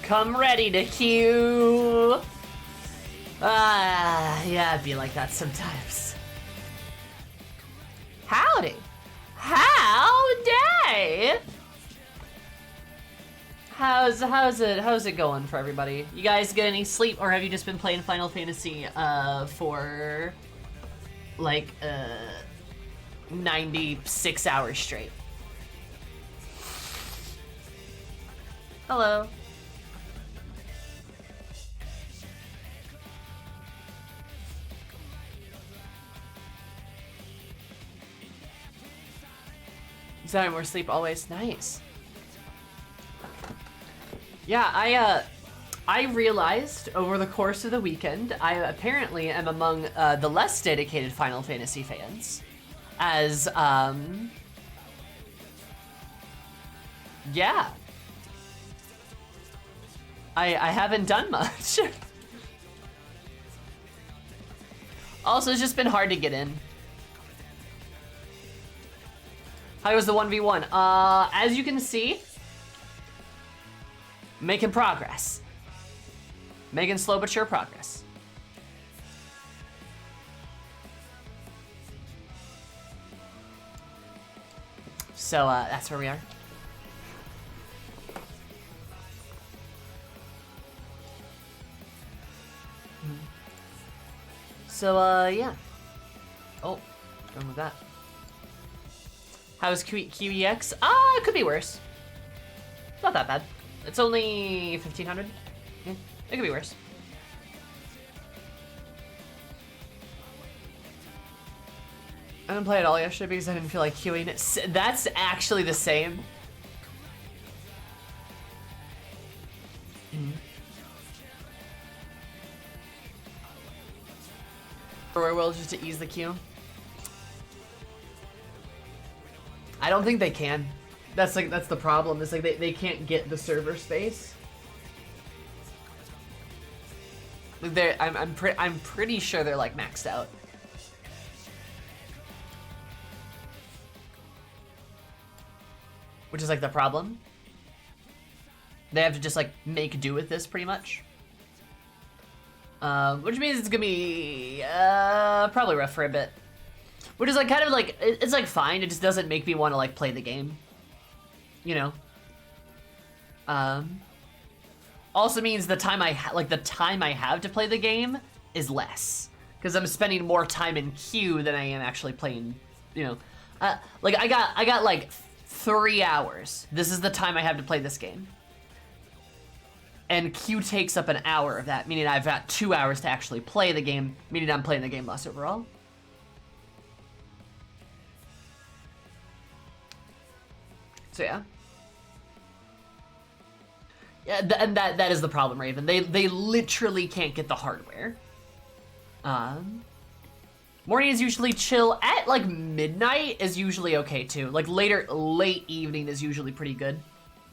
Come ready to queue. Yeah, it'd be like that sometimes. Howdy. Howdy. How's it going for everybody? You guys get any sleep, or have you just been playing Final Fantasy for like 96 hours straight? Hello. Desire more sleep always. Nice. Yeah, I realized over the course of the weekend, I apparently am among the less dedicated Final Fantasy fans, as yeah, I haven't done much. Also, it's just been hard to get in. How was the 1v1? As you can see, making progress. Making slow but sure progress. So, that's where we are. So, yeah. Oh, done with that. How's QEX? It could be worse. Not that bad. It's only 1500. Yeah, it could be worse. I didn't play it all yesterday because I didn't feel like queuing it. That's actually the same. For werewolves just to ease the queue. I don't think they can. That's the problem. It's like they can't get the server space. I'm pretty sure they're like maxed out. Which is like the problem. They have to just like make do with this pretty much. Which means it's gonna be probably rough for a bit. Which is like kind of like, it's like fine, it just doesn't make me want to like play the game. You know? Also means the time I have to play the game is less. Because I'm spending more time in queue than I am actually playing, you know. Like I got like 3 hours. This is the time I have to play this game. And queue takes up an hour of that, meaning I've got 2 hours to actually play the game, meaning I'm playing the game less overall. So yeah. Yeah, and that is the problem, Raven. They literally can't get the hardware. Morning is usually chill. At like midnight is usually okay too. Like late evening is usually pretty good.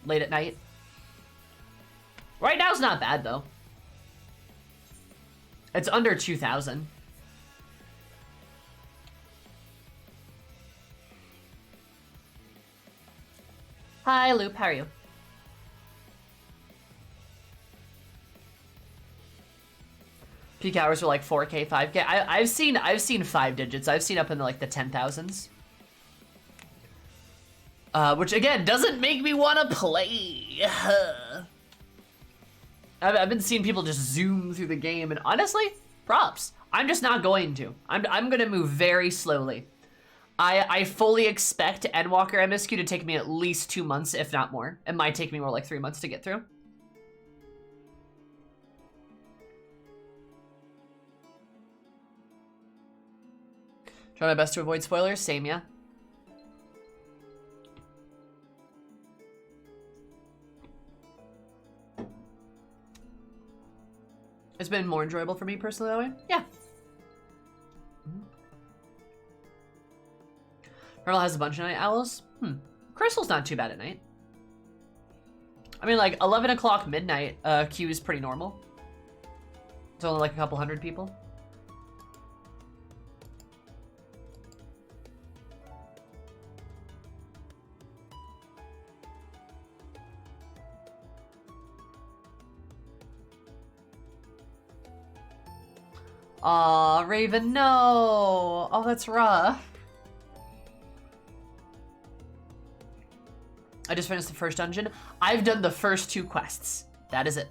Late at night. Right now is not bad though. It's under 2,000. Hi, Loop. How are you? Peak hours are like 4K, 5K. I've seen 5 digits. I've seen up in like the 10,000s. Which again doesn't make me want to play. I've been seeing people just zoom through the game, and honestly, props. I'm just not going to. I'm gonna move very slowly. I fully expect Endwalker MSQ to take me at least 2 months, if not more. It might take me more like 3 months to get through. Try my best to avoid spoilers. Same, yeah. It's been more enjoyable for me personally that way. Yeah. Hermel has a bunch of night owls. Crystal's not too bad at night. I mean, like 11 o'clock midnight queue is pretty normal. It's only like a couple hundred people. Aw, Raven, no! Oh, that's rough. I just finished the first dungeon. I've done the first 2 quests. That is it.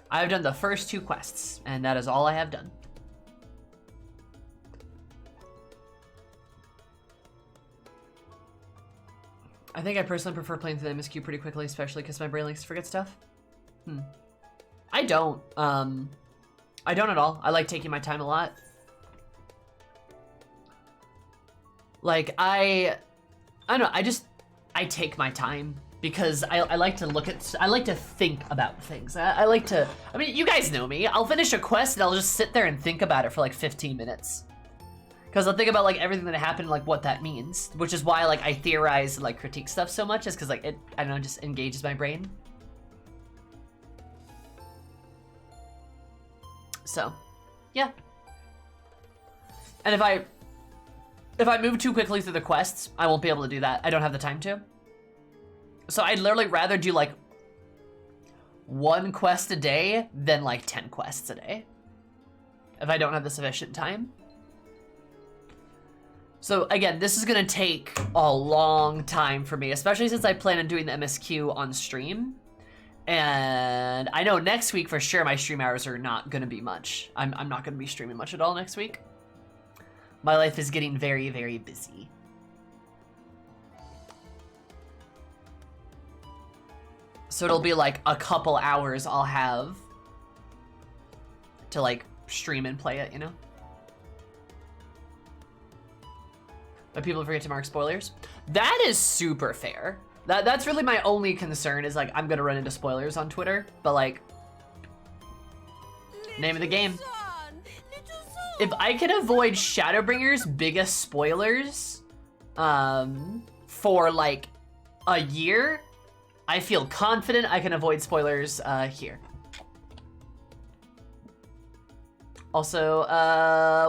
I've done the first 2 quests, and that is all I have done. I think I personally prefer playing through the MSQ pretty quickly, especially because my brain likes to forget stuff. I don't. I don't at all. I like taking my time a lot. Like, I don't know, I take my time because I like to I like to think about things. I like to, I mean, you guys know me. I'll finish a quest and I'll just sit there and think about it for like 15 minutes. Because I'll think about like everything that happened and like what that means, which is why like I theorize and like critique stuff so much, is because like it, I don't know, just engages my brain. So, yeah. And if I move too quickly through the quests, I won't be able to do that. I don't have the time to. So I'd literally rather do like 1 quest a day than like 10 quests a day, if I don't have the sufficient time. So again, this is gonna take a long time for me, especially since I plan on doing the MSQ on stream. And I know next week for sure my stream hours are not gonna be much. I'm not gonna be streaming much at all next week. My life is getting very, very busy. So it'll be like a couple hours I'll have to like stream and play it, you know? But people forget to mark spoilers. That is super fair. That's really my only concern, is like I'm gonna run into spoilers on Twitter, but like, name of the game. If I can avoid Shadowbringer's biggest spoilers for like a year, I feel confident I can avoid spoilers here. Also,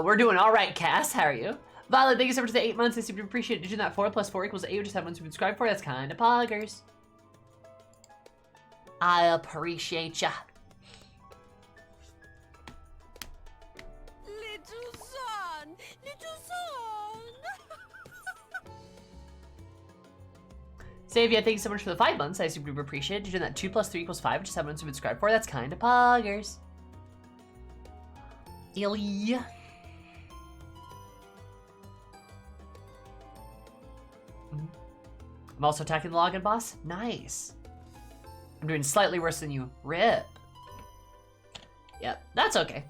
we're doing all right, Cass. How are you? Violet, thank you so much for the 8 months. I super appreciate it. Did you know that 4 + 4 = 8? Just have one to subscribe for. That's kind of poggers. I appreciate ya. Little son, little son. Savia, thank you so much for the 5 months. I super appreciate it. Did you know that 2 + 3 = 5? Just have one to subscribe for. That's kind of poggers. Illy. I'm also attacking the login boss. Nice. I'm doing slightly worse than you. Rip. Yep, that's okay.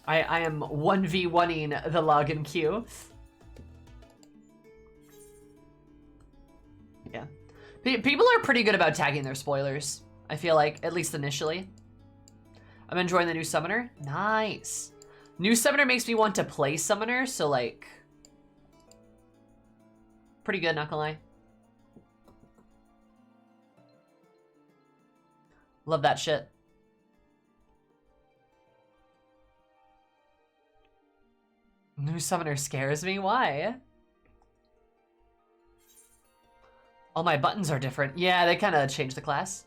I am 1v1ing the login queue. Yeah. People are pretty good about tagging their spoilers, I feel like, at least initially. I'm enjoying the new summoner. Nice. New summoner makes me want to play summoner, so like, pretty good, not gonna lie. Love that shit. New summoner scares me, why? All my buttons are different. Yeah, they kind of changed the class.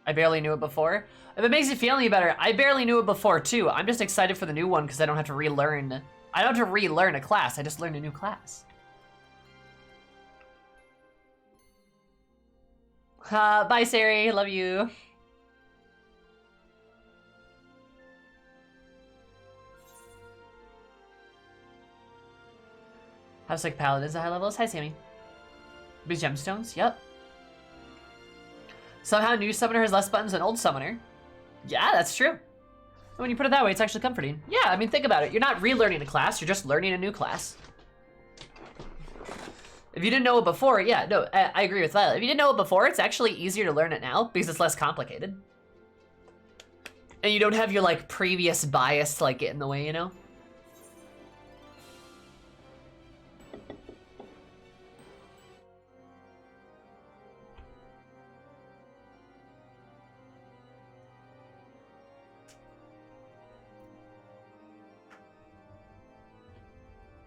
I barely knew it before. If it makes you feel any better, I barely knew it before too. I'm just excited for the new one because I don't have to relearn. I don't have to relearn a class. I just learned a new class. Bye, Sari. Love you. House like paladins at high levels. Hi, Sammy. These gemstones. Yep. Somehow new summoner has less buttons than old summoner. Yeah, that's true. When you put it that way, it's actually comforting. Yeah, I mean, think about it. You're not relearning a class. You're just learning a new class. If you didn't know it before, yeah, no, I agree with Violet. If you didn't know it before, it's actually easier to learn it now because it's less complicated. And you don't have your, like, previous bias to, like, get in the way, you know?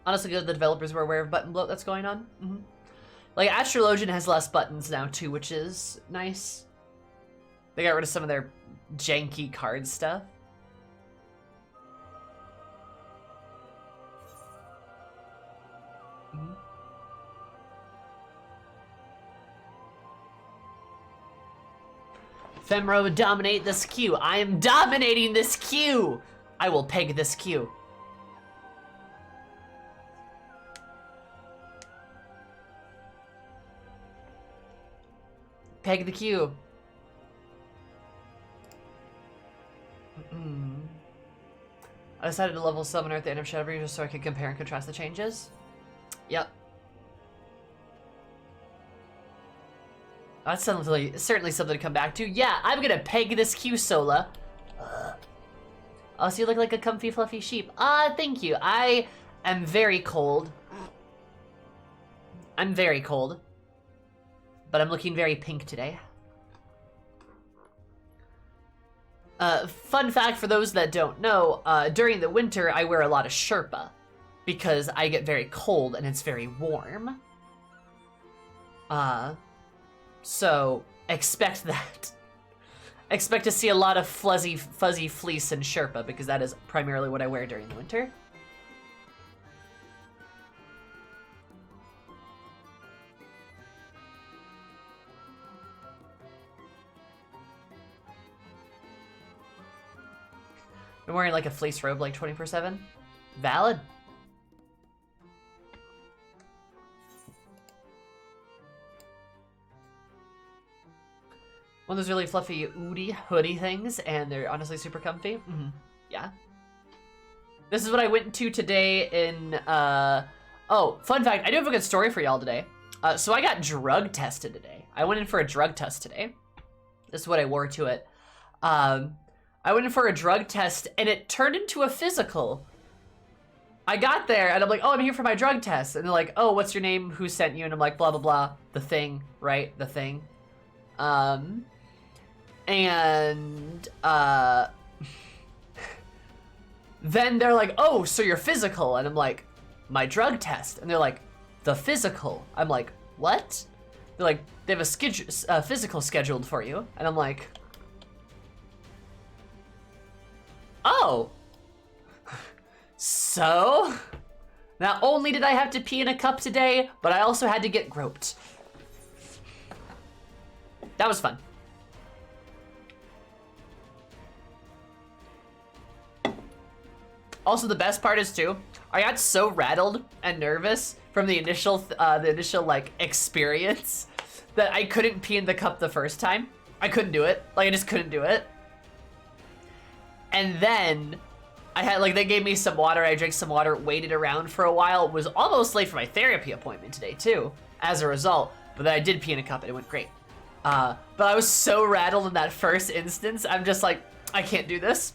Honestly, good the developers were aware of button bloat that's going on. Like, Astrologian has less buttons now, too, which is nice. They got rid of some of their janky card stuff. Femro, dominate this queue. I am dominating this queue! I will peg this queue. Peg the queue. I decided to level Summoner at the end of Shadowbreed just so I could compare and contrast the changes. Yep. That's certainly something to come back to. Yeah, I'm gonna peg this queue, Sola. Oh, so you look like a comfy, fluffy sheep. Thank you. I am very cold. I'm very cold. But I'm looking very pink today. Fun fact for those that don't know, during the winter I wear a lot of Sherpa because I get very cold and it's very warm. So expect that. Expect to see a lot of fuzzy fleece and Sherpa because that is primarily what I wear during the winter. I'm wearing like a fleece robe like 24/7. Valid. One of those really fluffy Oodie hoodie things, and they're honestly super comfy. Yeah. This is what I went to today in, oh, fun fact, I do have a good story for y'all today. So I got drug tested today. I went in for a drug test today. This is what I wore to it. I went in for a drug test, and it turned into a physical. I got there, and I'm like, oh, I'm here for my drug test. And they're like, oh, what's your name? Who sent you? And I'm like, blah, blah, blah. The thing, right? The thing. Then they're like, oh, so you're physical. And I'm like, my drug test. And they're like, the physical. I'm like, what? They're like, they have a physical scheduled for you. And I'm like, oh. So, not only did I have to pee in a cup today, but I also had to get groped. That was fun. Also, the best part is too, I got so rattled and nervous from the initial like experience that I couldn't pee in the cup the first time. I couldn't do it. Like, I just couldn't do it. And then I had, like, they gave me some water. I drank some water, waited around for a while. Was almost late for my therapy appointment today too, as a result. But then I did pee in a cup and it went great. But I was so rattled in that first instance. I'm just like, I can't do this.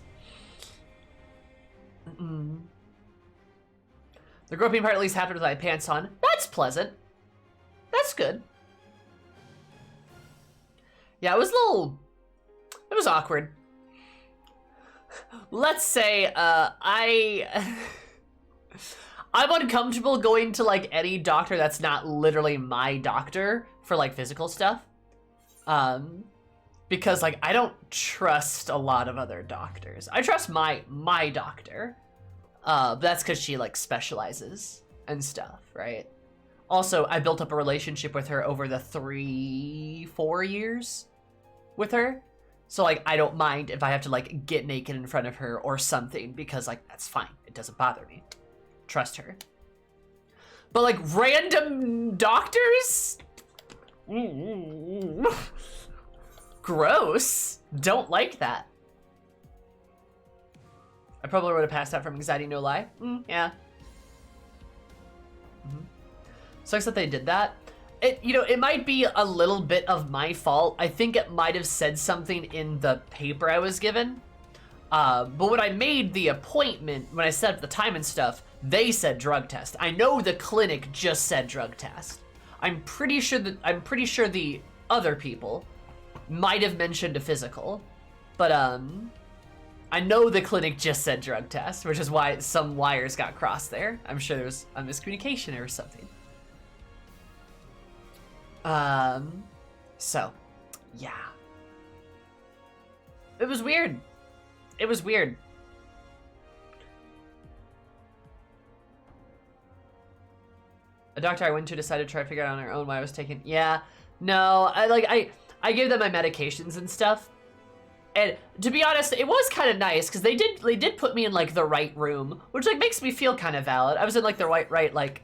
The groping part at least happened with my pants on. That's pleasant. That's good. Yeah, it was a little... It was awkward. Let's say, I'm uncomfortable going to, like, any doctor that's not literally my doctor for, like, physical stuff. Because, like, I don't trust a lot of other doctors. I trust my doctor. But that's because she, like, specializes and stuff, right? Also, I built up a relationship with her over the 3-4 years with her. So, like, I don't mind if I have to, like, get naked in front of her or something because, like, that's fine. It doesn't bother me. Trust her. But, like, random doctors? Gross. Don't like that. I probably would have passed out from anxiety, no lie. Yeah. Sucks that they did that. It might be a little bit of my fault. I think it might have said something in the paper I was given But when I made the appointment, when I set up the time and stuff, they said drug test. I know the clinic just said drug test. I'm pretty sure the other people might have mentioned a physical, but I know the clinic just said drug test, which is why some wires got crossed there. I'm sure there was a miscommunication or something. So, yeah. It was weird. It was weird. A doctor I went to decided to try to figure out on her own why I was taking. Yeah, no, I gave them my medications and stuff. And to be honest, it was kind of nice because they did put me in like the right room, which like makes me feel kind of valid. I was in like the right like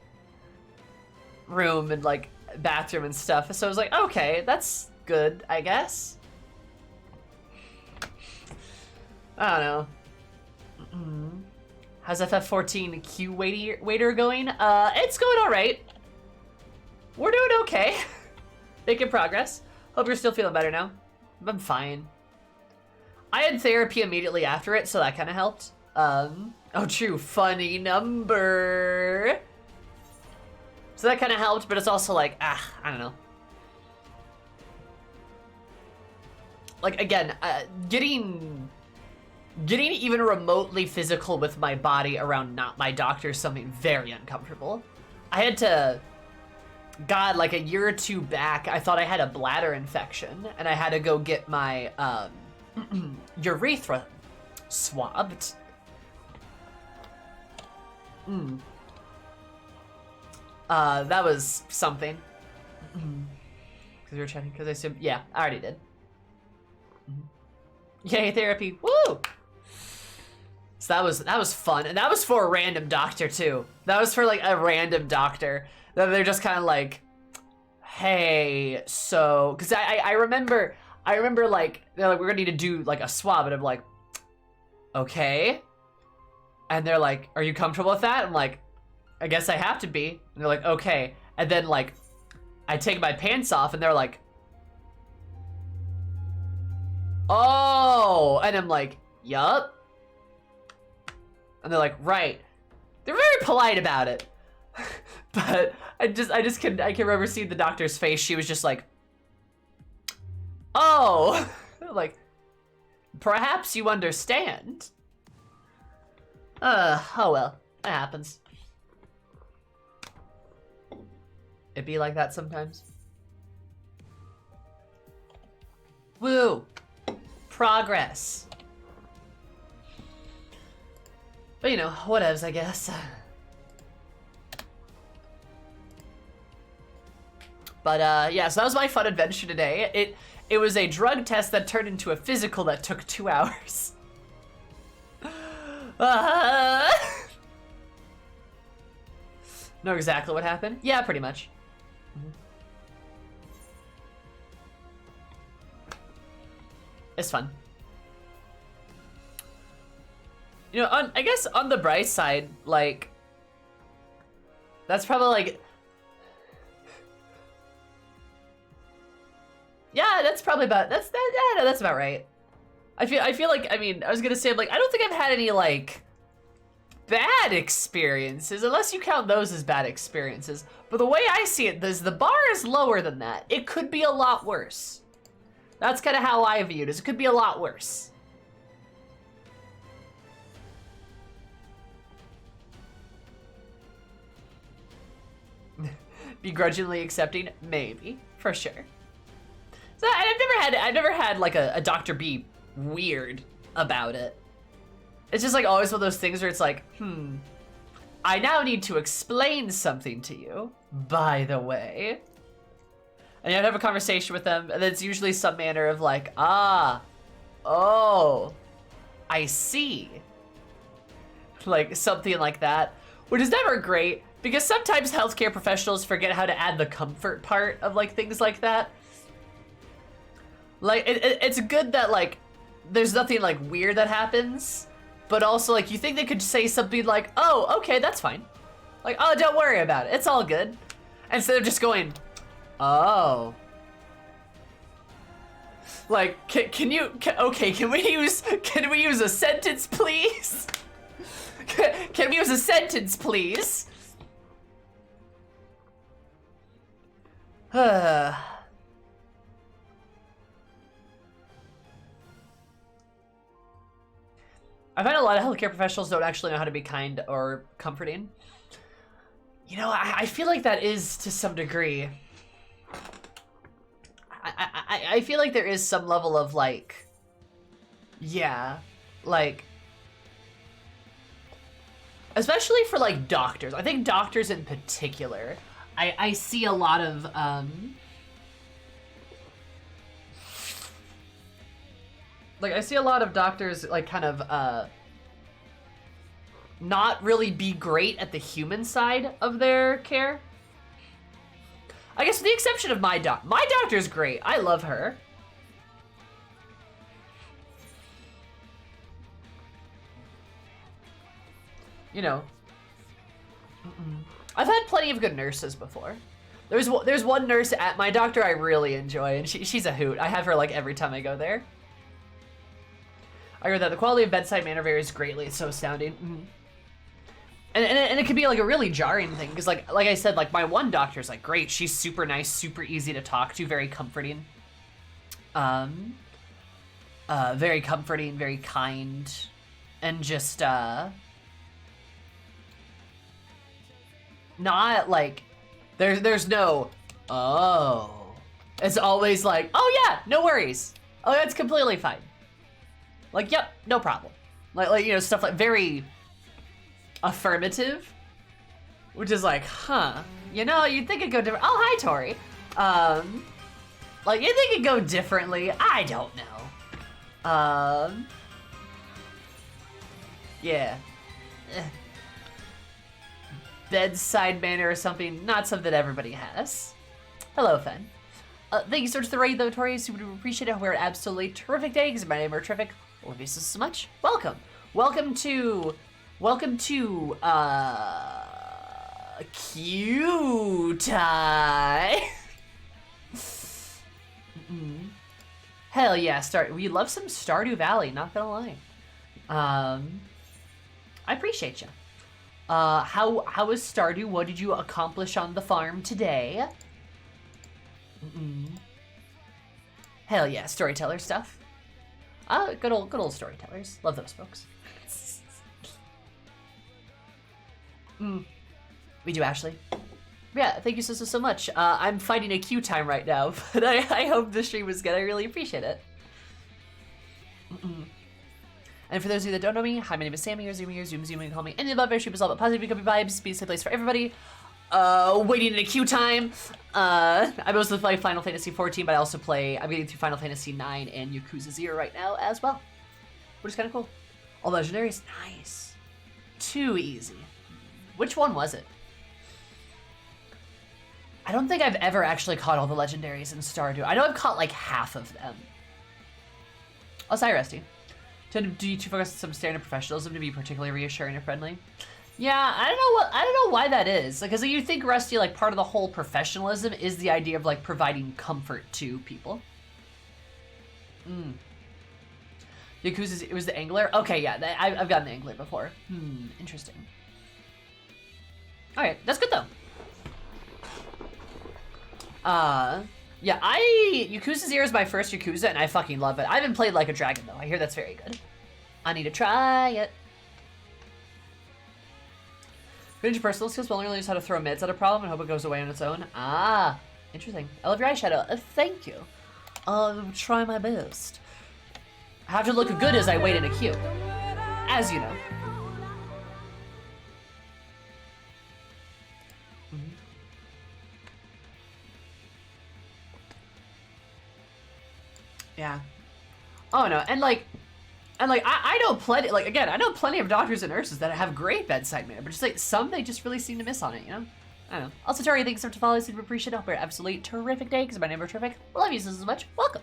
room and like bathroom and stuff. So I was like, okay, that's good, I guess. I don't know. How's FF14 waiter going? It's going all right. We're doing okay. Making progress. Hope you're still feeling better now. I'm fine. I had therapy immediately after it, so that kind of helped. Oh, true. Funny number. So that kind of helped, but it's also like, I don't know. Like, again, getting even remotely physical with my body around not my doctor is something very uncomfortable. I had to, God, like a year or two back, I thought I had a bladder infection, and I had to go get my urethra swabbed. That was something. Because we were chatting, because I assumed, yeah, I already did. Yay, therapy, woo! So that was fun, and that was for a random doctor too. That was for like a random doctor. That they're just kind of like, hey, so, because I remember like they're like, we're gonna need to do like a swab, and I'm like, okay. And they're like, are you comfortable with that? I'm like, I guess I have to be. And they're like, okay. And then like, I take my pants off, and they're like, oh, and I'm like, yup. And they're like, right. They're very polite about it. But I can remember seeing the doctor's face. She was just like, oh, like, perhaps you understand. Oh well, that happens. It be like that sometimes. Woo. Progress. But you know, whatevs, I guess. But yeah, so that was my fun adventure today. It was a drug test that turned into a physical that took 2 hours. Know exactly what happened? Yeah, pretty much. It's fun. You know, I guess on the bright side, like, that's probably like, yeah, that's probably about, yeah, no, that's about right. I feel like, I mean, I was gonna say, like, I don't think I've had any, like, bad experiences, unless you count those as bad experiences. But the way I see it, the bar is lower than that. It could be a lot worse. That's kind of how I view it, is it could be a lot worse. Begrudgingly accepting, maybe, for sure. So I've never had like a doctor be weird about it. It's just like always one of those things where it's like, I now need to explain something to you, by the way. And you have to have a conversation with them, and it's usually some manner of like, oh, I see. Like something like that, which is never great, because sometimes healthcare professionals forget how to add the comfort part of like things like that. Like, it's good that like, there's nothing like weird that happens, but also like, you think they could say something like, oh, okay, that's fine. Like, oh, don't worry about it, it's all good. Instead of just going, oh. Like, okay, can we use a sentence, please? Can we use a sentence, please? I find a lot of healthcare professionals don't actually know how to be kind or comforting. You know, I feel like that is to some degree. I feel like there is some level of like, yeah, like, especially for like doctors. I think doctors in particular, I see a lot of, like I see a lot of doctors like kind of, not really be great at the human side of their care. I guess with the exception of my doctor's great. I love her. You know, I've had plenty of good nurses before. There's one nurse at my doctor I really enjoy, and she's a hoot. I have her like every time I go there. I heard that the quality of bedside manner varies greatly. It's so astounding. And it can be like a really jarring thing because like I said, like my one doctor's like great. She's super nice, super easy to talk to, very comforting. Very comforting, very kind, and just not like there's no oh. It's always like, oh yeah, no worries. Oh, that's completely fine. Like, yep, no problem. Like you know, stuff like very affirmative, which is like, huh, you know, you'd think it'd go different. Oh, hi, Tori. Like, you'd think it'd go differently. I don't know. Yeah. Bedside manner or something, not something everybody has. Hello, Fen. Thank you so much for the raid, though, Tori. Super appreciate it. We're an absolutely terrific day, because my name is terrific. Love you so much. Welcome. Welcome to Q time. Hell yeah, we love some Stardew Valley, not gonna lie. I appreciate you. How was Stardew? What did you accomplish on the farm today? Hell yeah, storyteller stuff. Good old storytellers. Love those folks. We do, Ashley. Yeah, thank you so much. I'm fighting a queue time right now, but I hope the stream was good. I really appreciate it. And for those of you that don't know me, hi, my name is Sammy, or Zoom, you can call me any of the above. Stream is all about positive, becoming vibes, be a safe place for everybody. Waiting in a queue time. I mostly play Final Fantasy 14, but I'm getting through Final Fantasy 9 and Yakuza 0 right now as well, which is kind of cool. All legendaries, nice. Too easy. Which one was it? I don't think I've ever actually caught all the legendaries in Stardew. I know I've caught like half of them. Oh, sorry, Rusty. Do you focus on some standard professionalism to be particularly reassuring and friendly? Yeah, I don't know why that is. Because you think, Rusty, like part of the whole professionalism is the idea of like providing comfort to people. Yakuza, it was the angler? Okay, yeah, I've gotten the angler before. Interesting. Alright, that's good though. Yeah, Yakuza 0 is my first Yakuza, and I fucking love it. I haven't played Like a Dragon, though. I hear that's very good. I need to try it. Finish personal skills, but only learns how to throw mids at a problem and hope it goes away on its own. Ah, interesting. I love your eyeshadow. Thank you. I'll try my best. I have to look good as I wait in a queue. As you know. Yeah. Oh no, and like I know plenty. Like again, I know plenty of doctors and nurses that have great bedside manner, but just like some they just really seem to miss on it. You know. I don't know. Also, Tori, thanks so much for following. Super appreciate it. Hope you're an absolutely terrific day. Because my name is terrific. Love you so much. Welcome.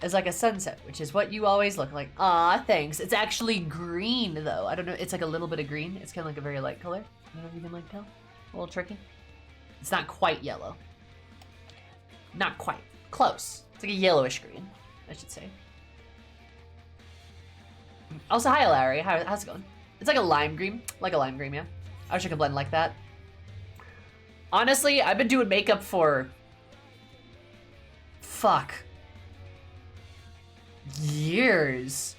It's like a sunset, which is what you always look like. Aw, thanks. It's actually green though. I don't know. It's like a little bit of green. It's kind of like a very light color. I don't know if you can like tell. A little tricky. It's not quite yellow. Not quite. Close. It's like a yellowish green, I should say. Also, hi, Larry. How's it going? It's like a lime green. Like a lime green, yeah. I wish I could blend like that. Honestly, I've been doing makeup for... Fuck. Years.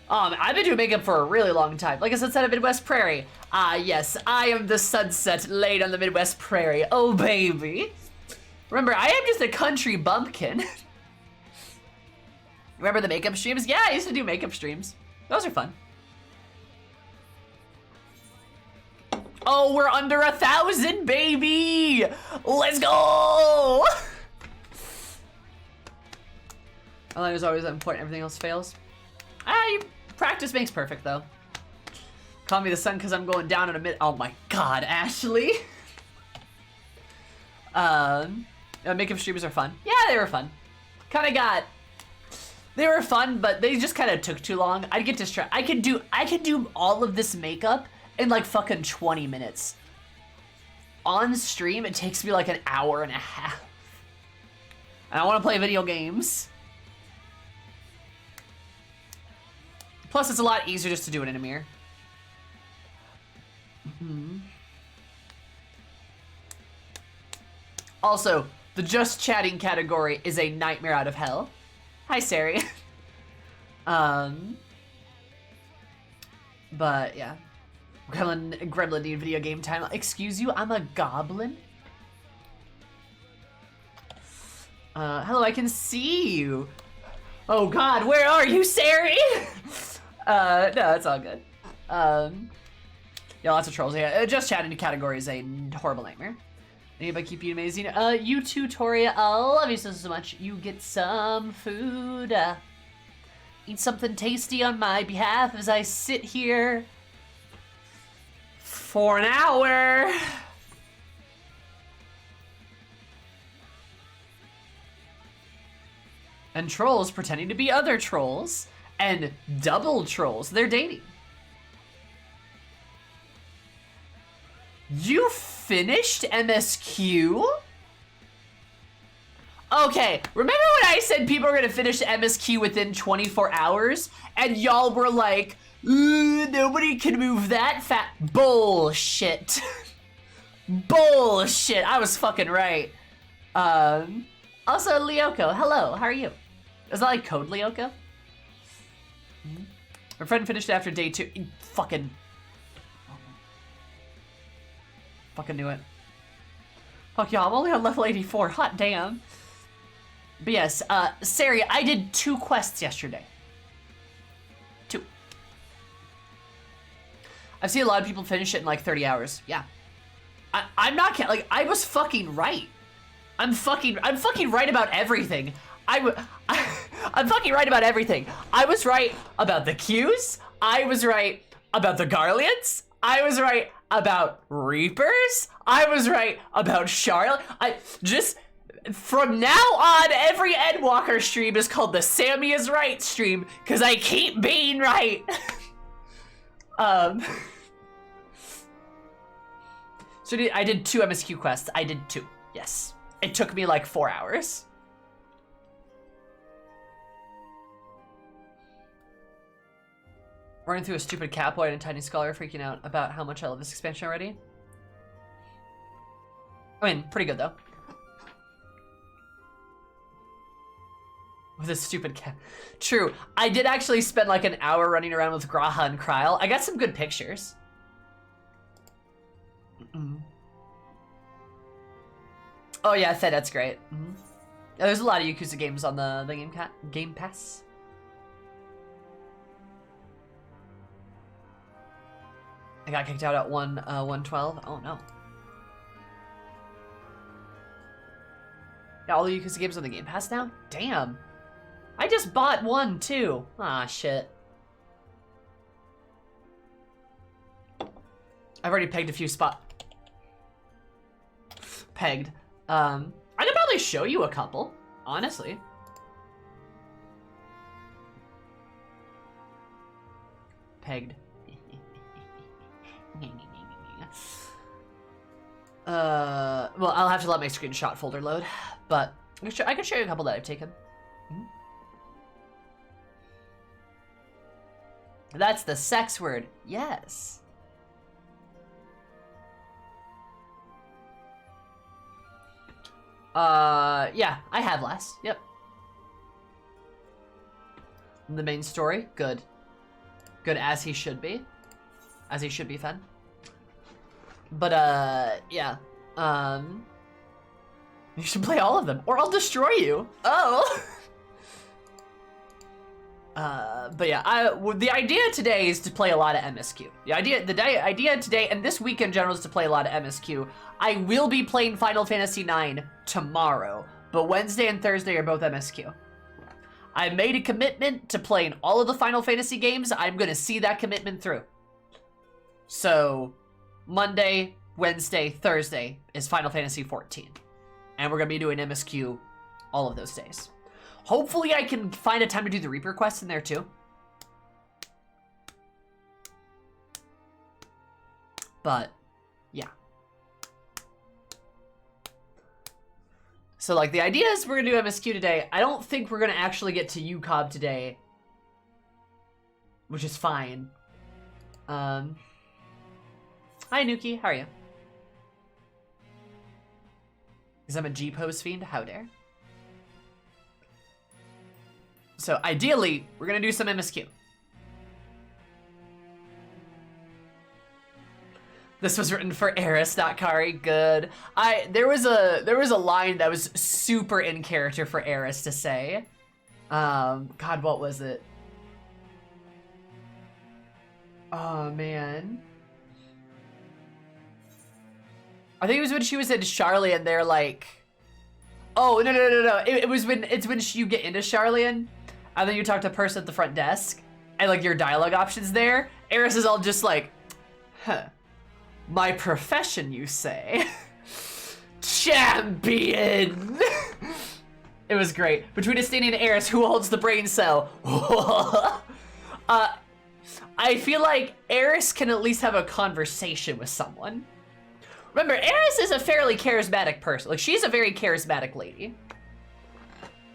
I've been doing makeup for a really long time. Like a sunset of Midwest Prairie. Ah, yes, I am the sunset laid on the Midwest Prairie. Oh, baby. Remember, I am just a country bumpkin. Remember the makeup streams? Yeah, I used to do makeup streams. Those are fun. Oh, we're under 1,000, baby! Let's go! Online is always important, everything else fails. Practice makes perfect, though. Call me the sun because I'm going down in a minute. Oh my god, Ashley! Makeup streams are fun. Yeah, they were fun. They were fun, but they just kind of took too long. I'd get distracted. I could do all of this makeup in like fucking 20 minutes. On stream, it takes me like an hour and a half. And I want to play video games. Plus, it's a lot easier just to do it in a mirror. Also, the just chatting category is a nightmare out of hell. Hi, Sari. But yeah. Gremlin need video game time. Excuse you, I'm a goblin? Hello, I can see you. Oh god, where are you, Sari? No, it's all good. Yeah, lots of trolls. Yeah, just chatting category is a horrible nightmare. Anybody keep you amazing? You too, Tori. I love you so much. You get some food. Eat something tasty on my behalf as I sit here for an hour. And trolls pretending to be other trolls. And double trolls. They're dating. You finished MSQ? Okay, remember when I said people are gonna finish MSQ within 24 hours? And y'all were like, nobody can move that fast. Bullshit. Bullshit, I was fucking right. Also, Lyoko, hello, how are you? Is that like code Lyoko? My friend finished after day 2. Fucking knew it. Fuck y'all, I'm only on level 84. Hot damn. But yes, Sari, I did 2 quests yesterday. 2. I've seen a lot of people finish it in like 30 hours. Yeah. I'm not kidding. Like, I was fucking right. I'm fucking right about everything. I'm fucking right about everything. I was right about the queues. I was right about the Garleans. I was right about Reapers. I was right about Charlotte. From now on, every Endwalker stream is called the Sammy is Right stream, because I keep being right. So I did 2 MSQ quests. I did 2, yes. It took me like 4 hours. Running through a stupid Catboy and a tiny scholar freaking out about how much I love this expansion already. I mean, pretty good though. With a stupid cat. True, I did actually spend like an hour running around with Graha and Kryl. I got some good pictures. Oh yeah, that's great. Yeah, there's a lot of Yakuza games on the Game Pass. I got kicked out at 112. Oh no. Yeah, all the Yakuza games on the Game Pass now? Damn. I just bought 1 too. Ah, shit. I've already pegged a few Pegged. I could probably show you a couple, honestly. Pegged. Well, I'll have to let my screenshot folder load, but I can show you a couple that I've taken. That's the sex word. Yes. Yeah, I have less. Yep. The main story, good. Good as he should be. As he should be fed. But, yeah. You should play all of them, or I'll destroy you. Oh! But yeah, the idea today is to play a lot of MSQ. The idea today, and this week in general, is to play a lot of MSQ. I will be playing Final Fantasy IX tomorrow, but Wednesday and Thursday are both MSQ. I made a commitment to playing all of the Final Fantasy games. I'm gonna see that commitment through. So, Monday, Wednesday, Thursday is Final Fantasy XIV. And we're gonna be doing MSQ all of those days. Hopefully I can find a time to do the Reaper quest in there too. But, yeah. So, like, the idea is we're gonna do MSQ today. I don't think we're gonna actually get to UCOB today. Which is fine. Hi, Nuki. How are you? Because I'm a G-pose fiend? How dare. So, ideally, we're gonna do some MSQ. This was written for Eris, not Kari. Good. There was a line that was super in character for Eris to say. God, what was it? Oh man. I think it was when she was in Charlie and they're like, oh no. It's when you get into Charlian and then you talk to the person at the front desk and like your dialogue options there. Eris is all just like, huh. My profession, you say? Champion! It was great. Between Estania and Eris, who holds the brain cell? I feel like Eris can at least have a conversation with someone. Remember, Eris is a fairly charismatic person. Like, she's a very charismatic lady.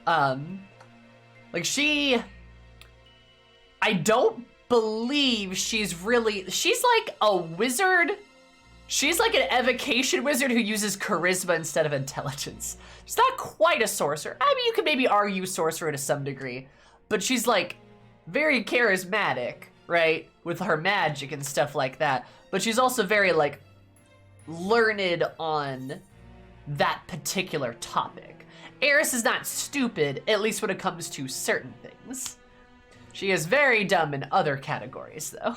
Like, I don't believe she's like a wizard. She's like an evocation wizard who uses charisma instead of intelligence. She's not quite a sorcerer. I mean, you could maybe argue sorcerer to some degree, but she's like very charismatic, right? With her magic and stuff like that. But she's also very like learned on that particular topic. Eris is not stupid, at least when it comes to certain things. She is very dumb in other categories, though.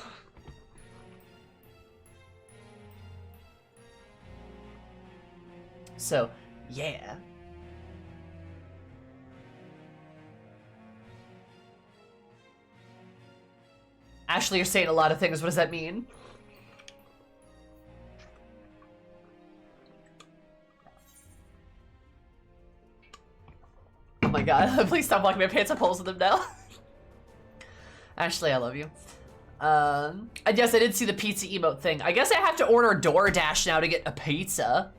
So, yeah. Ashley, you're saying a lot of things. What does that mean? Oh my god, please stop blocking my pants. I'm holes in them now. Ashley, I love you. I guess I did see the pizza emote thing. I guess I have to order DoorDash now to get a pizza.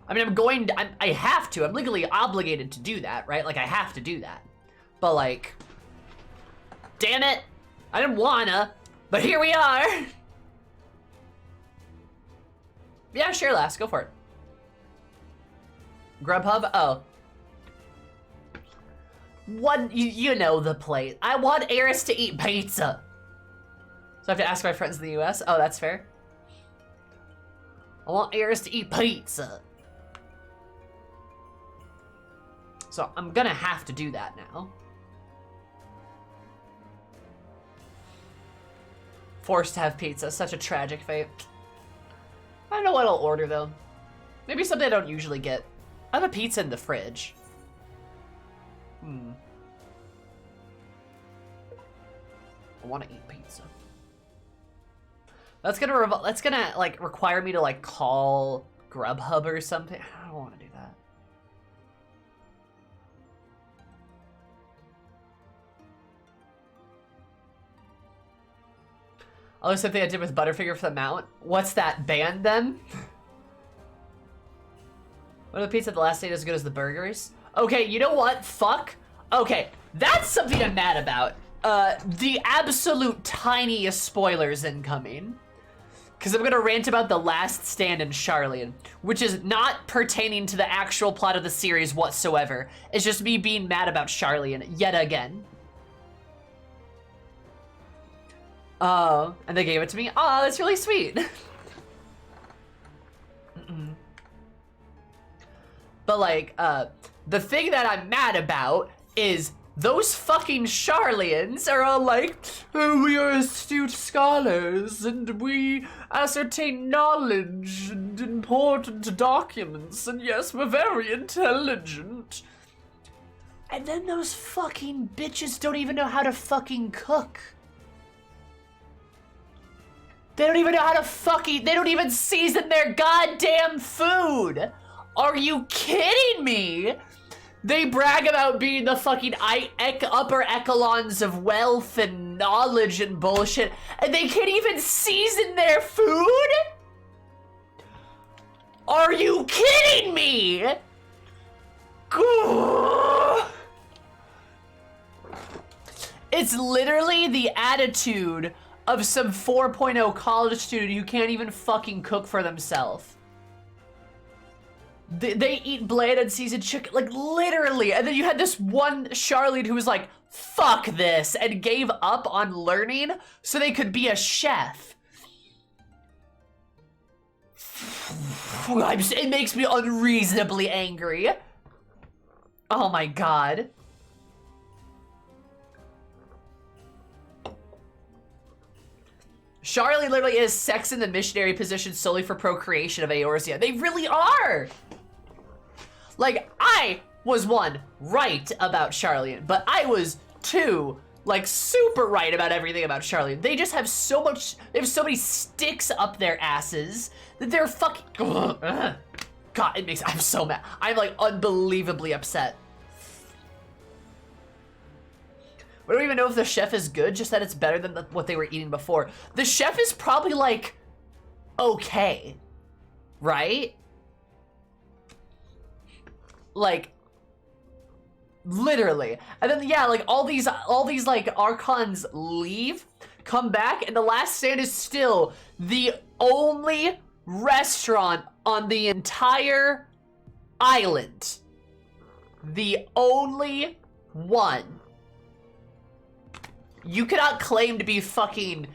I mean, I have to. I'm legally obligated to do that, right? Like, I have to do that. But, like, damn it. I didn't wanna, but here we are. Yeah, sure, Lass. Go for it. Grubhub? Oh. You know the place. I want Eris to eat pizza. So I have to ask my friends in the US? Oh, that's fair. I want Eris to eat pizza. So I'm gonna have to do that now. Forced to have pizza, such a tragic fate. I don't know what I'll order though. Maybe something I don't usually get. I have a pizza in the fridge. I want to eat pizza. That's gonna like require me to like call Grubhub or something. I don't want to do that. Oh, something I did with Butterfinger for the mount. What's that? Ban them? What are the pizza at the last state as good as the burgers? Okay, you know what? Fuck. Okay, that's something I'm mad about. The absolute tiniest spoilers incoming. Because I'm gonna rant about the last stand in Charlian, which is not pertaining to the actual plot of the series whatsoever. It's just me being mad about Charlian yet again. Oh, and they gave it to me? Aw, that's really sweet. But like, the thing that I'm mad about is those fucking Charlians are all like, oh, we are astute scholars and we ascertain knowledge and important documents, and yes, we're very intelligent. And then those fucking bitches don't even know how to fucking cook. They don't even know how to fucking, they don't even season their goddamn food. Are you kidding me? They brag about being the fucking upper echelons of wealth and knowledge and bullshit, and they can't even season their food? Are you kidding me? It's literally the attitude of some 4.0 college student who can't even fucking cook for themselves. They eat bland and seasoned chicken, like literally. And then you had this one Charlotte who was like, fuck this, and gave up on learning so they could be a chef. It makes me unreasonably angry. Oh my god. Charlie literally is sex in the missionary position solely for procreation of Eorzea. They really are! Like, I was one, right about Charlian, but I was two, like, super right about everything about Charlian. They just have so much, they have so many sticks up their asses that they're fucking, God, it makes, I'm so mad. I'm like unbelievably upset. We don't even know if the chef is good, just that it's better than what they were eating before. The chef is probably like, okay, right? Like, literally. And then, yeah, like all these like archons leave, come back, and the last stand is still the only restaurant on the entire island. The only one. You cannot claim to be fucking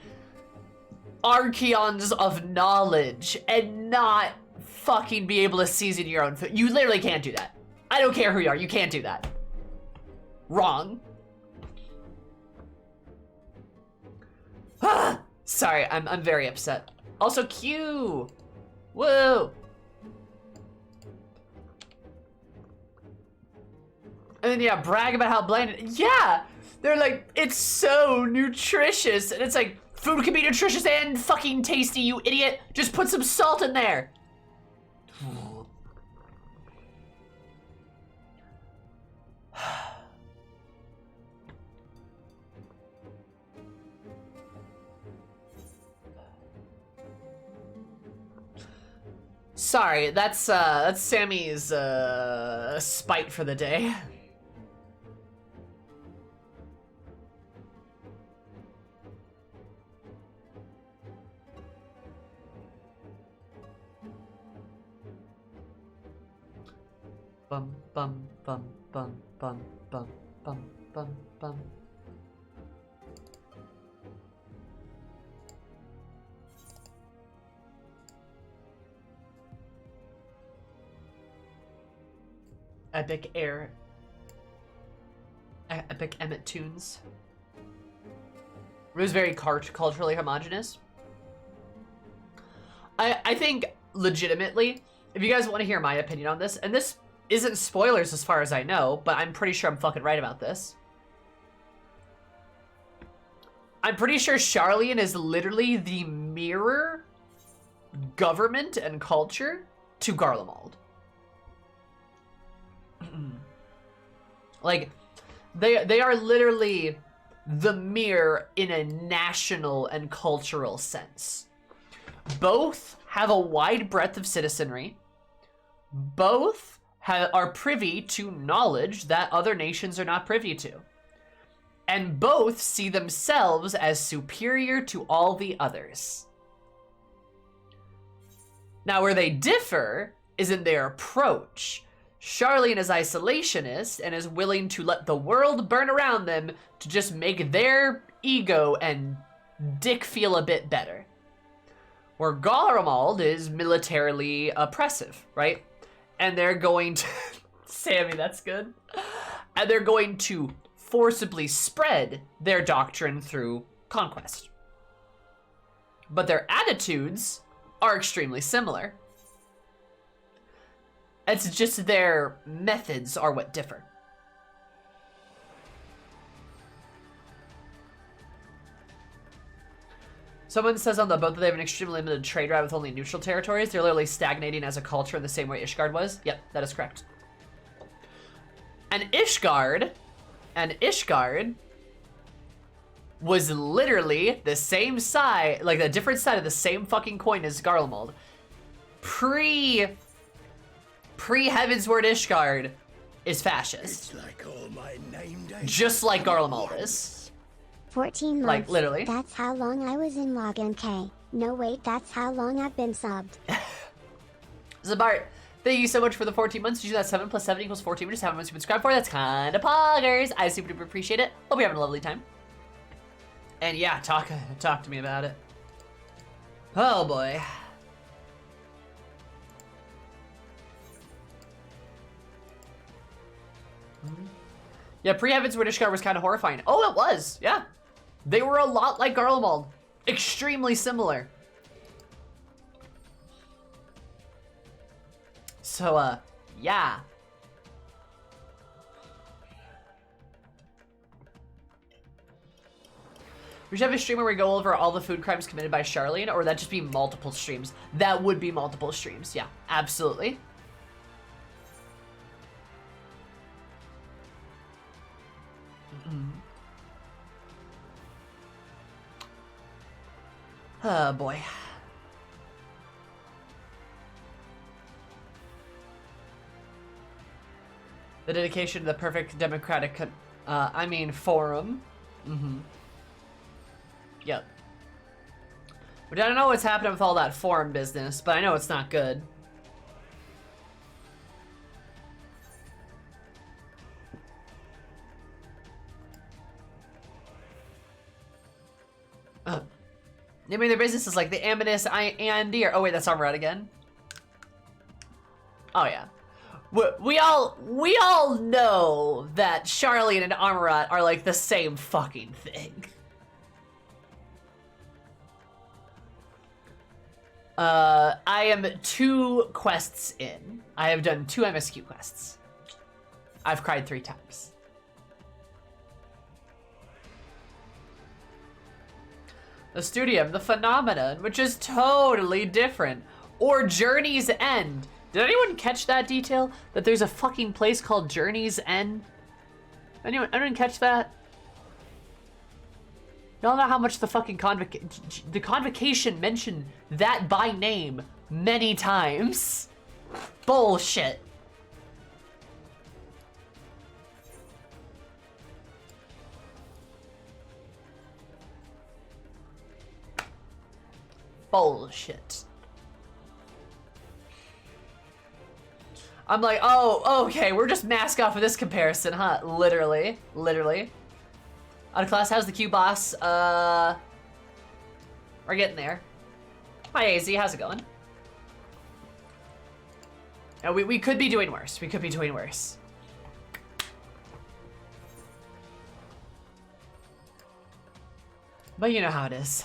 archeons of knowledge and not fucking be able to season your own food. You literally can't do that. I don't care who you are, you can't do that. Wrong. Ah, sorry, I'm very upset. Also, Q. Whoa. And then yeah, brag about how bland. Yeah, they're like, it's so nutritious, and it's like, food can be nutritious and fucking tasty, you idiot. Just put some salt in there. Sorry, that's Sammy's spite for the day. Bum bum bum bum bum bum bum bum bum. Epic Air. Epic Emmet tunes. It was very culturally homogenous. I think, legitimately, if you guys want to hear my opinion on this, and this isn't spoilers as far as I know, but I'm pretty sure I'm fucking right about this. I'm pretty sure Charlian is literally the mirror government and culture to Garlemald. Like, they are literally the mirror in a national and cultural sense. Both have a wide breadth of citizenry. Both are privy to knowledge that other nations are not privy to. And both see themselves as superior to all the others. Now, where they differ is in their approach. Charlene is isolationist and is willing to let the world burn around them to just make their ego and dick feel a bit better. Where Garlemald is militarily oppressive, right? And they're going to... Sammy, that's good. And they're going to forcibly spread their doctrine through conquest. But their attitudes are extremely similar. It's just their methods are what differ. Someone says on the boat that they have an extremely limited trade route with only neutral territories. They're literally stagnating as a culture in the same way Ishgard was. Yep, that is correct. And Ishgard was literally the same side, like a different side of the same fucking coin as Garlemald. Pre-Heavensward Ishgard is fascist. It's like all my name just like Garlemald is. 14 months. Like, literally. That's how long I was in Log MK. No, wait, that's how long I've been subbed. Zabart, thank you so much for the 14 months. Did you do that 7 plus 7 equals 14? We just haven't been subscribed for. That's kind of poggers. I super duper appreciate it. Hope you're having a lovely time. And yeah, talk to me about it. Oh boy. Yeah, pre-Heavensward Ishgard was kind of horrifying. Oh, it was. Yeah. They were a lot like Garlemald. Extremely similar. So, yeah. We should have a stream where we go over all the food crimes committed by Charlene, or would that just be multiple streams? That would be multiple streams, yeah, absolutely. Oh boy. The dedication to the perfect democratic, forum. Yep. But I don't know what's happening with all that forum business, but I know it's not good. I mean, their businesses like the Amethyst, Andir. Oh wait, that's Armorat again. Oh yeah. We all know that Charlene and Armorat are like the same fucking thing. I am 2 quests in. I have done 2 MSQ quests. I've cried 3 times. The Studium, the Phenomenon, which is totally different. Or Journey's End. Did anyone catch that detail? That there's a fucking place called Journey's End? Anyone catch that? Y'all know how much the fucking convocation mentioned that by name many times. Bullshit. Bullshit. I'm like, oh, okay, we're just mask off of this comparison, huh? Literally. Out of class, how's the Q boss? We're getting there. Hi, AZ, how's it going? No, we could be doing worse. We could be doing worse. But you know how it is.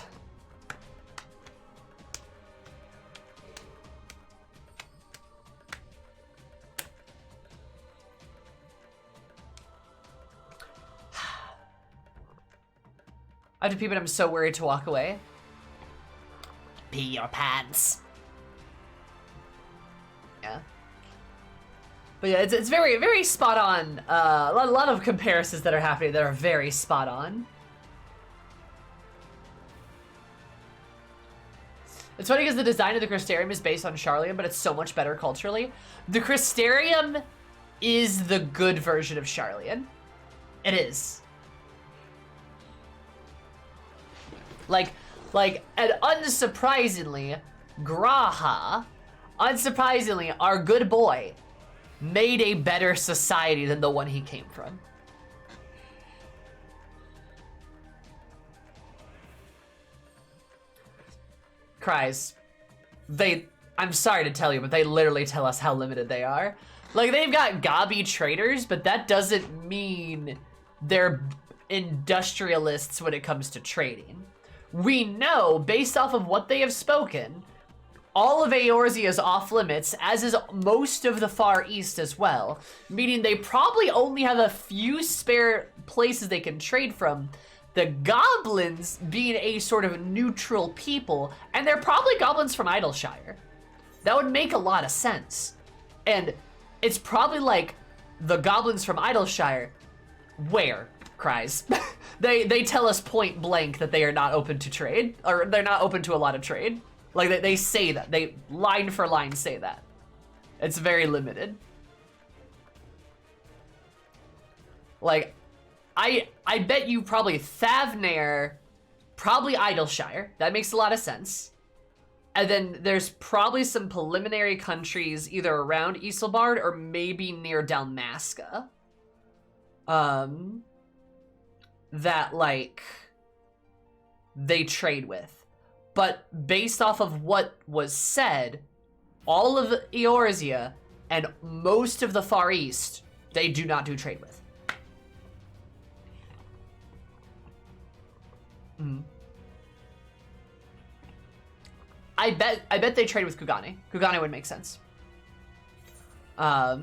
I have to pee, but I'm so worried to walk away. Pee your pants. Yeah. But yeah, it's very, very spot on. A lot of comparisons that are happening that are very spot on. It's funny because the design of the Crystarium is based on Charlian, but it's so much better culturally. The Crystarium is the good version of Charlian. It is. Like, and unsurprisingly, Graha, unsurprisingly, our good boy, made a better society than the one he came from. Cries. I'm sorry to tell you, but they literally tell us how limited they are. Like, they've got gobby traders, but that doesn't mean they're industrialists when it comes to trading. We know, based off of what they have spoken, all of Eorzea is off limits, as is most of the Far East as well, meaning they probably only have a few spare places they can trade from. The goblins being a sort of neutral people, and they're probably goblins from Idleshire. That would make a lot of sense. And it's probably like the goblins from Idleshire, where, Cries? they tell us point blank that they are not open to trade, or they're not open to a lot of trade. Like, they say that. They line for line say that. It's very limited. Like, I bet you probably Thavnair, probably Idleshire. That makes a lot of sense. And then there's probably some preliminary countries either around Isilbard or maybe near Dalmasca. That, like, they trade with. But based off of what was said, all of Eorzea and most of the Far East, they do not do trade with. I bet they trade with Kugane. Kugane would make sense. But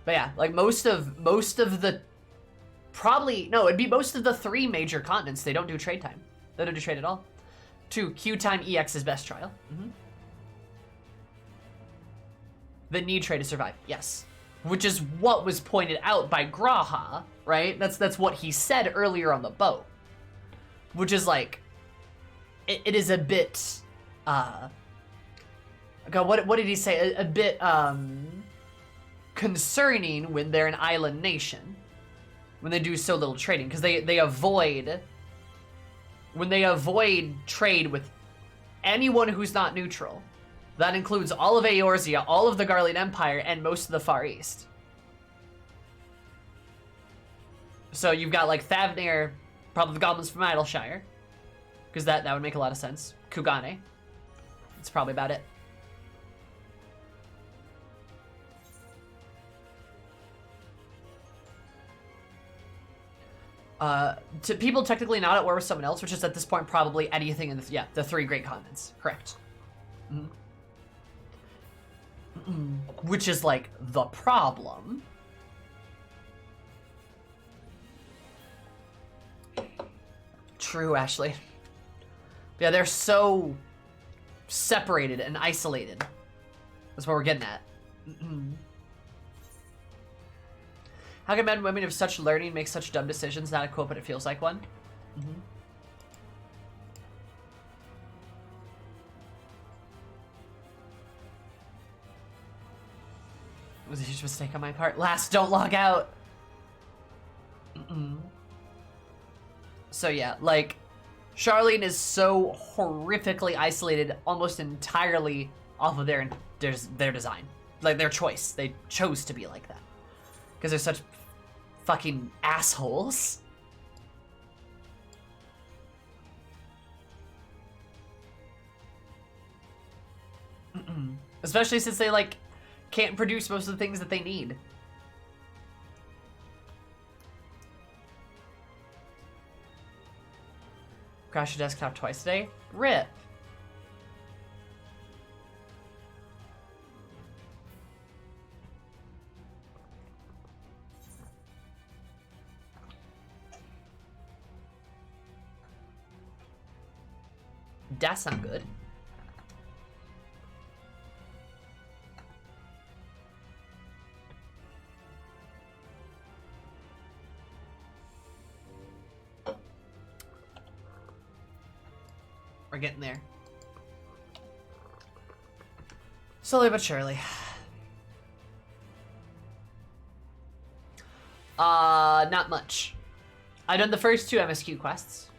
yeah, like most of the it'd be most of the 3 major continents. They don't do trade time. They don't do trade at all. 2, Q time EX is best trial. The need trade to survive. Yes. Which is what was pointed out by Graha, right? That's what he said earlier on the boat. Which is like, it is a bit, God, what did he say? A bit, concerning when they're an island nation. When they do so little trading, because they avoid, when they avoid trade with anyone who's not neutral. That includes all of Eorzea, all of the Garlean Empire, and most of the Far East. So you've got like Thavnair, probably the goblins from Idleshire, because that would make a lot of sense. Kugane, that's probably about it. To people technically not at war with someone else, which is at this point probably anything in the 3 great continents. Correct. Which is like the problem. True, Ashley. Yeah, they're so separated and isolated. That's what we're getting at. How can men and women of such learning make such dumb decisions? Not a quote, but it feels like one. It was a huge mistake on my part. Last, don't log out. So yeah, like, Charlene is so horrifically isolated almost entirely off of their design. Like, their choice. They chose to be like that. Because they're such fucking assholes. Especially since they, like, can't produce most of the things that they need. Crash your desktop twice today? RIP. That's not good. are getting there. Slowly but surely. Not much. I've done the first 2 MSQ quests.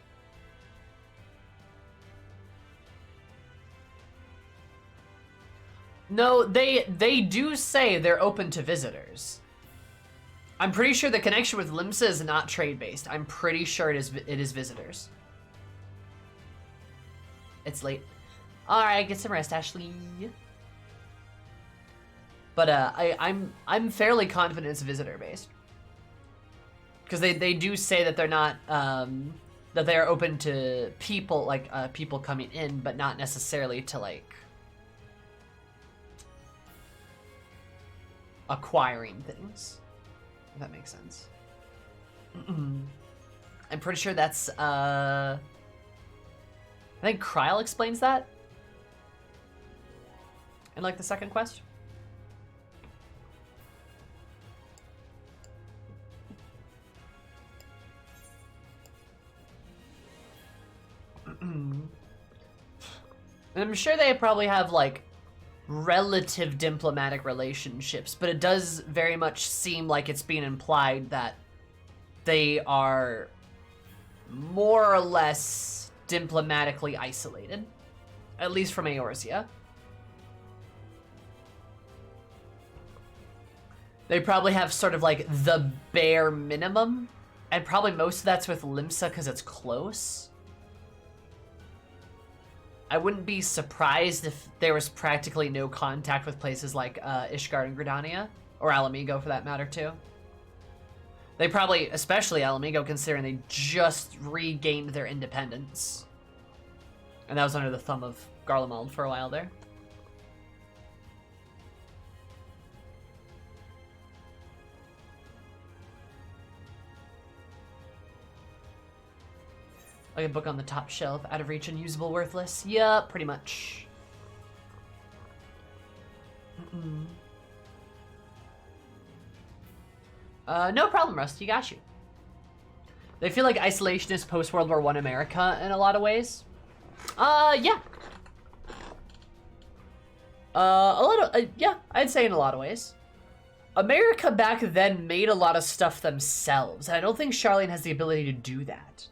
No, they do say they're open to visitors. I'm pretty sure the connection with Limsa is not trade-based. I'm pretty sure it is visitors. It's late. Alright, get some rest, Ashley. But I'm fairly confident it's visitor-based. Because they do say that they're not that they are open to people, like people coming in, but not necessarily to like acquiring things. If that makes sense. I'm pretty sure that's I think Kryl explains that in like the second quest. And I'm sure they probably have like relative diplomatic relationships, but it does very much seem like it's being implied that they are more or less diplomatically isolated, at least from Eorzea. They probably have sort of like the bare minimum, and probably most of that's with Limsa because it's close. I wouldn't be surprised if there was practically no contact with places like Ishgard and Gridania, or Alamigo for that matter too. They probably, especially Alamigo, considering they just regained their independence. And that was under the thumb of Garlemald for a while there. Like a book on the top shelf, out of reach, unusable, worthless. Yeah, pretty much. No problem, Rust. You got you. They feel like isolationist post-World War I America in a lot of ways. Yeah. Yeah, I'd say in a lot of ways. America back then made a lot of stuff themselves, and I don't think Charlene has the ability to do that.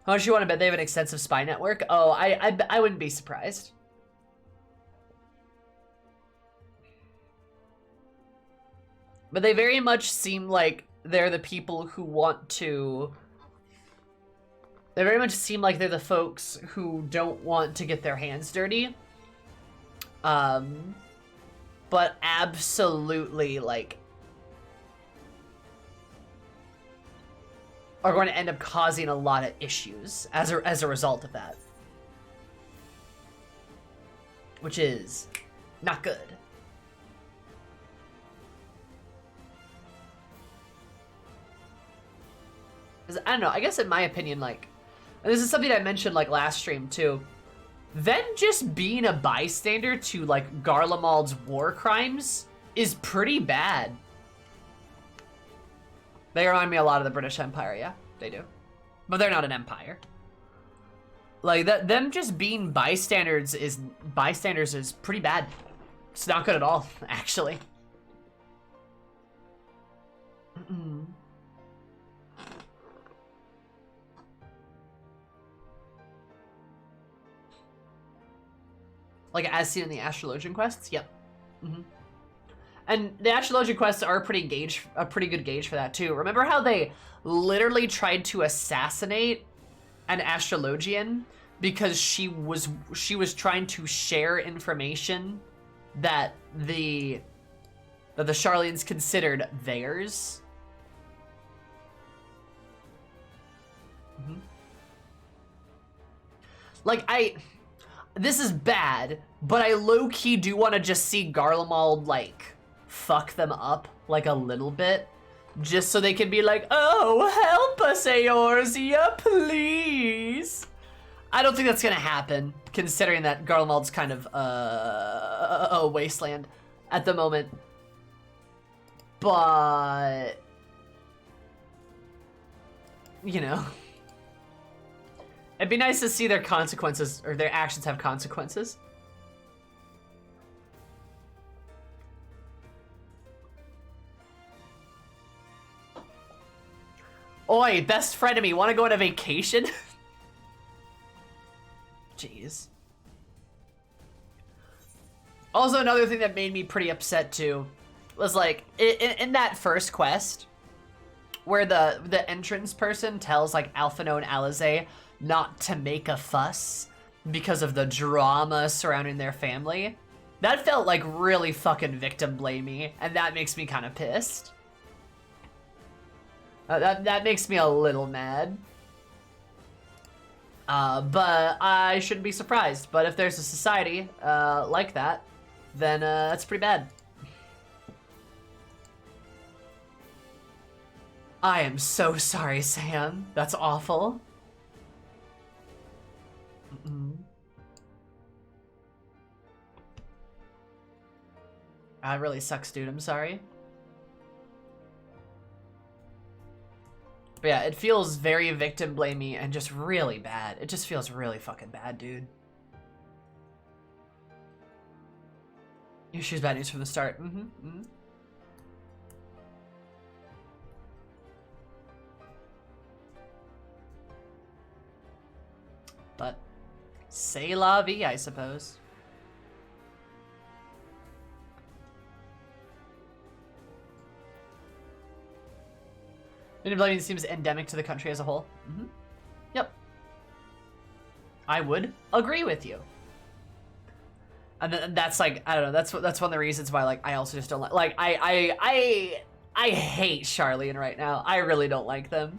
How much you want to bet they have an extensive spy network? Oh, I wouldn't be surprised. But they very much seem like they're the people who want to... They very much seem like they're the folks who don't want to get their hands dirty. But absolutely, like... are going to end up causing a lot of issues as a result of that. Which is not good. I don't know, I guess in my opinion, like, and this is something I mentioned like last stream too, them just being a bystander to like Garlemald's war crimes is pretty bad. They remind me a lot of the British Empire, yeah, they do. But they're not an empire. Like, them just being bystanders is pretty bad. It's not good at all, actually. Like, as seen in the Astrologian quests? Yep. And the Astrologian quests are a pretty good gauge for that too. Remember how they literally tried to assassinate an Astrologian because she was trying to share information that the Charlians considered theirs? Like, this is bad, but I low-key do want to just see Garlemald, like, fuck them up, like, a little bit. Just so they can be like, oh, help us, Eorzea, please. I don't think that's gonna happen, considering that Garlemald's kind of, a wasteland at the moment. But... you know... It'd be nice to see their consequences, or their actions have consequences. Oi, best frenemy, wanna go on a vacation? Jeez. Also, another thing that made me pretty upset too was like in that first quest where the entrance person tells like Alphino and Alize not to make a fuss because of the drama surrounding their family. That felt like really fucking victim blamey, and that makes me kind of pissed. That makes me a little mad. But I shouldn't be surprised. But if there's a society like that, then that's pretty bad. I am so sorry, Sam. That's awful. That really sucks, dude. I'm sorry. But yeah, it feels very victim blamey and just really bad. It just feels really fucking bad, dude. She's bad news from the start. But c'est la vie, I suppose. Blaming seems endemic to the country as a whole. Yep. I would agree with you. And that's like, I don't know, that's one of the reasons why like I also just don't like I hate Charlene right now. I really don't like them.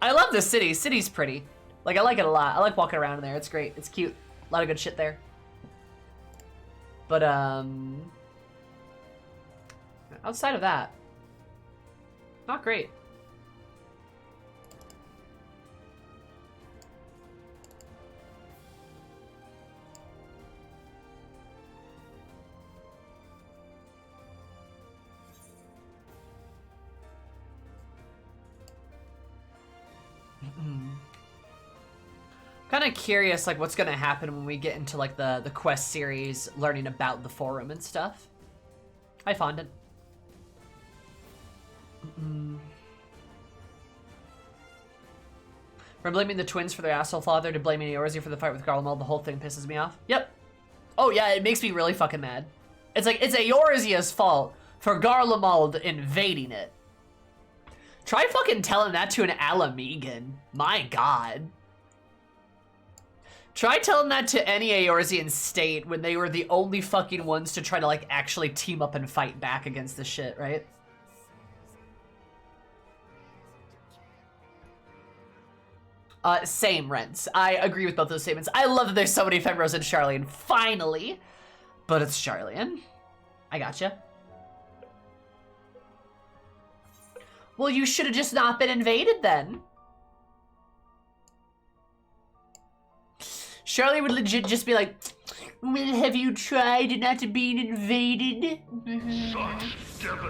I love the city. City's pretty. Like I like it a lot. I like walking around in there. It's great. It's cute. A lot of good shit there. But outside of that, not great. Kind of curious, like, what's gonna happen when we get into, like, the quest series, learning about the forum and stuff. Hi, Fondant. From blaming the twins for their asshole father to blaming Eorzea for the fight with Garlemald, the whole thing pisses me off. Yep. Oh, yeah, it makes me really fucking mad. It's like, it's Eorzea's fault for Garlemald invading it. Try fucking telling that to an Alamegan. My god. Try telling that to any Eorzean state when they were the only fucking ones to try to, like, actually team up and fight back against this shit, right? Same, Rents. I agree with both those statements. I love that there's so many Fembros in Charlian, finally! But it's Charlian. I gotcha. Well, you should have just not been invaded then. Charlie would legit just be like, well, have you tried not being invaded?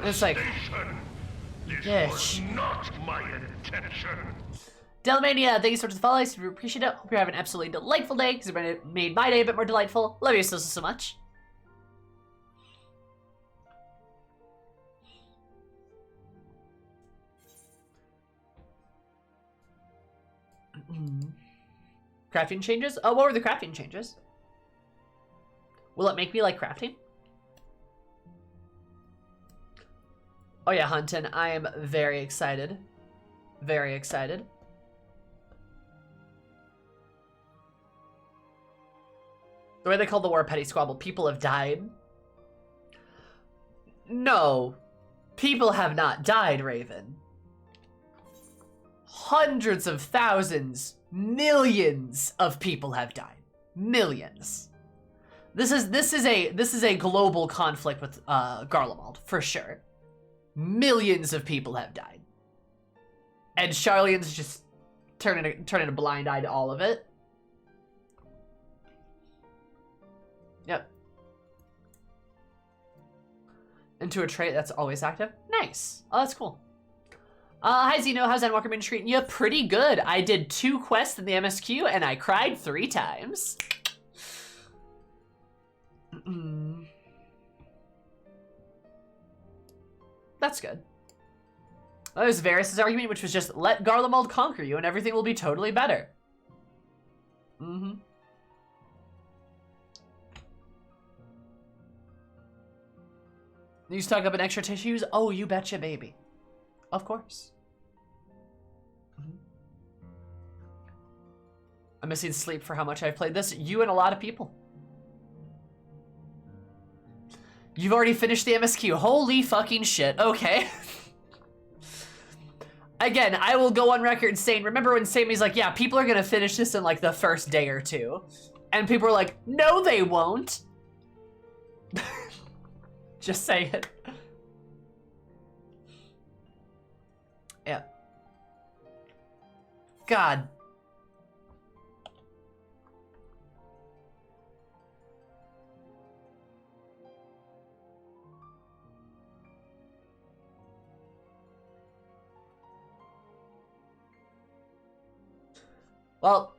It's like, this was not my intention. Delmania, thank you so much for the follow. I super appreciate it. Hope you're having an absolutely delightful day because it made my day a bit more delightful. Love you so much. Crafting changes? Oh, what were the crafting changes? Will it make me like crafting? Oh yeah, Hunton, I am very excited. Very excited. The way they call the war a petty squabble, people have died. No, people have not died, Raven. Hundreds of thousands, millions of people have died. Millions. This is a global conflict with Garlemald, for sure. Millions of people have died. And Charlian's just turning a blind eye to all of it. Yep. Into a trait that's always active. Nice. Oh, that's cool. Hi Zeno, how's Endwalker been treating you? Pretty good. I did 2 quests in the MSQ and I cried 3 times. That's good. That was Varys' argument, which was just, let Garlemald conquer you and everything will be totally better. You stock up an extra tissues? Oh, you betcha, baby. Of course. I'm missing sleep for how much I've played this. You and a lot of people. You've already finished the MSQ. Holy fucking shit. Okay. Again, I will go on record saying, remember when Sammy's like, yeah, people are gonna finish this in like the first day or 2. And people are like, no, they won't. Just say it. Yeah. God. Well.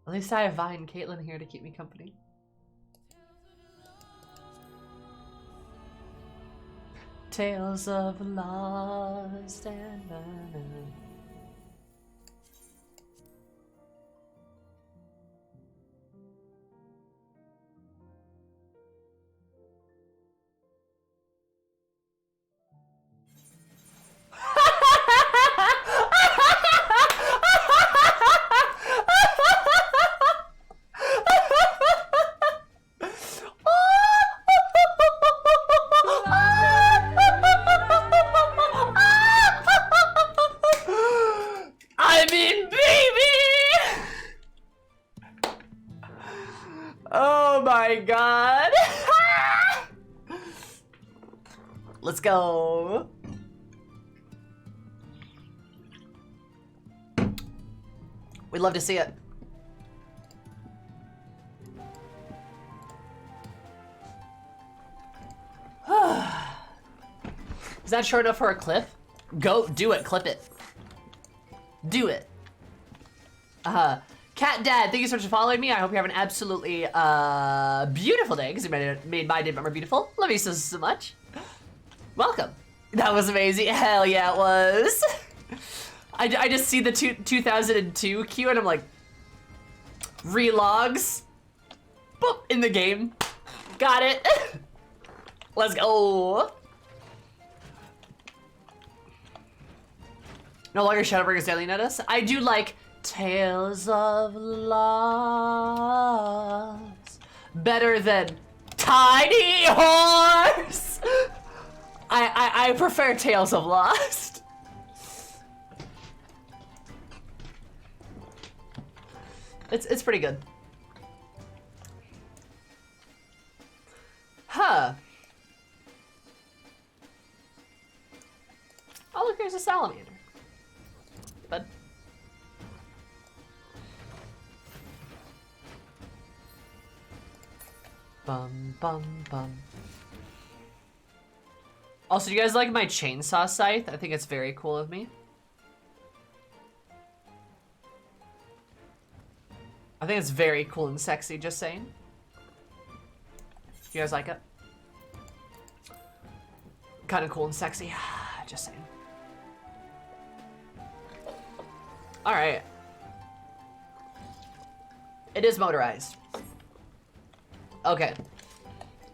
At least I have Vi and Caitlin here to keep me company. Tales of lost and found. I mean, baby! Oh my god. Let's go. We'd love to see it. Is that short enough for a clip? Go, do it, clip it. Do it. Cat Dad, thank you so much for following me. I hope you have an absolutely beautiful day, because you made my day more beautiful. Love you so, so much. Welcome. That was amazing. Hell yeah, it was. I just see the 2002 queue and I'm like, relogs. Boop, in the game. Got it. Let's go. No longer Shadowbringers Daily Notice. I do like Tales of Lost better than Tiny Horse. I prefer Tales of Lost. It's pretty good. Huh. Oh look, there's a salamander. Bud. Bum bum bum. Also, do you guys like my chainsaw scythe? I think it's very cool of me. I think it's very cool and sexy, just saying. You guys like it? Kind of cool and sexy, just saying. All right. It is motorized. Okay.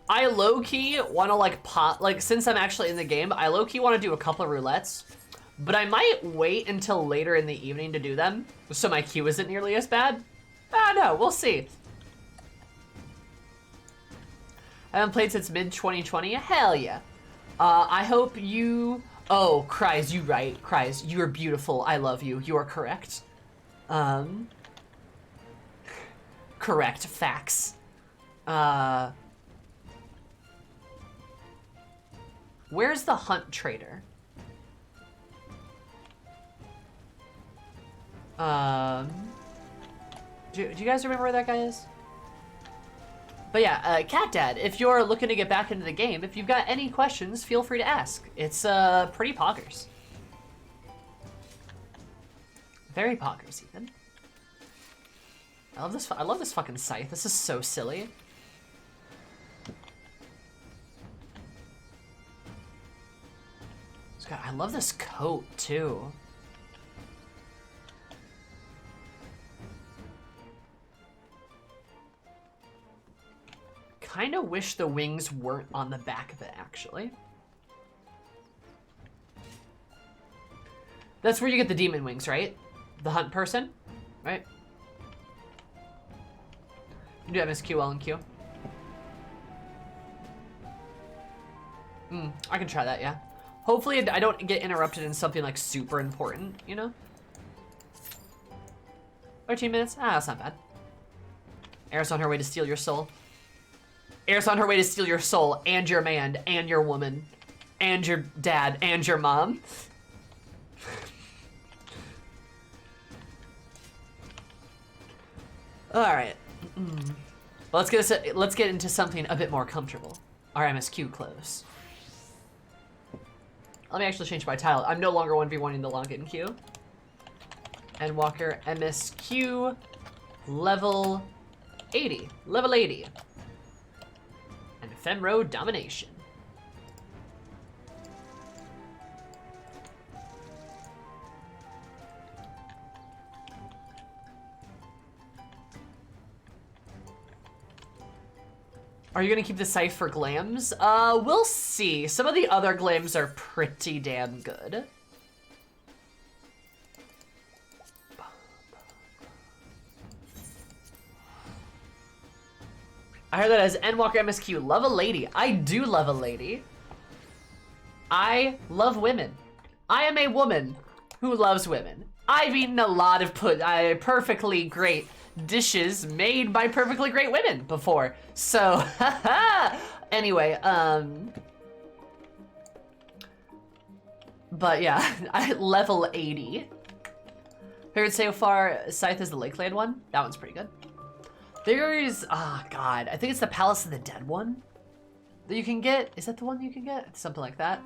I low-key want to like pop, like since I'm actually in the game, I low-key want to do a couple of roulettes, but I might wait until later in the evening to do them, so my queue isn't nearly as bad. I don't know, we'll see. I haven't played since mid-2020, hell yeah. I hope you, oh, Cries, you right, Cries, you are beautiful, I love you, you are correct. Correct. Facts. Where's the hunt trader? Do you guys remember where that guy is? But yeah, Cat Dad, if you're looking to get back into the game, if you've got any questions, feel free to ask. It's pretty poggers. Very poggers, even. I love this. I love this fucking scythe. This is so silly. I love this coat too. Kind of wish the wings weren't on the back of it, actually. That's where you get the demon wings, right? The hunt person, right? You do MSQ, L and Q. I can try that, yeah. Hopefully I don't get interrupted in something like super important, you know? 13 minutes? Ah, that's not bad. Eris on her way to steal your soul. Eris on her way to steal your soul, and your man, and your woman, and your dad, and your mom. Alright. Well, let's get into something a bit more comfortable. Our MSQ clothes. Let me actually change my title. I'm no longer 1v1ing the login queue. Endwalker MSQ level 80. Level 80. And Femro Domination. Are you gonna keep the scythe for glams? We'll see. Some of the other glams are pretty damn good. I heard that as Endwalker MSQ. Love a lady. I do love a lady. I love women. I am a woman who loves women. I've eaten a lot of perfectly great dishes made by perfectly great women before. So, anyway, but yeah, I level 80. Heard so far, Scythe is the Lakeland one. That one's pretty good. There's, oh god, I think it's the Palace of the Dead one that you can get. Is that the one you can get? Something like that.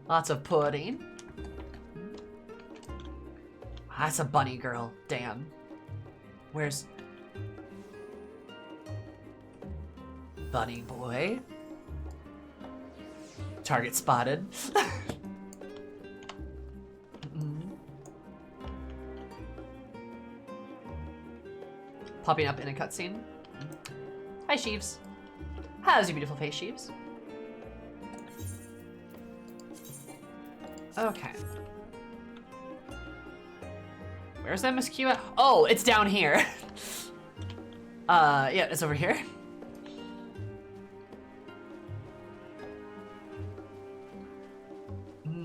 Lots of pudding. That's a bunny girl. Damn. Where's bunny boy? Target spotted. Popping up in a cutscene. Hi, Sheeves. How's your beautiful face, Sheeves? Okay. Where's MSQ at? Oh, it's down here. Yeah, it's over here.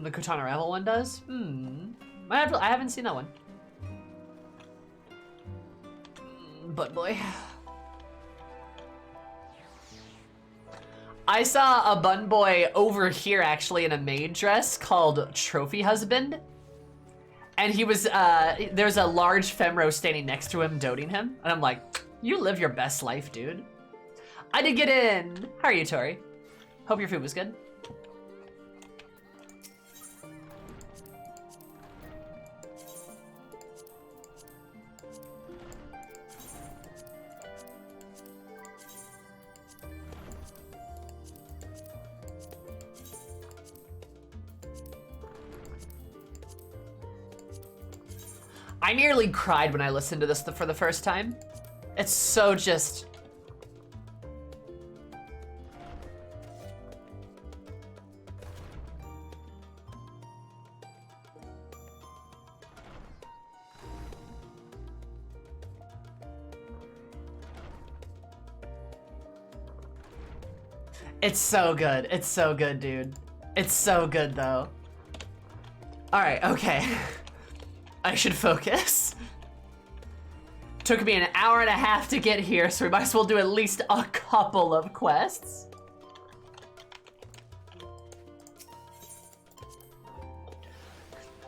The Katana Revel one does? I haven't seen that one. But boy. I saw a bun boy over here actually in a maid dress called Trophy Husband. And he was, there's a large femro standing next to him, doting him. And I'm like, you live your best life, dude. I did get in. How are you, Tori? Hope your food was good. I nearly cried when I listened to this for the first time. It's so just... It's so good. It's so good, dude. It's so good, though. All right, okay. I should focus. Took me an hour and a half to get here, so we might as well do at least a couple of quests.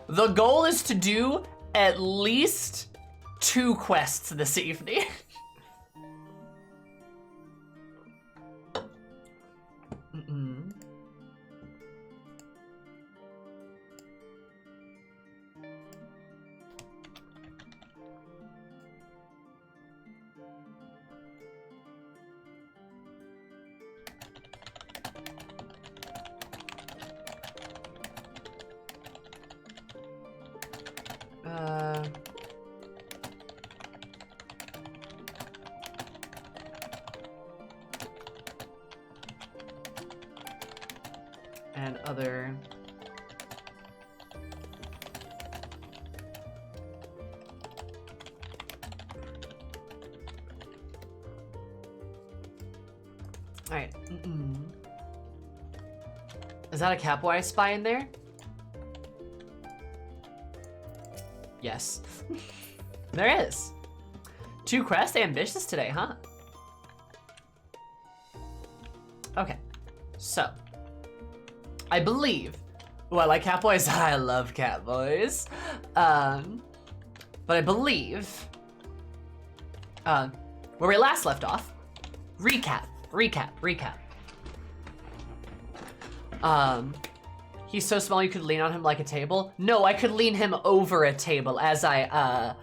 The goal is to do at least 2 quests this evening. And other... Alright. Is that a capo I spy in there? Yes. There is. 2 quests, ambitious today, huh? Okay. So. I believe. Oh, I like Catboys. I love Catboys. But I believe. Where we last left off. Recap. He's so small you could lean on him like a table. No, I could lean him over a table as I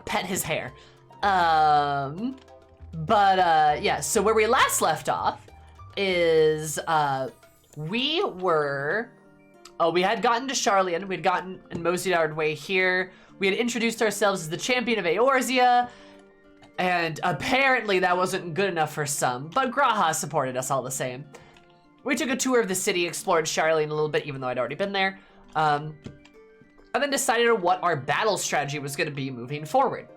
pet his hair. Yeah, so where we last left off is we had gotten to Charlian, we'd gotten and moseyed our way here. We had introduced ourselves as the champion of Eorzea, and apparently that wasn't good enough for some, but Graha supported us all the same. We took a tour of the city, explored Charlian a little bit, even though I'd already been there, and then decided on what our battle strategy was gonna be moving forward.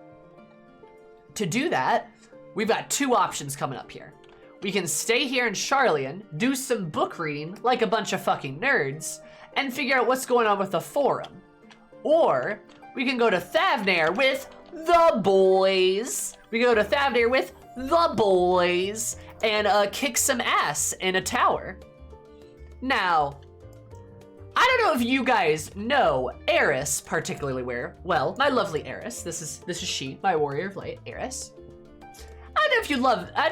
To do that, we've got 2 options coming up here. We can stay here in Charlian, do some book reading like a bunch of fucking nerds, and figure out what's going on with the forum. Or we can go to Thavnair with the boys. We go to Thavnair with the boys and kick some ass in a tower. Now, I don't know if you guys know Eris particularly well, my lovely Eris. This is she, my warrior of light, Eris. I don't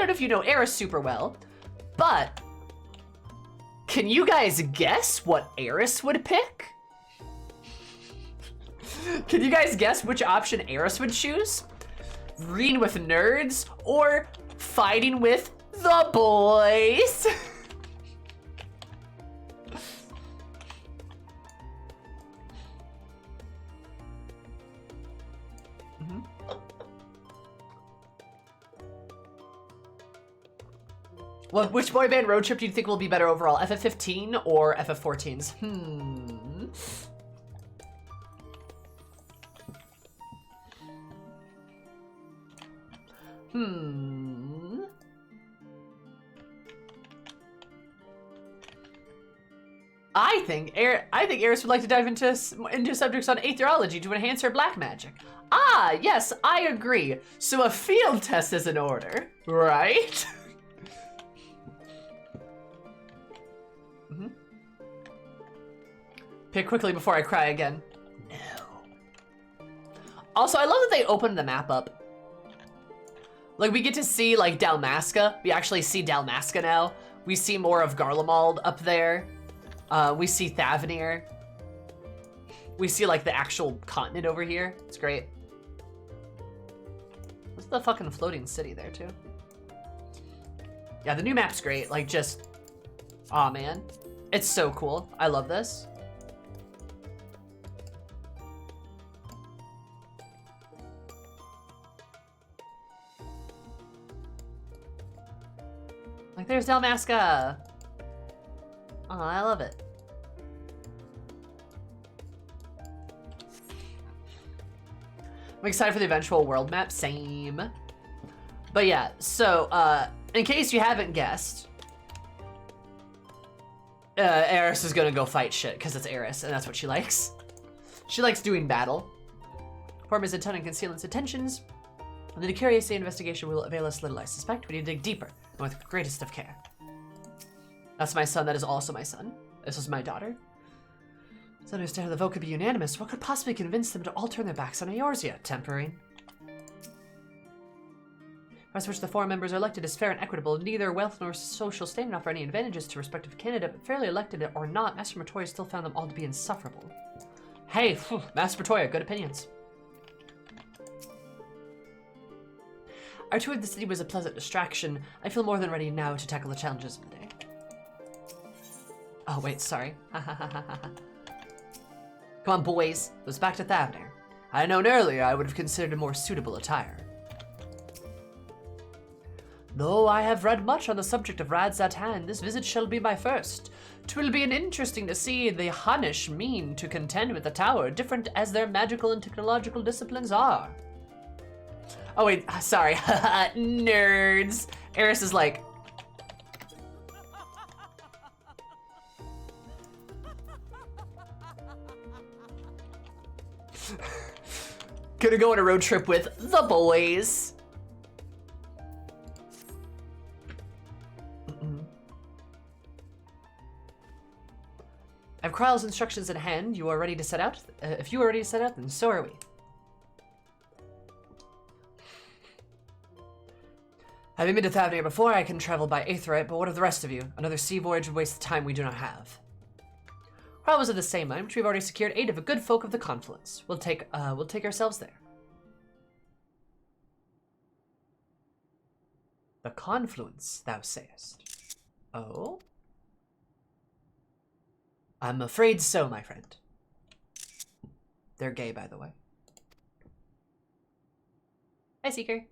know if you know Eris super well, but can you guys guess what Eris would pick? Can you guys guess which option Eris would choose? Reading with nerds or fighting with the boys? Well, which boy band road trip do you think will be better overall? FF15 or FF14s? I think Eris would like to dive into subjects on aetherology to enhance her black magic. Ah, yes, I agree. So a field test is in order, right? Pick quickly before I cry again. No. Also, I love that they opened the map up. Like, we get to see, like, Dalmasca. We actually see Dalmasca now. We see more of Garlemald up there. We see Thavnair. We see, like, the actual continent over here. It's great. What's the fucking floating city there, too? Yeah, the new map's great. Like, just... aw, man. It's so cool. I love this. Like, there's Dalmasca. Oh, I love it. I'm excited for the eventual world map. Same. But yeah, so, in case you haven't guessed, Eris is gonna go fight shit, because it's Eris, and that's what she likes. She likes doing battle. Form his intent and conceal its intentions, and the curious investigation will avail us little, I suspect. We need to dig deeper, and with the greatest of care. That's my son, that is also my son. This is my daughter. So to understand how the vote could be unanimous, what could possibly convince them to all turn their backs on Eorzea? Tempering. As which the 4 members are elected is fair and equitable, neither wealth nor social standing offer any advantages to respective candidate, but fairly elected or not, Master Matoya still found them all to be insufferable. Hey, Master Matoya, good opinions. Our tour of the city was a pleasant distraction. I feel more than ready now to tackle the challenges of the day. Oh, wait, sorry. Come on, boys. Let's back to Thavnair. Had I known earlier, I would have considered a more suitable attire. Though I have read much on the subject of Rads at hand, this visit shall be my first. 'Twill be interesting to see the Hanish mean to contend with the tower, different as their magical and technological disciplines are. Oh wait, sorry, nerds. Eris is like, gonna go on a road trip with the boys. I have Kryle's instructions in hand. You are ready to set out? If you are ready to set out, then so are we. Having been to Thavnair before, I can travel by Aetheryte, but what of the rest of you? Another sea voyage would waste the time we do not have. Kryle was of the same mind, which we've already secured aid of a good folk of the Confluence. We'll take ourselves there. The Confluence, thou sayest? Oh? I'm afraid so, my friend. They're gay, by the way. Hi, Seeker.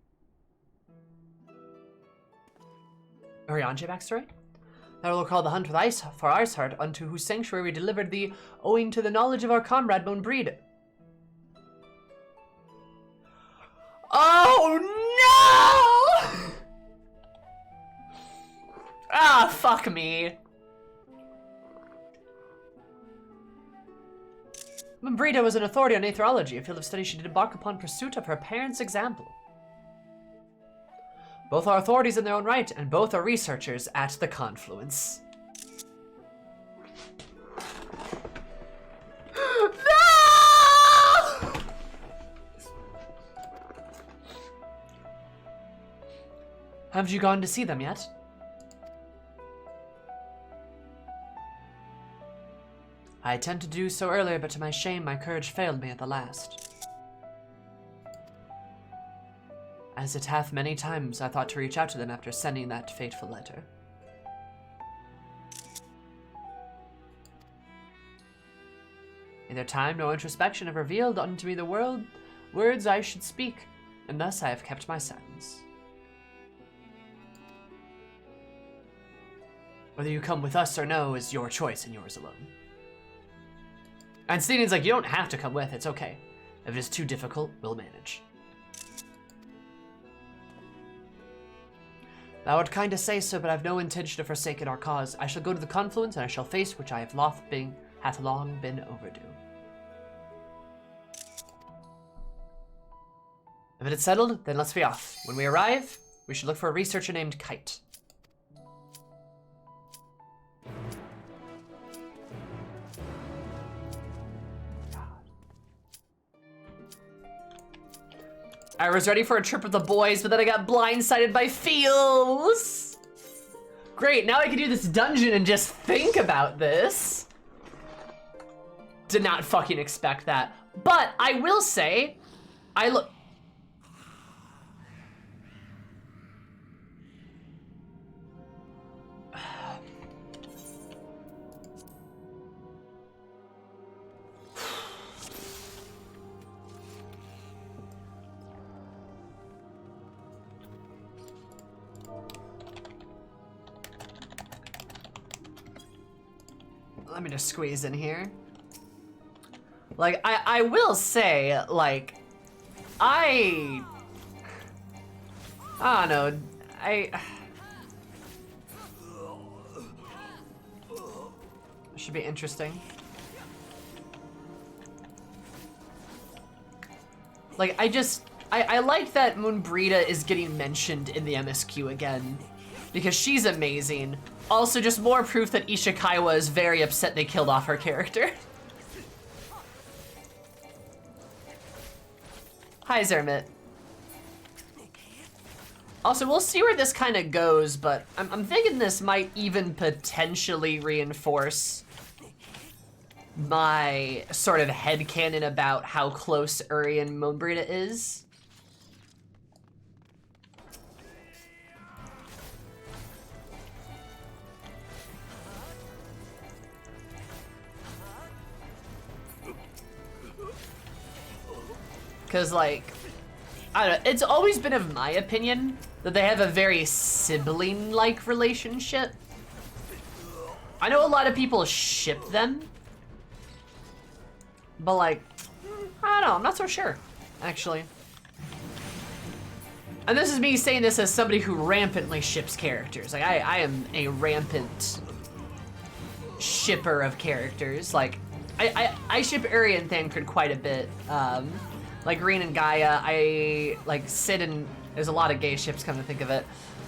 Oriange backstory? I will recall the hunt with ice for Iceheart, unto whose sanctuary we delivered thee, owing to the knowledge of our comrade Bone Breed. Oh no! Ah, fuck me. Brita was an authority on aetherology, a field of study she did embark upon pursuit of her parents' example. Both are authorities in their own right, and both are researchers at the Confluence. No! Haven't you gone to see them yet? I intend to do so earlier, but to my shame, my courage failed me at the last. As it hath many times, I thought to reach out to them after sending that fateful letter. Neither time nor introspection have revealed unto me the words I should speak, and thus I have kept my silence. Whether you come with us or no is your choice and yours alone. And Steen's like, you don't have to come with, it's okay. If it is too difficult, we'll manage. Thou art kind to say so, but I have no intention of forsaking our cause. I shall go to the Confluence, and I shall face which I have hath long been overdue. If it is settled, then let's be off. When we arrive, we should look for a researcher named Kite. I was ready for a trip with the boys, but then I got blindsided by feels. Great, now I can do this dungeon and just think about this. Did not fucking expect that. But I will say, I look. Let me just squeeze in here. Like, I will say, like, I don't know, should be interesting. Like, I like that Moonbrita is getting mentioned in the MSQ again, because she's amazing. Also, just more proof that Ishikaiwa is very upset they killed off her character. Hi, Zermit. Also, we'll see where this kind of goes, but I'm thinking this might even potentially reinforce my sort of headcanon about how close Uri and Moonbrita is. Because, like, I don't know, it's always been of my opinion that they have a very sibling-like relationship. I know a lot of people ship them, but, like, I don't know, I'm not so sure, actually. And this is me saying this as somebody who rampantly ships characters. Like, I am a rampant shipper of characters. Like, I ship Uri and Thancred quite a bit. Like Green and Gaia, I like Sid and there's a lot of gay ships come to think of it.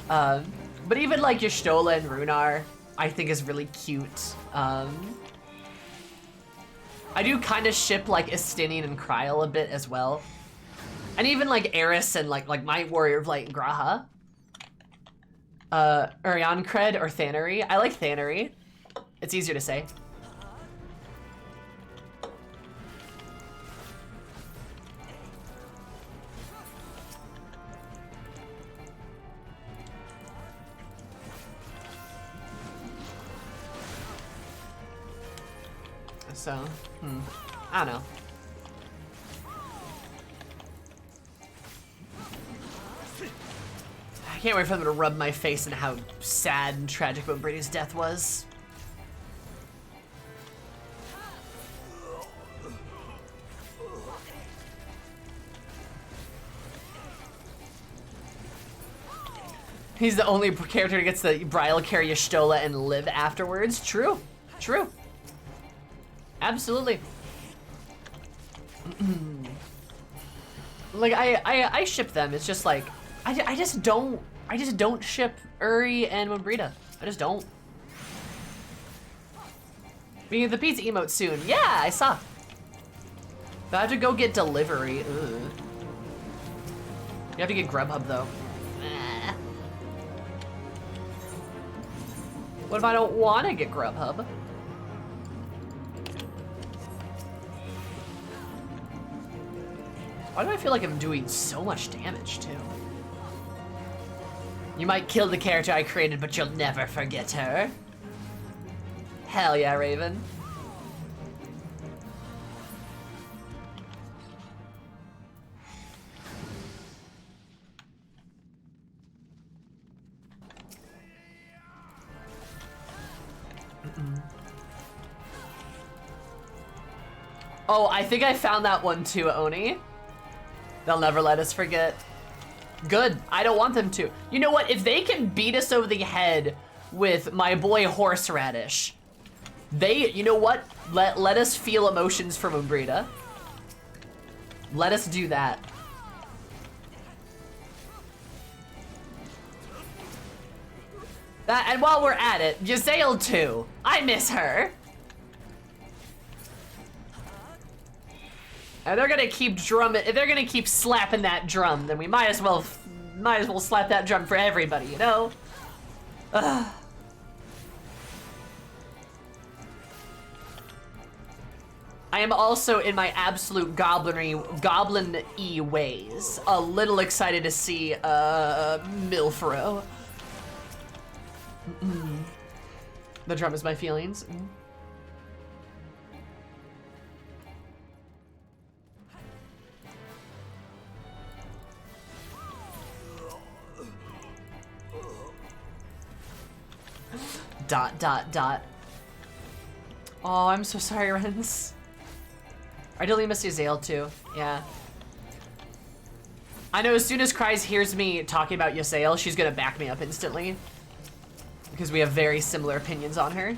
But even like Y'shtola and Runar, I think is really cute. I do kind of ship like Estinian and Kryl a bit as well. And even like Eris and like my Warrior of Light and Graha. Uryankred or Thanary. I like Thanary. It's easier to say. So, I don't know. I can't wait for them to rub my face in how sad and tragic Moonbrita's death was. He's the only character that gets the bridal carry Y'shtola and live afterwards. True, true. Absolutely. Like I ship them. It's just like I just don't ship Uri and Moonbrita. I just don't. We get the pizza emote soon. Yeah, I saw. But I have to go get delivery. Ugh. You have to get Grubhub though. What if I don't want to get Grubhub? Why do I feel like I'm doing so much damage, too? You might kill the character I created, but you'll never forget her. Hell yeah, Raven. Oh, I think I found that one too, Oni. They'll never let us forget. Good, I don't want them to. You know what, if they can beat us over the head with my boy Horseradish, you know what? Let us feel emotions from Moonbrita. Let us do that. And while we're at it, Yazael too. I miss her. And they're gonna keep drumming. If they're gonna keep slapping that drum, then we might as well slap that drum for everybody, you know? Ugh. I am also in my absolute goblin-y ways a little excited to see Milfro. The drum is my feelings. Dot, dot, dot. Oh, I'm so sorry, Rens. I really miss Yazael too, yeah. I know as soon as Kryze hears me talking about Yazael, she's gonna back me up instantly. Because we have very similar opinions on her.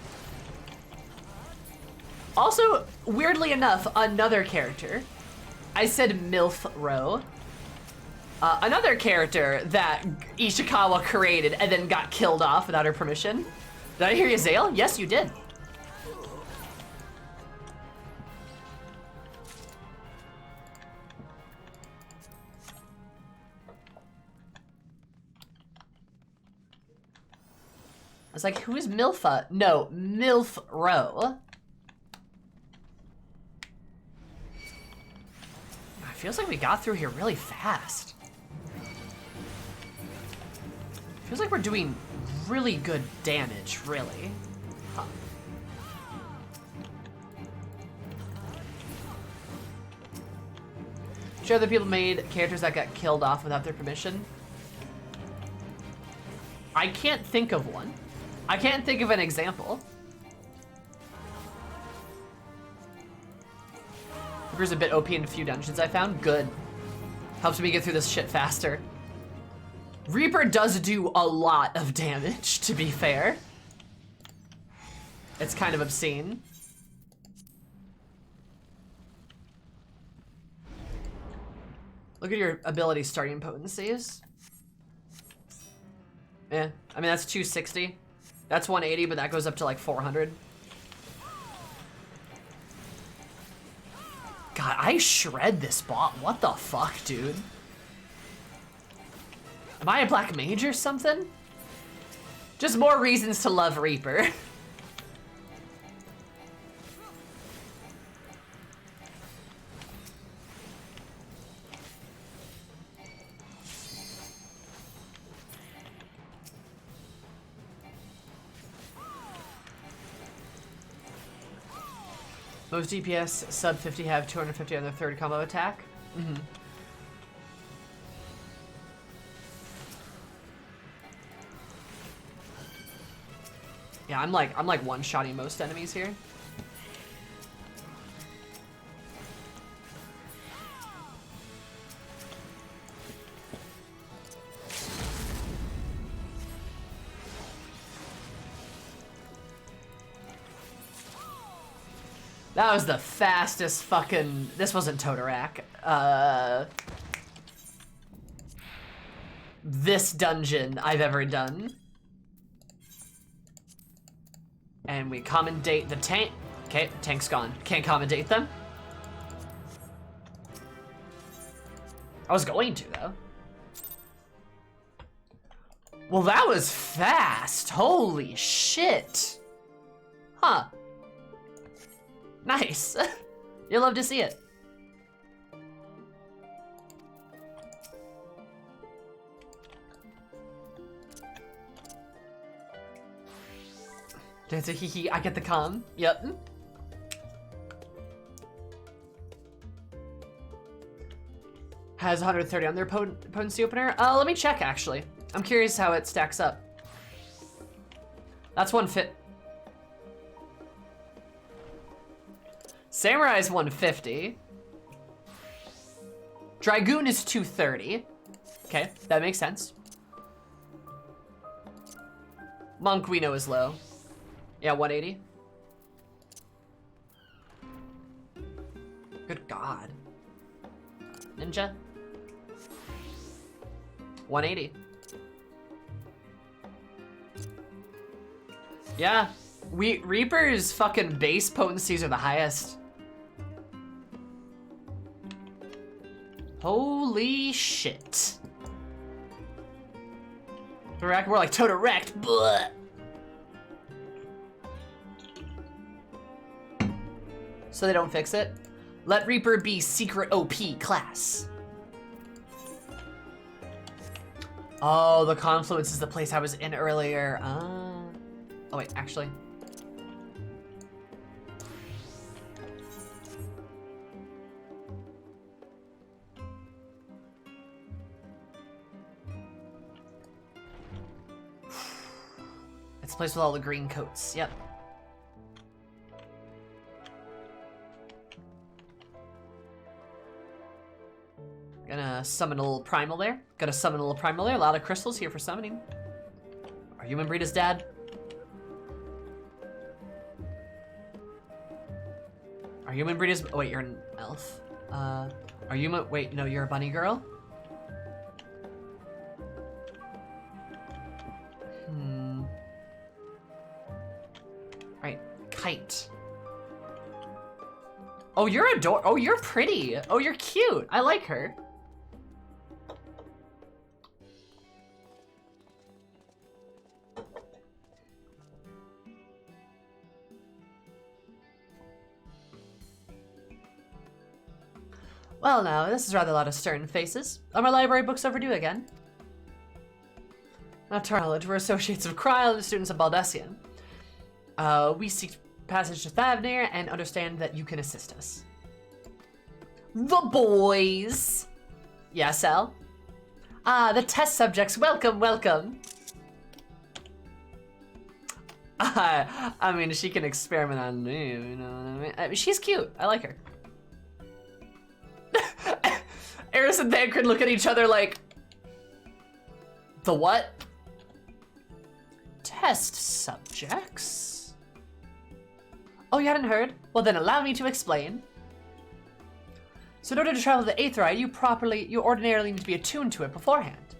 Also, weirdly enough, another character I said MILF Row. Another character that Ishikawa created and then got killed off without her permission. Did I hear you, Zale? Yes, you did. I was like, who is Milfa? No, MILF Row. It feels like we got through here really fast. Feels like we're doing really good damage, really. Huh. Sure, other people made characters that got killed off without their permission. I can't think of one. I can't think of an example. Reaper's a bit OP in a few dungeons I found. Good. Helps me get through this shit faster. Reaper does do a lot of damage, to be fair. It's kind of obscene. Look at your ability starting potencies. Yeah, I mean, that's 260. That's 180, but that goes up to like 400. God, I shred this bot. What the fuck, dude? Am I a black mage or something? Just more reasons to love Reaper. Most DPS sub 50 have 250 on their third combo attack. Mm-hmm. Yeah, I'm like one-shotting most enemies here. That was the fastest fucking... This wasn't Totorak. This dungeon I've ever done. And we commendate the tank. Okay, tank's gone. Can't commendate them. I was going to, though. Well, that was fast. Holy shit. Huh. Nice. You'll love to see it. That's a hee I get the com. Yep. Has 130 on their potency opener. Let me check, actually. I'm curious how it stacks up. That's 150. Samurai's 150. Dragoon is 230. Okay, that makes sense. Monk we know is low. Yeah, 180. Good God. Ninja. 180. Yeah, Reaper's fucking base potencies are the highest. Holy shit. We're like Totorect. Bleh. So they don't fix it. Let Reaper be secret OP class. Oh, the Confluence is the place I was in earlier. Oh wait, actually. It's the place with all the green coats, yep. Gonna summon a little primal there. Gonna summon a little primal there. A lot of crystals here for summoning. Are you Membrita's dad? Are you Membrita's? Oh wait, you're an elf. Are Are you wait, no, you're a bunny girl? Right, kite. Oh, you're oh, you're pretty. Oh, you're cute. I like her. Well, now, this is rather a lot of stern faces. Are my library books overdue again? Not to our knowledge, we're associates of Kryl and the students of Baldesion. We seek passage to Thavnair and understand that you can assist us. The boys! Yes, El? Ah, the test subjects, welcome, welcome. I mean, she can experiment on me, you know what I mean? She's cute, I like her. Eris and Thancred look at each other like, the what? Test subjects? Oh, you hadn't heard? Well then allow me to explain. So in order to travel to the Aetheryte, you ordinarily need to be attuned to it beforehand.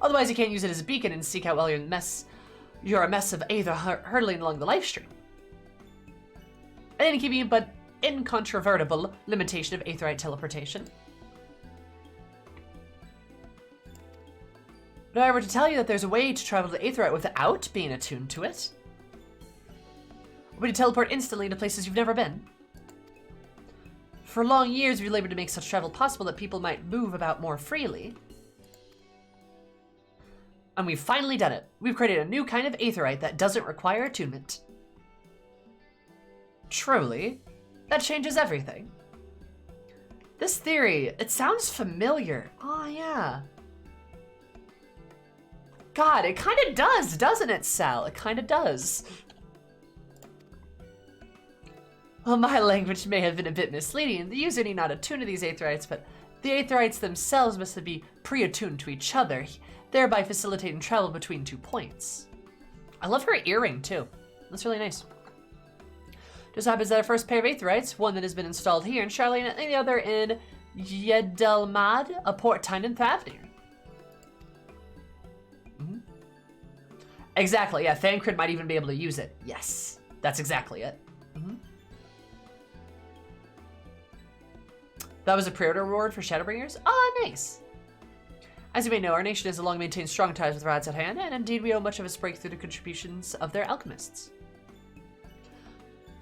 Otherwise you can't use it as a beacon and seek out while you're a mess of Aether hurtling along the life stream. And then keeping but incontrovertible limitation of Aetheryte teleportation. But if I were to tell you that there's a way to travel to the Aetheryte without being attuned to it, a way to teleport instantly to places you've never been. For long years, we've labored to make such travel possible that people might move about more freely. And we've finally done it. We've created a new kind of Aetheryte that doesn't require attunement. Truly, that changes everything. This theory, it sounds familiar. Oh, yeah. God, it kind of does, doesn't it, Sal? It kind of does. Well, my language may have been a bit misleading. The user need not attune to these Aetherites, but the Aetherites themselves must be pre-attuned to each other, thereby facilitating travel between 2 points. I love her earring, too. That's really nice. Just happens that our first pair of Aetherites, one that has been installed here in Charlene and the other in Yedelmad, a port time in Thavnair. Exactly, yeah, Thancred might even be able to use it. Yes, that's exactly it. That was a pre-order reward for Shadowbringers? Ah, nice. As you may know, our nation has long maintained strong ties with Rads at hand, and indeed we owe much of its breakthrough to contributions of their alchemists.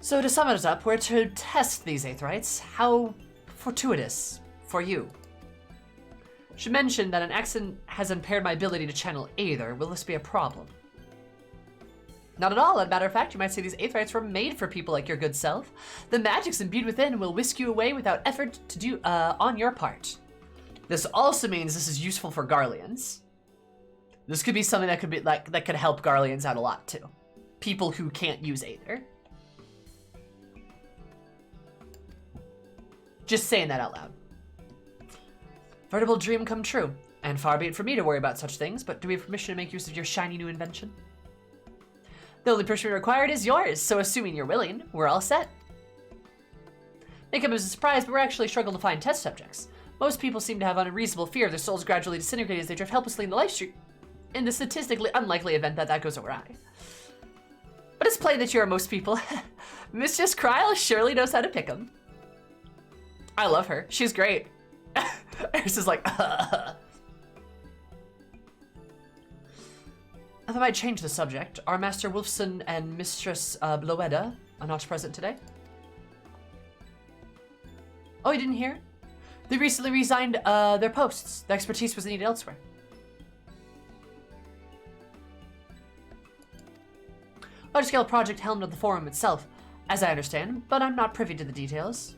So to sum it up, we're to test these Aetherites. How fortuitous for you. Should mention that an accident has impaired my ability to channel Aether. Will this be a problem? Not at all. As a matter of fact, you might say these Aetherites were made for people like your good self. The magics imbued within will whisk you away without effort to do on your part. This also means this is useful for Garleans. This could be something that could be that could help Garleans out a lot too. People who can't use Aether. Just saying that out loud. Veritable dream come true. And far be it for me to worry about such things, but do we have permission to make use of your shiny new invention? The only permission required is yours, so assuming you're willing, we're all set. May come as a surprise, but we're actually struggling to find test subjects. Most people seem to have an unreasonable fear of their souls gradually disintegrating as they drift helplessly in the life stream, in the statistically unlikely event that that goes awry. But it's plain that you are most people. Mistress Kryl surely knows how to pick 'em. I love her. She's great. Eris is like, If I might change the subject, are Master Wolfson and Mistress Bloeda are not present today? Oh, you didn't hear? They recently resigned their posts. Their expertise was needed elsewhere. Large-scale project helmed at the forum itself, as I understand, but I'm not privy to the details.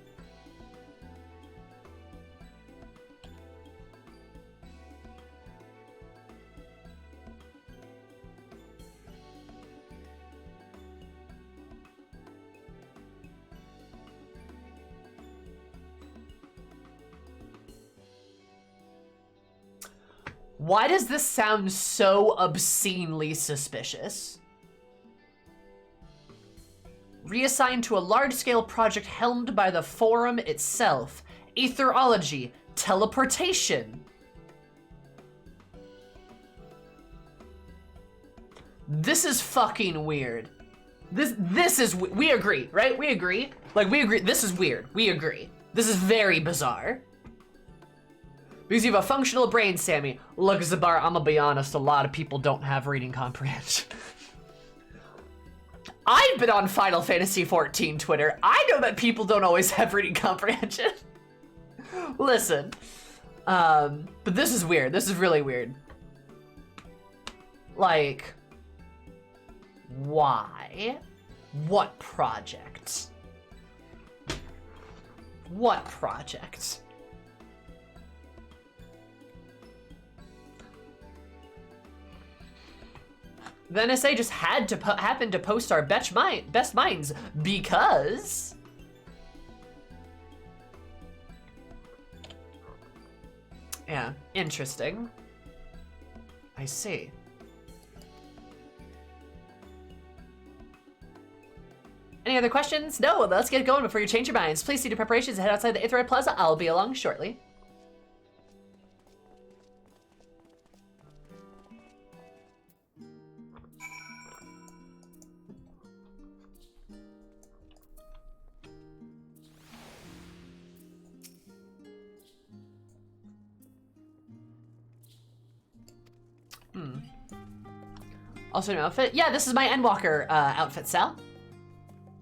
Why does this sound so obscenely suspicious? Reassigned to a large-scale project helmed by the Forum itself. Aetherology. teleportation. This is fucking weird. This is, we agree, right? We agree. Like, we agree, this is weird. We agree. This is very bizarre. Because you have a functional brain, Sammy. Look, Zabar, I'm gonna be honest, a lot of people don't have reading comprehension. I've been on Final Fantasy XIV Twitter. I know that people don't always have reading comprehension. Listen. But this is weird. This is really weird. Like, why? What project? What project? The NSA just had to happen to post our best minds because... Yeah, interesting. I see. Any other questions? No, let's get going before you change your minds. Please see your preparations and head outside the Aetheryte Plaza. I'll be along shortly. Also an outfit? Yeah, this is my Endwalker outfit, Sal.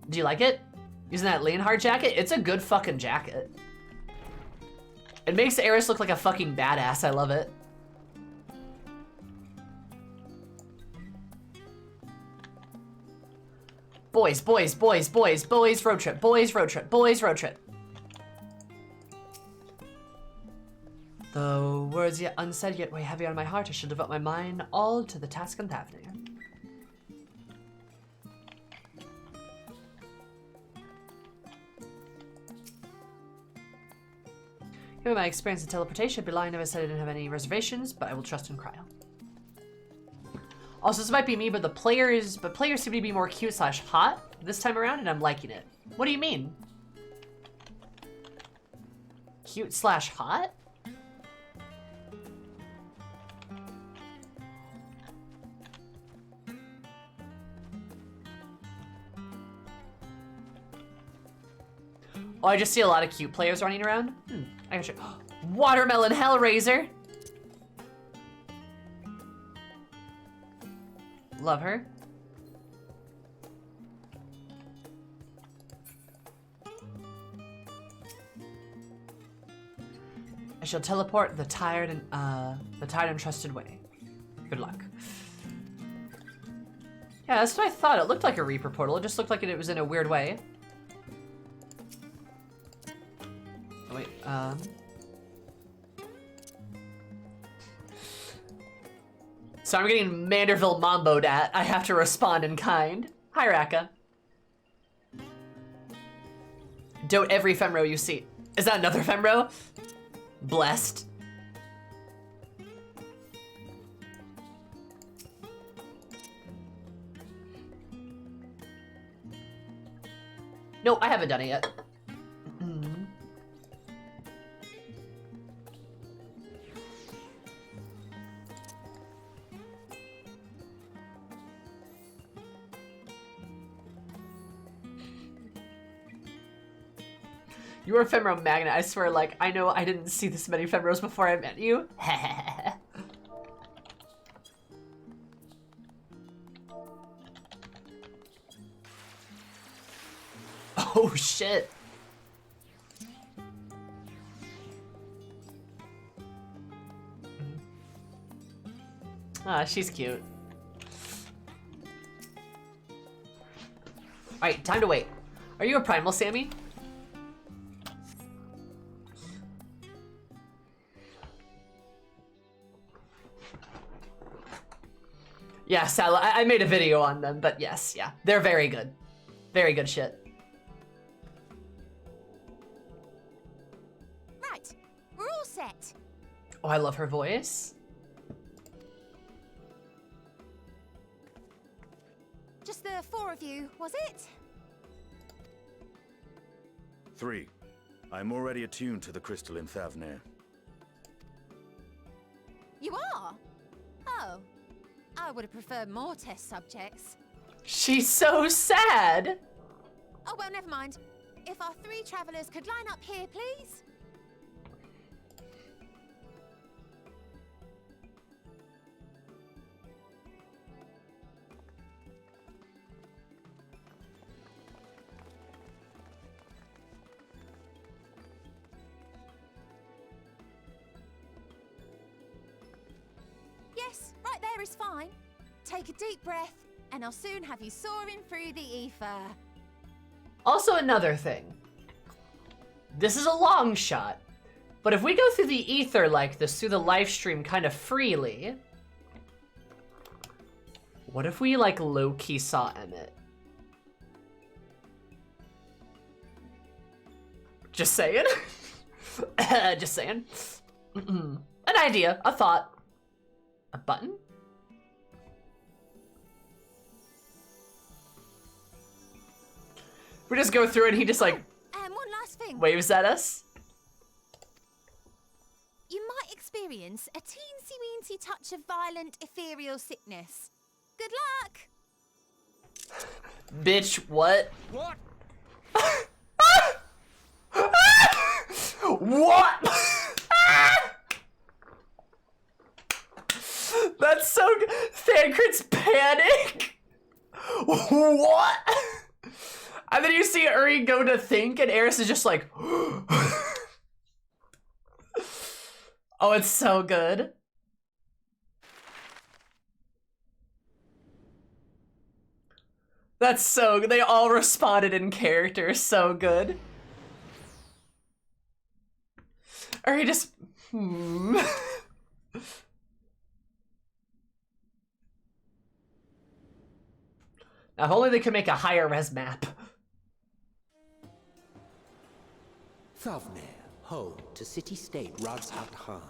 Do you like it? Using that Leonhard jacket? It's a good fucking jacket. It makes Eris look like a fucking badass. I love it. Boys, boys, boys, boys, boys, road trip, boys, road trip, boys, road trip. The words yet unsaid yet weigh heavy on my heart. I shall devote my mind all to the task on Thavnair. Given my experience in teleportation, I'd be lying if I said I didn't have any reservations, but I will trust in Cryo. Also, this might be me, but players seem to be more cute / hot this time around, and I'm liking it. What do you mean? Cute / hot? Oh, I just see a lot of cute players running around. I got you. Watermelon Hellraiser. Love her. I shall teleport the tired and trusted way. Good luck. Yeah, that's what I thought. It looked like a Reaper portal. It just looked like it was in a weird way. Oh, wait, So I'm getting Manderville Mamboed at. I have to respond in kind. Hi, Raka. Dote every Femro you see. Is that another Femro? Blessed. No, I haven't done it yet. You were a Femro magnet. I swear, like, I know I didn't see this many Femros before I met you. Oh, shit. Ah, she's cute. Alright, time to wait. Are you a primal, Sammy? Yeah, Sal, I made a video on them, but yes, yeah. They're very good. Very good shit. Right, we're all set. Oh, I love her voice. Just the 4 of you, was it? 3. I'm already attuned to the crystal in Thavnair. Oh, I would have preferred more test subjects. She's so sad. Oh, well, never mind. If our 3 travelers could line up here, please. Yes, right there is fine. Take a deep breath, and I'll soon have you soaring through the ether. Also, another thing. This is a long shot, but if we go through the ether like this, through the live stream kind of freely, what if we, like, low-key saw Emmett? Just saying. Just saying. An idea, a thought. A button? We just go through and he just, like, And one last thing. waves at us. You might experience a teensy-weensy touch of violent ethereal sickness. Good luck! Bitch, what? What? What? That's so good. Thancred's panic. What? And then you see Uri go to think, and Eris is just like, oh, it's so good. That's so good. They all responded in character. So good. Uri just, Now, if only they could make a higher res map. Thavnair, home to city-state Rads At Khan.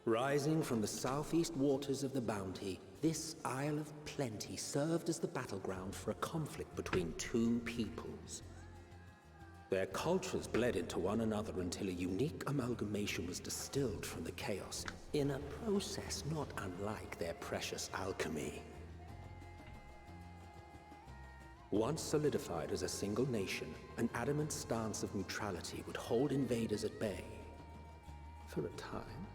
Rising from the southeast waters of the Bounty, this Isle of Plenty served as the battleground for a conflict between 2 peoples. Their cultures bled into one another until a unique amalgamation was distilled from the chaos, in a process not unlike their precious alchemy. Once solidified as a single nation, an adamant stance of neutrality would hold invaders at bay. For a time.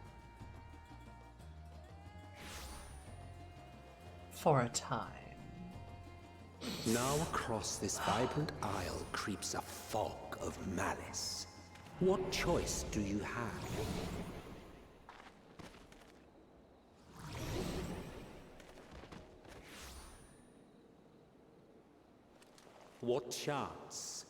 For a time. Now across this vibrant isle creeps a fog of malice. What choice do you have? What chance?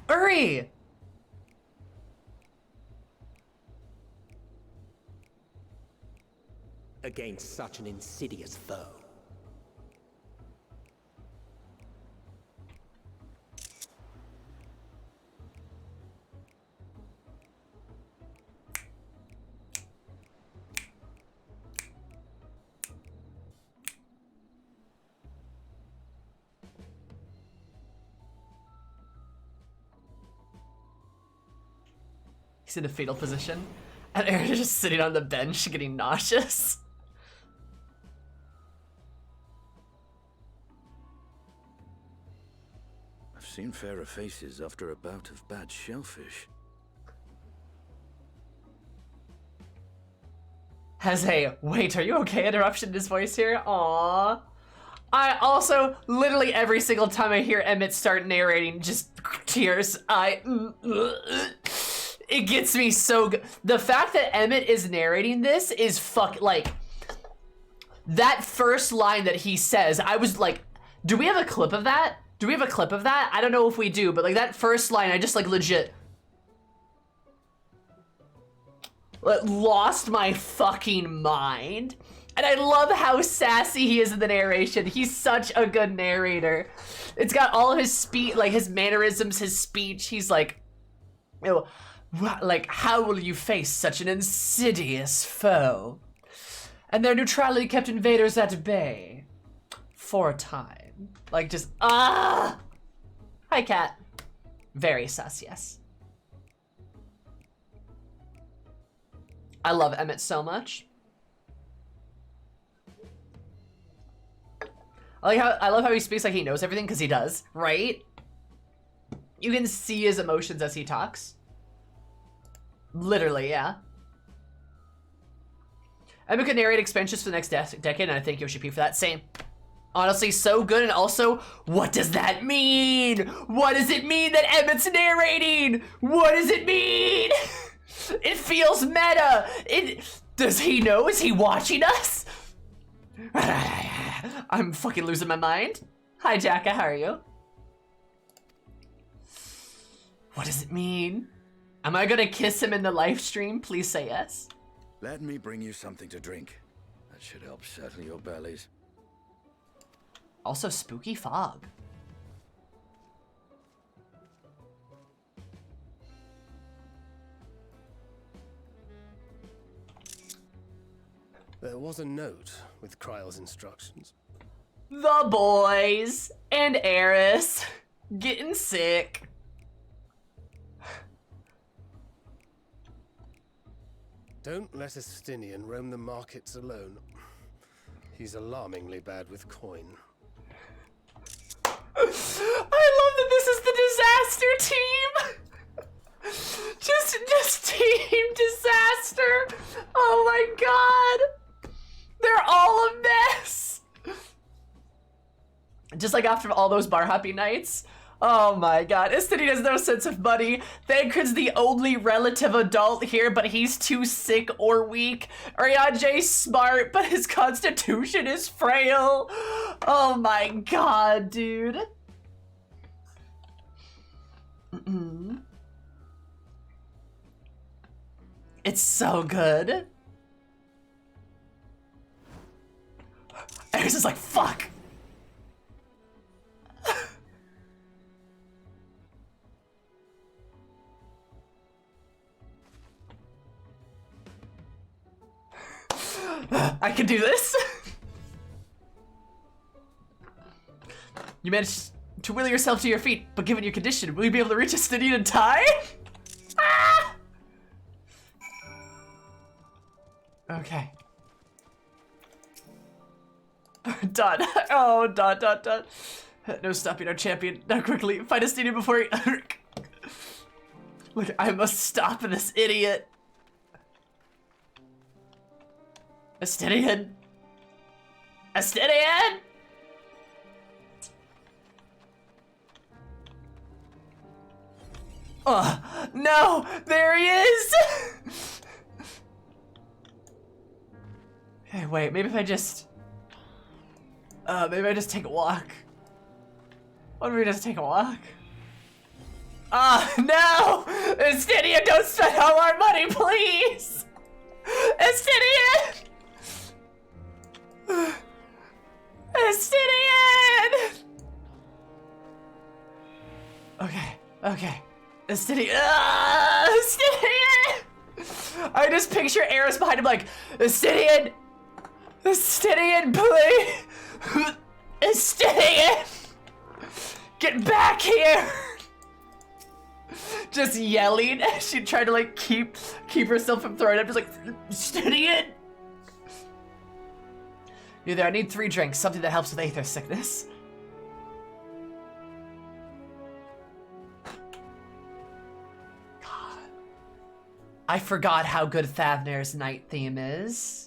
Uri! Against such an insidious foe. He's in a fetal position, and Aaron is just sitting on the bench getting nauseous. I've seen fairer faces after a bout of bad shellfish. Has a wait, are you okay interruption in his voice here? Aww. I also, literally every single time I hear Emmett start narrating, just tears. It gets me so good. The fact that Emmett is narrating this is like, that first line that he says, I was like, do we have a clip of that? Do we have a clip of that? I don't know if we do, but like that first line, I just like legit lost my fucking mind. And I love how sassy he is in the narration. He's such a good narrator. It's got all of his speech, like his mannerisms, his speech. He's like, you know, like, how will you face such an insidious foe? And their neutrality kept invaders at bay for a time. Like, just, Hi, Cat. Very sus, yes. I love Emmett so much. I love how he speaks like he knows everything, because he does, right? You can see his emotions as he talks. Literally, yeah. Emmett could narrate expansions for the next decade, and I thank Yoshi P for that. Same. Honestly, so good, and also, what does that mean? What does it mean that Emmett's narrating? What does it mean? It feels meta. Does he know? Is he watching us? I'm fucking losing my mind. Hi, Jacka, how are you? What does it mean? Am I gonna kiss him in the live stream? Please say yes. Let me bring you something to drink. That should help settle your bellies. Also, spooky fog. There was a note with Kryle's instructions. The boys and Eris getting sick. Don't let Estinian roam the markets alone. He's alarmingly bad with coin. I love that this is the disaster team. Just team disaster. Oh my god. They're all a mess. Just like after all those bar hoppy nights. Oh my god. Estinian has no sense of money. Thancred's the only relative adult here, but he's too sick or weak. Urianje's smart, but his constitution is frail. Oh my god, dude. It's so good. Eris is like, fuck. I can do this. You managed to will yourself to your feet, but given your condition, will you be able to reach Estinian in time? Ah! Okay. Done. Oh, done. No stopping our champion. Now quickly, find Estinian before he... Look, I must stop this idiot. Estinian! Estinian! No! There he is! Okay, wait, maybe if I just... maybe I just take a walk. What if we just take a walk? No! Estinian, don't spend all our money, please! Estinian! Estinian! Okay. Estinian! Estinian! I just picture Eris behind him like, Estinian! Estinian, please! Estinian! Get back here! Just yelling as she tried to like keep herself from throwing up, just like, Estinian! You there, I need 3 drinks, something that helps with aether sickness. God. I forgot how good Thavnair's night theme is.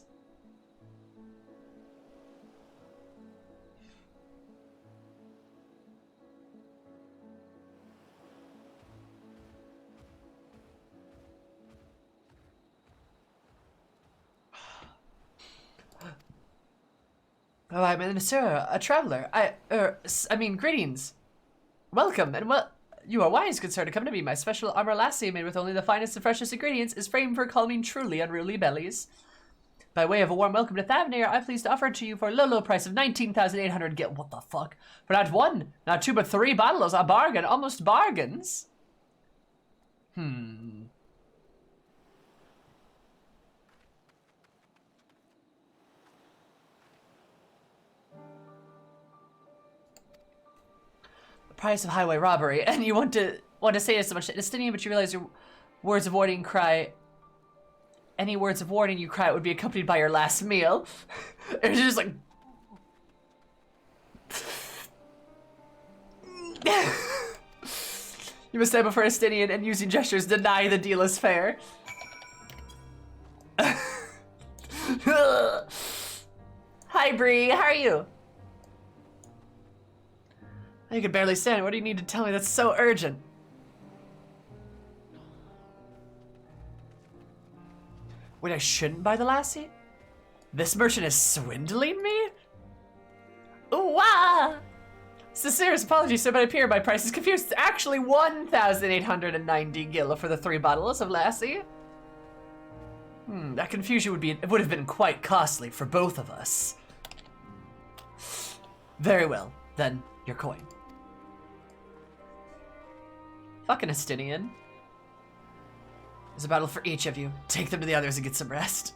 Oh, I'm an sir, a traveler. I mean, greetings. Welcome, and you are wise, good sir, to come to me. My special armor lassie, made with only the finest and freshest ingredients, is framed for calming truly unruly bellies. By way of a warm welcome to Thavnair, I'm pleased to offer it to you for a low price of 19,800 gil. What the fuck? For not 1, not 2, but 3 bottles, a bargain, almost bargains. Price of highway robbery, and you want to say this so much to Estinian, but you realize your words of warning cry Any words of warning you cry out would be accompanied by your last meal. It's just like... You must stand before Estinian and using gestures deny the deal is fair. Hi, Bree. How are you? I can barely stand. What do you need to tell me that's so urgent? Wait, I shouldn't buy the lassie? This merchant is swindling me? Ooh, wah! Sincerest apologies, sir, but I appear my price is confused. It's actually 1,890 gil for the 3 bottles of lassie. That confusion would have been quite costly for both of us. Very well, then your coin. Fucking Estinian. There's a bottle for each of you. Take them to the others and get some rest.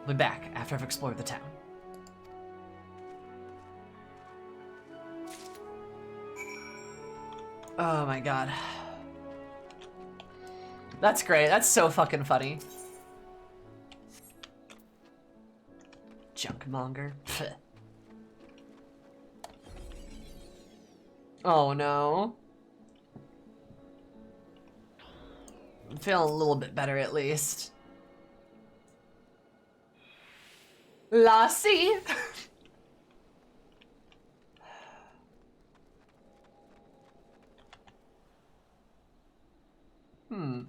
I'll be back after I've explored the town. Oh my god. That's great. That's so fucking funny. Junkmonger. Pfft. Oh no. I'm feeling a little bit better at least. Lassie!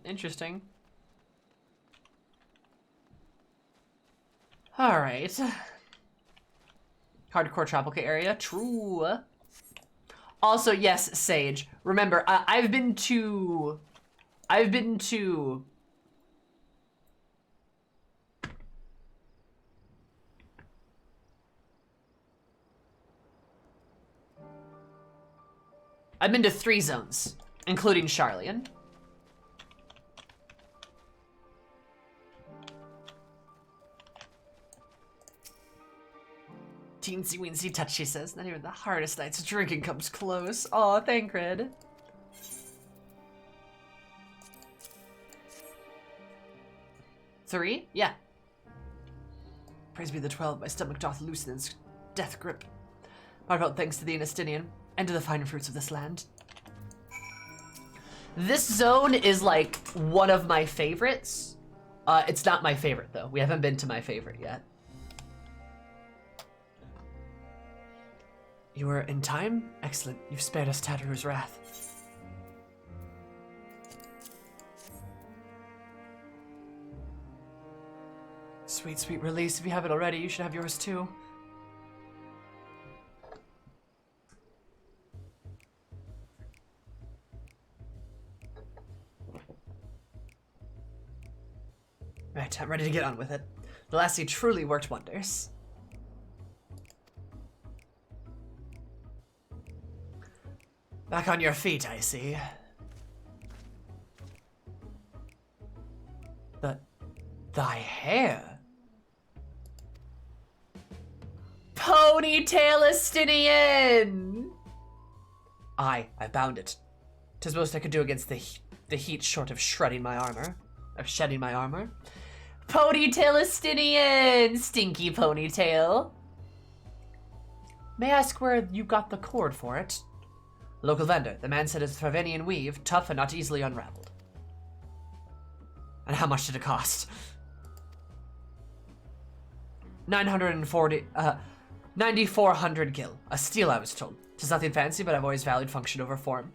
Interesting. Alright. Hardcore tropical area, true. Also, yes, Sage. Remember, I've been to... I've been to I've been to 3 zones, including Charlian. Teensy weensy touch, she says. Not even the hardest nights drinking comes close. Aw, Thancred. Three? Yeah. Praise be the 12, my stomach doth loosen its death grip. Heartfelt thanks to the Inestinian, and to the fine fruits of this land. This zone is like one of my favorites. It's not my favorite though. We haven't been to my favorite yet. You were in time? Excellent. You've spared us Tatteru's wrath. Sweet, sweet release. If you haven't already, you should have yours too. Right, I'm ready to get on with it. The lassie truly worked wonders. Back on your feet, I see. Thy hair? Ponytail Estinian! I bound it. 'Tis most I could do against the heat short of shedding my armor. Ponytail Estinian! Stinky ponytail. May I ask where you got the cord for it? Local vendor. The man said it's Thavnair weave, tough and not easily unraveled. And how much did it cost? 9,400 gil. A steal, I was told. 'Tis nothing fancy, but I've always valued function over form.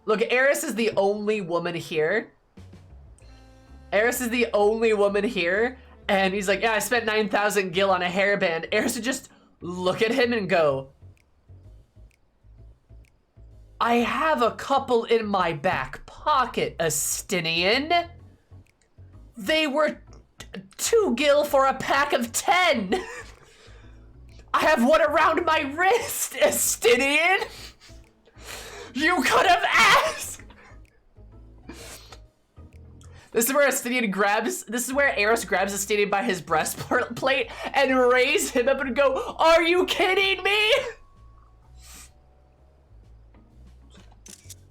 Look, Eris is the only woman here. Eris is the only woman here. And he's like, yeah, I spent 9,000 gil on a hairband. Eris would just look at him and go, I have a couple in my back pocket, Estinian. They were 2 gil for a pack of 10. I have one around my wrist, Estinian. You could have asked! This is where this is where Eris grabs Estinian by his breastplate and raise him up and go, "Are you kidding me?"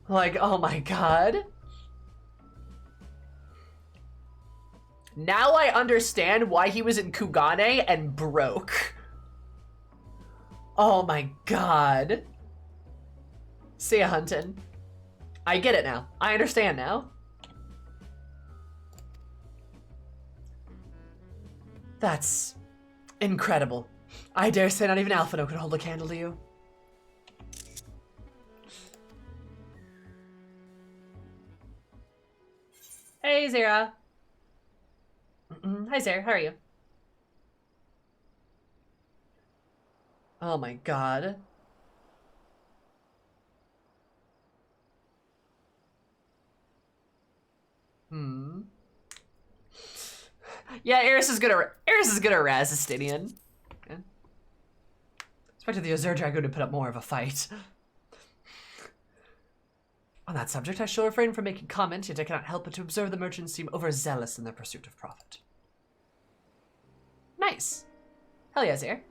Like, oh my god. Now I understand why he was in Kugane and broke. Oh my god. See ya, Huntin. I get it now. I understand now. That's incredible. I dare say not even Alphino could hold a candle to you. Hey, Zara. Hi, Zara. How are you? Oh my god. Yeah, Eris is gonna razz Estinian. Okay. Expected the Azure Dragoon to put up more of a fight. On that subject, I shall refrain from making comment, yet I cannot help but to observe the merchants seem overzealous in their pursuit of profit. Nice. Hell yeah, Zare.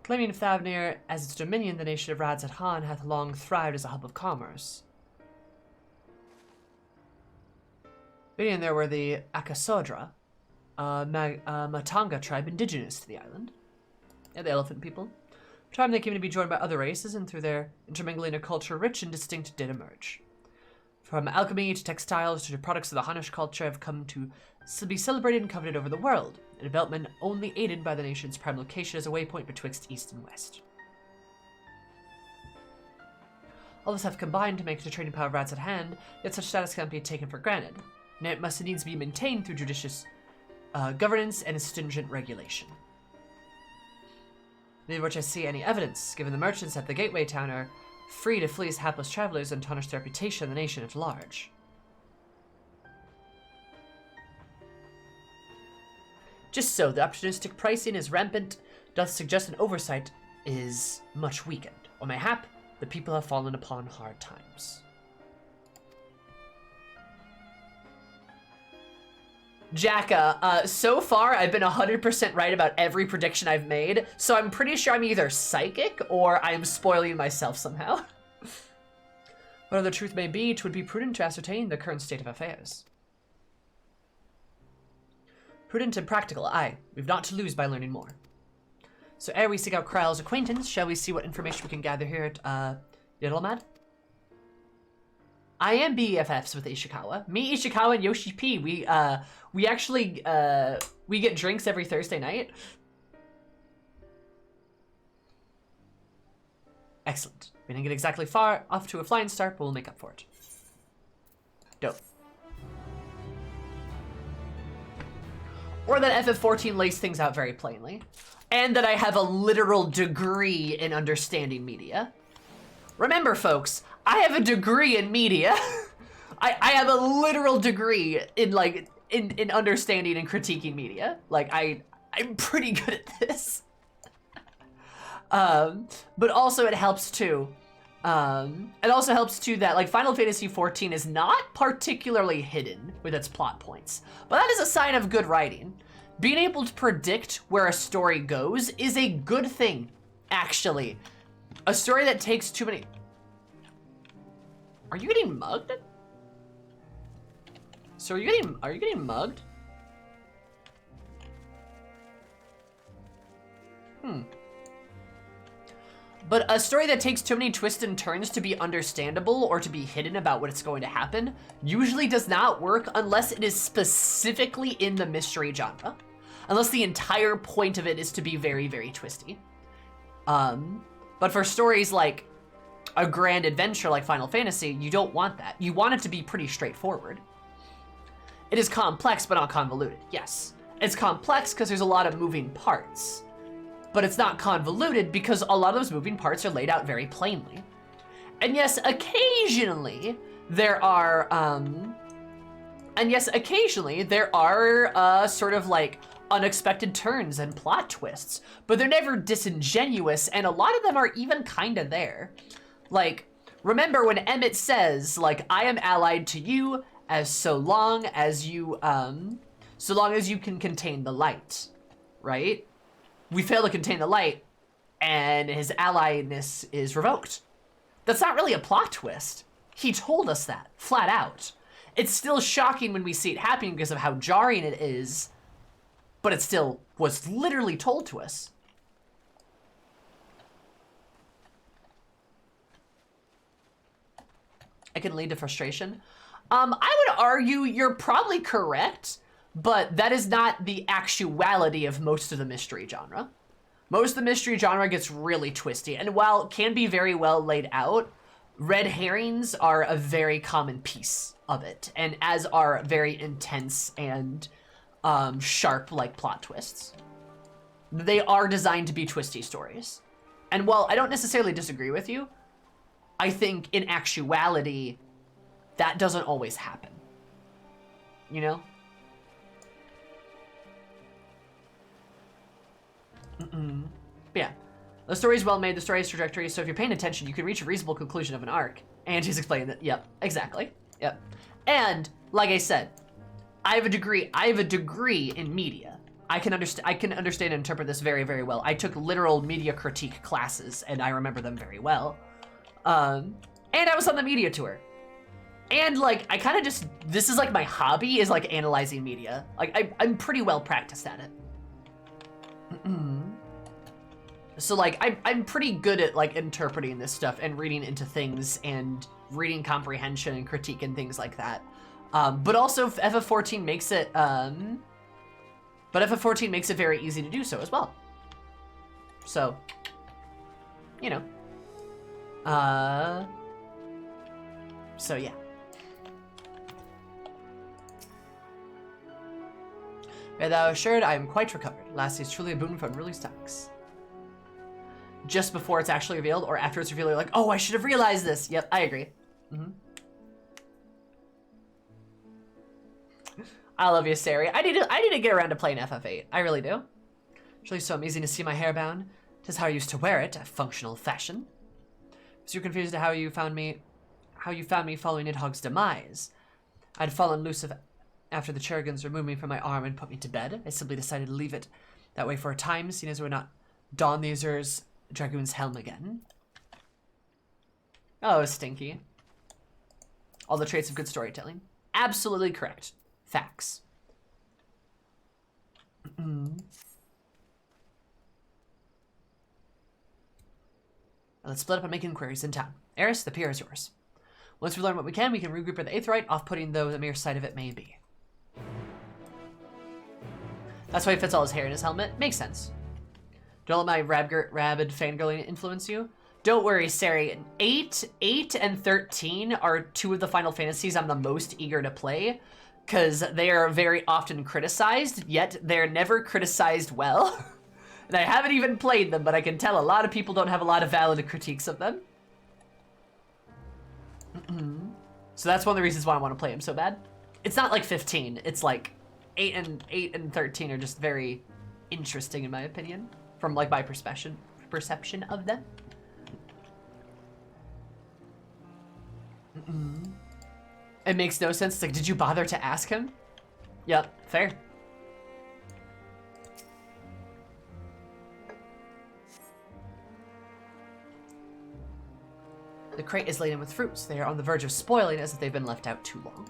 Claiming Thavnair as its dominion, the nation of Radzat Han hath long thrived as a hub of commerce. Being there were the Akasodra, Matanga tribe indigenous to the island. Yeah, the elephant people. For time they came to be joined by other races, and through their intermingling a culture rich and distinct did emerge. From alchemy to textiles to products of the Hanish culture have come to be celebrated and coveted over the world, a development only aided by the nation's prime location as a waypoint betwixt east and west. All this have combined to make the trading power of Rats at hand, yet such status cannot be taken for granted, and it must needs be maintained through judicious governance and stringent regulation. Neither which I see any evidence, given the merchants at the gateway town are free to fleece hapless travelers and tarnish the reputation of the nation at large. Just so, the opportunistic pricing is rampant, doth suggest an oversight is much weakened, or mayhap the people have fallen upon hard times. Jacka, so far I've been 100% right about every prediction I've made, so I'm pretty sure I'm either psychic or I'm spoiling myself somehow. Whatever the truth may be, 'twould be prudent to ascertain the current state of affairs. Prudent and practical, aye. We've not to lose by learning more. So ere we seek out Kryle's acquaintance, shall we see what information we can gather here at, Yiddlemad? I am BFFs with Ishikawa. Me, Ishikawa, and Yoshi P. We actually, we get drinks every Thursday night. Excellent. We didn't get exactly far off to a flying start, but we'll make up for it. Dope. Or that FF14 lays things out very plainly. And that I have a literal degree in understanding media. Remember, folks, I have a degree in media. I have a literal degree in, like, in understanding and critiquing media. Like, I'm pretty good at this. But also it helps too. It also helps too that, like, Final Fantasy XIV is not particularly hidden with its plot points. But that is a sign of good writing. Being able to predict where a story goes is a good thing, actually. A story that takes too many... Are you getting mugged? So are you getting mugged? But a story that takes too many twists and turns to be understandable or to be hidden about what's going to happen usually does not work unless it is specifically in the mystery genre. Unless the entire point of it is to be very, very twisty. But for stories like a grand adventure like Final Fantasy, you don't want that. You want it to be pretty straightforward. It is complex, but not convoluted. Yes, it's complex because there's a lot of moving parts. But it's not convoluted because a lot of those moving parts are laid out very plainly. And yes, occasionally there are, sort of like unexpected turns and plot twists, but they're never disingenuous, and a lot of them are even kind of there. Like, remember when Emmett says, like, I am allied to you, as so long as you can contain the light, right? We fail to contain the light, and his alliedness is revoked. That's not really a plot twist. He told us that, flat out. It's still shocking when we see it happening because of how jarring it is, but it still was literally told to us. It can lead to frustration. I would argue you're probably correct, but that is not the actuality of most of the mystery genre. Most of the mystery genre gets really twisty, and while it can be very well laid out, red herrings are a very common piece of it, and as are very intense and sharp, like, plot twists. They are designed to be twisty stories. And while I don't necessarily disagree with you, I think in actuality, that doesn't always happen. You know? But yeah. The story's well made, the story's trajectory, so if you're paying attention, you can reach a reasonable conclusion of an arc. And she's explaining that, yep, exactly. Yep. And, like I said, I have a degree in media. I can understand and interpret this very, very well. I took literal media critique classes, and I remember them very well. And I was on the media tour. And, like, I kind of just, this is, like, my hobby is, like, analyzing media. Like, I'm pretty well practiced at it. So, like, I'm pretty good at, like, interpreting this stuff and reading into things and reading comprehension and critique and things like that. But also, FF14 makes it, FF14 makes it very easy to do so as well. So, you know. So yeah. Be thou assured I am quite recovered. Last is truly a boon from unruly stomachs. Just before it's actually revealed, or after it's revealed, you're like, oh, I should have realized this. Yep, I agree. I love you, Sari. I need to get around to playing FF8. I really do. It's really so amazing to see my hair bound. 'Tis how I used to wear it, a functional fashion. Was you confused at how you found me following Nidhogg's demise? I'd fallen loose after the Chergans removed me from my arm and put me to bed. I simply decided to leave it that way for a time, seeing as we're not don the Azur's Dragoon's helm again. Oh, stinky. All the traits of good storytelling. Absolutely correct. Facts. Let's split up and make inquiries in town. Eris, the pier is yours. Once we learn what we can regroup at the Aetheryte, off-putting though the mere sight of it may be. That's why he fits all his hair in his helmet. Makes sense. Don't let my rabid fangirling influence you. Don't worry, Sari. 8 and 13 are two of the Final Fantasies I'm the most eager to play, because they are very often criticized, yet they're never criticized well. And I haven't even played them, but I can tell a lot of people don't have a lot of valid critiques of them. So that's one of the reasons why I want to play them so bad. It's not like 15. It's like 8 and 13 are just very interesting in my opinion, from like my perception of them. It makes no sense. It's like, did you bother to ask him? Yep, fair. The crate is laden with fruits. They are on the verge of spoiling as if they've been left out too long.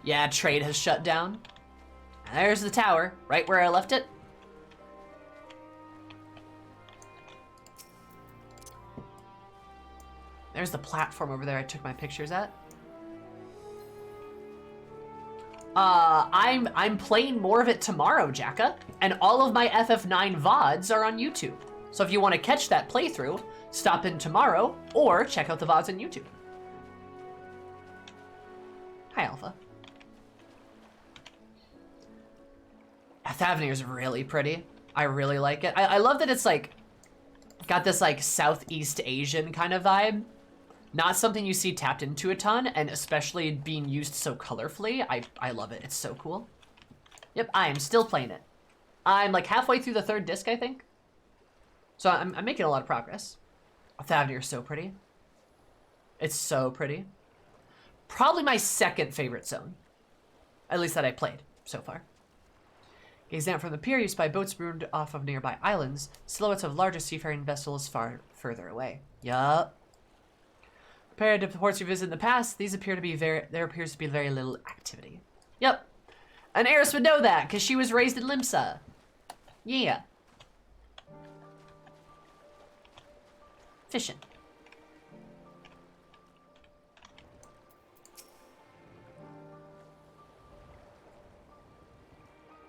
Yeah, trade has shut down. And there's the tower, right where I left it. There's the platform over there I took my pictures at. I'm playing more of it tomorrow, Jacka, and all of my FF9 VODs are on YouTube. So if you want to catch that playthrough, stop in tomorrow or check out the VODs on YouTube. Hi, Alpha. Thavnair is really pretty. I really like it. I love that it's like got this like Southeast Asian kind of vibe. Not something you see tapped into a ton, and especially being used so colorfully. I love it. It's so cool. Yep, I am still playing it. I'm like halfway through the 3rd disc, I think. So I'm making a lot of progress. Thavnair is so pretty. It's so pretty. Probably my second favorite zone. At least that I played so far. Gazing out from the pier, you spy boats moored off of nearby islands, silhouettes of larger seafaring vessels far further away. Yup. Compared to ports you visited in the past, there appears to be very little activity. Yep. And Eris would know that, because she was raised in Limsa. Yeah. Fishing.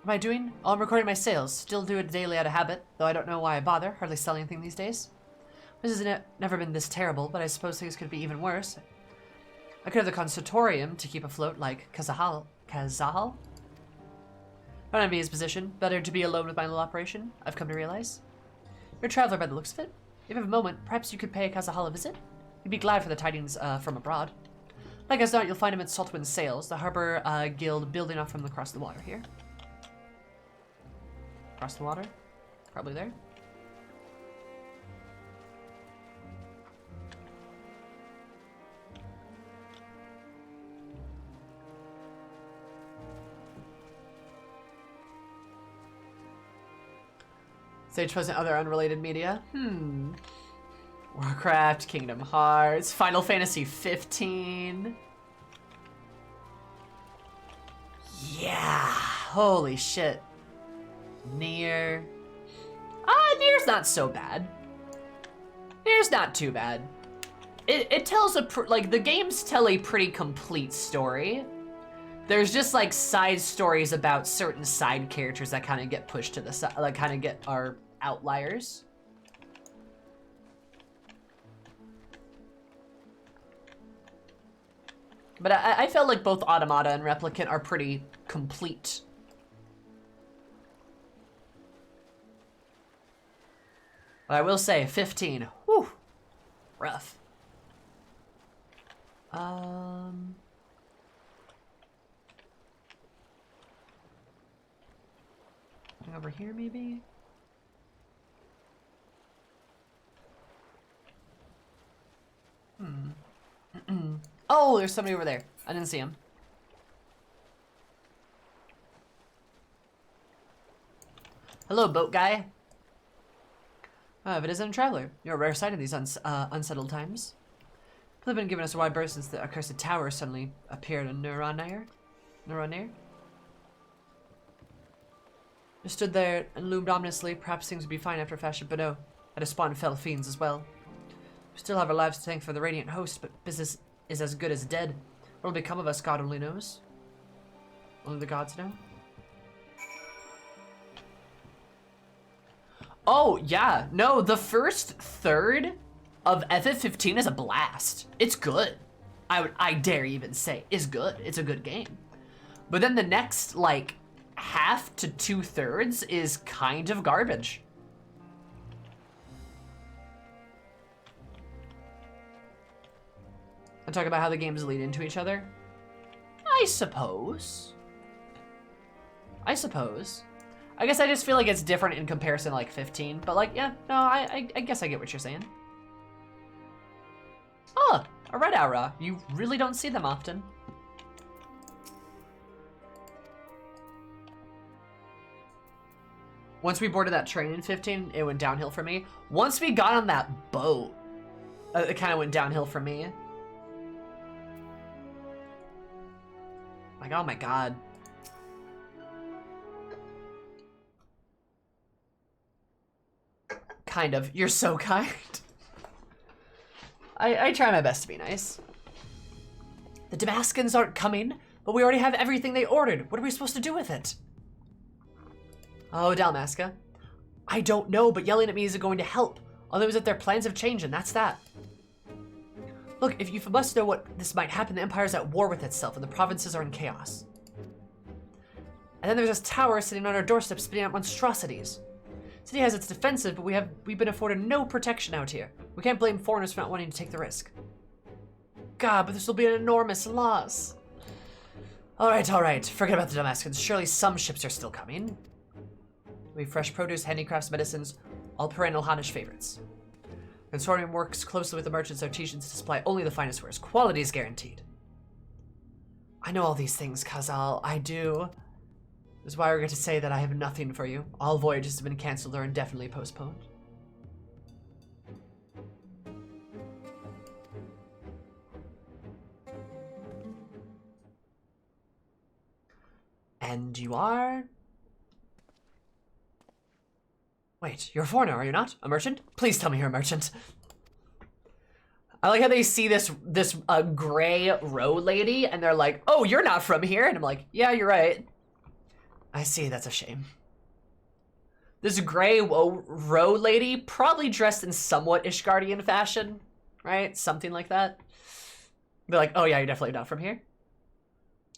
What am I doing? Oh, I'm recording my sales. Still do it daily out of habit, though I don't know why I bother. Hardly sell anything these days. This has never been this terrible, but I suppose things could be even worse. I could have the consultorium to keep afloat like Kazahal. Kazahal? I don't envy his position. Better to be alone with my little operation, I've come to realize. You're a traveler by the looks of it. If you have a moment, perhaps you could pay Kazahal a visit? You'd be glad for the tidings from abroad. Like as not, you'll find him at Saltwind Sails, the harbor guild building off from across the water here. Across the water? Probably there. Stage post and other unrelated media. Warcraft, Kingdom Hearts, Final Fantasy 15. Yeah, holy shit. Nier. Nier's not so bad. Nier's not too bad. It tells like the games tell a pretty complete story. There's just like side stories about certain side characters that kind of get pushed to the side, like kind of are outliers. But I felt like both Automata and Replicant are pretty complete. But I will say, 15, whew, rough. Over here, maybe? Oh, there's somebody over there. I didn't see him. Hello, boat guy. If it isn't a traveler, you're a rare sight in these unsettled times. People have been giving us a wide berth since the accursed tower suddenly appeared in Neuronair. Just stood there and loomed ominously. Perhaps things would be fine after a fashion, but no. Had a spawn of fell fiends as well. We still have our lives to thank for the radiant host, but business is as good as dead. What will become of us, God only knows. Only the gods know. Oh, yeah. No, the first third of FF15 is a blast. It's good. I dare even say is good. It's a good game. But then the next, like, half to 2/3 is kind of garbage. And talk about how the games lead into each other. I suppose. I guess I just feel like it's different in comparison to like 15, but like, yeah, no, I guess I get what you're saying. Oh, a red aura. You really don't see them often. Once we boarded that train in 15, it went downhill for me. Once we got on that boat, it kind of went downhill for me. Like, oh my god. Kind of. You're so kind. I try my best to be nice. The Damascans aren't coming, but we already have everything they ordered. What are we supposed to do with it? Oh, Dalmasca. I don't know, but yelling at me isn't going to help. All those that their plans have changed, and that's that. Look, if you must know what this might happen, the Empire's at war with itself, and the provinces are in chaos. And then there's this tower sitting on our doorstep spitting out monstrosities. City has its defensive, but we've been afforded no protection out here. We can't blame foreigners for not wanting to take the risk. God, but this will be an enormous loss. Alright. Forget about the Damascans. Surely some ships are still coming. We have fresh produce, handicrafts, medicines, all perennial Hanish favorites. Consortium works closely with the merchants and artisans to supply only the finest wares. Quality is guaranteed. I know all these things, Kazal. I do. This is why I regret to say that I have nothing for you. All voyages have been cancelled or indefinitely postponed. And you are... Wait, you're a foreigner, are you not? A merchant? Please tell me you're a merchant. I like how they see this gray road lady and they're like, oh, you're not from here? And I'm like, yeah, you're right. I see, that's a shame. This gray road lady, probably dressed in somewhat Ishgardian fashion, right? Something like that. They're like, oh yeah, you're definitely not from here.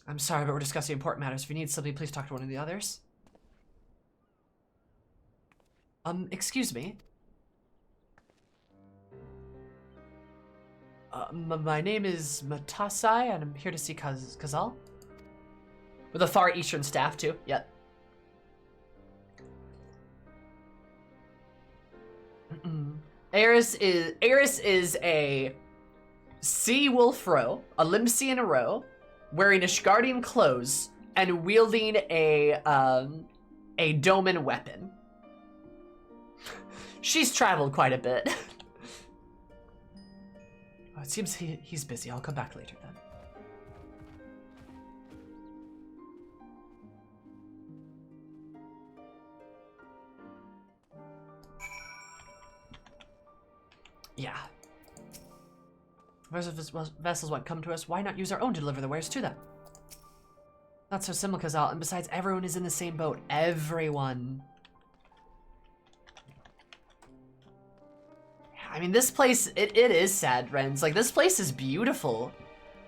I'm sorry, but we're discussing important matters. If you need something, please talk to one of the others. Excuse me. My name is Matasai, and I'm here to see Kazal. With a far eastern staff, too. Yep. Eris is a sea wolf row, a Limsian row, wearing Ishgardian clothes, and wielding a Doman weapon. She's traveled quite a bit. Oh, it seems he's busy. I'll come back later then. Yeah. Vessels won't come to us. Why not use our own to deliver the wares to them? Not so simple, Kazal. And besides, everyone is in the same boat. Everyone. I mean, this place, it is sad, Rens. Like, this place is beautiful.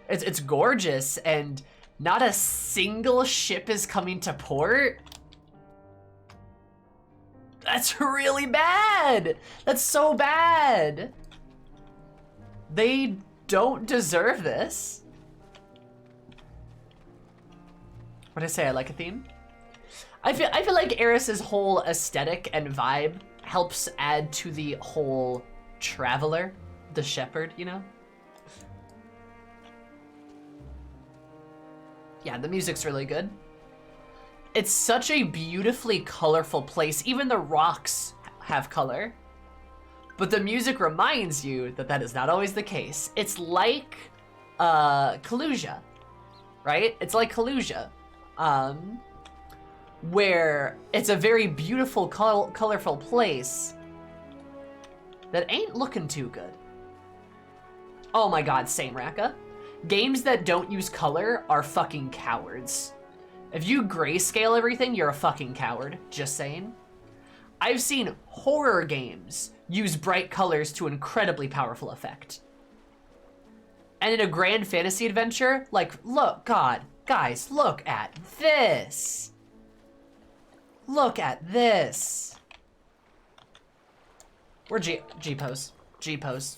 It's gorgeous, and not a single ship is coming to port. That's really bad. That's so bad. They don't deserve this. What did I say? I like a theme. I feel like Eris's whole aesthetic and vibe helps add to the whole traveler, the shepherd, you know? Yeah, the music's really good. It's such a beautifully colorful place. Even the rocks have color. But the music reminds you that that is not always the case. It's like Kalusia, right? It's like Kalusia, where it's a very beautiful, colorful place that ain't looking too good. Oh my god, same Raka. Games that don't use color are fucking cowards. If you grayscale everything, you're a fucking coward. Just saying. I've seen horror games use bright colors to incredibly powerful effect. And in a grand fantasy adventure, like, look, God, guys, look at this. Look at this. We're G-pose. G-pose.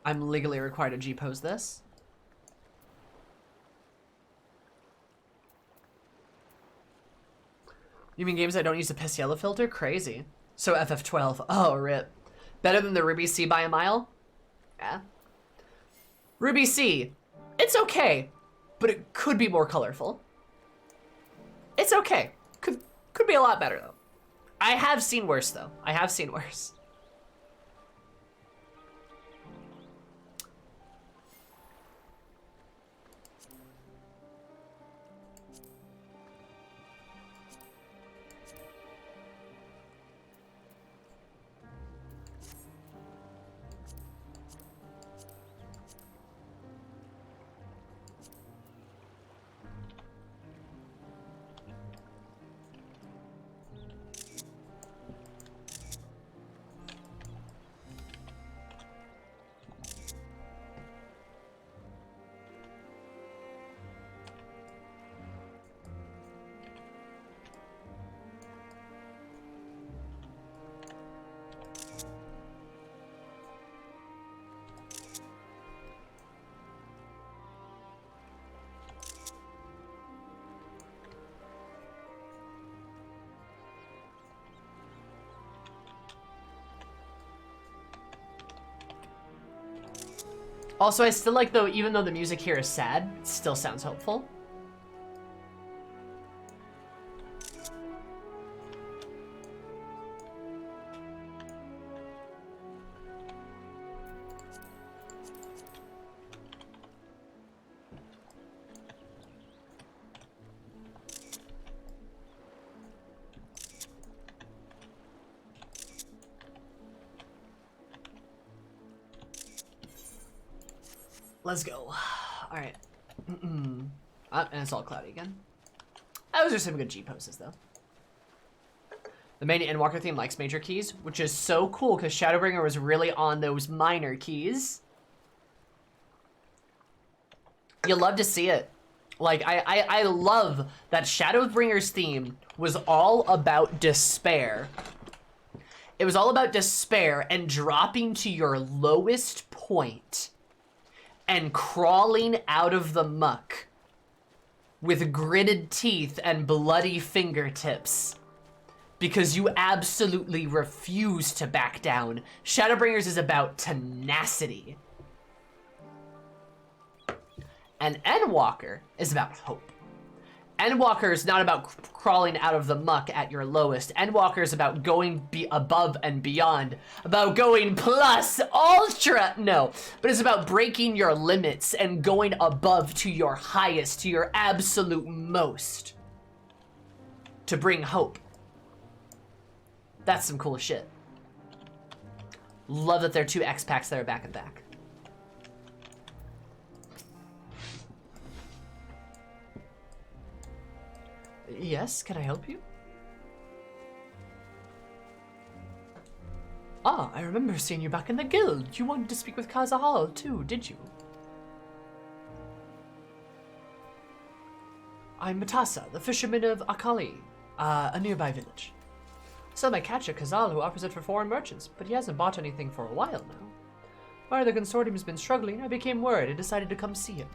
I'm legally required to G-pose this. You mean games I don't use the piss yellow filter? Crazy. So FF12. Oh, rip. Better than the Ruby C by a mile? Yeah. Ruby C. It's okay, but it could be more colorful. It's okay. Could be a lot better, though. I have seen worse, though. I have seen worse. Also, I still like, though, even though the music here is sad, it still sounds hopeful. Let's go. All right. And it's all cloudy again. Those are some good G poses, though. The main Endwalker theme likes major keys, which is so cool because Shadowbringer was really on those minor keys. You love to see it. Like, I love that Shadowbringer's theme was all about despair. It was all about despair and dropping to your lowest point and crawling out of the muck with gritted teeth and bloody fingertips because you absolutely refuse to back down. Shadowbringers is about tenacity. And Endwalker is about hope. Endwalker is not about crawling out of the muck at your lowest. Endwalker is about going above and beyond. About going plus ultra. No, but it's about breaking your limits and going above to your highest, to your absolute most. To bring hope. That's some cool shit. Love that there are 2 X-Packs that are back and back. Yes, can I help you? Ah, I remember seeing you back in the guild. You wanted to speak with Kazahal too, did you? I'm Matasa, the fisherman of Akali, a nearby village. I sell my catch at Kazal, who offers it for foreign merchants, but he hasn't bought anything for a while now. While the consortium has been struggling, I became worried and decided to come see him.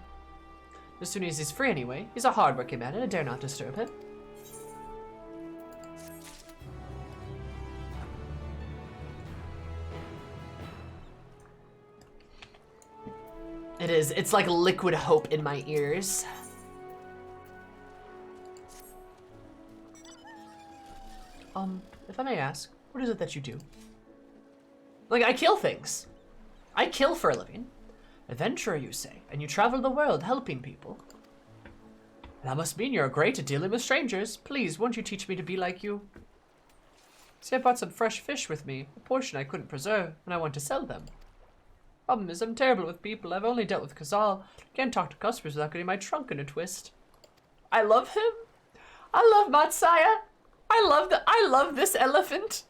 As soon as he's free anyway, he's a hard-working man and I dare not disturb him. It is. It's like liquid hope in my ears. If I may ask, what is it that you do? Like, I kill things. I kill for a living. Adventurer, you say, and you travel the world helping people. That must mean you're great at dealing with strangers. Please, won't you teach me to be like you? See, I brought some fresh fish with me, a portion I couldn't preserve, and I want to sell them. Problem is, I'm terrible with people. I've only dealt with Kazal. Can't talk to customers without getting my trunk in a twist. I love him. I love Matsaya. I love this elephant.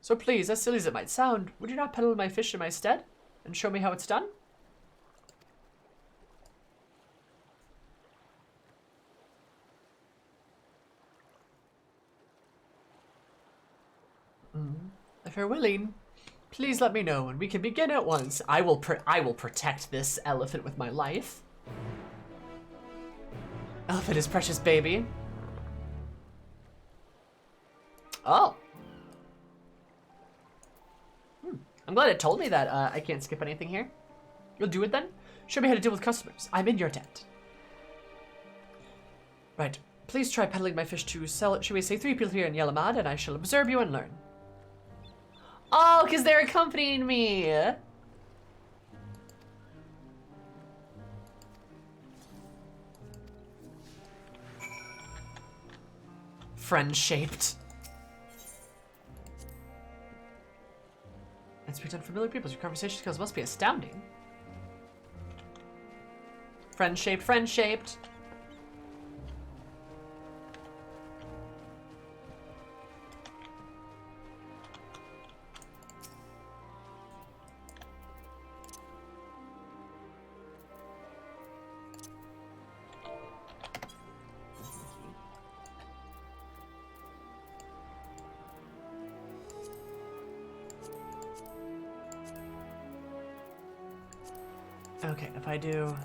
So please, as silly as it might sound, would you not peddle my fish in my stead and show me how it's done? If you're willing, please let me know and we can begin at once. I will protect this elephant with my life. Elephant is precious baby. Oh. I'm glad it told me that I can't skip anything here. You'll do it then? Show me how to deal with customers. I'm in your debt. Right. Please try peddling my fish to sell it. Should we say 3 people here in Yelamad, and I shall observe you and learn. Oh, because they're accompanying me. Friend-shaped. And speak to unfamiliar people. Your conversation skills must be astounding. Friend-shaped, friend-shaped. Okay, if I do...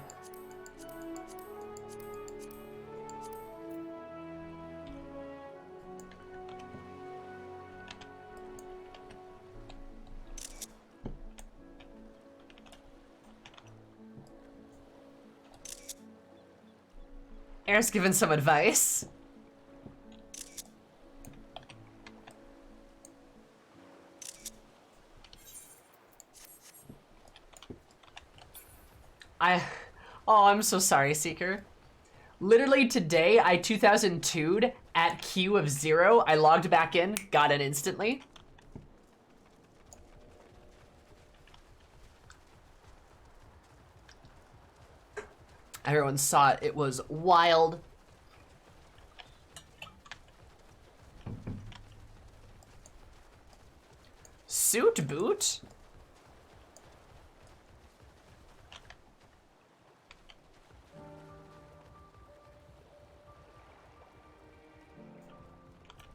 Eris giving some advice. Oh, I'm so sorry, Seeker. Literally today, I 2002'd at Q of 0. I logged back in, got it instantly. Everyone saw it. It was wild. Suit boot?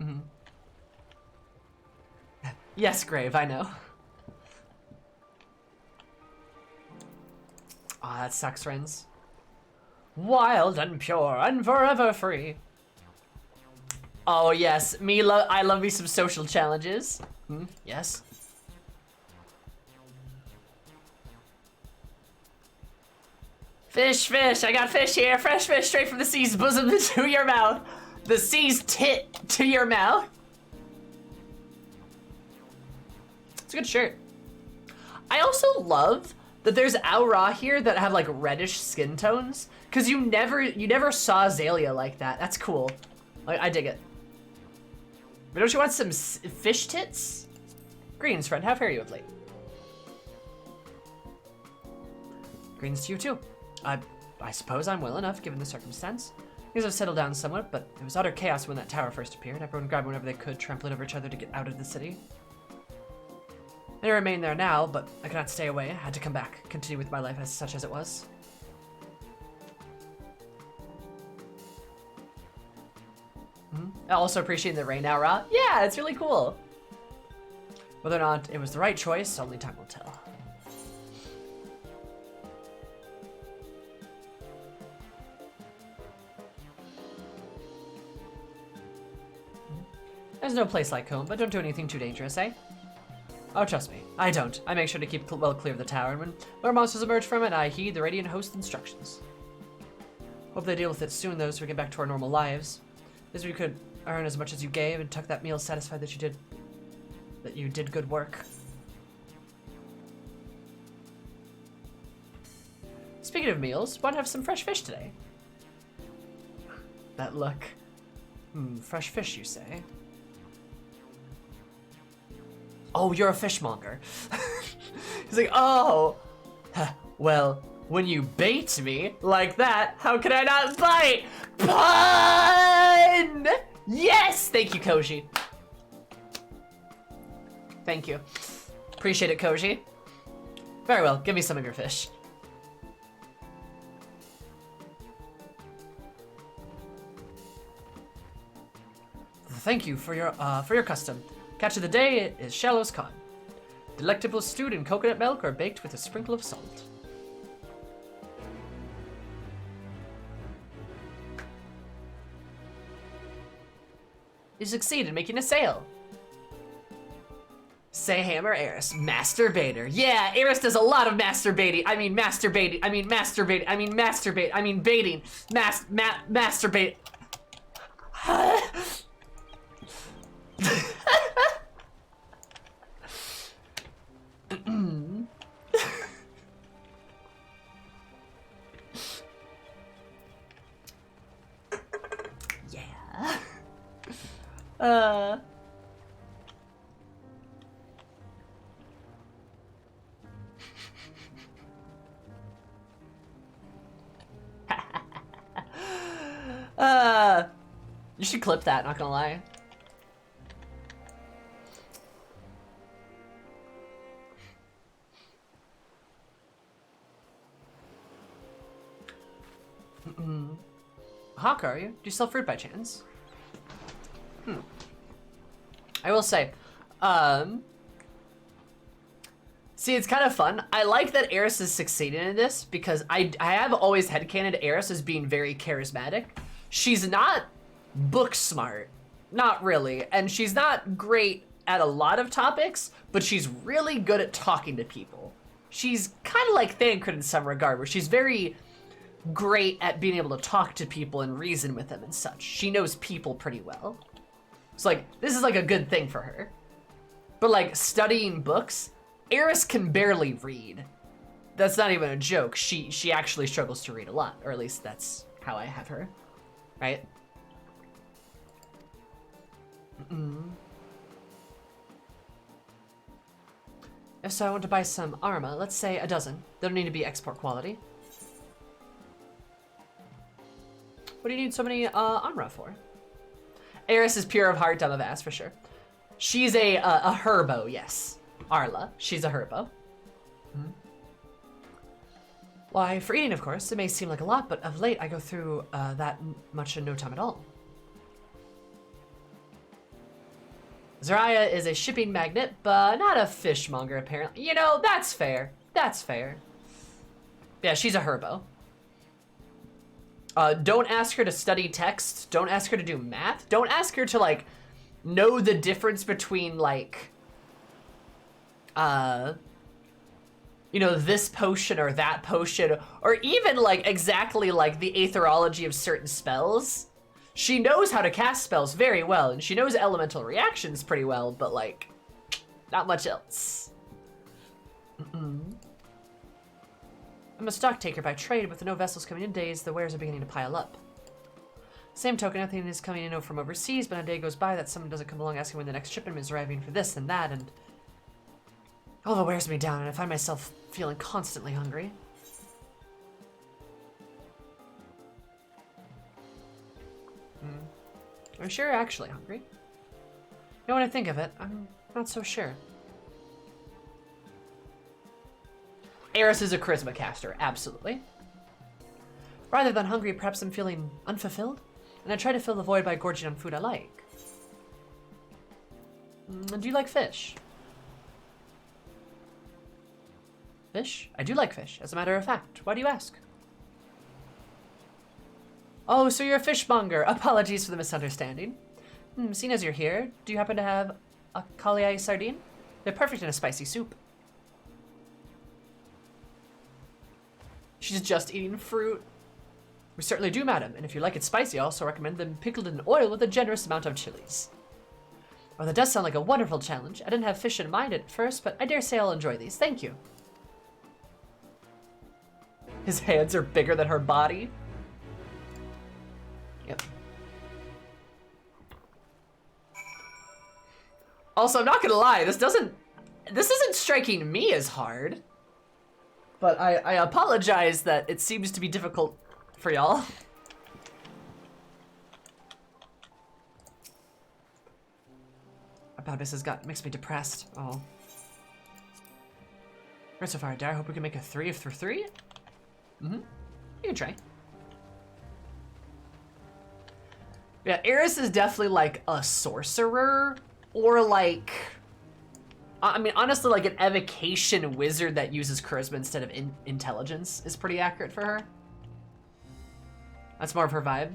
Mm-hmm. Yes, Grave, I know. Aw, that sucks, friends. Wild and pure and forever free. Oh, yes. I love me some social challenges. Yes. Fish, fish. I got fish here. Fresh fish straight from the sea's bosom to your mouth. The sea's tit to your mouth. It's a good shirt. I also love that there's Aura here that have like reddish skin tones, because you never saw Azalea like that. That's cool. Like, I dig it. But don't you want some fish tits? Greens, friend, how fare you of late? Greens to you too. I suppose I'm well enough, given the circumstance. Things have settled down somewhat, but it was utter chaos when that tower first appeared. Everyone grabbed whenever they could, trampling over each other to get out of the city. I remain there now, but I cannot stay away. I had to come back, continue with my life as such as it was. I also appreciate the rain aura. Yeah, it's really cool. Whether or not it was the right choice, only time will tell. There's no place like home, but don't do anything too dangerous, eh? Oh, trust me, I don't. I make sure to keep well clear of the tower, and when more monsters emerge from it, I heed the Radiant Host instructions. Hope they deal with it soon, though, so we get back to our normal lives. As we could earn as much as you gave and tuck that meal satisfied that you did good work. Speaking of meals, want to have some fresh fish today? That look. Fresh fish, you say? Oh, you're a fishmonger. He's like, oh, well, when you bait me like that, how can I not bite? Pun! Yes! Thank you, Koji. Thank you. Appreciate it, Koji. Very well, give me some of your fish. Thank you for your custom. Catch of the day is Shallow's Con. Delectable stewed in coconut milk or baked with a sprinkle of salt. You succeed in making a sale. Say Hammer Eris. Masturbator. Yeah, Eris does a lot of masturbating. I mean masturbating. I mean masturbate. I mean masturbate. I mean baiting. Masturbate. Yeah. You should clip that, not gonna lie. Hawk, are you? Do you sell fruit by chance? I will say, see, it's kind of fun. I like that Eris is succeeding in this because I have always headcanoned Eris as being very charismatic. She's not book smart, not really, and she's not great at a lot of topics, but she's really good at talking to people. She's kind of like Thancred in some regard, where she's very great at being able to talk to people and reason with them and such. She knows people pretty well. So like, this is like a good thing for her. But like, studying books, Eris can barely read. That's not even a joke. She actually struggles to read a lot, or at least that's how I have her, right? If so, I want to buy some armor. Let's say a dozen. They don't need to be export quality. What do you need so many armor for? Eris is pure of heart, dumb of ass, for sure. She's a herbo, yes. Arla, she's a herbo. Why, for eating, of course. It may seem like a lot, but of late I go through that much in no time at all. Zaraya is a shipping magnet, but not a fishmonger, apparently. You know, that's fair. That's fair. Yeah, she's a herbo. Don't ask her to study text. Don't ask her to do math. Don't ask her to, like, know the difference between, like, you know, this potion or that potion, or even, like, exactly, like, the aetherology of certain spells. She knows how to cast spells very well, and she knows elemental reactions pretty well, but, like, not much else. I'm a stock taker by trade. With no vessels coming in days, the wares are beginning to pile up. Same token, nothing is coming in from overseas, but a day goes by that someone doesn't come along asking when the next shipment is arriving for this and that, and all that wears me down, and I find myself feeling constantly hungry. Are you sure you're actually hungry? You know, when I think of it, I'm not so sure. Eris is a charisma caster, absolutely. Rather than hungry, perhaps I'm feeling unfulfilled, and I try to fill the void by gorging on food I like. Do you like fish? Fish? I do like fish, as a matter of fact. Why do you ask? Oh, so you're a fishmonger. Apologies for the misunderstanding. Seeing as you're here, do you happen to have a kalei sardine? They're perfect in a spicy soup. She's just eating fruit. We certainly do, madam, and if you like it spicy, I also recommend them pickled in oil with a generous amount of chilies. Oh, that does sound like a wonderful challenge. I didn't have fish in mind at first, but I dare say I'll enjoy these. Thank you. His hands are bigger than her body. Yep. Also, I'm not gonna lie, this isn't striking me as hard. But I apologize that it seems to be difficult for y'all. About this makes me depressed. Oh. Right so far, I hope we can make a 3 of 3. You can try. Yeah, Eris is definitely like a sorcerer, or like, I mean, honestly, like an evocation wizard that uses charisma instead of intelligence is pretty accurate for her. That's more of her vibe.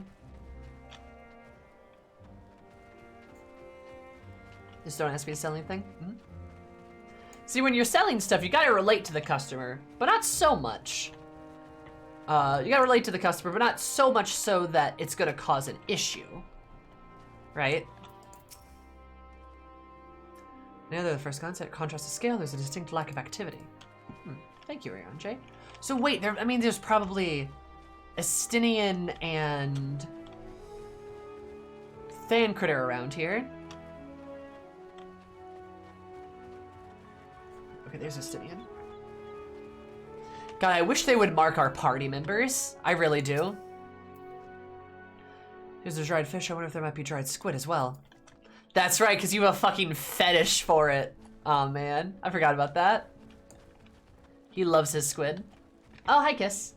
Just don't ask me to sell anything. See, when you're selling stuff, you gotta relate to the customer, but not so much. You gotta relate to the customer, but not so much so that it's gonna cause an issue, right? Now that the first concept contrasts to scale, there's a distinct lack of activity. Thank you, Rayon J. So wait, there's probably Estinian and Thancritter around here. Okay, there's Estinian. God, I wish they would mark our party members. I really do. Here's a dried fish. I wonder if there might be dried squid as well. That's right, because you have a fucking fetish for it. Oh man, I forgot about that. He loves his squid. Oh, hi, Kiss.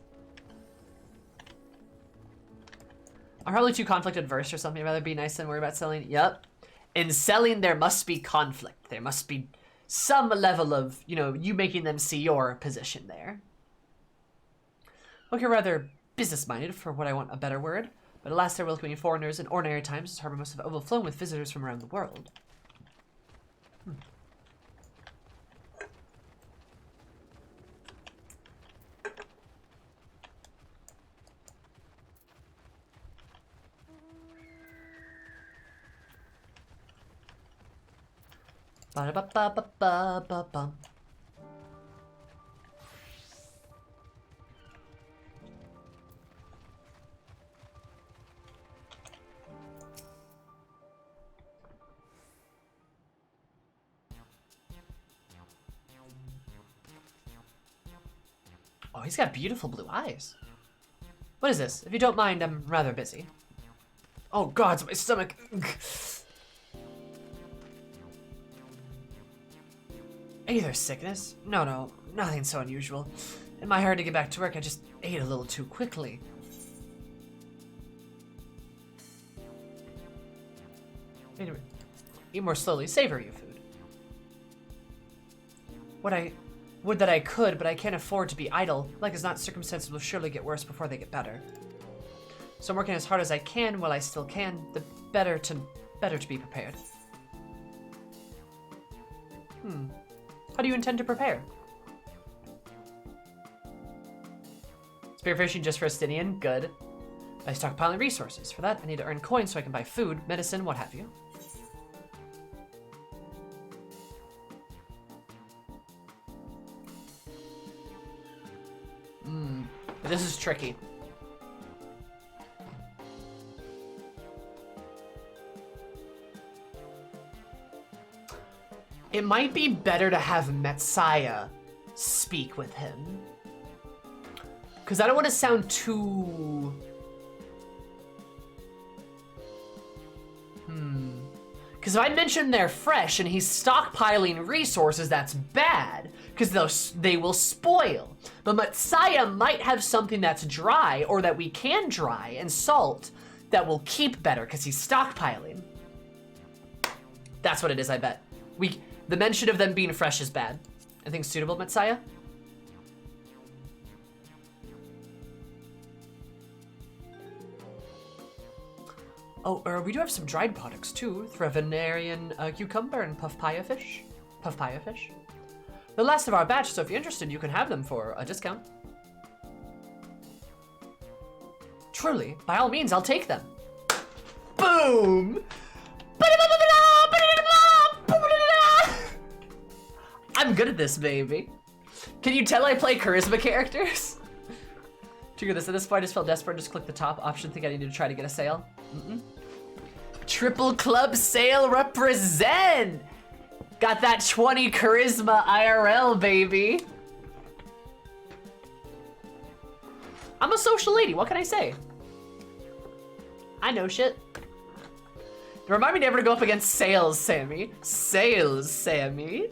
I'm probably too conflict adverse or something. I'd rather be nice than worry about selling. Yep. In selling, there must be conflict. There must be some level of, you know, you making them see your position there. Okay, rather business-minded, for what I want a better word. But alas, there welcoming foreigners in ordinary times. This harbor must have overflown with visitors from around the world. Ba-da-ba-ba-ba-ba-ba-bum. Oh, he's got beautiful blue eyes. What is this? If you don't mind, I'm rather busy. Oh god, it's my stomach. Either sickness? No, nothing so unusual. In my hurry to get back to work, I just ate a little too quickly. Anyway, eat more slowly, savor your food. Would that I could, but I can't afford to be idle. Like as not, circumstances will surely get worse before they get better. So I'm working as hard as I can while I still can, the better to be prepared. How do you intend to prepare? Spearfishing just for Estinian? Good. By stockpiling resources. For that, I need to earn coins so I can buy food, medicine, what have you. This is tricky. It might be better to have Metsaya speak with him. Because I don't want to sound too... Because if I mention they're fresh and he's stockpiling resources, that's bad. Because they will spoil. But Metsaya might have something that's dry, or that we can dry and salt, that will keep better because he's stockpiling. That's what it is, I bet. The mention of them being fresh is bad. Anything suitable, Metsaya? Oh, we do have some dried products too. Thavnairian cucumber and puff-paya fish. Puff-paya fish. The last of our batch, so if you're interested, you can have them for a discount. Truly, by all means, I'll take them. Boom! I'm good at this, baby. Can you tell I play charisma characters? Trigger this. At this point, I just felt desperate. Just click the top option. Think I need to try to get a sale. Triple club sale represent. Got that 20 charisma IRL, baby. I'm a social lady. What can I say? I know shit. Remind me never to go up against sales, Sammy. Sales, Sammy.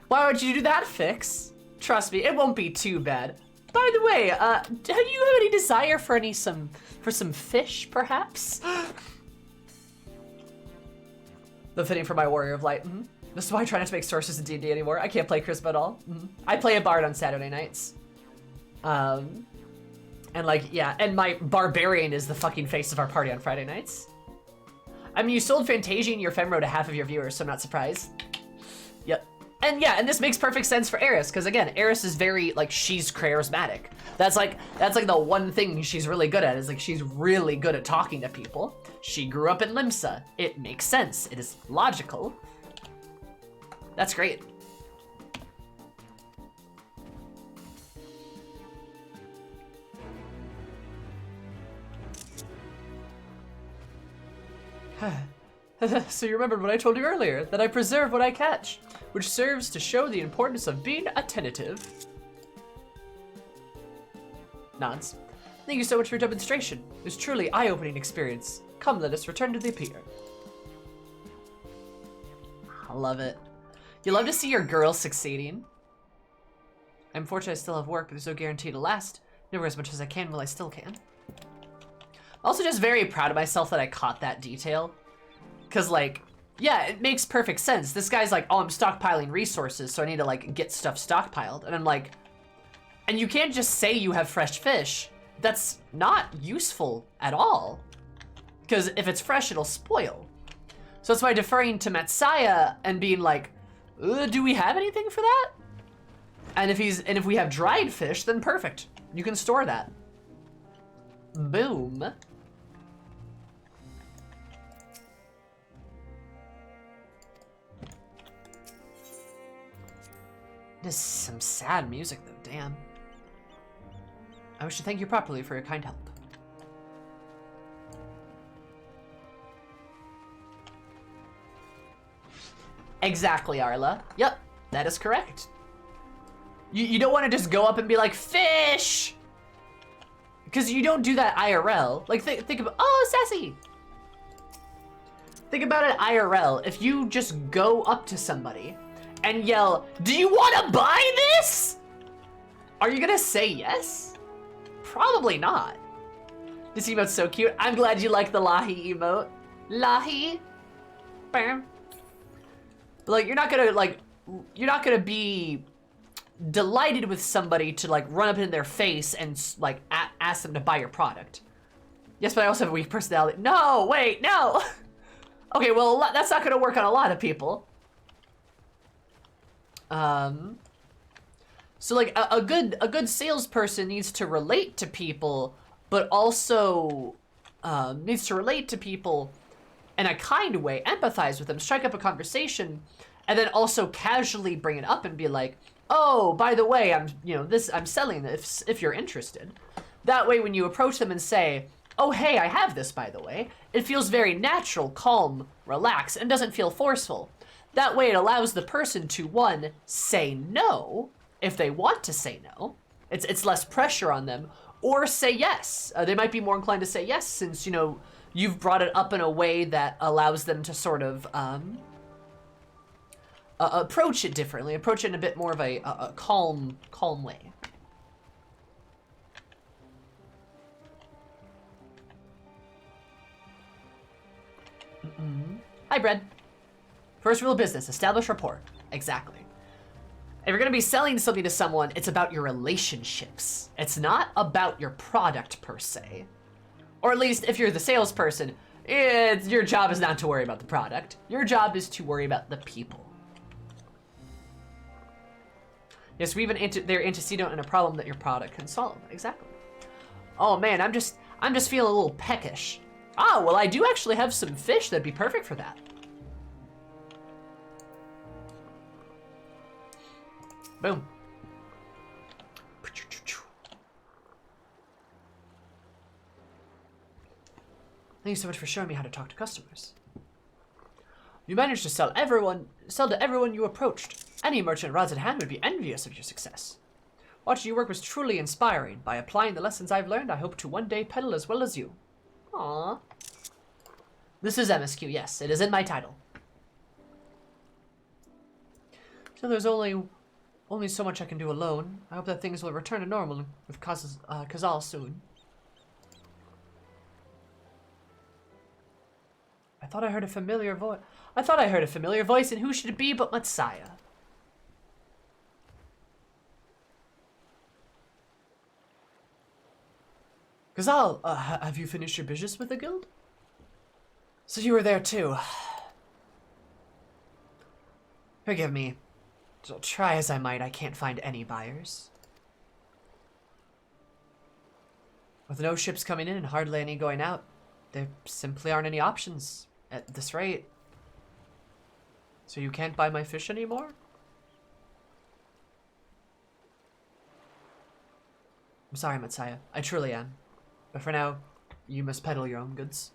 Why would you do that, Fix? Trust me, it won't be too bad. By the way, do you have any desire for some fish, perhaps? The fitting for my Warrior of Light. This is why I try not to make sources in D&D anymore. I can't play charisma at all. I play a bard on Saturday nights. And like, yeah, and my barbarian is the fucking face of our party on Friday nights. I mean, you sold Fantasia and your Femro to half of your viewers, so I'm not surprised. Yep. And yeah, and this makes perfect sense for Eris, because again, Eris is very, like, she's charismatic. That's like the one thing she's really good at, is like, she's really good at talking to people. She grew up in Limsa. It makes sense. It is logical. That's great. So you remembered what I told you earlier, that I preserve what I catch, which serves to show the importance of being attentive. Nods. Thank you so much for your demonstration. It was truly eye-opening experience. Come, let us return to the pier. I love it. You love to see your girl succeeding. I'm fortunate I still have work, but there's no guarantee to last. Never as much as I can while I still can. I'm also just very proud of myself that I caught that detail. Cause like, yeah, it makes perfect sense. This guy's like, oh, I'm stockpiling resources, so I need to like get stuff stockpiled. And I'm like, and you can't just say you have fresh fish. That's not useful at all. Because if it's fresh, it'll spoil. So that's why deferring to Metsaya and being like, do we have anything for that? And if we have dried fish, then perfect. You can store that. Boom. This is some sad music, though, damn. I wish to thank you properly for your kind help. Exactly, Arla. Yep, that is correct. You don't want to just go up and be like, fish! Because you don't do that IRL. Like, think about, oh, sassy! Think about it IRL. If you just go up to somebody and yell, do you want to buy this? Are you gonna say yes? Probably not. This emote's so cute. I'm glad you like the Lahi emote. Lahi. Bam. But like, you're not gonna be delighted with somebody to like run up in their face and like ask them to buy your product. Yes, but I also have a weak personality. No, wait, no. Okay, well, that's not gonna work on a lot of people. So like a good salesperson needs to relate to people, but also needs to relate to people in a kind way, empathize with them, strike up a conversation, and then also casually bring it up and be like, oh, by the way, I'm selling this if you're interested. That way, when you approach them and say, oh, hey, I have this, by the way, it feels very natural, calm, relaxed, and doesn't feel forceful. That way, it allows the person to, one, say no, if they want to say no. It's less pressure on them, or say yes. They might be more inclined to say yes, since, you've brought it up in a way that allows them to sort of, approach it differently, approach it in a bit more of a calm way. Hi, Bread. First rule of business, establish rapport. Exactly. If you're gonna be selling something to someone, it's about your relationships. It's not about your product per se. Or at least if you're the salesperson, your job is not to worry about the product. Your job is to worry about the people. Yes, we even they're antecedent in a problem that your product can solve. Exactly. Oh man, I'm just feeling a little peckish. Ah, well, I do actually have some fish that'd be perfect for that. Boom. Thank you so much for showing me how to talk to customers. You managed to sell to everyone you approached. Any merchant rods at hand would be envious of your success. Watching you work was truly inspiring. By applying the lessons I've learned, I hope to one day peddle as well as you. Aww. This is MSQ, yes. It is in my title. So there's only so much I can do alone. I hope that things will return to normal with Kazal soon. I thought I heard a familiar voice, and who should it be but Messiah? Kazal, have you finished your business with the guild? So you were there too. Forgive me. Try as I might, I can't find any buyers. With no ships coming in and hardly any going out, there simply aren't any options at this rate. So you can't buy my fish anymore? I'm sorry, Messiah. I truly am. But for now, you must peddle your own goods.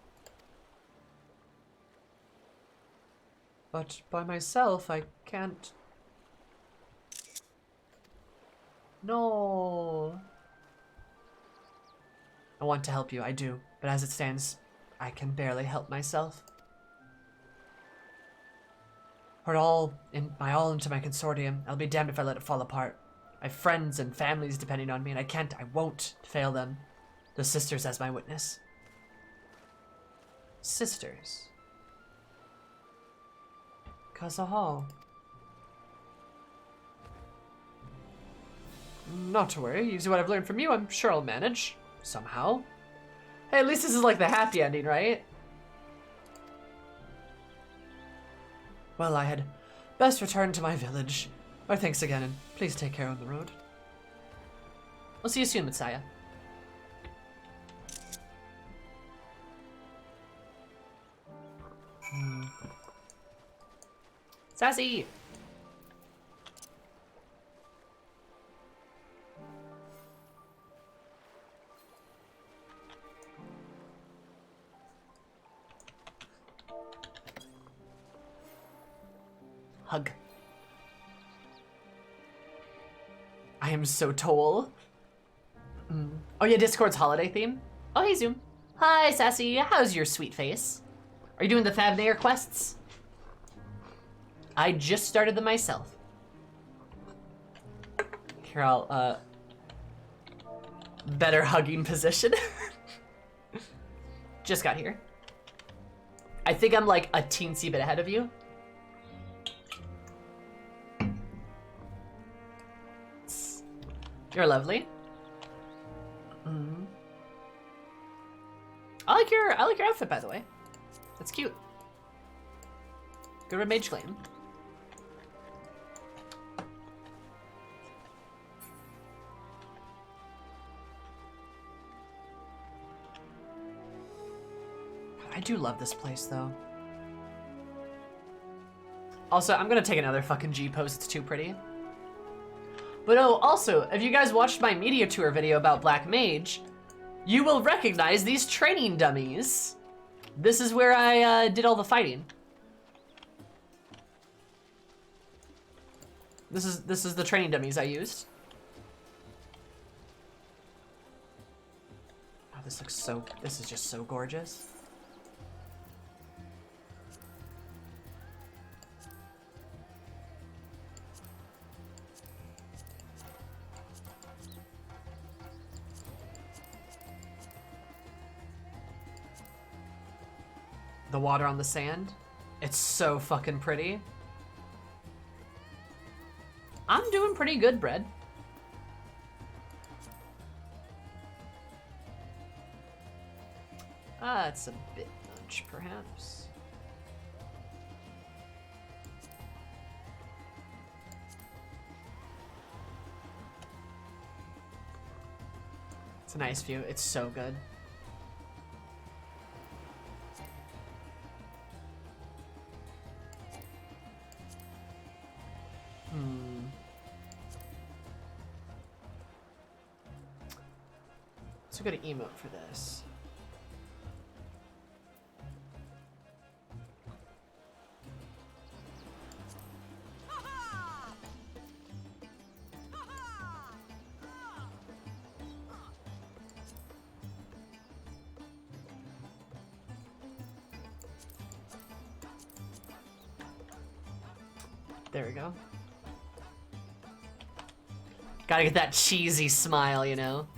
But by myself, I can't. No. I want to help you, I do. But as it stands, I can barely help myself. Put my all into my consortium. I'll be damned if I let it fall apart. I have friends and families depending on me, and I won't fail them. The sisters as my witness. Sisters. Kazahal. Not to worry. Using what I've learned from you, I'm sure I'll manage. Somehow. Hey, at least this is like the happy ending, right? Well, I had best return to my village. Our thanks again, and please take care on the road. We'll see you soon, Messiah. Sassy! Hug. I am so tall. Oh yeah, Discord's holiday theme. Oh, hey, Zoom. Hi, Sassy. How's your sweet face? Are you doing the Thavnair quests? I just started them myself. Here, I'll, better hugging position. Just got here. I think I'm like a teensy bit ahead of you. You're lovely. I like your outfit, by the way. That's cute. Good red mage claim. I do love this place, though. Also, I'm gonna take another fucking G pose. It's too pretty. But oh, also, if you guys watched my media tour video about Black Mage, you will recognize these training dummies. This is where I did all the fighting. This is the training dummies I used. Oh, this is just so gorgeous. The water on the sand. It's so fucking pretty. I'm doing pretty good, Bread. It's a bit much, perhaps. It's a nice view. It's so good. So go to emote for this. There we go. Gotta get that cheesy smile, you know?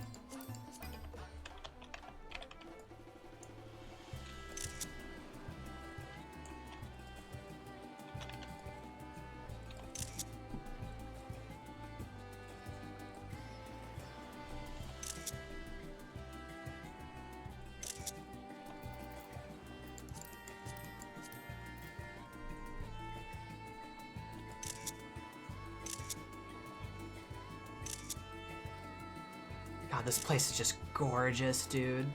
God, this place is just gorgeous, dude.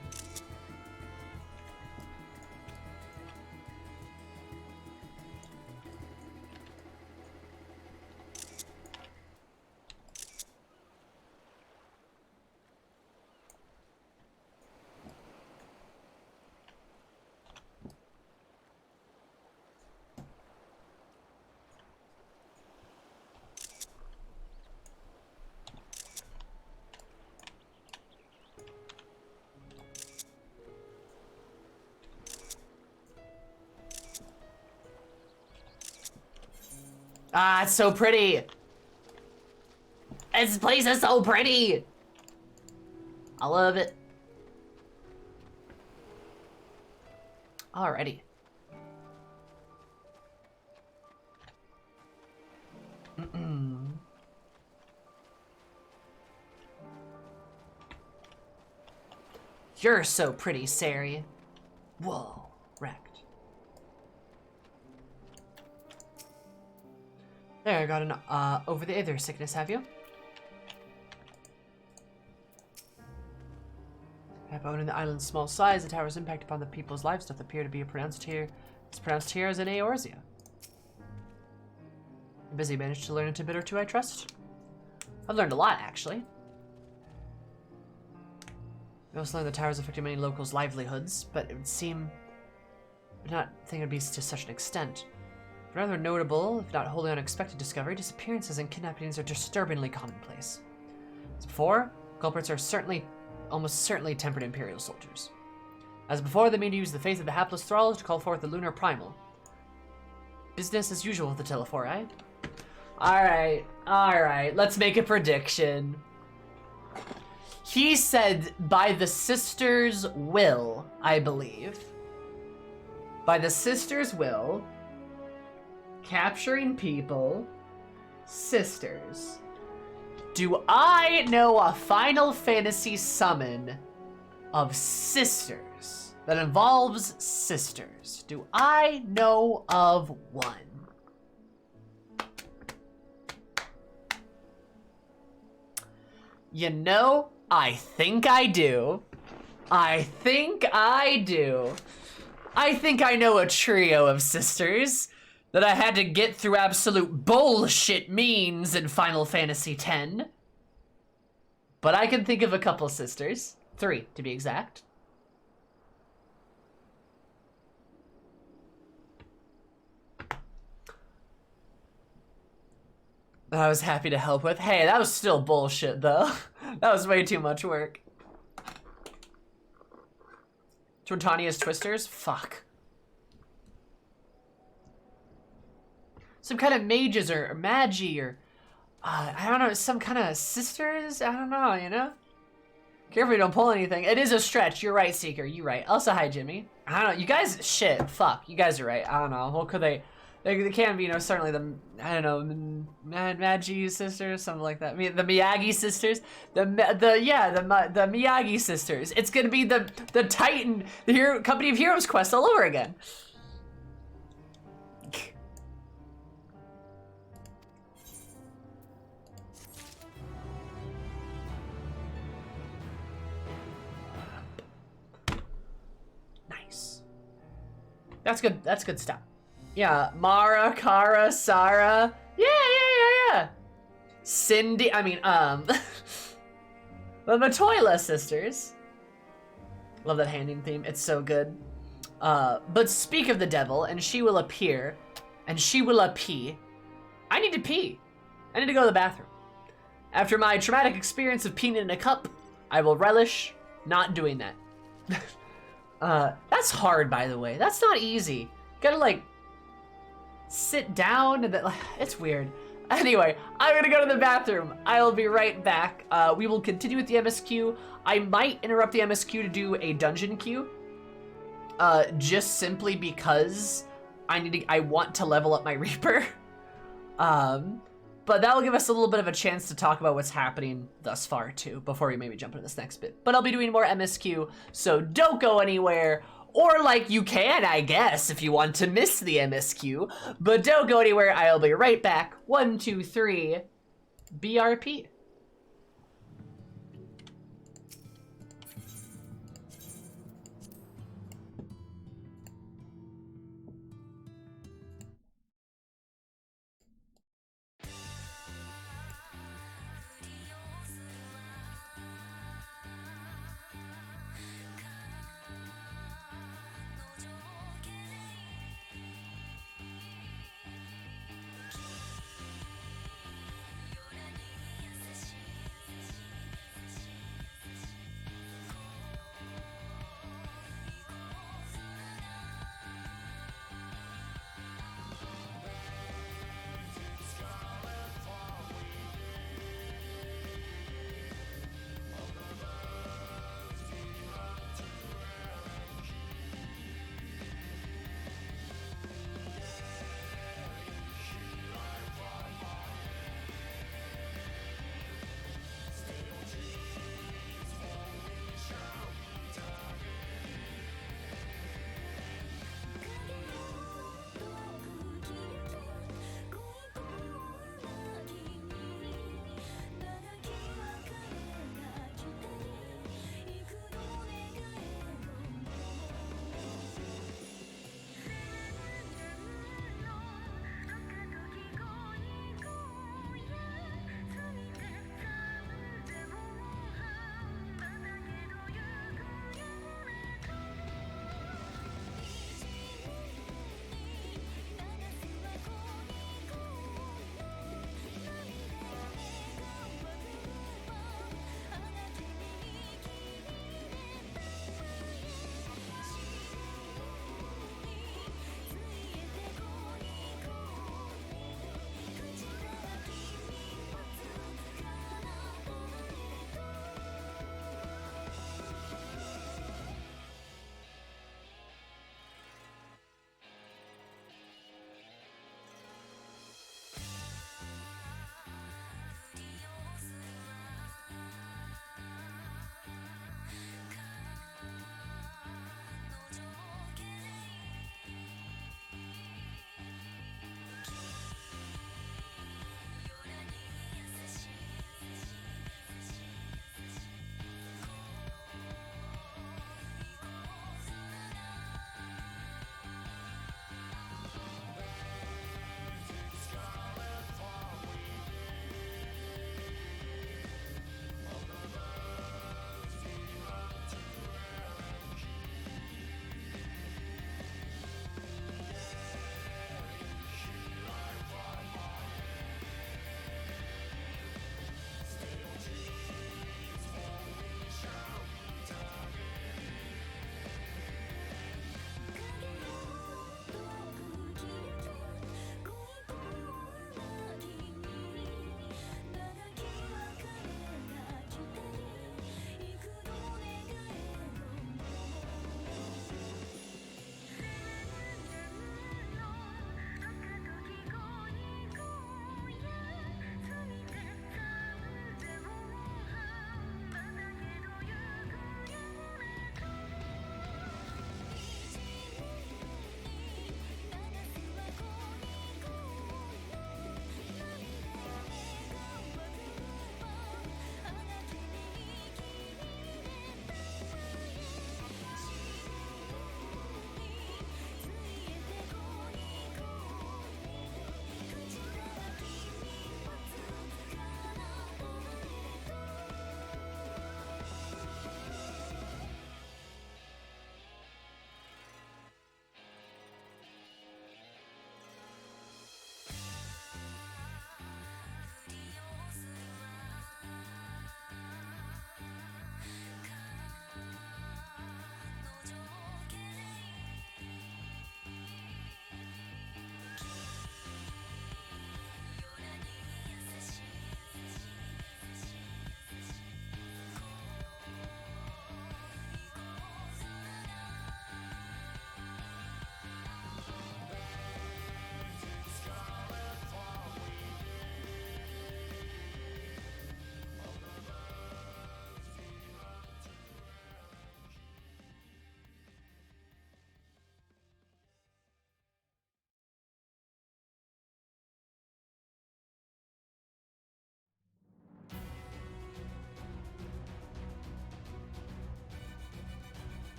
Ah, it's so pretty. This place is so pretty. I love it. Alrighty. You're so pretty, Sari. Whoa, wrecked. There, I got an over-the-ether sickness, have you? Owing the island's small size, the tower's impact upon the people's lives doth appear to be pronounced here. It's pronounced here as an Eorzea. Busy managed to learn a tidbit or two, I trust? I've learned a lot, actually. I also learned the tower's affecting many locals' livelihoods, but it would seem... I did not think it would be to such an extent. Another notable, if not wholly unexpected discovery, disappearances and kidnappings are disturbingly commonplace. As before, culprits are almost certainly tempered Imperial soldiers. As before, they mean to use the faith of the hapless thralls to call forth the lunar primal. Business as usual with the Telephori. Alright, let's make a prediction. He said by the sister's will, I believe. By the sister's will, capturing people, sisters. Do I know a Final Fantasy summon of sisters that involves sisters? Do I know of one? You know, I think I do. I think I do. I think I know a trio of sisters that I had to get through absolute bullshit means in Final Fantasy X. But I can think of a couple sisters. 3, to be exact. I was happy to help with. Hey, that was still bullshit, though. That was way too much work. Tortania's Twisters? Fuck. Some kind of mages or magi or... I don't know, some kind of sisters? I don't know, you know? Careful you don't pull anything. It is a stretch. You're right, Seeker. You're right. Also, hi, Jimmy. I don't know. You guys... Shit. Fuck. You guys are right. I don't know. Well, could they... They can be, you know, certainly the, I don't know, Magi sisters, something like that. The Miyagi sisters, the Miyagi sisters. It's gonna be the Titan, the Hero Company of Heroes quest all over again. Nice. That's good. That's good stuff. Yeah, Mara, Kara, Sarah. Yeah. Cindy, the Matoila sisters. Love that handing theme, it's so good. But speak of the devil, and she will appear, and she will pee. I need to pee. I need to go to the bathroom. After my traumatic experience of peeing in a cup, I will relish not doing that. That's hard, by the way. That's not easy. Gotta, like, sit down and then, it's weird. Anyway, I'm gonna go to the bathroom. I'll be right back. We will continue with the MSQ. I might interrupt the MSQ to do a dungeon queue. Just simply because I want to level up my Reaper. But that'll give us a little bit of a chance to talk about what's happening thus far too, before we maybe jump into this next bit. But I'll be doing more MSQ, so don't go anywhere. Or, like, you can, I guess, if you want to miss the MSQ. But don't go anywhere. I'll be right back. 1, 2, 3. BRP.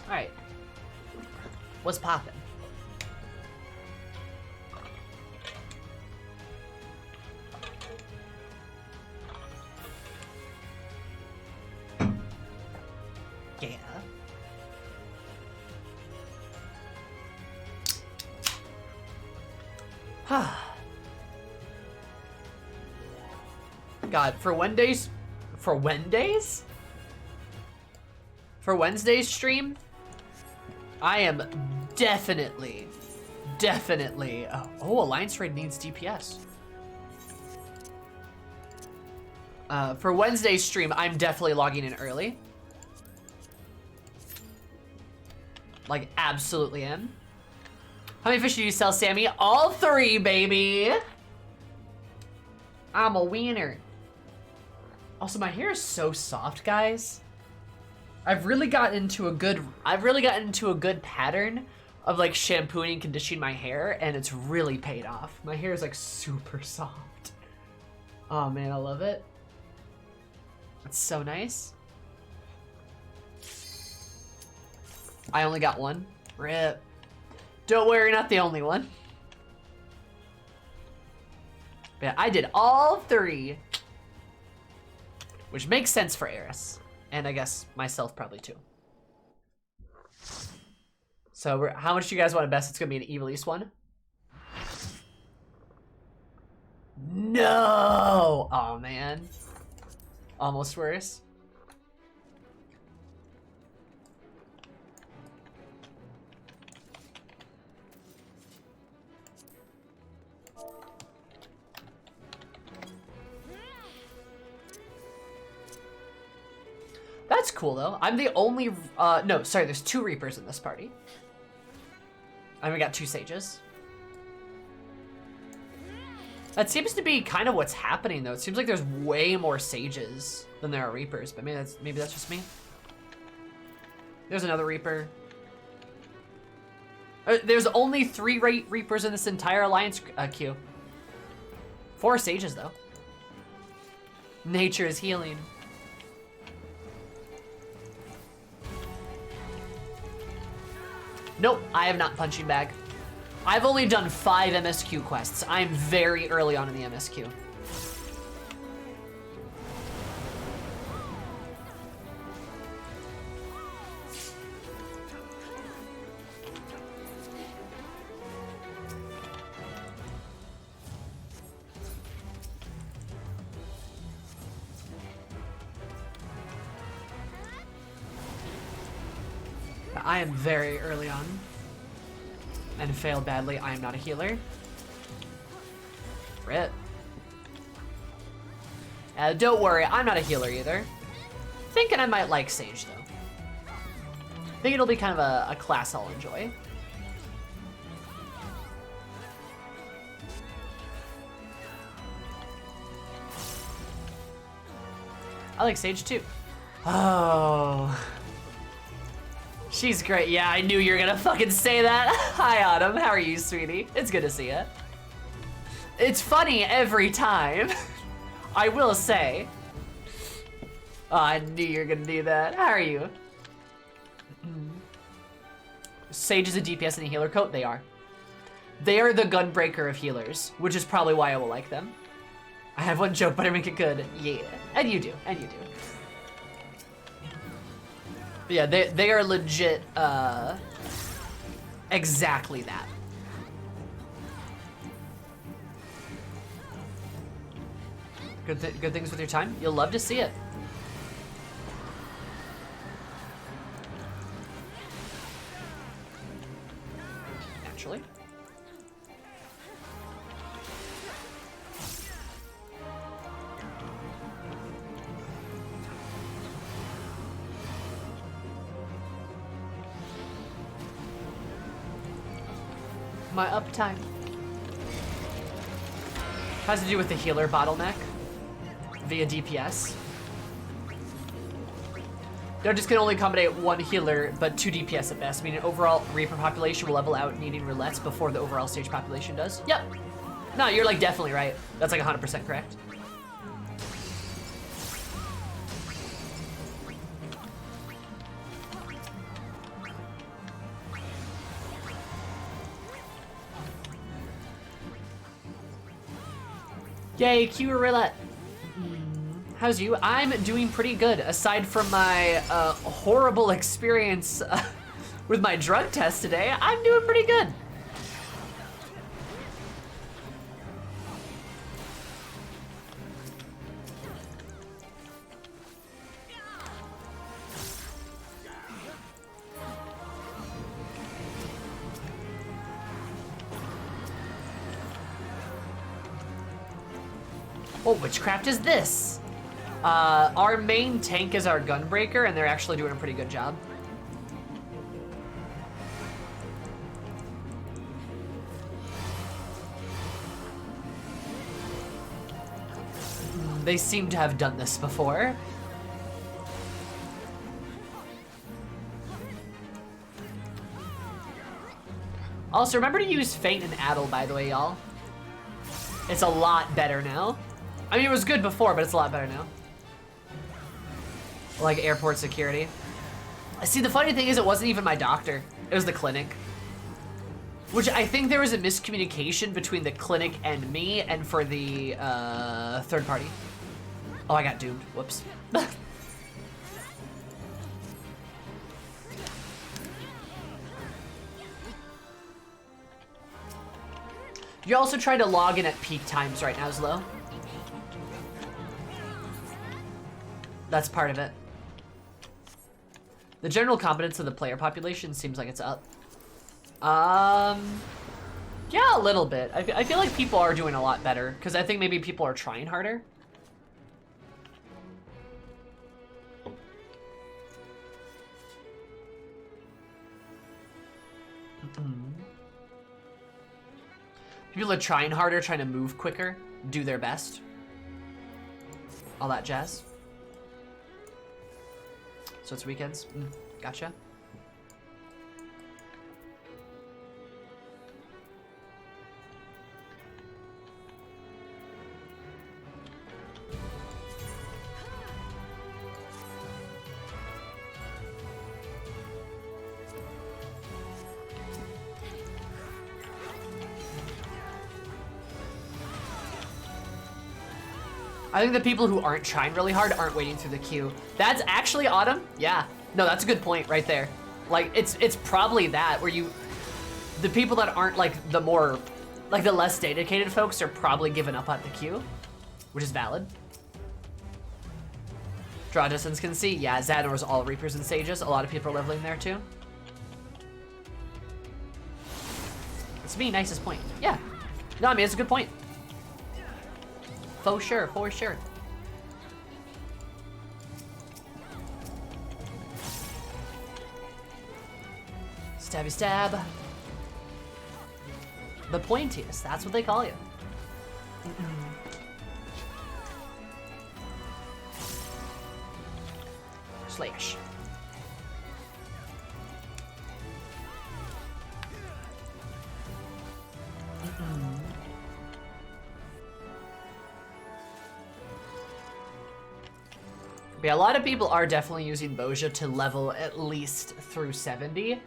Alright. What's poppin'? Yeah. God, for Wednesday's stream, I am definitely, oh, Alliance Raid needs DPS. For Wednesday's stream, I'm definitely logging in early. Like, absolutely am. How many fish do you sell, Sammy? All 3, baby! I'm a wiener. Also, my hair is so soft, guys. I've really gotten into a good pattern of like shampooing and conditioning my hair, and it's really paid off. My hair is like super soft. Oh man, I love it. It's so nice. I only got one. RIP. Don't worry, not the only one. But yeah, I did all 3. Which makes sense for Eris. And I guess myself probably too. So how much do you guys want to bet it's going to be an Evil East one? No! Oh man. Almost worse. That's cool though. I'm the only, no, sorry, there's 2 Reapers in this party. And we got 2 Sages. That seems to be kind of what's happening though. It seems like there's way more Sages than there are Reapers, but maybe that's just me. There's another Reaper. There's only 3 Reapers in this entire Alliance queue. 4 Sages though. Nature is healing. Nope, I have not punching bag. I've only done 5 MSQ quests. I'm very early on in the MSQ. I am very early on and failed badly. I am not a healer. RIP. Don't worry, I'm not a healer either. Thinking I might like Sage though. Think it'll be kind of a class I'll enjoy. I like Sage too. Oh. She's great. Yeah, I knew you were gonna fucking say that. Hi, Autumn. How are you, sweetie? It's good to see you. It's funny every time. I will say. Oh, I knew you were gonna do that. How are you? Sage is a DPS and a healer coat? They are. They are the gunbreaker of healers, which is probably why I will like them. I have one joke, but I make it good. Yeah. And you do. And you do. But yeah, they are legit, exactly that. Good things with your time? You'll love to see it. Naturally. My uptime has to do with the healer bottleneck via DPS. Dodges can only accommodate 1 healer, but 2 DPS at best, meaning overall Reaper population will level out needing roulettes before the overall stage population does. Yep. No, you're like definitely right. That's like 100% correct. Yay, Q Roulette. How's you? I'm doing pretty good, aside from my horrible experience with my drug test today. I'm doing pretty good. What witchcraft is this? Our main tank is our gunbreaker, and they're actually doing a pretty good job. They seem to have done this before. Also, remember to use Feint and Addle, by the way, y'all. It's a lot better now. I mean, it was good before, but it's a lot better now. Like airport security. See, the funny thing is it wasn't even my doctor. It was the clinic. Which I think there was a miscommunication between the clinic and me and for the third party. Oh, I got doomed. Whoops. You're also trying to log in at peak times right now, Zlo. That's part of it. The general competence of the player population seems like it's up. Yeah, a little bit. I feel like people are doing a lot better, because I think maybe people are trying harder. People are trying harder, trying to move quicker, do their best. All that jazz. So it's weekends. Gotcha. I think the people who aren't trying really hard aren't waiting through the queue. That's actually Autumn. Yeah. No, that's a good point right there. Like, it's probably that where the people that aren't like the less dedicated folks are probably giving up at the queue, which is valid. Draw distance can see. Yeah, Xanor's all Reapers and Sages. A lot of people are leveling there too. It's me, nicest point. Yeah. No, I mean, it's a good point. For sure, for sure. Stabby stab. The pointiest, that's what they call you. Slash. Yeah, a lot of people are definitely using Bozja to level at least through 70,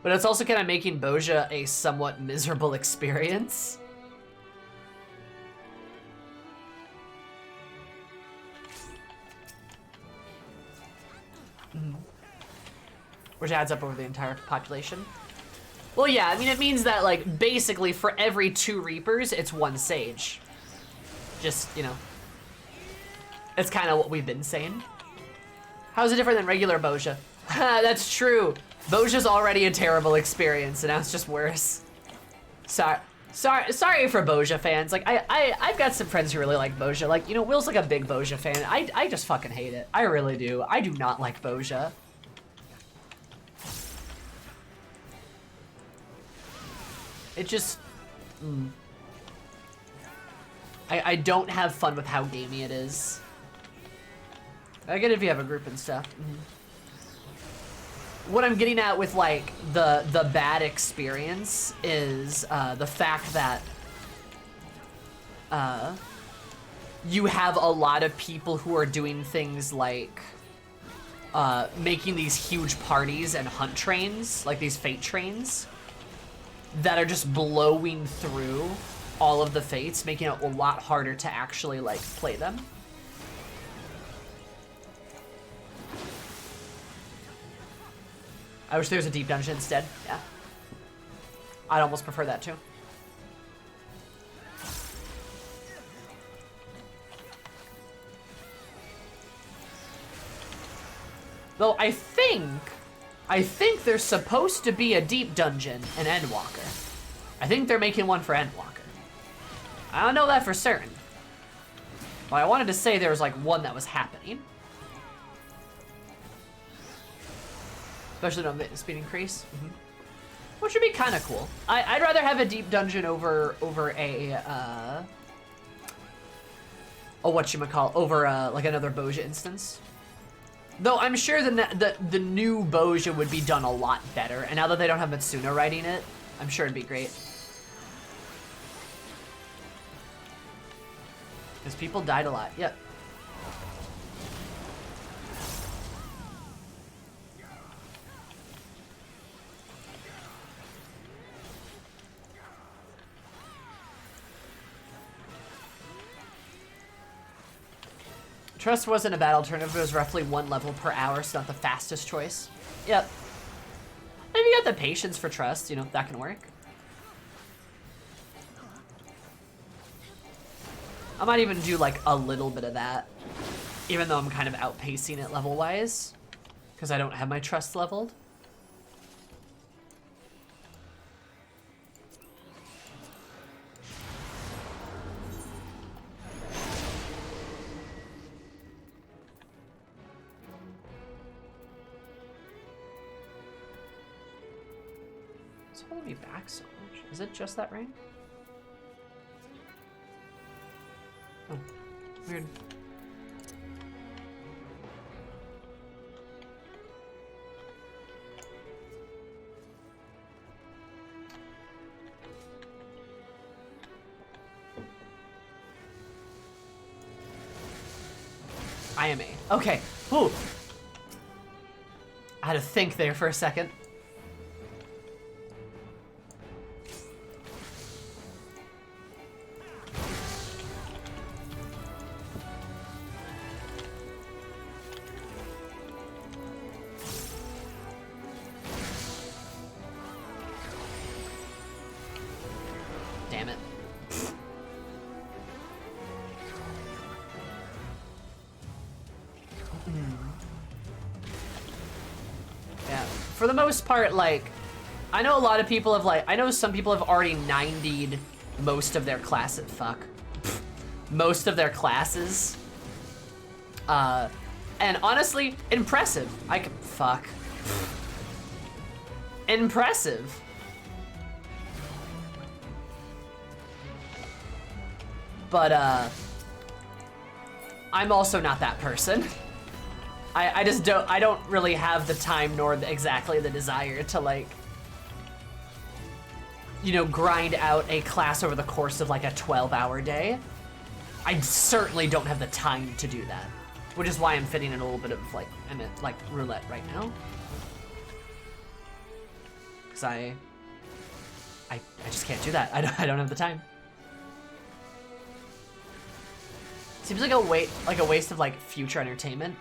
but it's also kind of making Bozja a somewhat miserable experience. Which adds up over the entire population. Well, yeah, I mean, it means that, like, basically for every 2 Reapers, it's 1 Sage. Just, you know, it's kind of what we've been saying. How's it different than regular Bozja? That's true. Bozja's already a terrible experience, and now it's just worse. Sorry for Bozja fans. Like, I've got some friends who really like Bozja. Like, you know, Will's like a big Bozja fan. I just fucking hate it. I really do. I do not like Bozja. It just... I don't have fun with how gamey it is. I get it if you have a group and stuff. What I'm getting at with, like, the bad experience is the fact that you have a lot of people who are doing things like making these huge parties and hunt trains, like these fate trains, that are just blowing through all of the fates, making it a lot harder to actually like play them. I wish there was a deep dungeon instead. Yeah. I'd almost prefer that too. Though I think there's supposed to be a deep dungeon in Endwalker. I think they're making one for Endwalker. I don't know that for certain. But I wanted to say there was like one that was happening. Especially on the speed increase. Which would be kind of cool. I'd rather have a deep dungeon over a whatchamacall, like another Boja instance. Though I'm sure the new Boja would be done a lot better. And now that they don't have Mitsuna writing it, I'm sure it'd be great. Because people died a lot. Yep. Trust wasn't a bad alternative. It was roughly 1 level per hour, so not the fastest choice. Yep. And if you got the patience for Trust, you know, that can work. I might even do like a little bit of that, even though I'm kind of outpacing it level-wise, because I don't have my Trust leveled. It's holding me back so much. Is it just that ring? Oh, weird. I am A. Okay. Ooh. I had to think there for a second. Damn it. Yeah, for the most part, like, I know a lot of people have, like, I know some people have already 90'd most of their classes. Fuck. Most of their classes. And honestly, impressive. Fuck. Impressive. But, I'm also not that person. I just don't really have the time nor exactly the desire to, like, you know, grind out a class over the course of like a 12-hour day. I certainly don't have the time to do that, which is why I'm fitting in a little bit of like, roulette right now. Cause I just can't do that. I don't have the time. Seems like a waste of like future entertainment.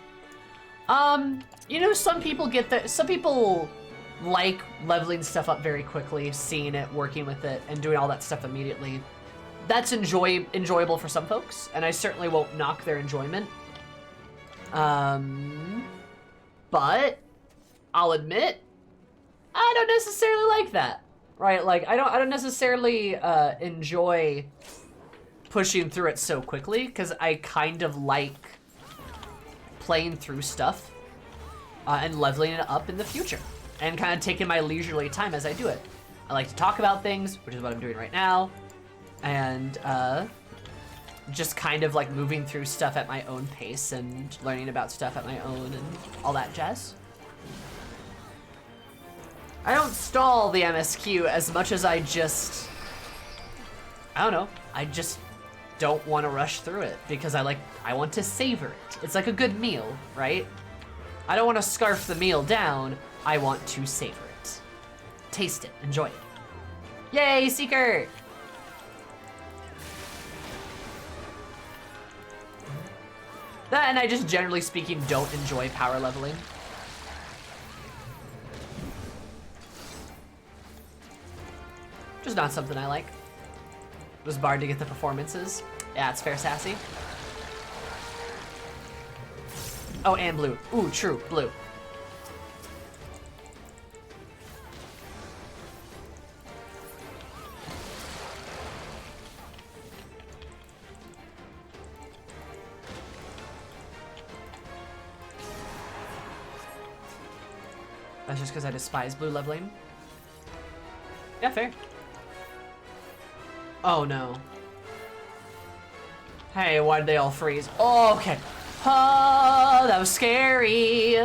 You know, some people like leveling stuff up very quickly, seeing it, working with it, and doing all that stuff immediately. That's enjoyable for some folks, and I certainly won't knock their enjoyment. But I'll admit, I don't necessarily like that, right? Like, I don't necessarily enjoy pushing through it so quickly, because I kind of like playing through stuff and leveling it up in the future, and kind of taking my leisurely time as I do it. I like to talk about things, which is what I'm doing right now, and just kind of like moving through stuff at my own pace and learning about stuff at my own and all that jazz. I don't stall the MSQ as much as I don't know, I just don't want to rush through it because I want to savor it. It's like a good meal, right? I don't want to scarf the meal down, I want to savor it. Taste it, enjoy it. Yay, Seeker! That, and I just generally speaking don't enjoy power leveling. Just not something I like. It was barred to get the performances. Yeah, it's fair, Sassy. Oh, and blue. Ooh, true, blue. That's just because I despise blue leveling. Yeah, fair. Oh no. Hey, why did they all freeze? Oh, okay. Oh, that was scary.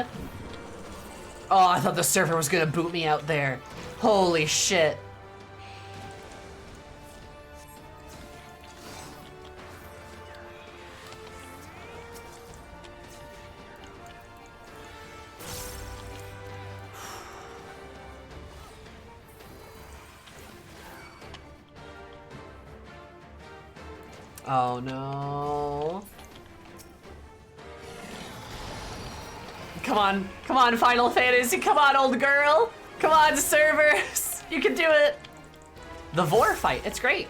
Oh, I thought the server was gonna boot me out there. Holy shit. Oh no. Come on, Final Fantasy, come on, old girl. Come on, servers, you can do it. The Vor fight, it's great.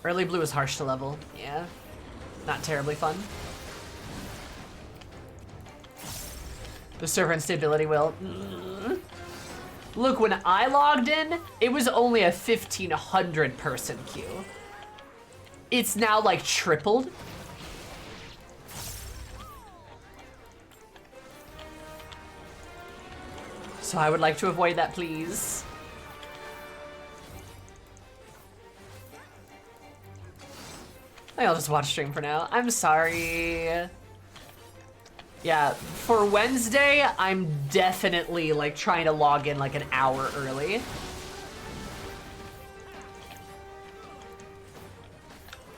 Early blue is harsh to level, yeah. Not terribly fun. The server instability will. Look, when I logged in, it was only a 1,500 person queue. It's now like tripled. So I would like to avoid that, please. I think I'll just watch stream for now. I'm sorry. Yeah, for Wednesday, I'm definitely like trying to log in like an hour early.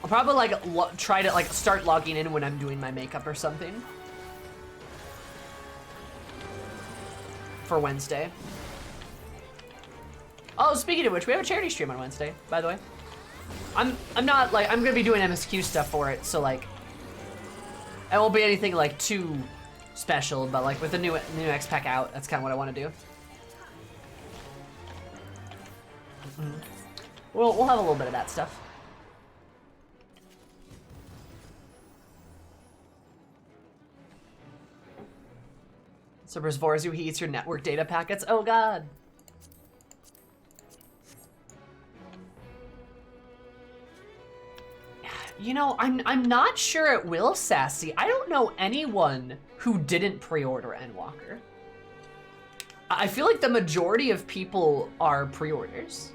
I'll probably like try to like start logging in when I'm doing my makeup or something. For Wednesday. Oh, speaking of which, we have a charity stream on Wednesday, by the way. I'm not like, I'm gonna be doing MSQ stuff for it, so like, it won't be anything like too special, but like with the new X pack out, that's kind of what I want to do. We'll have a little bit of that stuff. So Brzvorzu, he eats your network data packets. Oh god. You know, I'm not sure it will, Sassy. I don't know anyone who didn't pre-order Endwalker. I feel like the majority of people are pre-orders.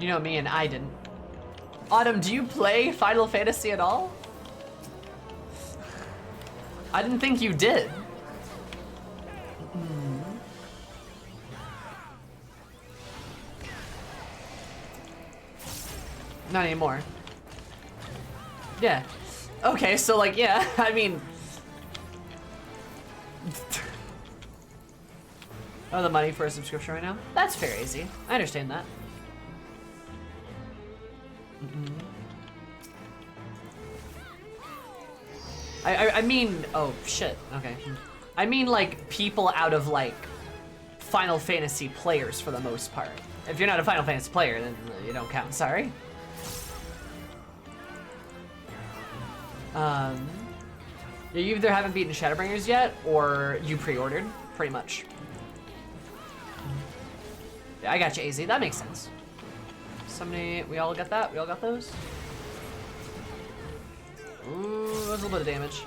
You know me, and I didn't. Autumn, do you play Final Fantasy at all? I didn't think you did. Not anymore. Yeah. Okay, so like, yeah, I mean... Oh, the money for a subscription right now? That's fair, easy. I understand that. I mean, oh shit, okay. I mean like people out of like Final Fantasy players for the most part. If you're not a Final Fantasy player, then you don't count, sorry. You either haven't beaten Shadowbringers yet, or you pre-ordered, pretty much. Yeah, I got you, AZ, that makes sense. Somebody, we all got that? We all got those? Ooh, that was a little bit of damage.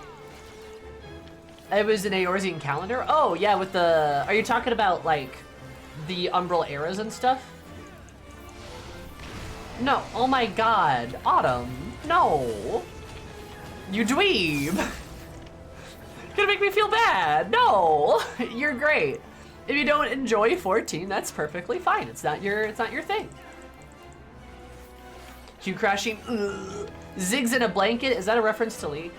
It was an Eorzean calendar? Oh, yeah, with the... Are you talking about, like, the Umbral eras and stuff? No, oh my god. Autumn, no. You dweeb. Gonna make me feel bad. No, you're great. If you don't enjoy 14, that's perfectly fine. It's not your thing. Q crashing. Ugh. Zigs in a blanket. Is that a reference to Lee?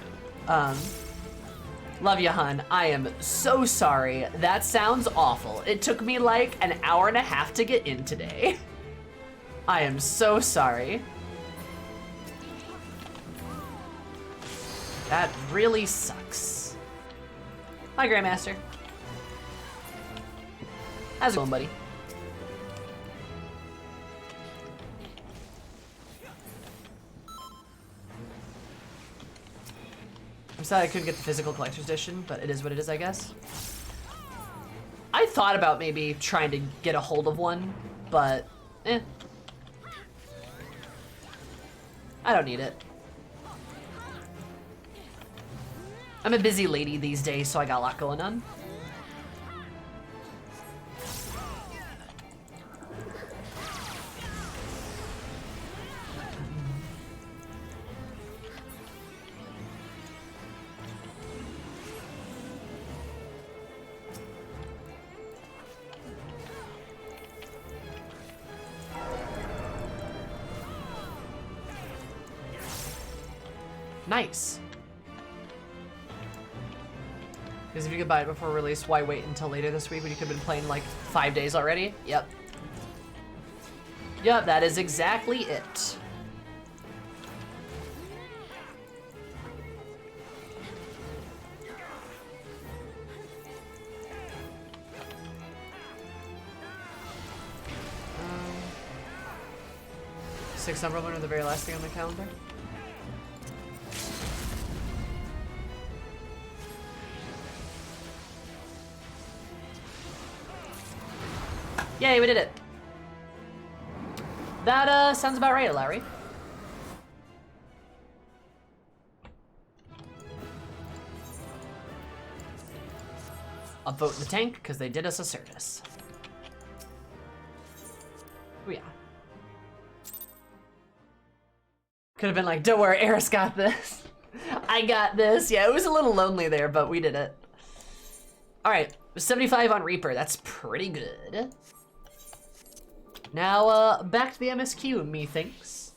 Love you, hun. I am so sorry. That sounds awful. It took me like an hour and a half to get in today. I am so sorry. That really sucks. Hi, Grandmaster. How's it going, buddy? I'm sad I couldn't get the physical collector's edition, but it is what it is, I guess. I thought about maybe trying to get a hold of one, but eh. I don't need it. I'm a busy lady these days, so I got a lot going on. Nice. Because if you could buy it before release, why wait until later this week when you could have been playing like 5 days already? Yep. Yep, that is exactly it. Six number one are the very last thing on the calendar. Yay, we did it. That sounds about right, Larry. Upvote the tank, because they did us a service. Oh yeah. Could have been like, don't worry, Eris got this. I got this. Yeah, it was a little lonely there, but we did it. All right, 75 on Reaper. That's pretty good. Now, back to the MSQ, methinks.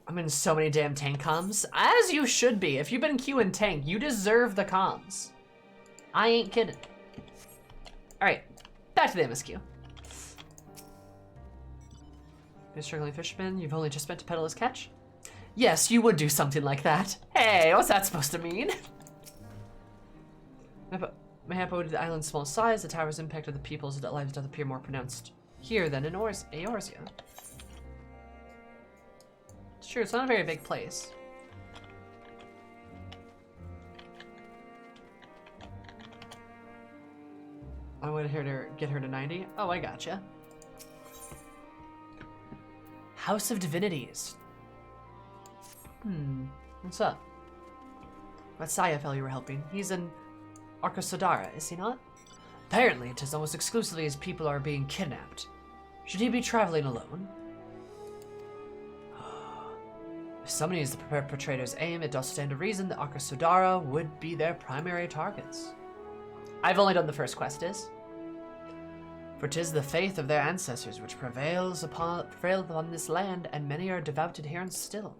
I'm in so many damn tank comms. As you should be. If you've been queuing tank, you deserve the comms. I ain't kidding. All right, back to the MSQ. You're a struggling fisherman, you've only just spent to peddle his catch? Yes, you would do something like that. Hey, what's that supposed to mean? Mayhap owed to the island's small size, the tower's impact on the people's lives doth appear more pronounced here than in Eorzea. It's true, it's not a very big place. I want her to get her to 90. Oh, I gotcha. House of Divinities. What's up? That Saya fellow you were helping. He's an Arkasodara, is he not? Apparently, it is almost exclusively as people are being kidnapped. Should he be traveling alone? If somebody is the perpetrator's aim, it does stand to reason that Arkasodara would be their primary targets. I've only done the first quest, is. For 'tis the faith of their ancestors which prevailed upon this land, and many are devout adherents still.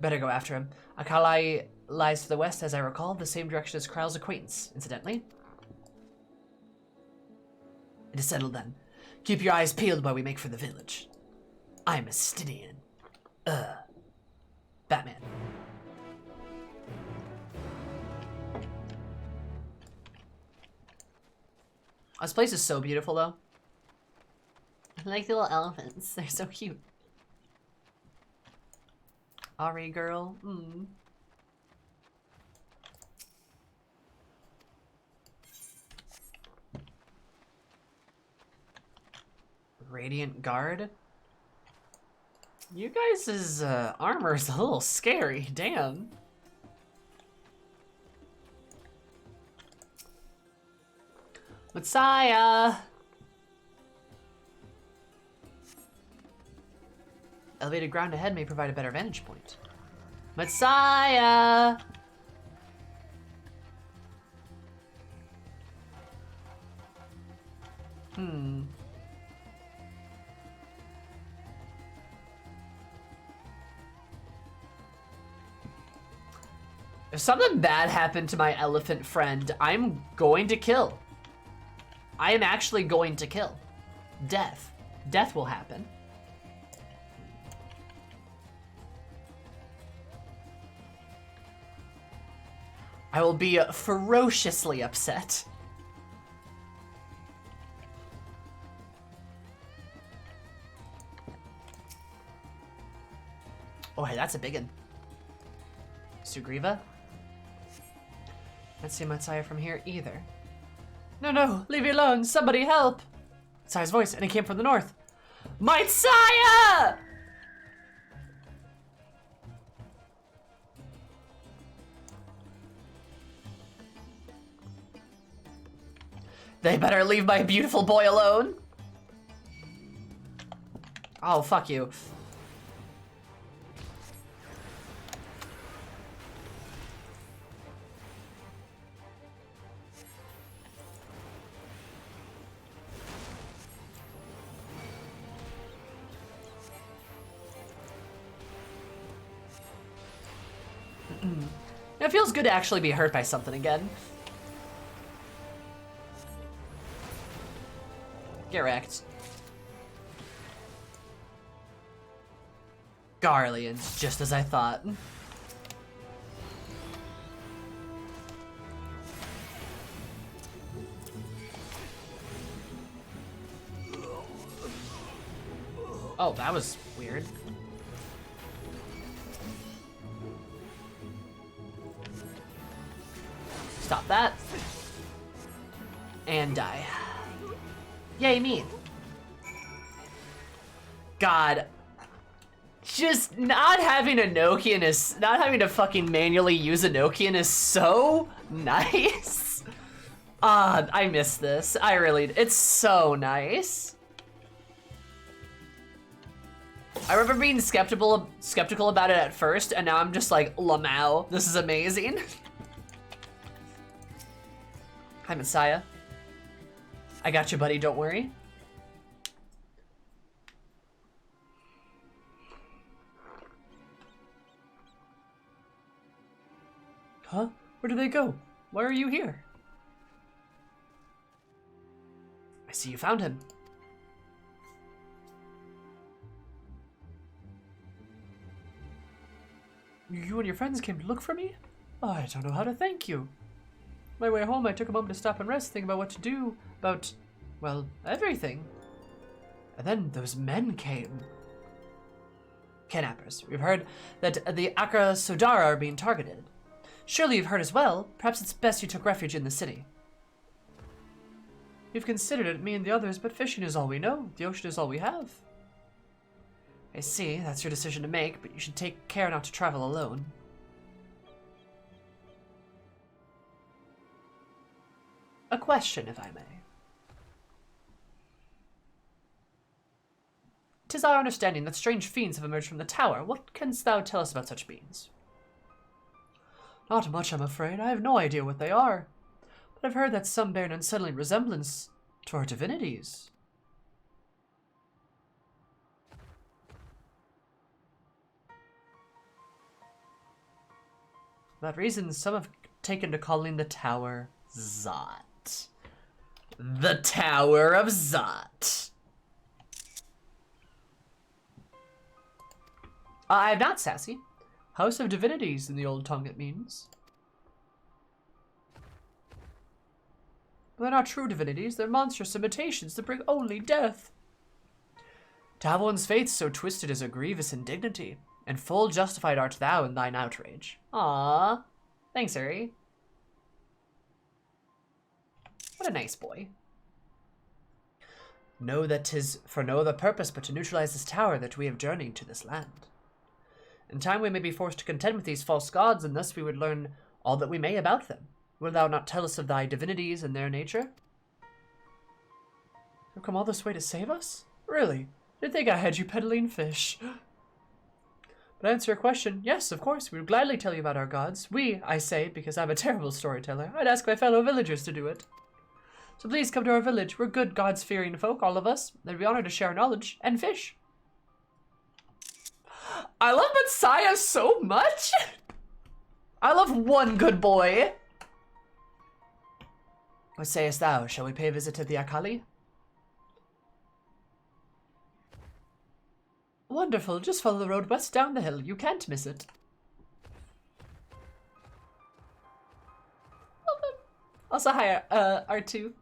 Better go after him. Akalai lies to the west, as I recall, the same direction as Kral's acquaintance, incidentally. It is settled then. Keep your eyes peeled while we make for the village. I'm a Stydian. Batman. This place is so beautiful, though. I like the little elephants. They're so cute. Ari girl. Radiant Guard. You guys' armor is a little scary. Damn. Messiah! Elevated ground ahead may provide a better vantage point. Messiah! If something bad happened to my elephant friend, I'm going to kill. I am actually going to kill. Death. Death will happen. I will be ferociously upset. Oh, hey, that's a big one. Sugriva? Can't see Matsaya from here either. No, no, leave me alone. Somebody help. Matsaya's voice, and it came from the north. Matsaya! They better leave my beautiful boy alone. Oh, fuck you. It feels good to actually be hurt by something again. Get wrecked. Garleans, just as I thought. Oh, that was weird. Stop that. And die. Yay, me. God. Just not having a Nokian is, not having to fucking manually use a Nokian is so nice. I miss this. I really, it's so nice. I remember being skeptical about it at first, and now I'm just like, Lamau, this is amazing. Hi, Messiah. I got you, buddy, don't worry. Huh? Where did they go? Why are you here? I see you found him. You and your friends came to look for me? Oh, I don't know how to thank you. My way home, I took a moment to stop and rest, think about what to do, about, well, everything. And then those men came. Kidnappers. We've heard that the Akra Sodara are being targeted. Surely you've heard as well. Perhaps it's best you took refuge in the city. We've considered it, me and the others, but fishing is all we know. The ocean is all we have. I see, that's your decision to make, but you should take care not to travel alone. A question, if I may. 'Tis our understanding that strange fiends have emerged from the tower. What canst thou tell us about such beings? Not much, I'm afraid. I have no idea what they are. But I've heard that some bear an unsettling resemblance to our divinities. For that reason, some have taken to calling the tower Zot. The Tower of Zot. I'm not sassy. House of Divinities in the old tongue it means. But they're not true divinities, they're monstrous imitations that bring only death. To have one's faith so twisted is a grievous indignity, and full justified art thou in thine outrage. Ah, thanks, Uri. What a nice boy. Know that 'tis for no other purpose but to neutralize this tower that we have journeyed to this land. In time we may be forced to contend with these false gods, and thus we would learn all that we may about them. Wilt thou not tell us of thy divinities and their nature? You've come all this way to save us? Really? Didn't think I had you peddling fish. But to answer your question, yes, of course, we would gladly tell you about our gods. We, I say, because I'm a terrible storyteller. I'd ask my fellow villagers to do it. So please come to our village. We're good, gods-fearing folk, all of us. They'd be honored to share our knowledge and fish. I love Messiah so much. I love one good boy. What sayest thou? Shall we pay a visit to the Akali? Wonderful. Just follow the road west down the hill. You can't miss it. Also, hi, R2.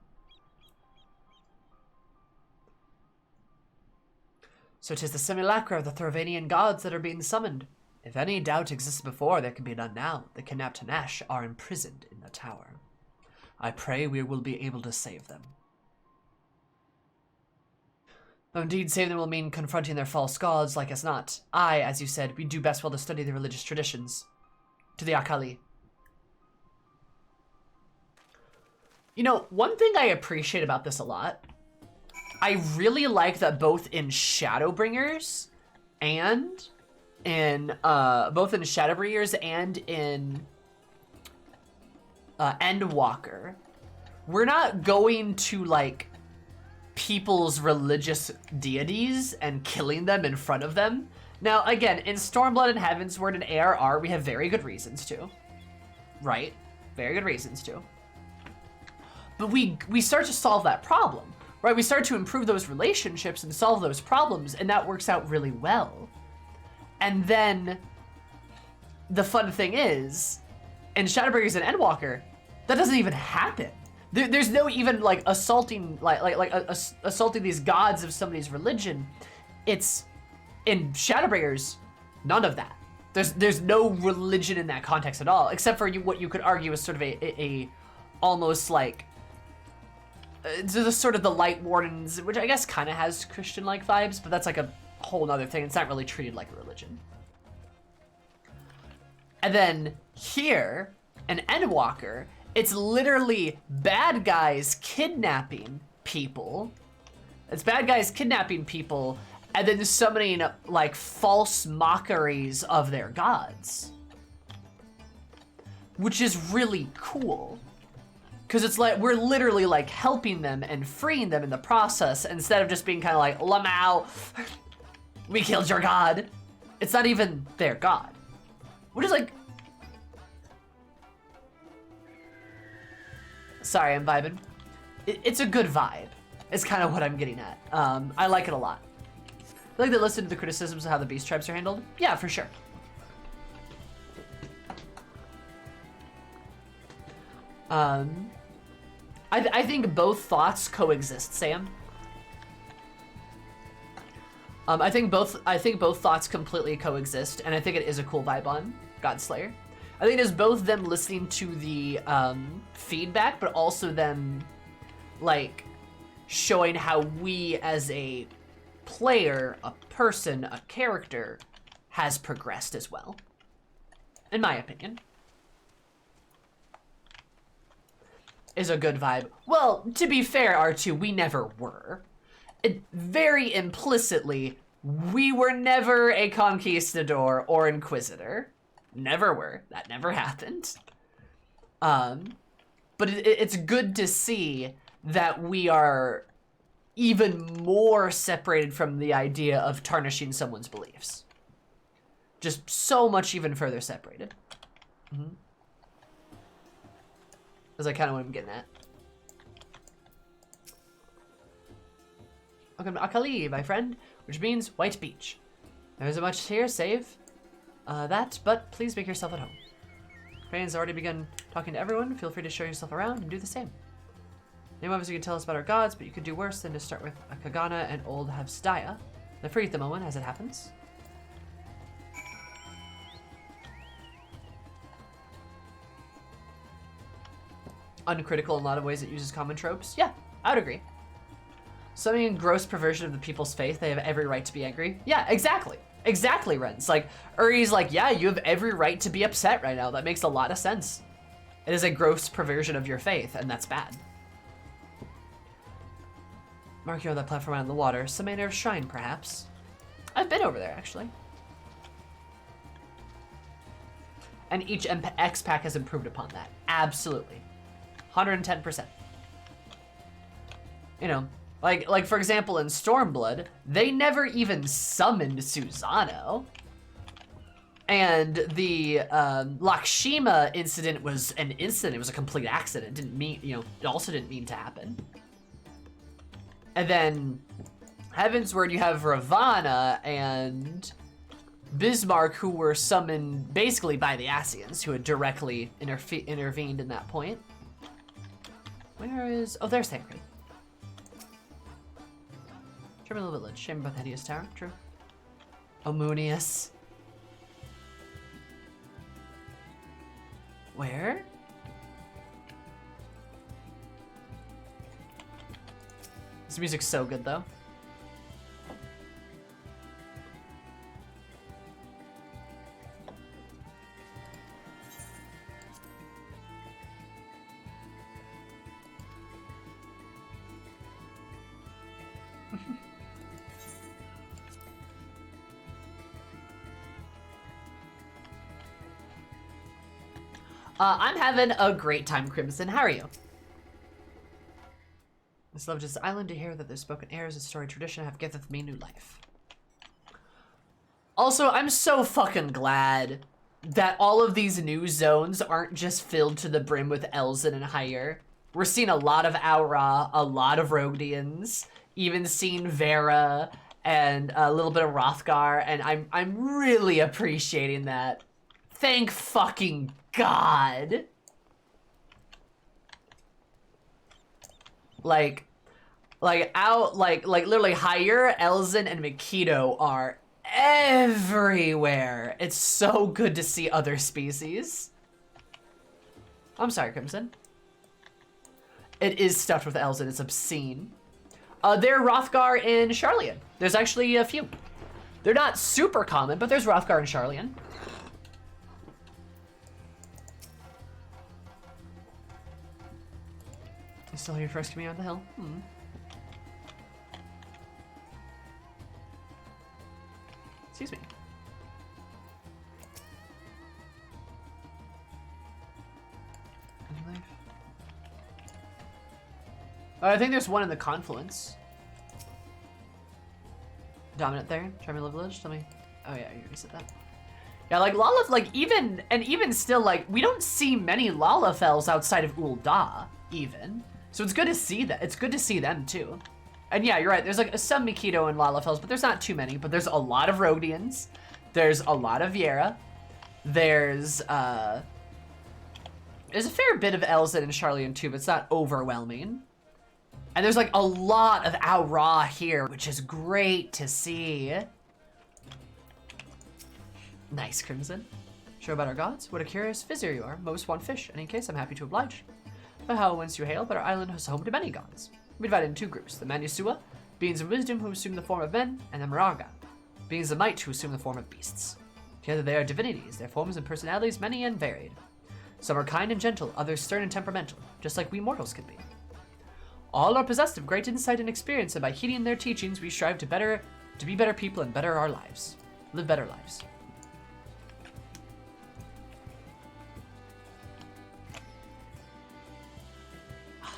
So 'tis the simulacra of the Thavnair gods that are being summoned. If any doubt exists before, there can be none now. The kidnapped Nash are imprisoned in the tower. I pray we will be able to save them. Though indeed saving them will mean confronting their false gods like as not. As you said, we do best well to study the religious traditions. To the Akali. You know, one thing I appreciate about this a lot, I really like that both in Shadowbringers and in Endwalker, we're not going to like people's religious deities and killing them in front of them. Now, again, in Stormblood and Heavensward and ARR, we have very good reasons to, right? Very good reasons to. But we start to solve that problem, right? We start to improve those relationships and solve those problems, and that works out really well. And then the fun thing is, in Shadowbringers and Endwalker, that doesn't even happen. There's no even like assaulting assaulting these gods of somebody's religion. It's in Shadowbringers, none of that. There's no religion in that context at all, except for what you could argue is sort of a almost like the sort of the Light Wardens, which I guess kind of has Christian-like vibes, but that's like a whole nother thing. It's not really treated like a religion. And then here, in Endwalker, it's literally bad guys kidnapping people. It's bad guys kidnapping people and then summoning like false mockeries of their gods. Which is really cool. Because it's like, we're literally like helping them and freeing them in the process instead of just being kind of like, Lamau, we killed your god. It's not even their god. Which is like, sorry, I'm vibing. It's a good vibe. It's kind of what I'm getting at. I like it a lot. I like to listen to the criticisms of how the beast tribes are handled. Yeah, for sure. I think both thoughts coexist, Sam. I think both thoughts completely coexist, and I think it is a cool vibe on Godslayer. I think it is both them listening to the feedback, but also them like showing how we as a player, a person, a character has progressed as well. In my opinion. Is a good vibe. Well, to be fair, R2, we never were. Very implicitly, we were never a conquistador or inquisitor. Never were. That never happened. But it's good to see that we are even more separated from the idea of tarnishing someone's beliefs. Just so much even further separated. Mm-hmm. That's like kind of what I'm getting at. Welcome to Akali, my friend, which means White Beach. There isn't much here save that, but please make yourself at home. Fans already begun talking to everyone. Feel free to show yourself around and do the same. Name of us you can tell us about our gods, but you could do worse than to start with a Kagana and old Havstaya. They're free at the moment as it happens. Uncritical in a lot of ways. It uses common tropes. Yeah, I would agree. Something gross perversion of the people's faith. They have every right to be angry. Yeah, exactly. Exactly, Ren's. Like, Uri's like, yeah, you have every right to be upset right now. That makes a lot of sense. It is a gross perversion of your faith, and that's bad. Mark you on that platform out in the water. Some manner of shrine, perhaps. I've been over there, actually. And each X pack has improved upon that. Absolutely. 110%. You know, like for example in Stormblood, they never even summoned Susano. And the Lakshima incident was an incident. It was a complete accident. Didn't mean, you know, it also didn't mean to happen. And then Heavensward, you have Ravana and Bismarck, who were summoned basically by the Ascians, who had directly intervened in that point. Where is... Oh, there's Thancred. Terminal Village. Shame about the Hideous Tower. True. Amunius. Where? This music's so good, though. I'm having a great time, Crimson. How are you? This love this island to hear that their spoken airs and story tradition have giveth me new life. Also, I'm so fucking glad that all of these new zones aren't just filled to the brim with Elzen and higher. We're seeing a lot of Aura, a lot of Rogdians, even seeing Vera and a little bit of Hrothgar, and I'm really appreciating that. Thank fucking God. Like literally Higher, Elzen, and Mikito are everywhere. It's so good to see other species. I'm sorry, Crimson. It is stuffed with Elzen. It's obscene. There are Hrothgar in Sharlayan. There's actually a few. They're not super common, but there's Hrothgar in Sharlayan. You still here frisking me on the hill? Excuse me. I think there's one in the confluence. Dominant there. Charming Village. Tell me. Oh yeah, you already said that. Yeah, like Lalaf, like even still, like we don't see many Lalafels outside of Ul'dah, even. So it's good to see that. It's good to see them too. And yeah, you're right. There's like some Mikito and Lalafels, but there's not too many. But there's a lot of Rogdians. There's a lot of Viera. There's a fair bit of Elzen and Sharlayan too, but it's not overwhelming. And there's like a lot of Aura here, which is great to see. Nice, Crimson. Sure about our gods? What a curious vizier you are. Most want fish. In any case, I'm happy to oblige. By how whence you hail, but our island is home to many gods. We divide into two groups, the Manusua, beings of wisdom who assume the form of men, and the Maraga, beings of might who assume the form of beasts. Together they are divinities, their forms and personalities many and varied. Some are kind and gentle, others stern and temperamental, just like we mortals can be. All are possessed of great insight and experience, and by heeding their teachings, we strive to be better people and better our lives. Live better lives.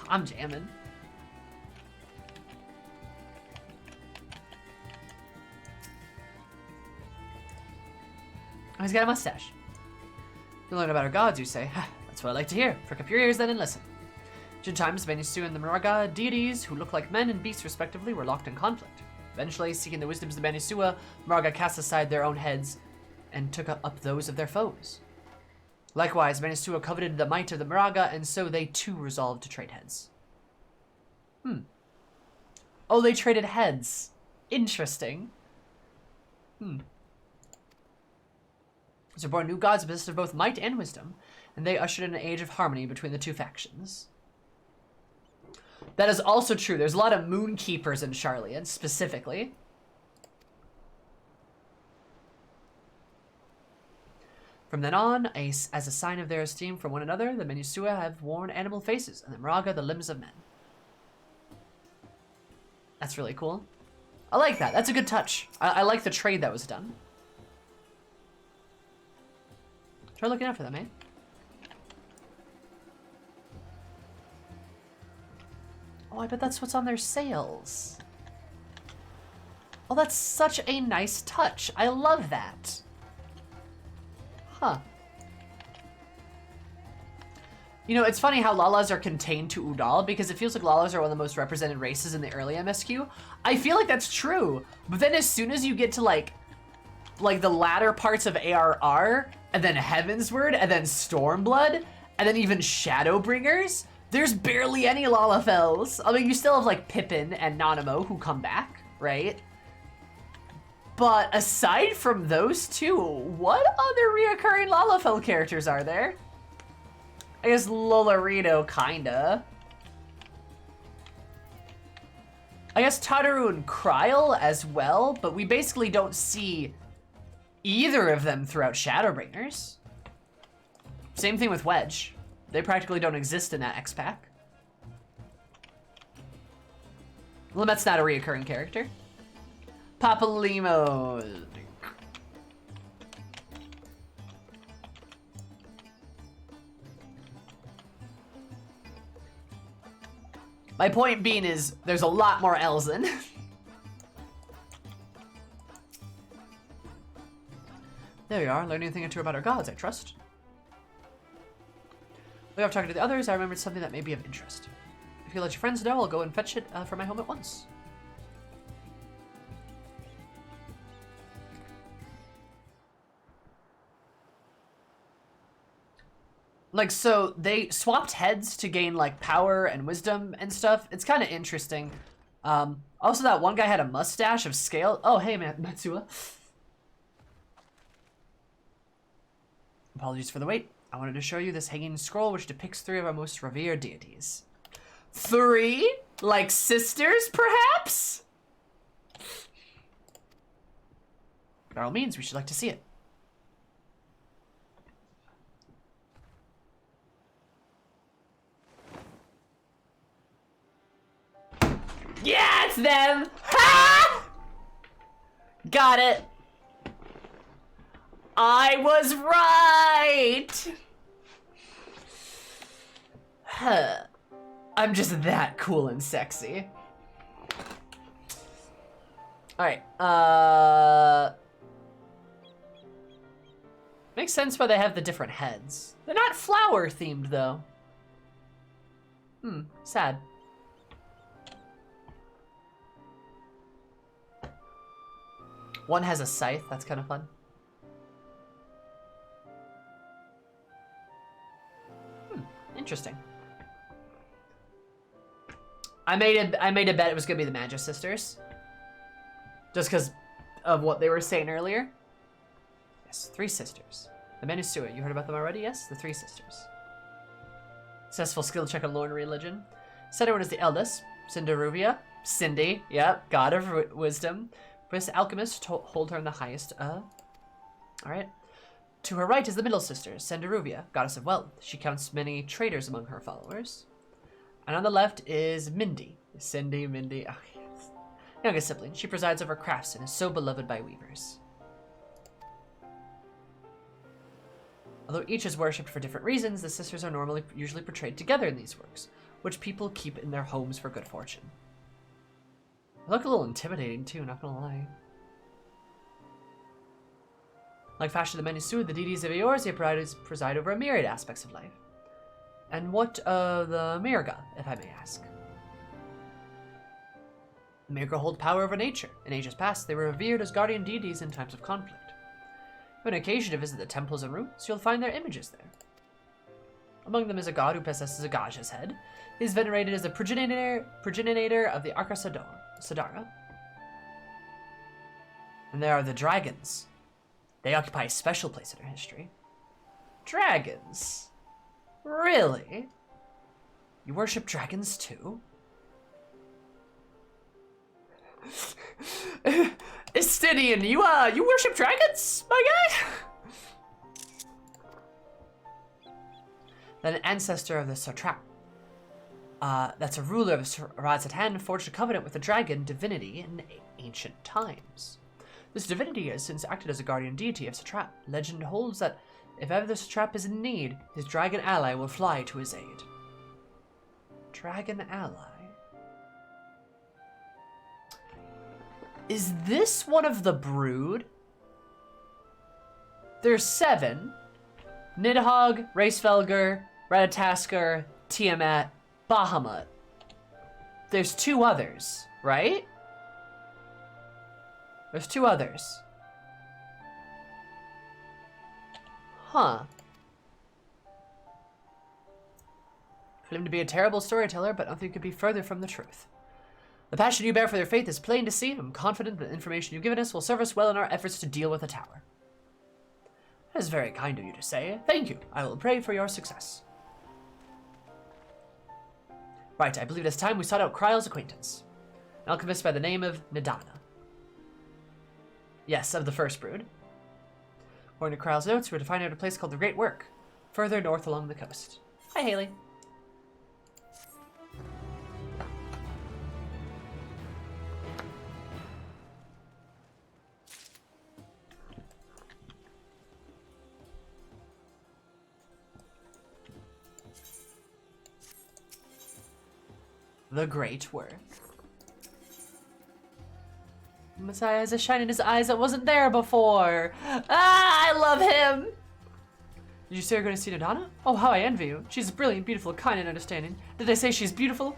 I'm jamming. Oh, he's got a mustache. You learn about our gods, you say. That's what I like to hear. Prick up your ears then and listen. Ancient times, Venusu and the Maraga, deities who look like men and beasts respectively, were locked in conflict. Eventually, seeking the wisdoms of the Venusua, Maraga cast aside their own heads and took up those of their foes. Likewise, Venusua coveted the might of the Maraga, and so they too resolved to trade heads. Oh, they traded heads. Interesting. So born new gods possessed of both might and wisdom, and they ushered in an age of harmony between the two factions. That is also true. There's a lot of moonkeepers in Sharlayan, specifically. From then on, as a sign of their esteem for one another, the Menusua have worn animal faces, and the Maraga the limbs of men. That's really cool. I like that. That's a good touch. I like the trade that was done. Try looking after them, eh? Oh, Oh, I bet that's what's on their sails. Oh, that's such a nice touch. I love that. Huh. You know, it's funny how Lalas are contained to Udal because it feels like Lalas are one of the most represented races in the early MSQ. I feel like that's true, but then as soon as you get to like the latter parts of ARR, and then Heavensward, and then Stormblood, and then even Shadowbringers, there's barely any Lalafels. I mean, you still have like Pippin and Nanamo who come back, right? But aside from those two, what other reoccurring Lalafell characters are there? I guess Lolorito, kinda. I guess Tataru and Kryl as well, but we basically don't see either of them throughout Shadowbringers. Same thing with Wedge. They practically don't exist in that X-Pack. Lamette's not a reoccurring character. Papalimo. My point being is, there's a lot more Elzen. There you are, learning a thing or two about our gods, I trust. While I'm talking to the others, I remembered something that may be of interest. If you let your friends know, I'll go and fetch it from my home at once. Like, so they swapped heads to gain, like, power and wisdom and stuff. It's kind of interesting. Also, that one guy had a mustache of scale. Oh, hey, man, Matsua. Apologies for the wait. I wanted to show you this hanging scroll which depicts 3 of our most revered deities. 3? Like sisters, perhaps? By all means, we should like to see it. Yeah, it's them! Ha! Got it. I was right! Huh. I'm just that cool and sexy. Alright, makes sense why they have the different heads. They're not flower themed though. Sad. One has a scythe, that's kind of fun. Interesting. I made a bet it was gonna be the Magic Sisters. Just because of what they were saying earlier. Yes, 3 sisters. The Menusua, you heard about them already? Yes, the 3 sisters. Successful skill check on lore and religion. Second one is the eldest, Cinderuvia. Cindy, yep, god of wisdom. First alchemist, hold her in the highest, alright. To her right is the middle sister, Cinderuvia, goddess of wealth. She counts many traders among her followers. And on the left is Mindy. Mindy, oh yes. Youngest sibling, she presides over crafts and is so beloved by weavers. Although each is worshipped for different reasons, the sisters are usually portrayed together in these works, which people keep in their homes for good fortune. They look a little intimidating too, not gonna lie. Like Fashion the Menusua, the deities of Eorzea preside over a myriad aspects of life. And what of the Mirga, if I may ask? The Mirga hold power over nature. In ages past, they were revered as guardian deities in times of conflict. On occasion to visit the temples and ruins, you'll find their images there. Among them is a god who possesses a Gaja's head. He is venerated as the progenitor of the Arca Sadara. And there are the dragons. They occupy a special place in our history. Dragons? Really? You worship dragons too? Estinian, you worship dragons, my guy? Then an ancestor of the Satrap. That's a ruler of Razatan forged a covenant with a dragon divinity in ancient times. This divinity has since acted as a guardian deity of Satrap. Legend holds that if ever the Satrap is in need, his dragon ally will fly to his aid. Dragon ally? Is this one of the brood? There's 7. Nidhogg, Racevelger, Ratatoskr, Tiamat, Bahamut. There's 2 others, right? There's 2 others. Huh. Claim to be a terrible storyteller, but nothing could be further from the truth. The passion you bear for their faith is plain to see. I'm confident that the information you've given us will serve us well in our efforts to deal with the tower. That is very kind of you to say. Thank you. I will pray for your success. Right, I believe it is time we sought out Kryle's acquaintance. An alchemist by the name of Nadana. Yes, of the first brood. According to Kryle's notes, we're to find out a place called the Great Work, further north along the coast. Hi, Haley. The Great Work. Messiah has a shine in his eyes that wasn't there before. Ah, I love him. Did you say you're going to see Nadana? Oh, how I envy you. She's brilliant, beautiful, kind, and understanding. Did I say she's beautiful?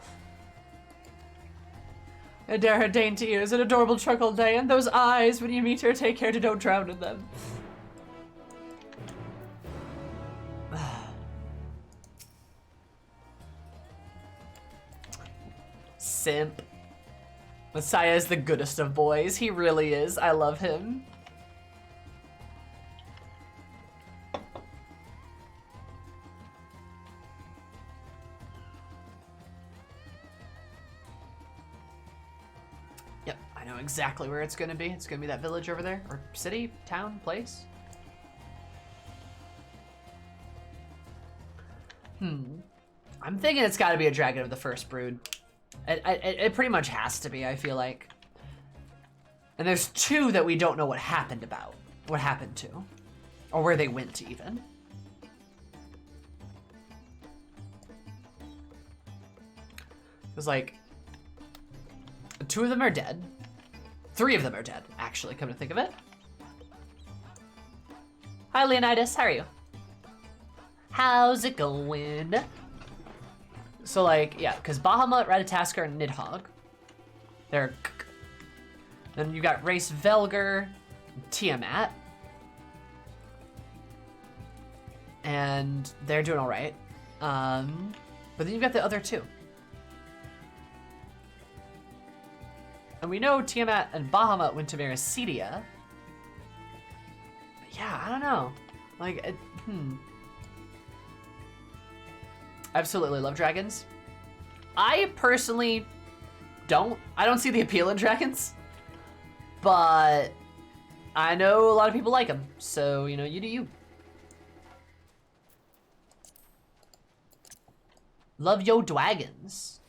I dare her dainty ears, an adorable truckle day, and those eyes. When you meet her, take care to don't drown in them. Simp. Messiah is the goodest of boys. He really is. I love him. Yep, I know exactly where it's gonna be. It's gonna be that village over there. Or city, town, place. I'm thinking it's gotta be a dragon of the first brood. It pretty much has to be, I feel like. And there's 2 that we don't know what happened to. Or where they went, even. Because, like, 2 of them are dead. 3 of them are dead, actually, come to think of it. Hi, Leonidas, how are you? How's it going? So, like, yeah, because Bahamut, Ratatoskr, and Nidhogg, they're... Then you got Racevelger, Tiamat, and they're doing all right. But then you've got the other 2. And we know Tiamat and Bahamut went to Mericidia. But yeah, I don't know. Like, Absolutely love dragons. I personally don't. I don't see the appeal in dragons. But I know a lot of people like them. So, you know, you do you. Love yo dragons.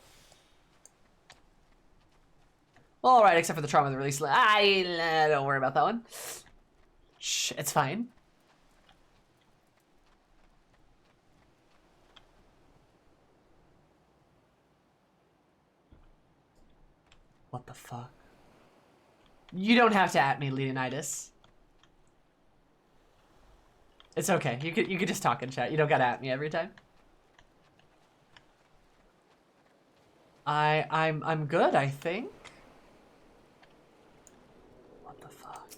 Well, alright, except for the trauma of the release. Don't worry about that one. Shh, it's fine. What the fuck? You don't have to at me, Leonidas. It's okay. You could just talk in chat. You don't gotta at me every time. I'm good, I think. What the fuck?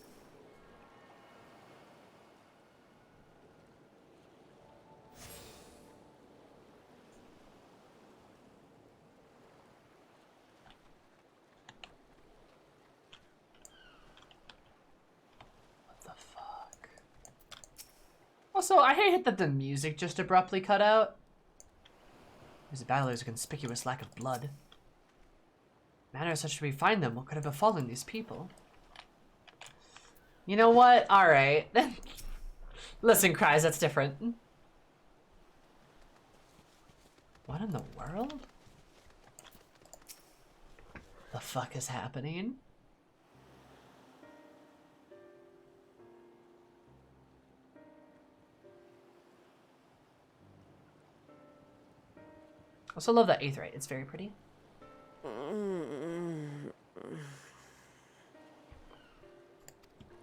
What the fuck? Also, I hate that the music just abruptly cut out. There's a battle, there's a conspicuous lack of blood. Manner such should we find them? What could have befallen these people? You know what? Alright. Listen, Cries, that's different. What in the world? The fuck is happening? Also love that aetheryte. It's very pretty.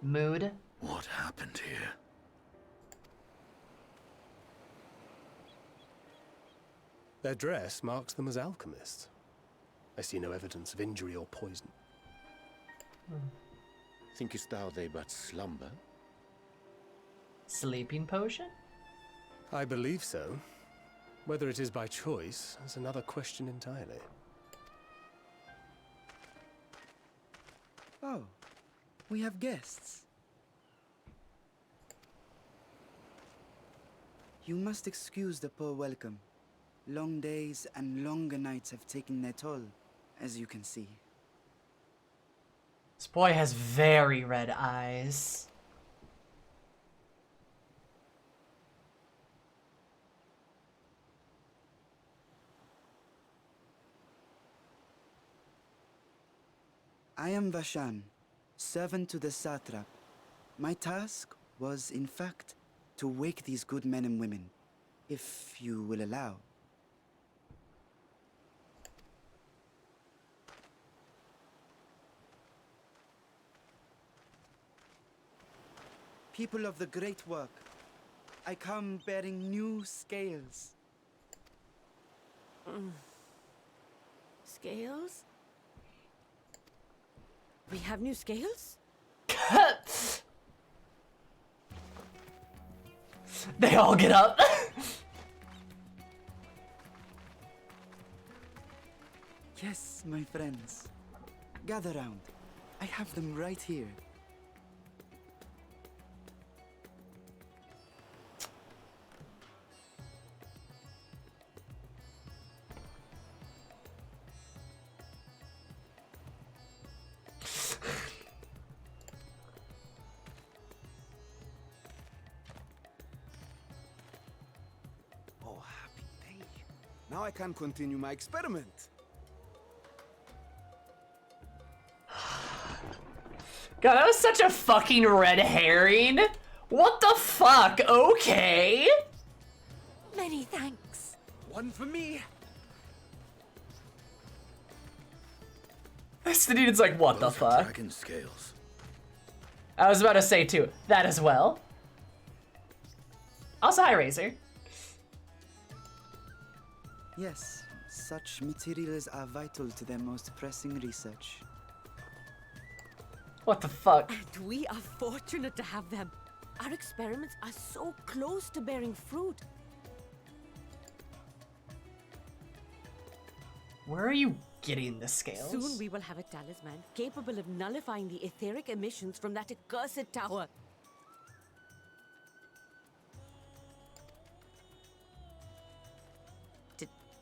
Mood. What happened here? Their dress marks them as alchemists. I see no evidence of injury or poison. Thinkest thou they but slumber? Sleeping potion? I believe so. Whether it is by choice is another question entirely. Oh, we have guests. You must excuse the poor welcome. Long days and longer nights have taken their toll, as you can see. This boy has very red eyes. I am Vashan, servant to the satrap. My task was, in fact, to wake these good men and women, if you will allow. People of the great work, I come bearing new scales. Scales? We have new scales? They all get up. Yes, my friends. Gather round. I have them right here. Oh, happy day. Now I can continue my experiment. God, that was such a fucking red herring. What the fuck? Okay. Many thanks. One for me. Stadine's like, what the Those are fuck? dragon scales. I was about to say too, that as well. Also, hi, Razor. Yes, such materials are vital to their most pressing research. What the fuck? And we are fortunate to have them. Our experiments are so close to bearing fruit. Where are you getting the scales? Soon we will have a talisman capable of nullifying the etheric emissions from that accursed tower.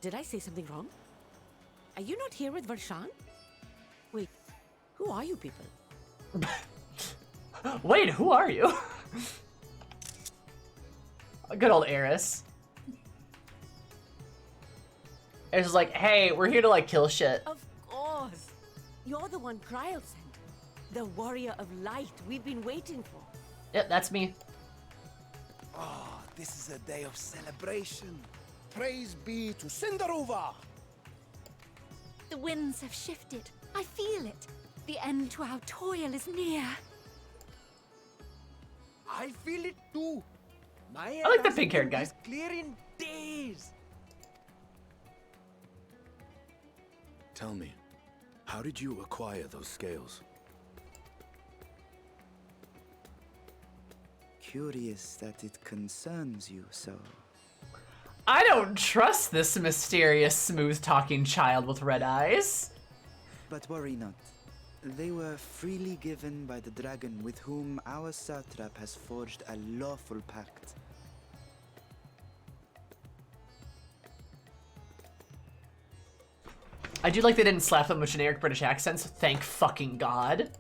Did I say something wrong? Are you not here with Varshan? Wait, who are you people? Wait, who are you? Good old Eris. Eris is like, hey, we're here to like kill shit. Of course. You're the one Kryl sent. The warrior of light we've been waiting for. Yep, that's me. Oh, this is a day of celebration. Praise be to Cinderova. The winds have shifted. I feel it. The end to our toil is near. I feel it too. My I like the pink-haired guy. is clear in days. Tell me, how did you acquire those scales? Curious that it concerns you so. I don't trust this mysterious, smooth-talking child with red eyes. But worry not. They were freely given by the dragon with whom our satrap has forged a lawful pact. I do like they didn't slap them with generic British accents. Thank fucking God.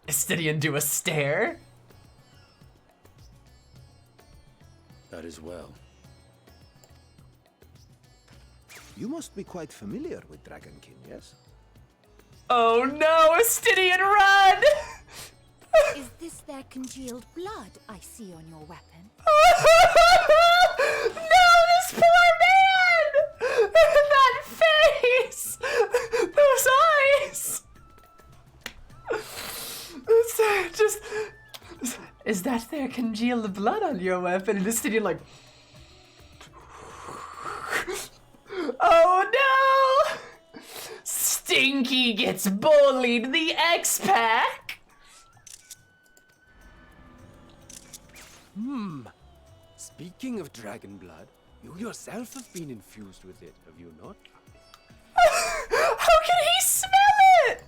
Estidian do a stare. That is well. You must be quite familiar with Dragon King, yes? Oh no, Estidian, run! Is this their congealed blood I see on your weapon? No, this poor man! That face! Those eyes! Is that there congealed blood on your weapon? And Estidian like... Oh no! Stinky gets bullied, the X-Pack! Speaking of dragon blood, you yourself have been infused with it, have you not? How can he smell it?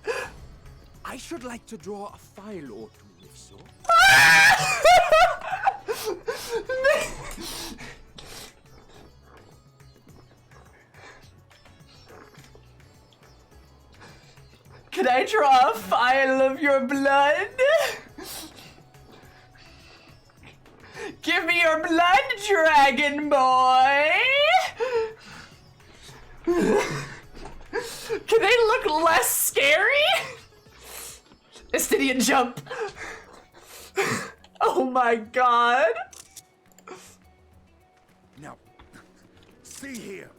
I should like to draw a file or two, if so. Can I draw a file of your blood? Give me your blood, dragon boy! Can they look less scary? Estidian jump. Oh my god. Now, see here.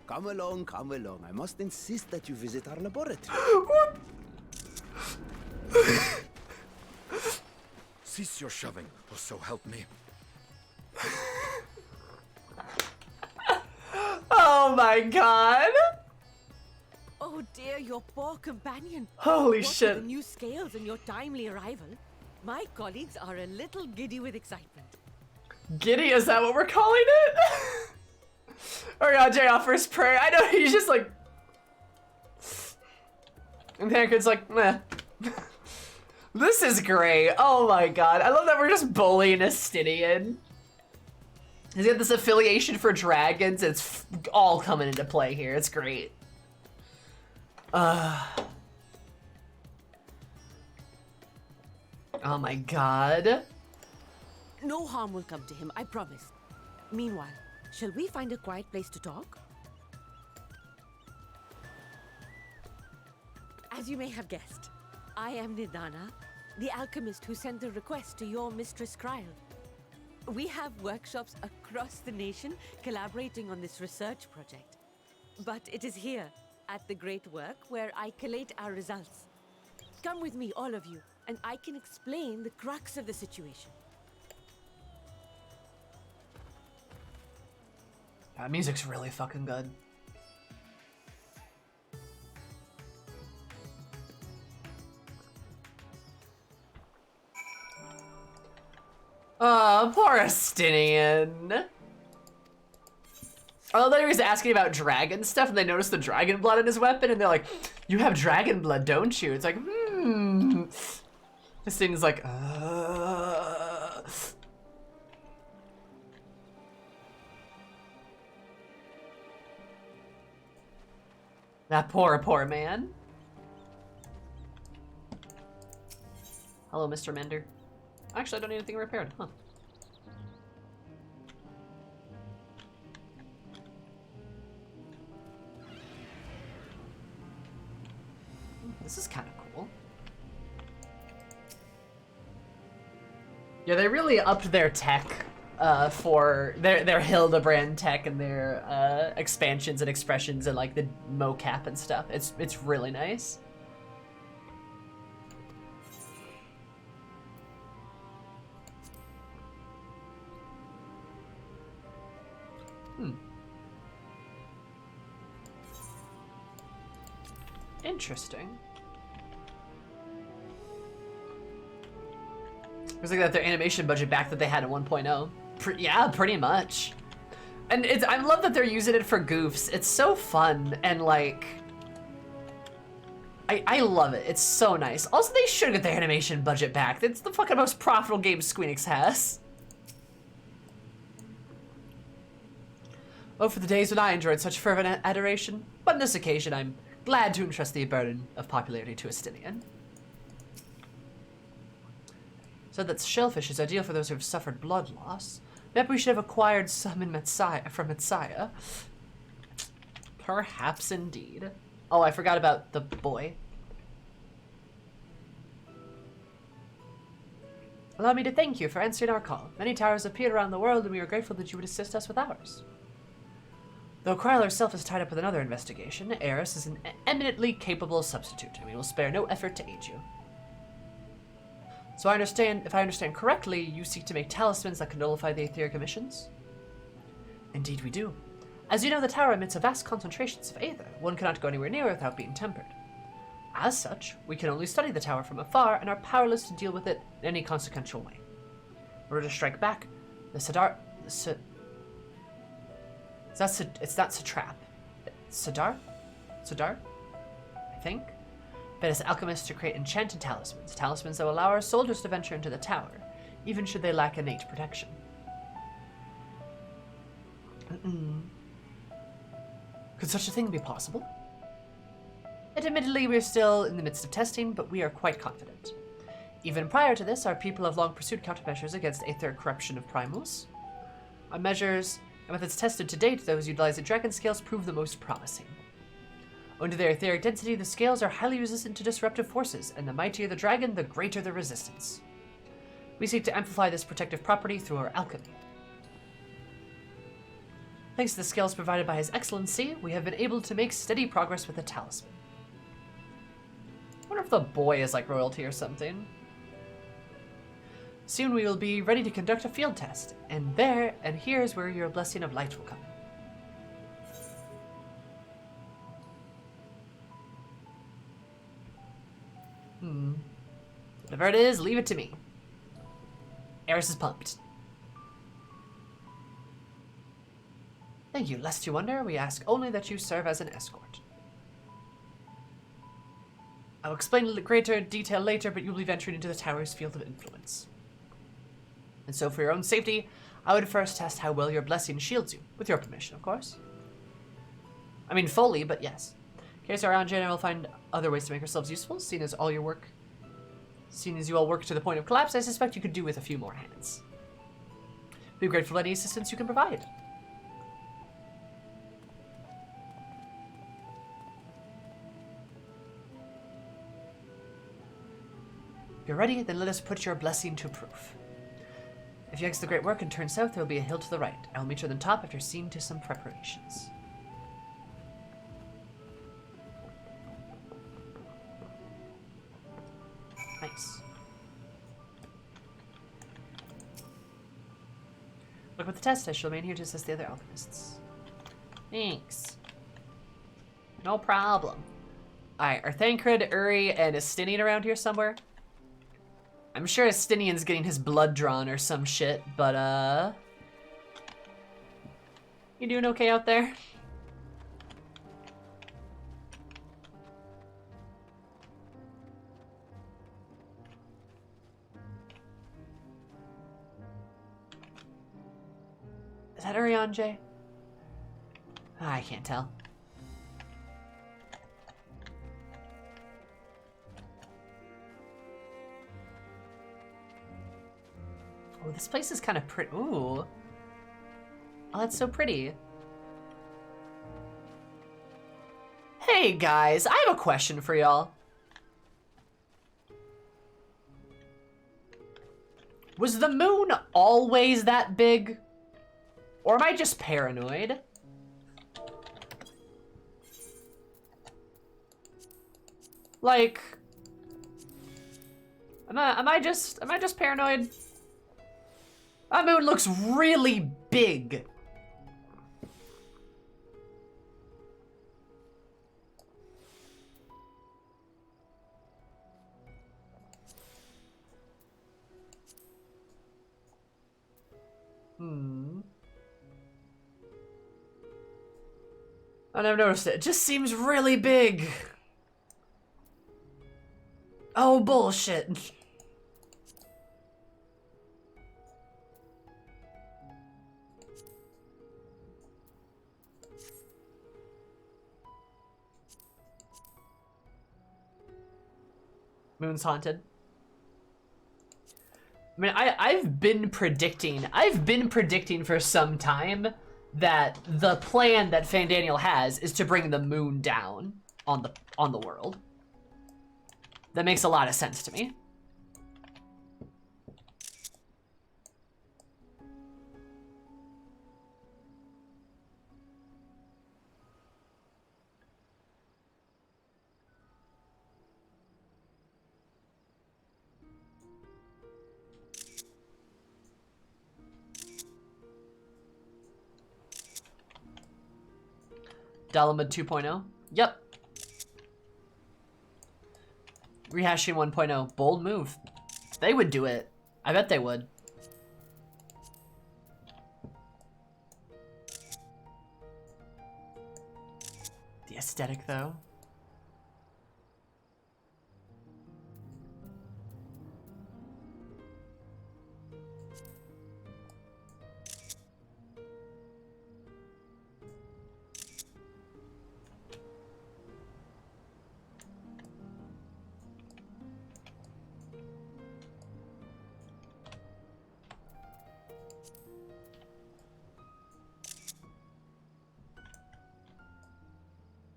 Come along, come along. I must insist that you visit our laboratory. Cease your shoving, or so help me. Oh my god. Oh dear, your poor companion. Holy What shit. with the new scales and your timely arrival, my colleagues are a little giddy with excitement. Giddy, is that what we're calling it? Oh god, Jay offers prayer. I know, he's just like... And Pancrad's like, meh. This is great. Oh my god. I love that we're just bullying Estidian. He's got this affiliation for dragons. It's all coming into play here. It's great. Oh my god. No harm will come to him, I promise. Meanwhile, shall we find a quiet place to talk? As you may have guessed, I am Nidana, the alchemist who sent the request to your Mistress Kryl. We have workshops across the nation collaborating on this research project. But it is here, at the Great Work, where I collate our results. Come with me, all of you, and I can explain the crux of the situation. That music's really fucking good. Oh, poor Estinian. I love that he was asking about dragon stuff and they noticed the dragon blood in his weapon and they're like, you have dragon blood, don't you? It's like, Estinian's like, That poor man. Hello, Mr. Mender. Actually, I don't need anything repaired, huh? This is kind of cool. Yeah, they really upped their tech for their Hildebrand tech and their expansions and expressions and like the mocap and stuff. It's really nice. Interesting. It was like that their animation budget back that they had in 1.0. Yeah, pretty much. And I love that they're using it for goofs. It's so fun and like... I love it. It's so nice. Also, they should get their animation budget back. It's the fucking most profitable game Squeenix has. Oh, for the days when I enjoyed such fervent adoration. But on this occasion, I'm glad to entrust the burden of popularity to Estinian. Said that shellfish is ideal for those who have suffered blood loss. Maybe we should have acquired some from Messiah. Perhaps indeed. Oh, I forgot about the boy. Allow me to thank you for answering our call. Many towers appeared around the world, and we are grateful that you would assist us with ours. Though Kryl herself is tied up with another investigation, Eris is an eminently capable substitute, and we will spare no effort to aid you. So if I understand correctly, you seek to make talismans that can nullify the etheric emissions? Indeed we do. As you know, the tower emits a vast concentrations of aether. One cannot go anywhere near it without being tempered. As such, we can only study the tower from afar and are powerless to deal with it in any consequential way. In order to strike back, the Sadar... It's not Satrap. Sadar? I think? But as alchemists to create enchanted talismans. Talismans that will allow our soldiers to venture into the tower, even should they lack innate protection. Could such a thing be possible? Admittedly, we're still in the midst of testing, but we are quite confident. Even prior to this, our people have long pursued countermeasures against aetheric corruption of primals. Our measures and methods tested to date, those utilizing dragon scales, prove the most promising. Owing to their etheric density, the scales are highly resistant to disruptive forces, and the mightier the dragon, the greater the resistance. We seek to amplify this protective property through our alchemy. Thanks to the scales provided by His Excellency, we have been able to make steady progress with the talisman. I wonder if the boy is like royalty or something. Soon we will be ready to conduct a field test, and here's where your blessing of light will come in. Whatever it is, leave it to me. Eris is pumped. Thank you. Lest you wonder, we ask only that you serve as an escort. I'll explain in greater detail later, but you'll be venturing into the tower's field of influence. And so for your own safety, I would first test how well your blessing shields you. With your permission, of course. I mean, fully, but yes. In case our Anja and I will find other ways to make ourselves useful, seeing as you all work to the point of collapse, I suspect you could do with a few more hands. Be grateful for any assistance you can provide. If you're ready, then let us put your blessing to proof. If you exit the great work and turn south, there will be a hill to the right. I will meet you on the top after seeing to some preparations. Nice. Look with the test. I shall remain here to assist the other alchemists. Thanks. No problem. Alright, are Thancred, Uri, and Estinian around here somewhere? I'm sure Estinian's getting his blood drawn or some shit, but, you doing okay out there? Is that Urianje? I can't tell. Oh, this place is kind of pretty. Ooh. Oh, that's so pretty. Hey, guys, I have a question for y'all. Was the moon always that big? Or am I just paranoid? Like, am I just paranoid? That moon looks really big. I never noticed it. It just seems really big. Oh, bullshit. Moon's haunted. I mean, I've been predicting for some time that the plan that Fandaniel has is to bring the moon down on the world. That makes a lot of sense to me. Dalamud 2.0. Yep. Rehashing 1.0. Bold move. They would do it. I bet they would. The aesthetic, though.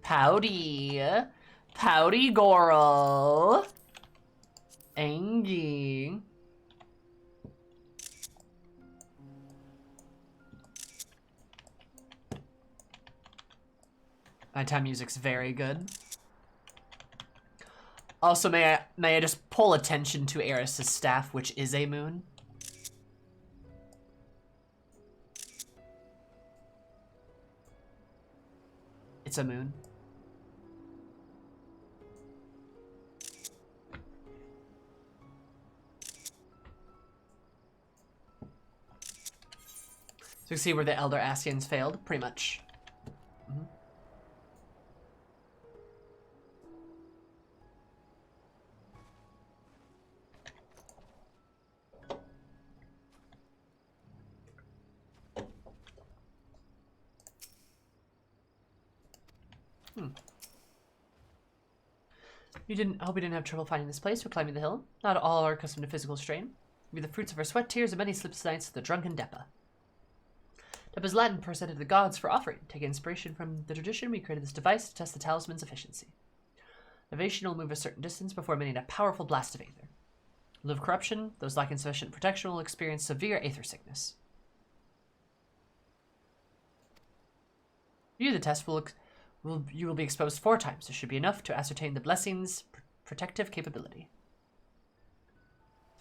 Pouty. Pouty Goral. Angie. Nighttime music's very good. Also, may I just pull attention to Eris's staff, which is a moon? It's a moon. So you see where the Elder Ascians failed, pretty much. Mm-hmm. I hope you didn't have trouble finding this place or climbing the hill. Not all are accustomed to physical strain. We are the fruits of our sweat, tears, and many sleepless nights of the drunken Deppa. Deppa's Latin presented to the gods for offering. Taking inspiration from the tradition, we created this device to test the talisman's efficiency. Evasion will move a certain distance before emitting a powerful blast of aether. In lieu of corruption, those lacking sufficient protection will experience severe aether sickness. You, the test, you will be exposed 4 times. This should be enough to ascertain the blessing's protective capability.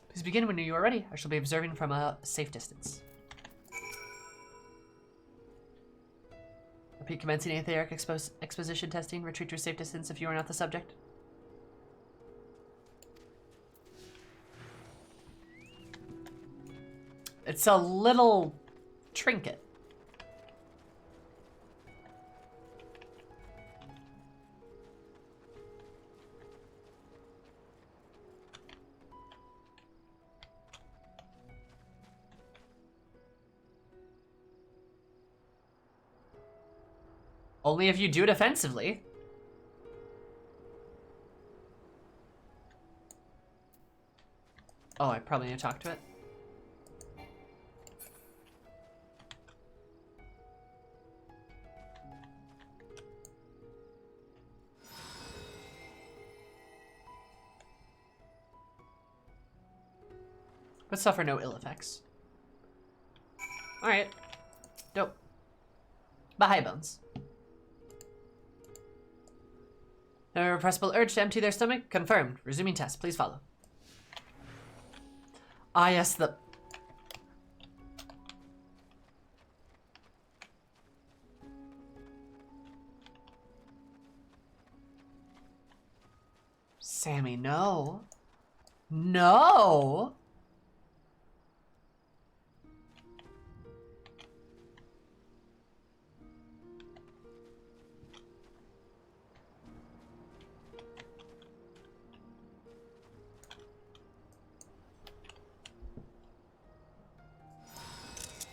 Please begin when you are ready. I shall be observing from a safe distance. Repeat commencing aetheric exposition testing. Retreat to a safe distance if you are not the subject. It's a little trinket. Only if you do it offensively. Oh, I probably need to talk to it. But suffer no ill effects. Alright. Dope. Bahai bones. No irrepressible urge to empty their stomach? Confirmed. Resuming test. Please follow. Ah, yes, the... Sammy, no. No!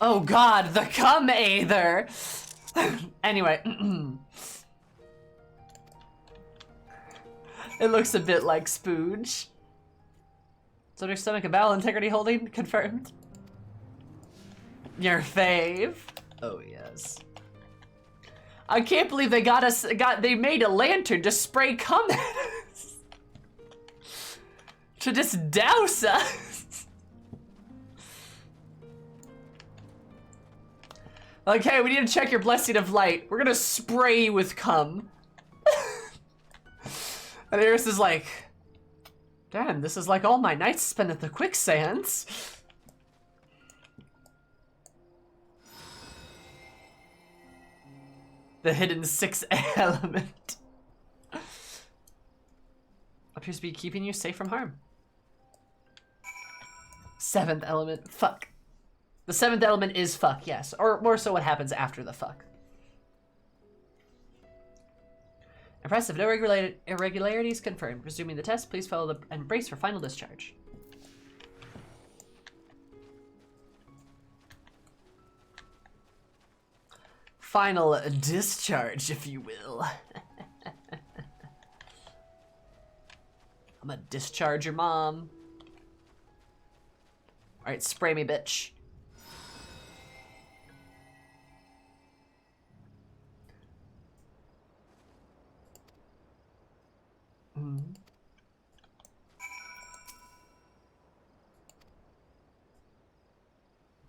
Oh god, the cum aether! Anyway. It looks a bit like Spooge. So their stomach and bowel integrity holding? Confirmed. Your fave? Oh yes. I can't believe they they made a lantern to spray cum at us. To just douse us. Okay, we need to check your blessing of light. We're gonna spray you with cum. And Eris is like, damn, this is like all my nights spent at the quicksands. The hidden 6th element appears to be keeping you safe from harm. 7th element, fuck. The 7th element is fuck, yes. Or more so what happens after the fuck. Impressive, no irregularities confirmed. Resuming the test, please follow the and brace for final discharge. Final discharge, if you will. I'm gonna discharge your mom. Alright, spray me, bitch.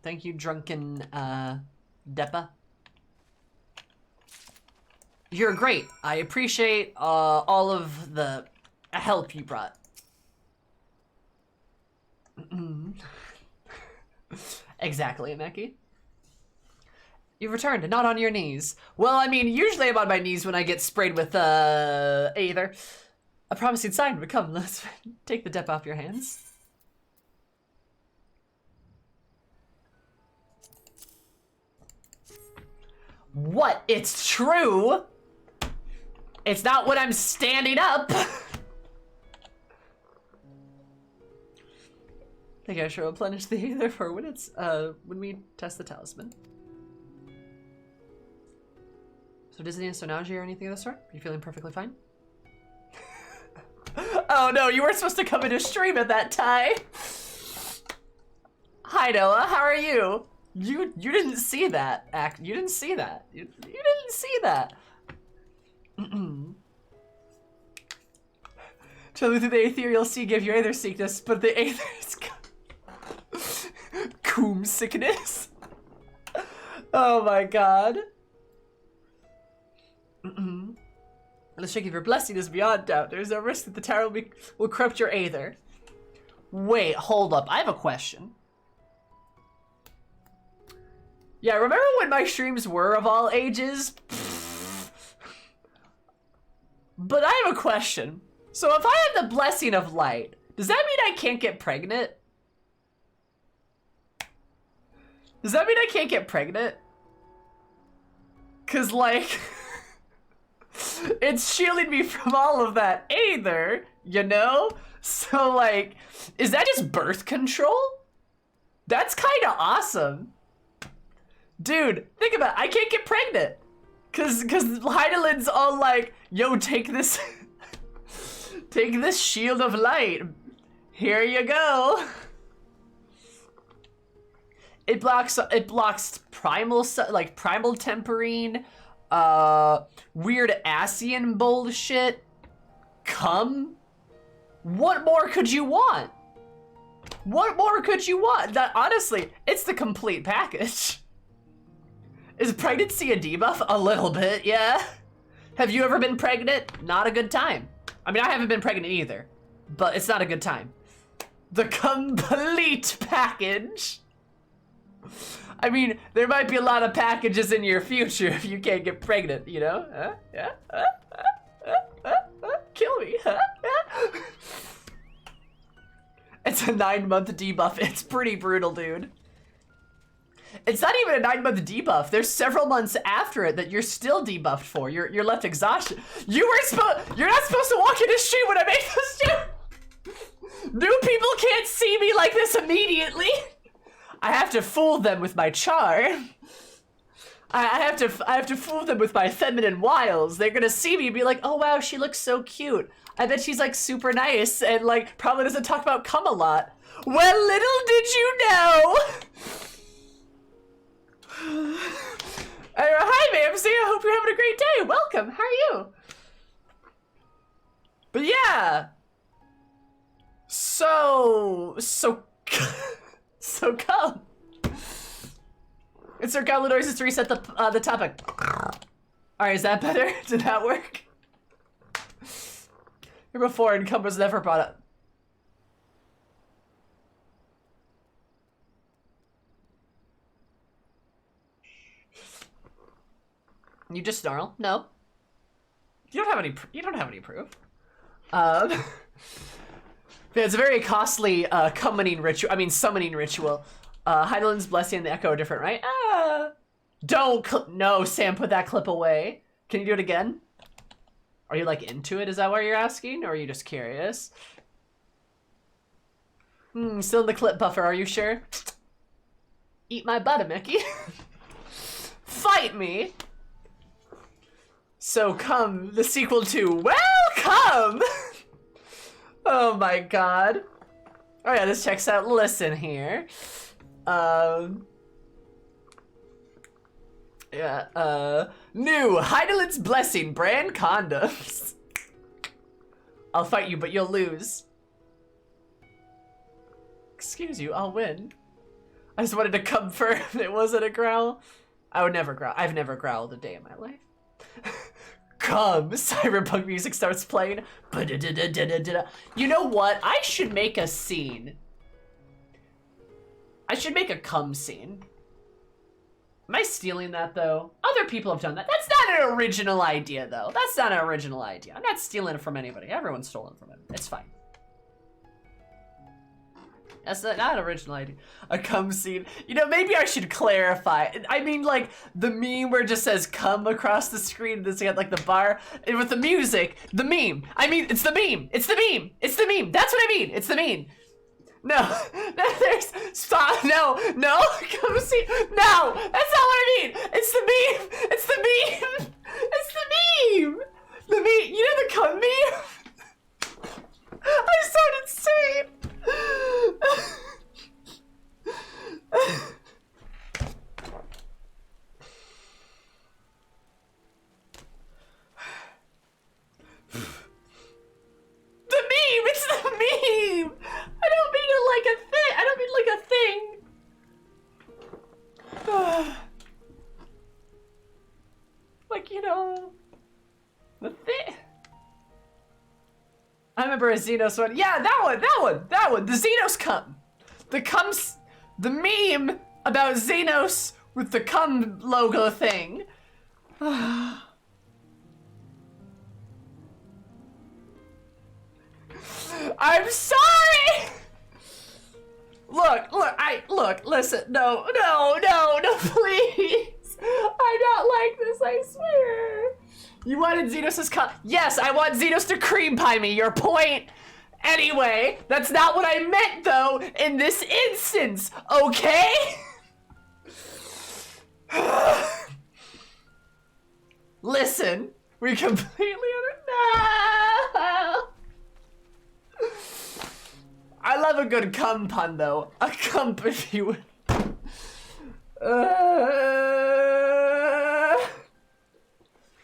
Thank you, drunken, Deppa. You're great. I appreciate, all of the help you brought. Exactly, Ameki. You've returned, not on your knees. Well, I mean, usually I'm on my knees when I get sprayed with, Aether. A promising sign, but come, let's take the Deppa off your hands. What? It's true? It's not when I'm standing up. I think I should replenish the Aether for when it's, when we test the talisman. So dizziness or nausea or anything of the sort? Are you feeling perfectly fine? Oh no, you weren't supposed to come into stream at that time. Hi Noah, how are you? You didn't see that act. You didn't see that. You didn't see that. Traveling through the ethereal sea gave you Aether sickness, but the Aether is coom sickness. Oh my god. The strength of your blessing is beyond doubt. There's no risk that the tower will corrupt your Aether. Wait, hold up. I have a question. Yeah, remember when my streams were of all ages? But I have a question. So if I have the blessing of light, does that mean I can't get pregnant? Does that mean I can't get pregnant? 'Cause like, it's shielding me from all of that Aether, you know? So like, is that just birth control? That's kind of awesome. Dude, think about it. I can't get pregnant. Cause Heidelin's all like, yo, take this, take this shield of light. Here you go. It blocks primal, like primal temperine, weird Asian bullshit. Come. What more could you want? What more could you want? That honestly, it's the complete package. Is pregnancy a debuff? A little bit, yeah. Have you ever been pregnant? Not a good time. I mean, I haven't been pregnant either, but it's not a good time. The complete package. I mean, there might be a lot of packages in your future if you can't get pregnant, you know? Yeah? Kill me, It's a 9-month debuff. It's pretty brutal, dude. It's not even a 9-month debuff. There's several months after it that you're still debuffed for. You're left exhausted. You're not supposed to walk into stream when I make this stream. New people can't see me like this immediately. I have to fool them with my charm. I have to fool them with my feminine wiles. They're gonna see me and be like, oh wow, she looks so cute. I bet she's like super nice and like probably doesn't talk about cum a lot. Well, little did you know. Hi, Mamsie. I hope you're having a great day. Welcome. How are you? But yeah. So come. Insert goblet noises to reset the topic. Alright, is that better? Did that work? Here before, and cum was never brought up. You just snarl? No. You don't have any. You don't have any proof. Yeah, it's a very costly summoning ritual. I mean, summoning ritual. Heidelin's blessing and the echo are different, right? Don't. No, Sam, put that clip away. Can you do it again? Are you like into it? Is that what you're asking, or are you just curious? Still in the clip buffer. Are you sure? Eat my butt, Mickey. Fight me. So come, the sequel to Welcome! Oh my god. Oh yeah, this checks out. Listen here. New Heidelin's Blessing brand condoms. I'll fight you, but you'll lose. Excuse you, I'll win. I just wanted to confirm it wasn't a growl. I would never growl. I've never growled a day in my life. Come, cyberpunk music starts playing. You know what? I should make a scene. I should make a cum scene. Am I stealing that though? Other people have done that. That's not an original idea though. That's not an original idea. I'm not stealing it from anybody. Everyone's stolen from it. It's fine. That's not an original idea. A cum scene. You know, maybe I should clarify. I mean, like, the meme where it just says cum across the screen, that's got, like, the bar, and with the music, the meme. I mean, it's the meme. It's the meme. It's the meme. That's what I mean. It's the meme. No, there's, stop, no, cum scene. No, that's not what I mean. It's the meme. It's the meme. It's the meme. The meme, you know the cum meme? I sound insane. The meme! It's the meme! I don't mean it like a thing. I don't mean like a thing. Like, you know, the thing. I remember a Xenos one. Yeah, that one. The Xenos cum. The meme about Xenos with the cum logo thing. I'm sorry! Look, listen, no, please. I'm not like this, I swear. You wanted Xenos' cum? Yes, I want Xenos to cream pie me, your point. Anyway, that's not what I meant though, in this instance, okay? Listen, we completely no. I love a good cum pun though. A cum if you would.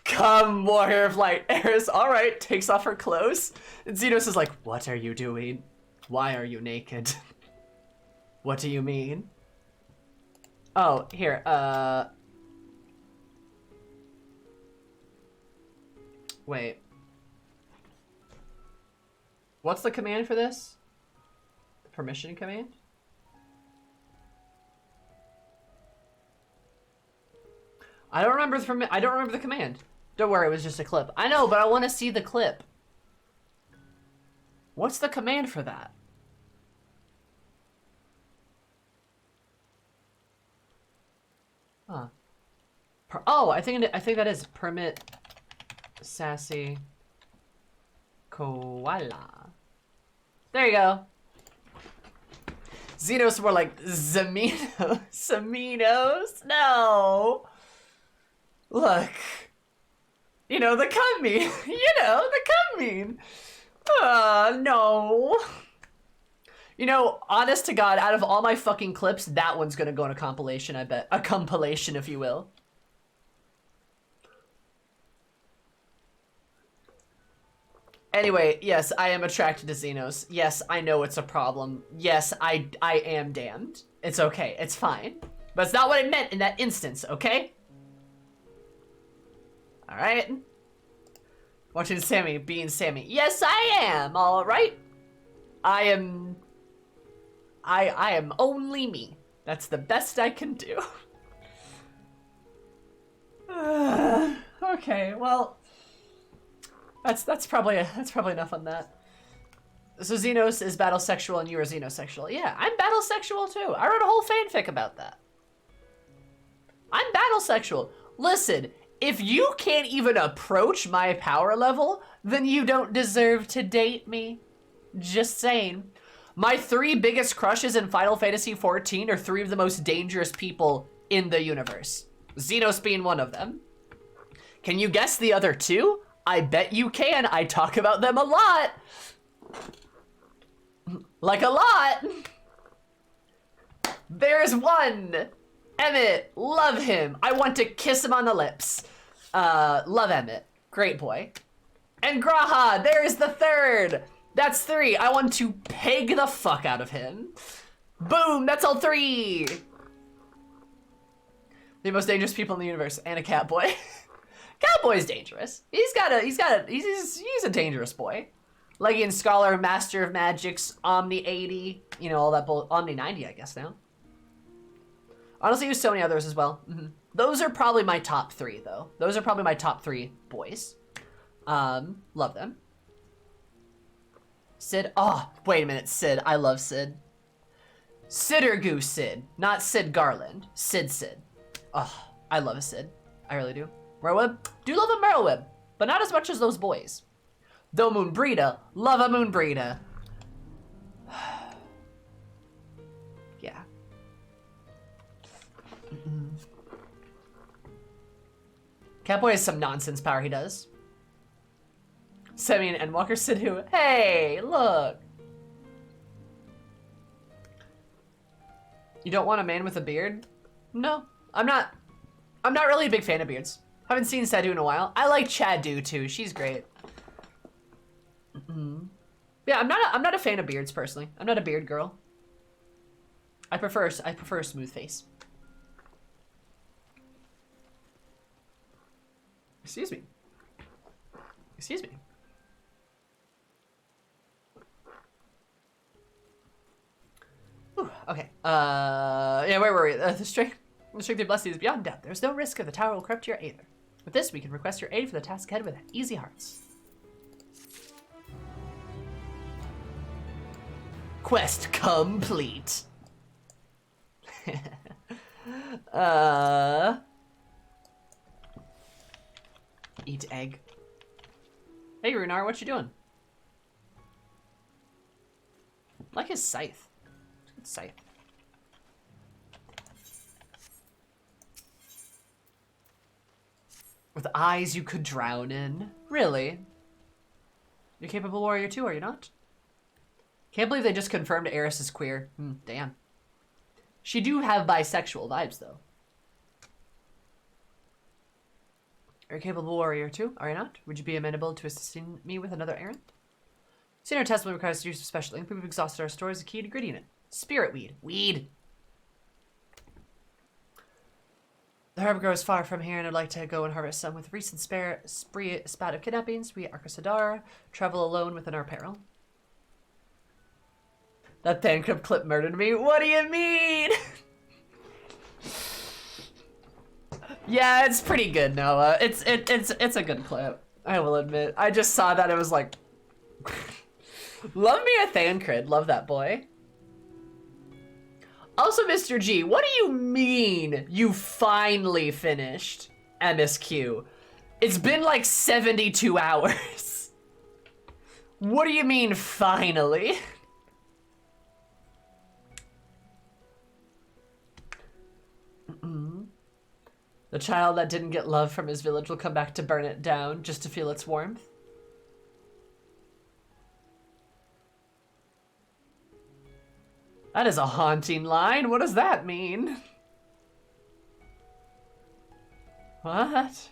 Come, warrior of light. Eris, alright, takes off her clothes. And Xenos is like, what are you doing? Why are you naked? What do you mean? Oh, here, wait. What's the command for this? The permission command? I don't remember the command. Don't worry, it was just a clip. I know, but I want to see the clip. What's the command for that? Huh. Oh, I think that is permit sassy koala. There you go. Xenos were like Zaminos. Zaminos? No. Look. You know, the cum meme. You know, the cum meme. No. You know, honest to God, out of all my fucking clips, that one's gonna go in a compilation, I bet. A compilation, if you will. Anyway, yes, I am attracted to Xenos. Yes, I know it's a problem. Yes, I am damned. It's okay, it's fine. But it's not what I meant in that instance, okay? Alright. Watching Sammy being Sammy. Yes, I am, alright? I am only me. That's the best I can do. Okay, well, that's probably enough on that. So Xenos is battlesexual and you are xenosexual. Yeah, I'm battlesexual too. I wrote a whole fanfic about that. I'm battlesexual. Listen, if you can't even approach my power level, then you don't deserve to date me. Just saying. My 3 biggest crushes in Final Fantasy XIV are 3 of the most dangerous people in the universe. Xenos being one of them. Can you guess the other 2? I bet you can. I talk about them a lot. Like a lot. There's one. Emmett, love him. I want to kiss him on the lips. Love Emmett. Great boy. And Graha, there's the 3rd. That's 3. I want to peg the fuck out of him. Boom, that's all 3. The most dangerous people in the universe, and a Catboy. Catboy's dangerous. He's a dangerous boy. Legion Scholar, Master of Magics, Omni 80, you know, all that Omni 90, I guess now. Honestly, there's so many others as well. Those are probably my top 3, though. Those are probably my top 3 boys. Love them. Sid. Oh, wait a minute, Sid. I love Sid. Siddergoo Sid, not Sid Garland. Sid. Oh, I love a Sid. I really do. Merweb, do love a Merweb, but not as much as those boys. Though Moonbreeda, love a Moonbreeda. Yeah. Catboy has some nonsense power he does. Semi and Endwalker Sidhu. Hey, look. You don't want a man with a beard? No, I'm not really a big fan of beards. Haven't seen Sidhu in a while. I like Chadu too. She's great. Yeah, I'm not a fan of beards personally. I'm not a beard girl. I prefer a smooth face. Excuse me. Excuse me. Whew, okay. Yeah, where were we? The strength of blessing is beyond doubt. There's no risk of the tower will corrupt your aid. With this, we can request your aid for the task ahead with easy hearts. Quest complete. Eat egg. Hey, Runar, what you doing? I like his scythe. Good scythe. With eyes you could drown in. Really? You're capable warrior too, are you not? Can't believe they just confirmed Eris is queer. Damn. She do have bisexual vibes, though. Are you capable warrior too, are you not? Would you be amenable to assisting me with another errand? Senior testimony requires use of special ink. We've exhausted our stores. The key ingredient. Spirit weed. Weed. The herb grows far from here, and I'd like to go and harvest some. With recent spat of kidnappings, we Arkasadar travel alone within our peril. That Thancred clip murdered me. What do you mean? Yeah, it's pretty good, Noah. It's a good clip. I will admit. I just saw that. It was like, love me a Thancred. Love that boy. Also, Mr. G, what do you mean you finally finished MSQ? It's been like 72 hours. What do you mean finally? The child that didn't get love from his village will come back to burn it down just to feel its warmth. That is a haunting line. What does that mean? What?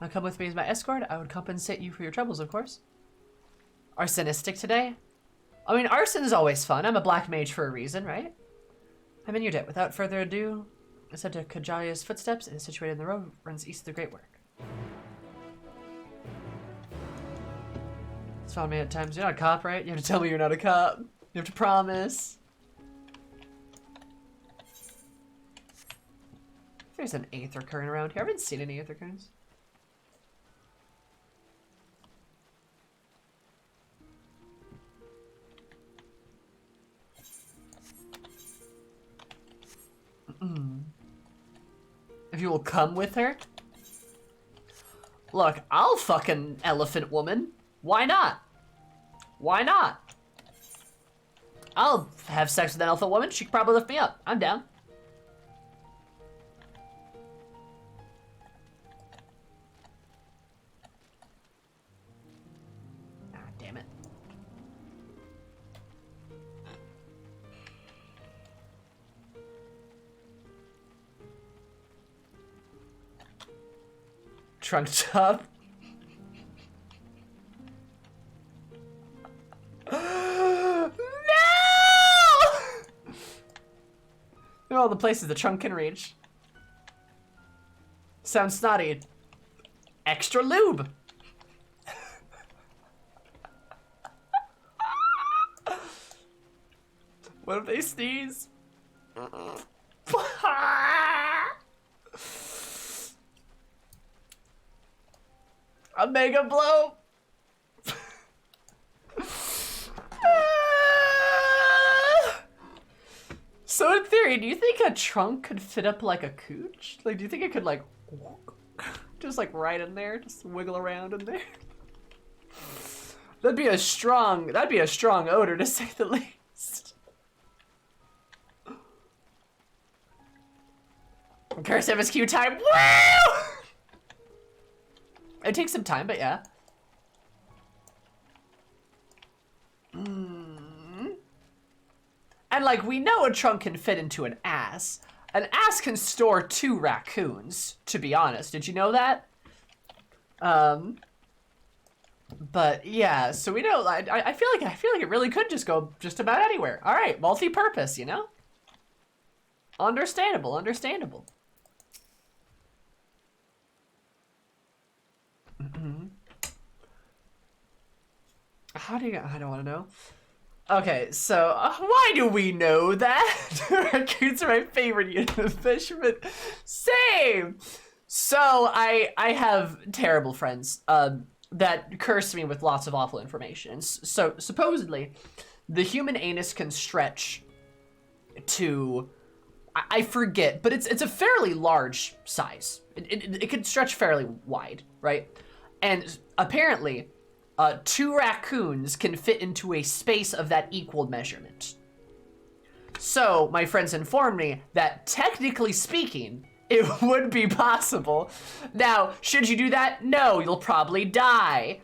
Now come with me as my escort. I would compensate you for your troubles, of course. Arsonistic today? I mean, arson is always fun. I'm a black mage for a reason, right? I'm in your debt. Without further ado, it's to Kajaya's footsteps. It is situated in the road, runs east of the Great Work. It's found me at times. You're not a cop, right? You have to tell me you're not a cop. You have to promise. There's an aether current around here. I haven't seen any aether currents. If you will come with her? Look, I'll fuck an elephant woman. Why not? Why not? I'll have sex with an elephant woman. She could probably lift me up. I'm down. Ah, damn it. Trunk top. No! They're all the places the trunk can reach. Sounds snotty. Extra lube. What if they sneeze? A mega blow. So in theory, do you think a trunk could fit up like a cooch? Like, do you think it could like, just like right in there, just wiggle around in there? That'd be a strong odor to say the least. Curse MSQ time, woo! It takes some time, but yeah. And like, we know a trunk can fit into an ass. An ass can store 2 raccoons, to be honest. Did you know that? But yeah, so we know, I feel like it really could just go just about anywhere. All right, multi-purpose, you know? Understandable, understandable. I don't want to know. Okay, so why do we know that? Raccoons are my favorite unit of fishermen. Same. So I have terrible friends that curse me with lots of awful information. So supposedly, the human anus can stretch to, I forget, but it's a fairly large size. It can stretch fairly wide, right? And apparently, 2 raccoons can fit into a space of that equal measurement. So, my friends informed me that technically speaking, it would be possible. Now, should you do that? No, you'll probably die.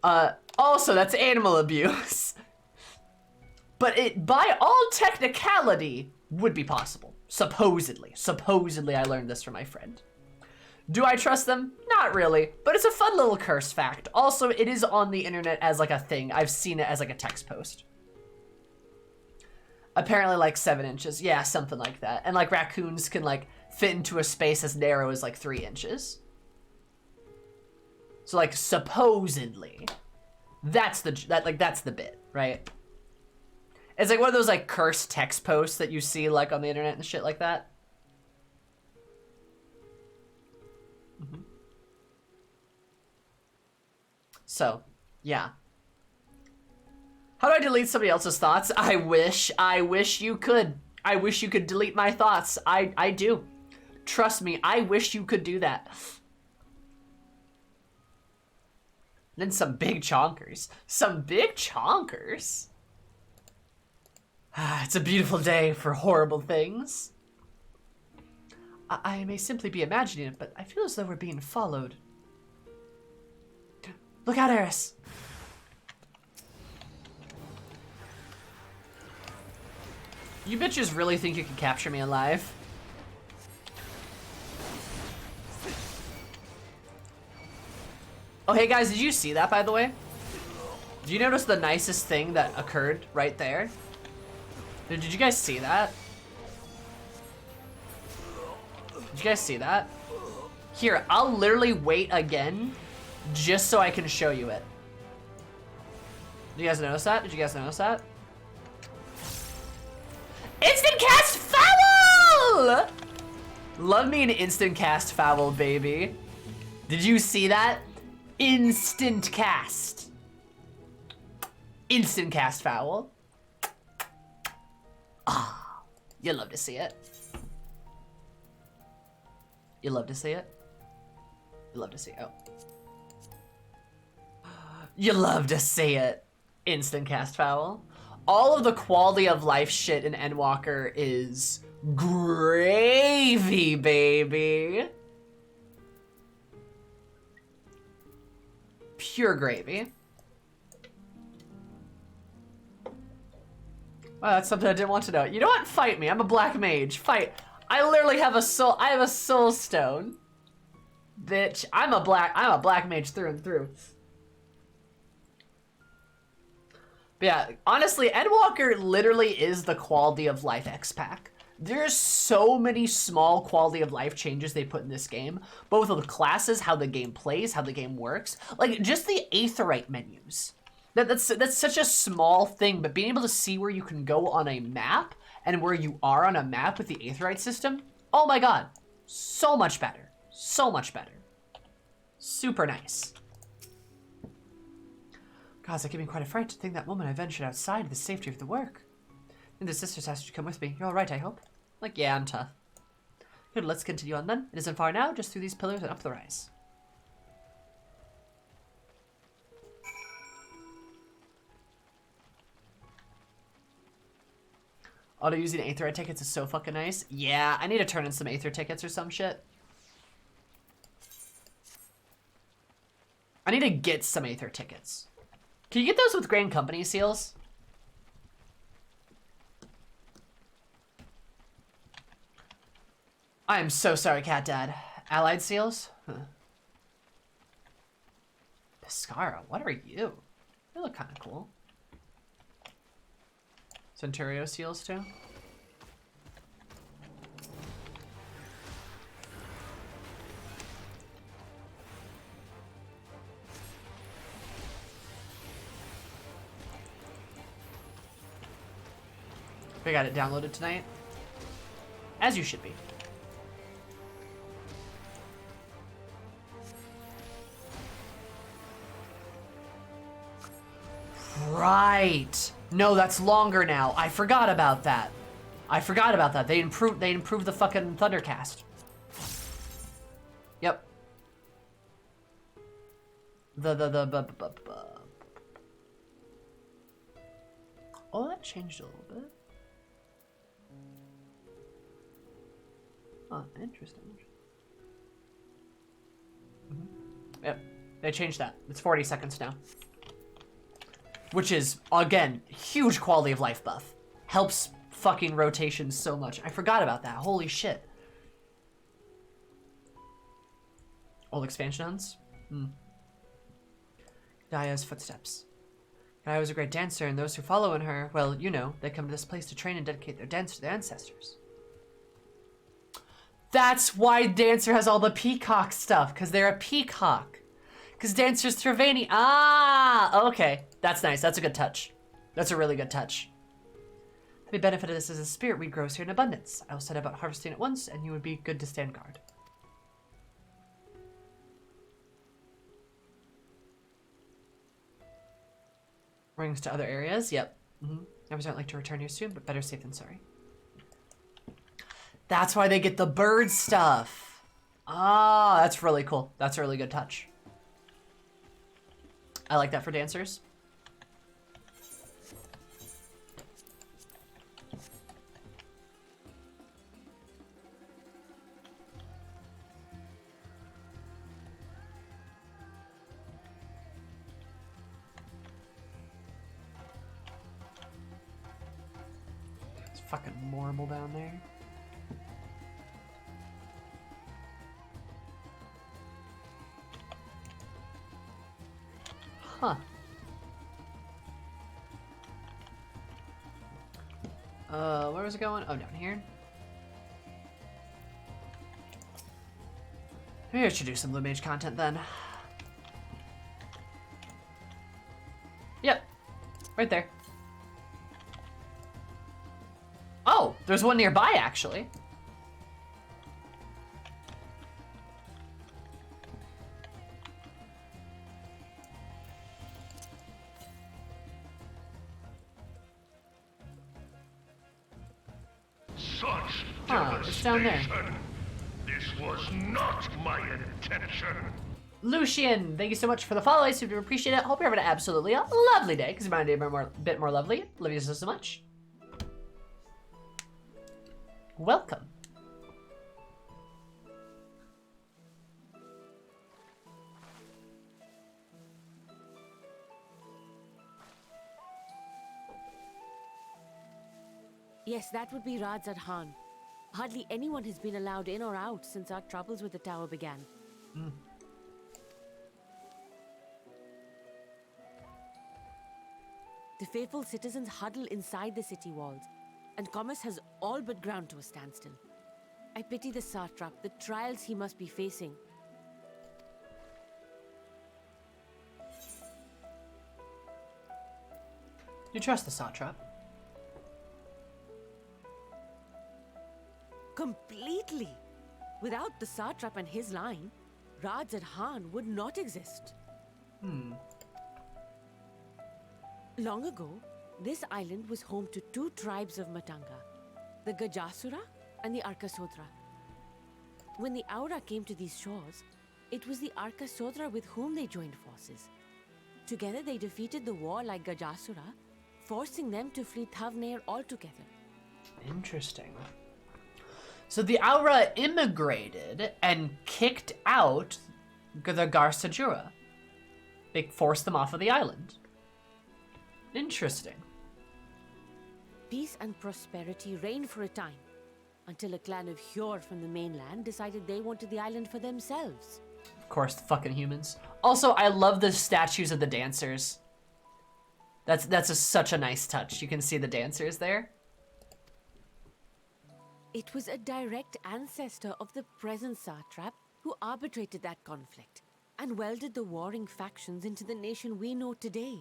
Also, that's animal abuse. But it, by all technicality, would be possible. Supposedly. Supposedly, I learned this from my friend. Do I trust them? Not really, but it's a fun little curse fact. Also, it is on the internet as like a thing. I've seen it as like a text post. Apparently like 7 inches. Yeah, something like that. And like raccoons can like fit into a space as narrow as like 3 inches. So like supposedly, that's the bit, right? It's like one of those like cursed text posts that you see like on the internet and shit like that. So, yeah. How do I delete somebody else's thoughts? I wish you could. I wish you could delete my thoughts. I do. Trust me, I wish you could do that. Then some big chonkers. Some big chonkers? It's a beautiful day for horrible things. I may simply be imagining it, but I feel as though we're being followed. Look out, Eris! You bitches really think you can capture me alive? Oh, hey guys, did you see that, by the way? Did you notice the nicest thing that occurred right there? Did you guys see that? Did you guys see that? Here, I'll literally wait again just so I can show you it. Did you guys notice that? Did you guys notice that? Instant cast foul! Love me an instant cast foul, baby. Did you see that? Instant cast. Instant cast foul. Ah, you love to see it. You love to see it. You love to see it. Oh. You love to see it. Instant cast foul. All of the quality of life shit in Endwalker is gravy, baby. Pure gravy. Wow, that's something I didn't want to know. You know what? Fight me. I'm a black mage. Fight. I literally have a soul. I have a soul stone. Bitch, I'm a black mage through and through. But yeah, honestly, Endwalker literally is the quality of life X-Pack. There's so many small quality of life changes they put in this game. Both of the classes, how the game plays, how the game works. Like, just the Aetheryte menus. That's such a small thing, but being able to see where you can go on a map and where you are on a map with the Aetheryte system, oh my god. So much better. So much better. Super nice. Gods, that gave me quite a fright to think that moment I ventured outside the safety of the work. And the sisters asked you to come with me. You're all right, I hope? Like, yeah, I'm tough. Good, let's continue on then. It isn't far now, just through these pillars and up the rise. Auto using Aether tickets is so fucking nice. Yeah, I need to turn in some Aether tickets or some shit. I need to get some Aether tickets. Can you get those with Grand Company seals? I am so sorry, Cat Dad. Allied seals? Huh. Piscara, what are you? They look kind of cool. Centurio seals too? We got it downloaded tonight. As you should be. Right. No, that's longer now. I forgot about that. I forgot about that. They improved the fucking Thundercast. Yep. Oh, that changed a little bit. Oh, interesting. Yep, they changed that. It's 40 seconds now. Which is, again, huge quality of life buff. Helps fucking rotations so much. I forgot about that. Holy shit. Old expansions? Daya's footsteps. Daya was a great dancer, and those who follow in her, well, you know, they come to this place to train and dedicate their dance to their ancestors. That's why Dancer has all the peacock stuff, because they're a peacock. Because Dancer's Travani. Ah, okay. That's nice. That's a good touch. That's a really good touch. The benefit of this is a spirit weed grows here in abundance. I'll set about harvesting it once, and you would be good to stand guard. Rings to other areas. Yep. I would like to return here soon, but better safe than sorry. That's why they get the bird stuff. Ah, that's really cool. That's a really good touch. I like that for dancers. It's fucking marble down there. Huh. Where was it going? Oh, down here. Maybe I should do some Blue Mage content then. Yep. Right there. Oh, there's one nearby, actually. Such Huh, it's down there. devastation. This was not my intention. Lucian, thank you so much for the follow. I super appreciate it. Hope you're having an absolutely lovely day, because my day a bit more lovely. Love you so much. Welcome. Yes, that would be Radzad Khan. Hardly anyone has been allowed in or out since our troubles with the tower began. The faithful citizens huddle inside the city walls, and commerce has all but ground to a standstill. I pity the satrap, the trials he must be facing. You trust the satrap? Completely! Without the satrap and his line, Radzad Khan would not exist. Long ago, this island was home to two tribes of Matanga, the Gajasura and the Arkasodra. When the Aura came to these shores, it was the Arkasodra with whom they joined forces. Together they defeated the warlike Gajasura, forcing them to flee Thavnair altogether. Interesting. So the Aura immigrated and kicked out the Garsajura. They forced them off of the island. Interesting. Peace and prosperity reigned for a time, until a clan of Hjor from the mainland decided they wanted the island for themselves. Of course, fucking humans. Also, I love the statues of the dancers. That's such a nice touch. You can see the dancers there. It was a direct ancestor of the present satrap who arbitrated that conflict and welded the warring factions into the nation we know today.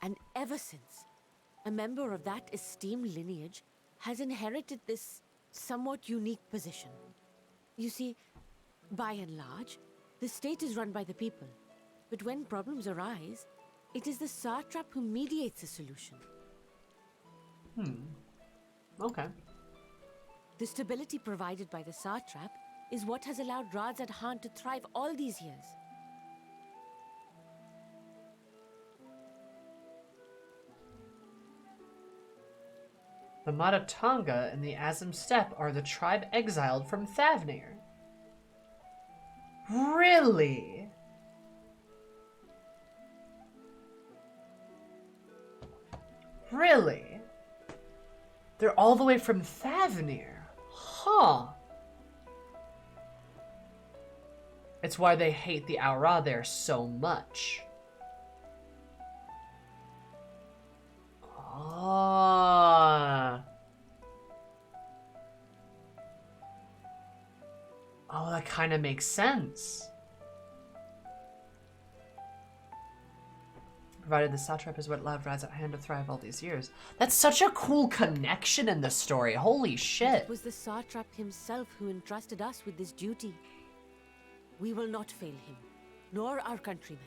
And ever since, a member of that esteemed lineage has inherited this somewhat unique position. You see, by and large, the state is run by the people, but when problems arise, it is the satrap who mediates a solution. Okay. The stability provided by the satrap is what has allowed Radzad Khan to thrive all these years. The Matatanga and the Azim Steppe are the tribe exiled from Thavnair. Really? Really? They're all the way from Thavnair. Huh. It's why they hate the Aura there so much. Ah. Oh, that kind of makes sense. Provided the satrap is what allowed Radzad Khan to thrive all these years. That's such a cool connection in the story. Holy shit. It was the satrap himself who entrusted us with this duty. We will not fail him, nor our countrymen.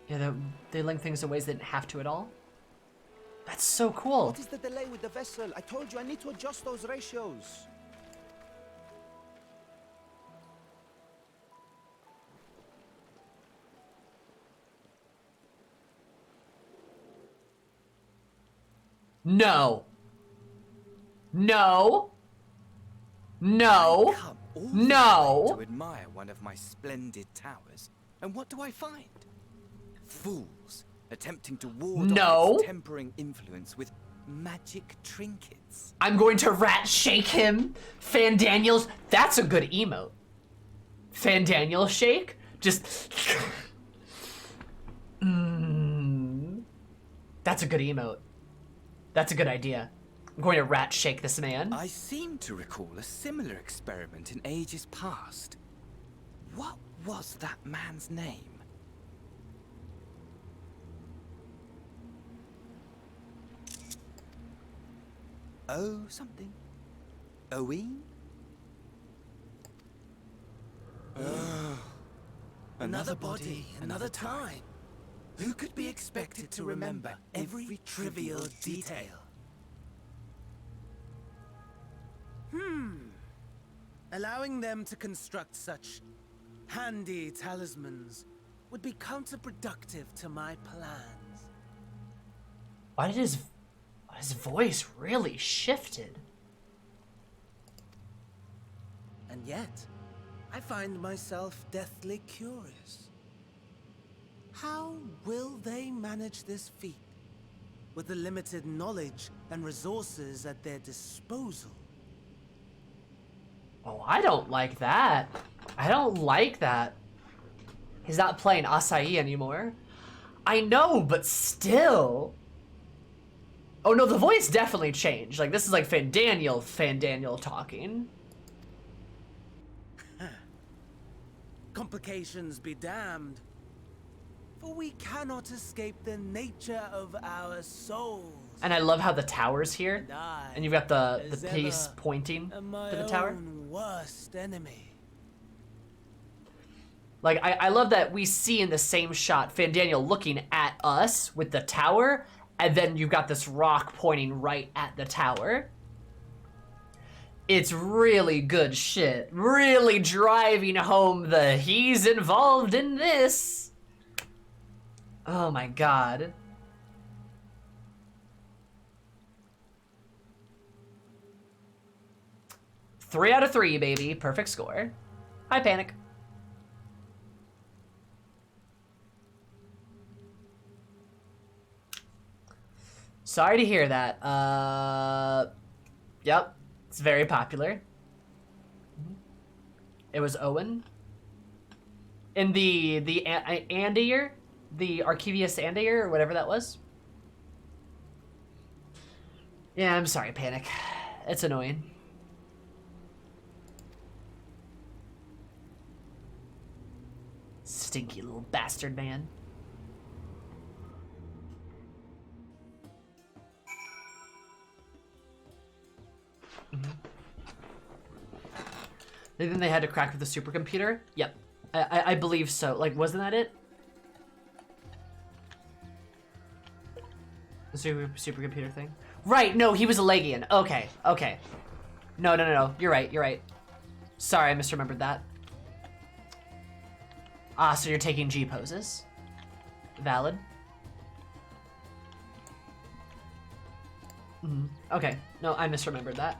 Yeah, they link things in ways they didn't have to at all. That's so cool. What is the delay with the vessel? I told you I need to adjust those ratios. No. No. No. Come all this No. way to admire one of my splendid towers, and what do I find? Fools attempting to ward off its tempering influence with magic trinkets. I'm going to rat shake him. Fandaniels. That's a good emote. Fandaniel shake. Just. That's a good emote. That's a good idea. I'm going to rat shake this man. I seem to recall a similar experiment in ages past. What was that man's name? Oh, something. Owen? Another body, another time. Who could be expected to remember every trivial detail? Allowing them to construct such handy talismans would be counterproductive to my plans. Why did his voice really shifted? And yet, I find myself deathly curious. How will they manage this feat with the limited knowledge and resources at their disposal? Oh, I don't like that. I don't like that. He's not playing Acai anymore. I know, but still. Oh no, the voice definitely changed. Like, this is like Fandaniel talking. Complications be damned. For we cannot escape the nature of our souls. And I love how the tower's here. And you've got the piece pointing to the tower. Worst enemy. Like, I love that we see in the same shot Fandaniel looking at us with the tower, and then you've got this rock pointing right at the tower. It's really good shit. Really driving home the he's involved in this. Oh my god. Three out of 3, baby. Perfect score. Hi, Panic. Sorry to hear that. Yep. It's very popular. It was Owen. In the Andeir? The Arcevius Andeir, or whatever that was. Yeah, I'm sorry, Panic. It's annoying. Stinky little bastard, man. They think they had to crack with the supercomputer? Yep. I believe so. Like, wasn't that it? The supercomputer thing? Right, no, he was a Legion. Okay, okay. No. You're right. Sorry, I misremembered that. Ah, so you're taking G poses. Valid. Okay, no, I misremembered that.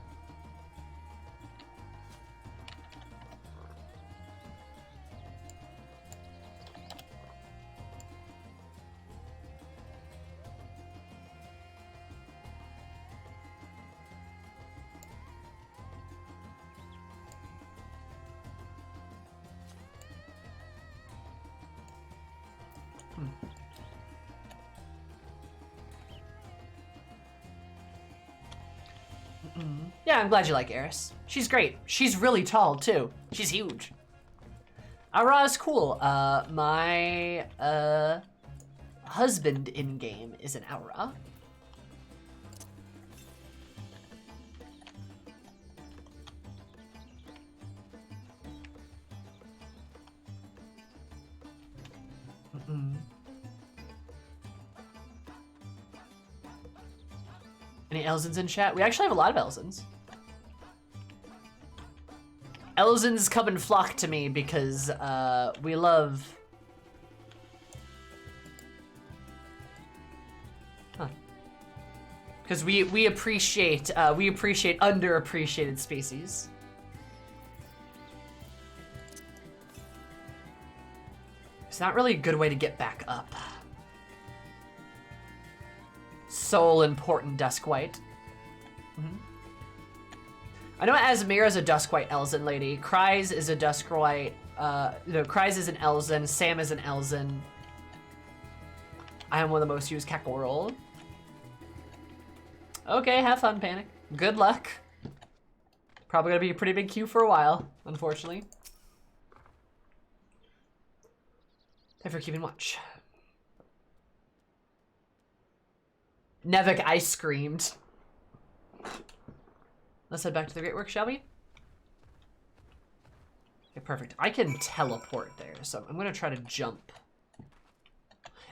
Yeah, I'm glad you like Eris. She's great. She's really tall, too. She's huge. Aura is cool. My husband in-game is an Aura. Any Elzins in chat? We actually have a lot of Elzins. Elzins come and flock to me because we love... Huh. Because we appreciate underappreciated species. It's not really a good way to get back up. Soul important Duskwhite. I know Azmira's a Duskwhite Elzin lady. Kryze is a Duskwhite. Kryze is an Elzin. Sam is an Elzin. I am one of the most used Kakarol. Okay, have fun, Panic. Good luck. Probably gonna be a pretty big queue for a while, unfortunately. Thanks for keeping watch. Nevik, I screamed. Let's head back to the Great Work, shall we? Okay, perfect. I can teleport there, so I'm gonna try to jump.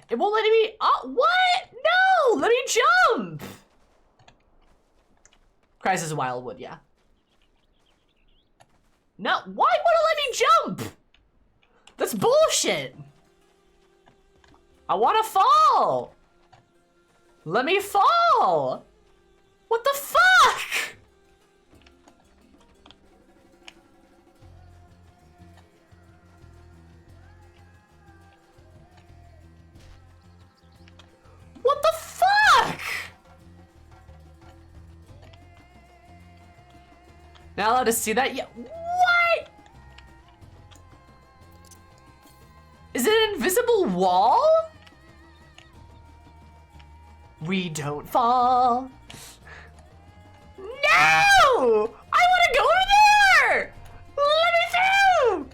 It won't let me, oh, what? No, let me jump! Crisis Wildwood, yeah. No, why won't it let me jump? That's bullshit. I wanna fall. Let me fall. What the fuck? What the fuck? Not allowed to see that yet. What? Is it an invisible wall? We don't fall. No! I want to go there! Let me through!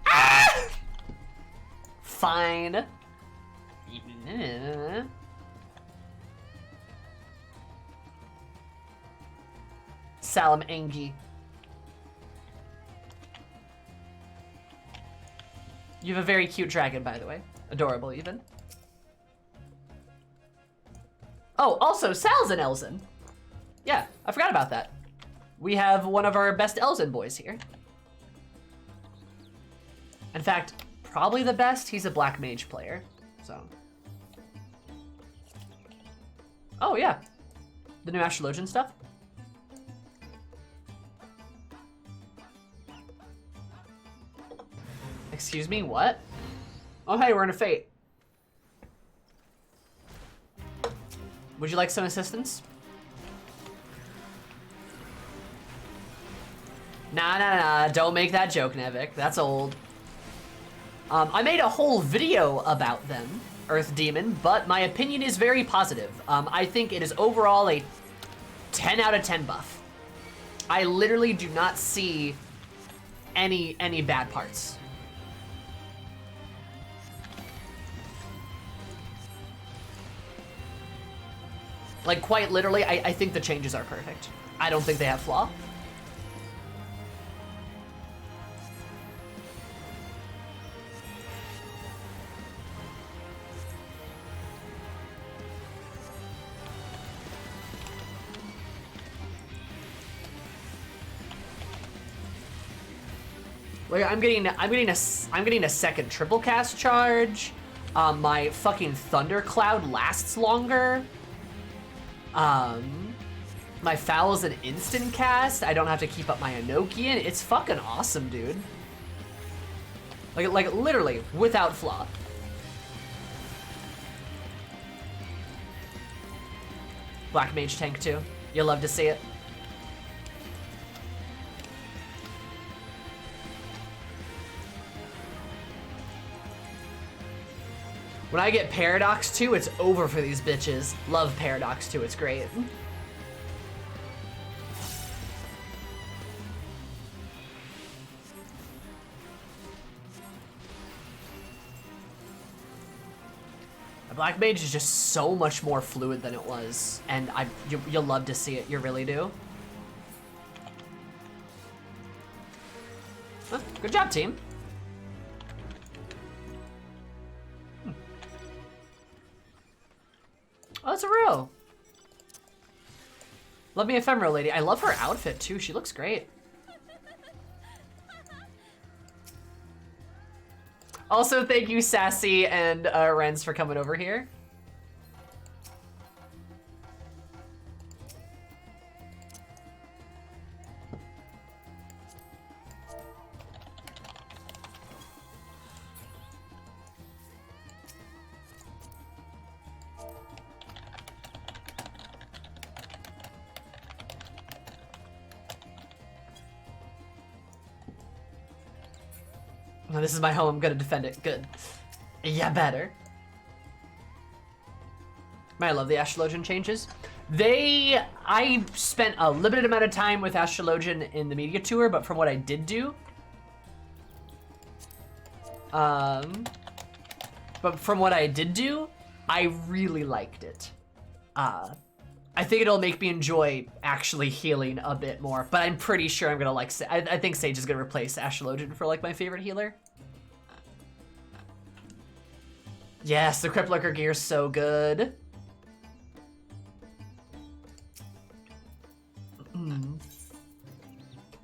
Ah! Fine. Salam Engi. You have a very cute dragon, by the way. Adorable, even. Oh, also, Sal's an Elzen. Yeah, I forgot about that. We have one of our best Elzen boys here. In fact, probably the best. He's a black mage player, so. Oh, yeah. The new Astrologian stuff. Excuse me, what? Oh, hey, we're in a fate. Would you like some assistance? Nah, don't make that joke, Nevik. That's old. I made a whole video about them, Earth Demon, but my opinion is very positive. I think it is overall a 10 out of 10 buff. I literally do not see any bad parts. Like, quite literally, I think the changes are perfect. I don't think they have flaw. Like, I'm getting a second triple cast charge. My fucking Thundercloud lasts longer. My Foul is an instant cast. I don't have to keep up my Enochian. It's fucking awesome, dude. Like literally, without flaw. Black Mage tank too. You'll love to see it. When I get Paradox 2, it's over for these bitches. Love Paradox 2, it's great. The Black Mage is just so much more fluid than it was, and you'll love to see it, you really do. Huh, good job, team. Oh, that's a real. Love me Ephemeral Lady. I love her outfit too. She looks great. Also, thank you, Sassy and Renz, for coming over here. Oh, this is my home. I'm gonna defend it. Good. Yeah, better. Man, I love the Astrologian changes. I spent a limited amount of time with Astrologian in the media tour, but from what I did do, I really liked it. I think it'll make me enjoy actually healing a bit more, but I'm pretty sure I'm gonna like, I think Sage is gonna replace Astrologian for like my favorite healer. Yes, the Crypt Lurker gear is so good.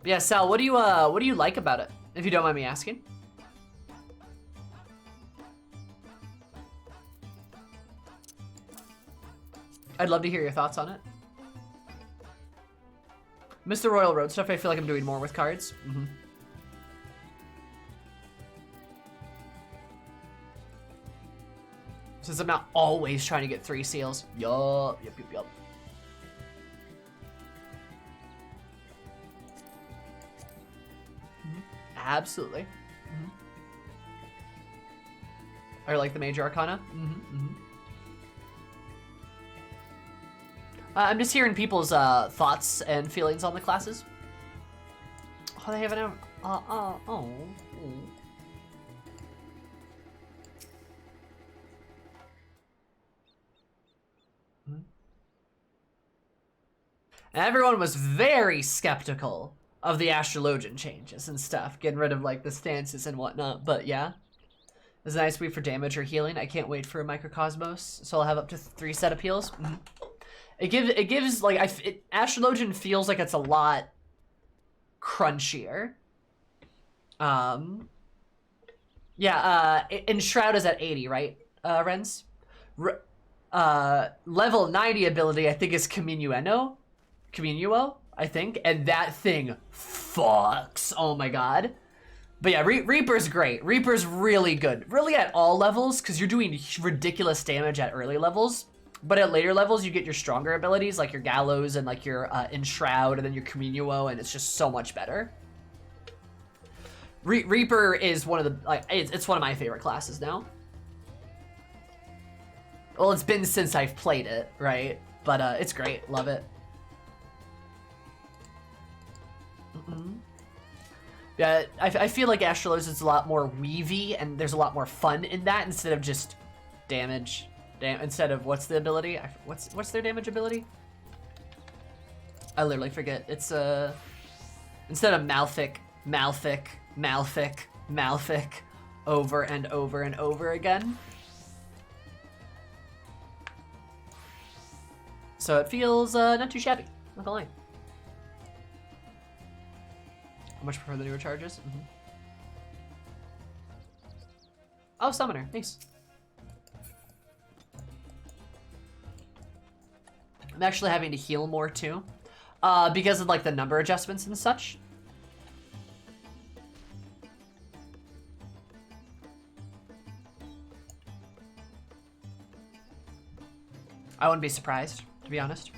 Yeah, Sal, what do you like about it, if you don't mind me asking? I'd love to hear your thoughts on it. Mr. Royal Road stuff, I feel like I'm doing more with cards. Since I'm not always trying to get 3 seals. Yup. Absolutely. I like the Major Arcana. I'm just hearing people's thoughts and feelings on the classes. Oh, they haven't. Everyone was very skeptical of the Astrologian changes and stuff, getting rid of like the stances and whatnot. But yeah, it's a nice week for damage or healing. I can't wait for a Microcosmos, so I'll have up to 3 set appeals. It gives like Astrologian feels like it's a lot crunchier. Yeah. Enshroud is at 80, right, Renz? Level 90 ability I think is Communuo, I think, and that thing fucks. Oh my god. But yeah, Reaper's great. Reaper's really good. Really at all levels, because you're doing ridiculous damage at early levels. But at later levels, you get your stronger abilities, like your Gallows and like your Enshroud and then your Communuo, and it's just so much better. Reaper is one of the, like, it's one of my favorite classes now. Well, it's been since I've played it, right? But it's great. Love it. Yeah, I feel like Astrolog's is a lot more weavy, and there's a lot more fun in that instead of just damage. Instead of what's the ability? What's their damage ability? I literally forget. It's instead of Malfic, over and over and over again. So it feels not too shabby. Not gonna lie. I much prefer the newer charges. Oh, Summoner, nice. I'm actually having to heal more too, because of like the number adjustments and such. I wouldn't be surprised, to be honest.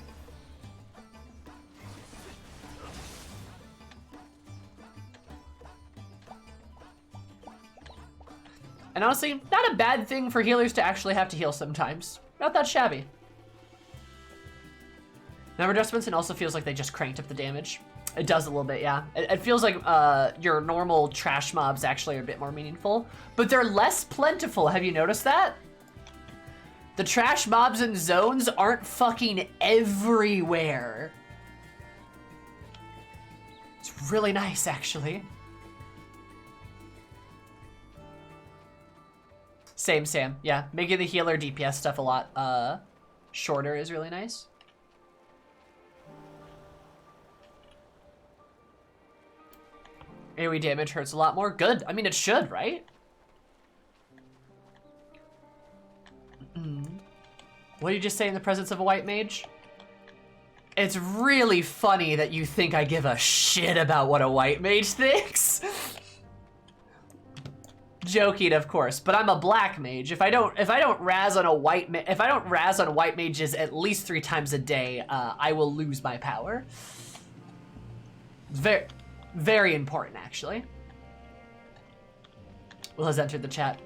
And honestly, not a bad thing for healers to actually have to heal sometimes. Not that shabby. Number adjustments, and also feels like they just cranked up the damage. It does a little bit, yeah. It feels like your normal trash mobs actually are a bit more meaningful, but they're less plentiful. Have you noticed that? The trash mobs and zones aren't fucking everywhere. It's really nice, actually. Same, yeah. Making the healer DPS stuff a lot shorter is really nice. AoE damage hurts a lot more. Good. I mean, it should, right? What did you just say in the presence of a white mage? It's really funny that you think I give a shit about what a white mage thinks. Joking, of course, but I'm a black mage. If I don't razz on white mages at least 3 times a day, I will lose my power. It's very, very important, actually. Will has entered the chat.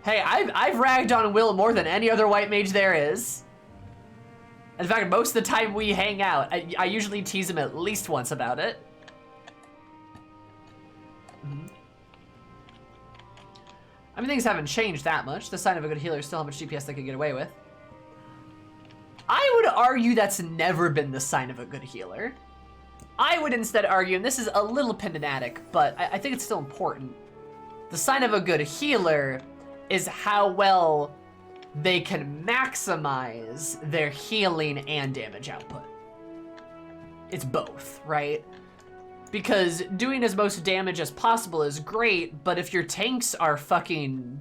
Hey, I've ragged on Will more than any other white mage there is. In fact, most of the time we hang out, I usually tease him at least once about it. I mean, things haven't changed that much. The sign of a good healer is still how much DPS they could get away with. I would argue that's never been the sign of a good healer. I would instead argue, and this is a little pedantic, but I think it's still important. The sign of a good healer is how well they can maximize their healing and damage output. It's both, right? Because doing as most damage as possible is great, but if your tanks are fucking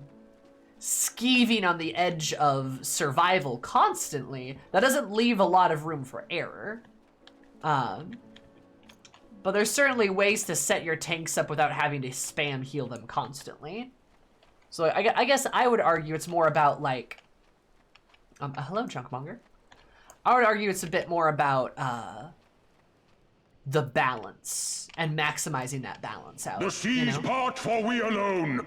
skeeving on the edge of survival constantly, that doesn't leave a lot of room for error. But there's certainly ways to set your tanks up without having to spam heal them constantly. So I guess I would argue it's more about like, hello Chunkmonger. I would argue it's a bit more about the balance and maximizing that balance out. The seas part for we alone.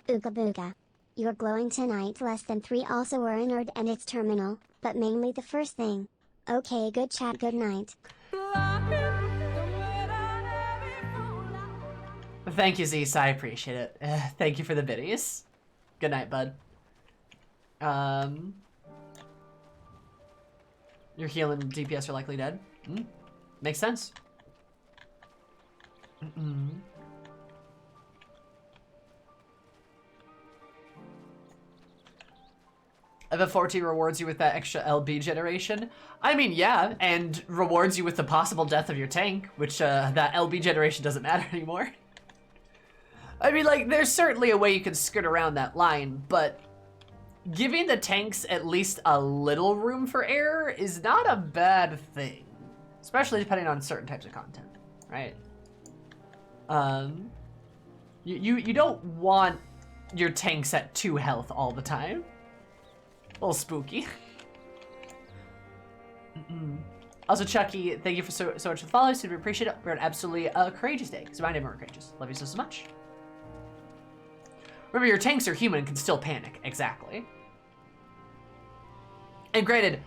Ooga booga. You're glowing tonight. Less than 3 also were in Erd and its terminal, but mainly the first thing. Okay, good chat, good night. Thank you, Zeus. I appreciate it. Thank you for the biddies. Good night, bud. Your healing and DPS are likely dead. Makes sense. If 14 rewards you with that extra LB generation, I mean, yeah, and rewards you with the possible death of your tank, which that LB generation doesn't matter anymore. I mean, like, there's certainly a way you can skirt around that line, but giving the tanks at least a little room for error is not a bad thing, especially depending on certain types of content, right? You don't want your tanks at 2 health all the time. A little spooky. Also, Chucky, thank you for so much for the follow. Super appreciate it. We're an absolutely courageous day. So my name is courageous. Love you so much. Remember, your tanks are human and can still panic. Exactly. And granted,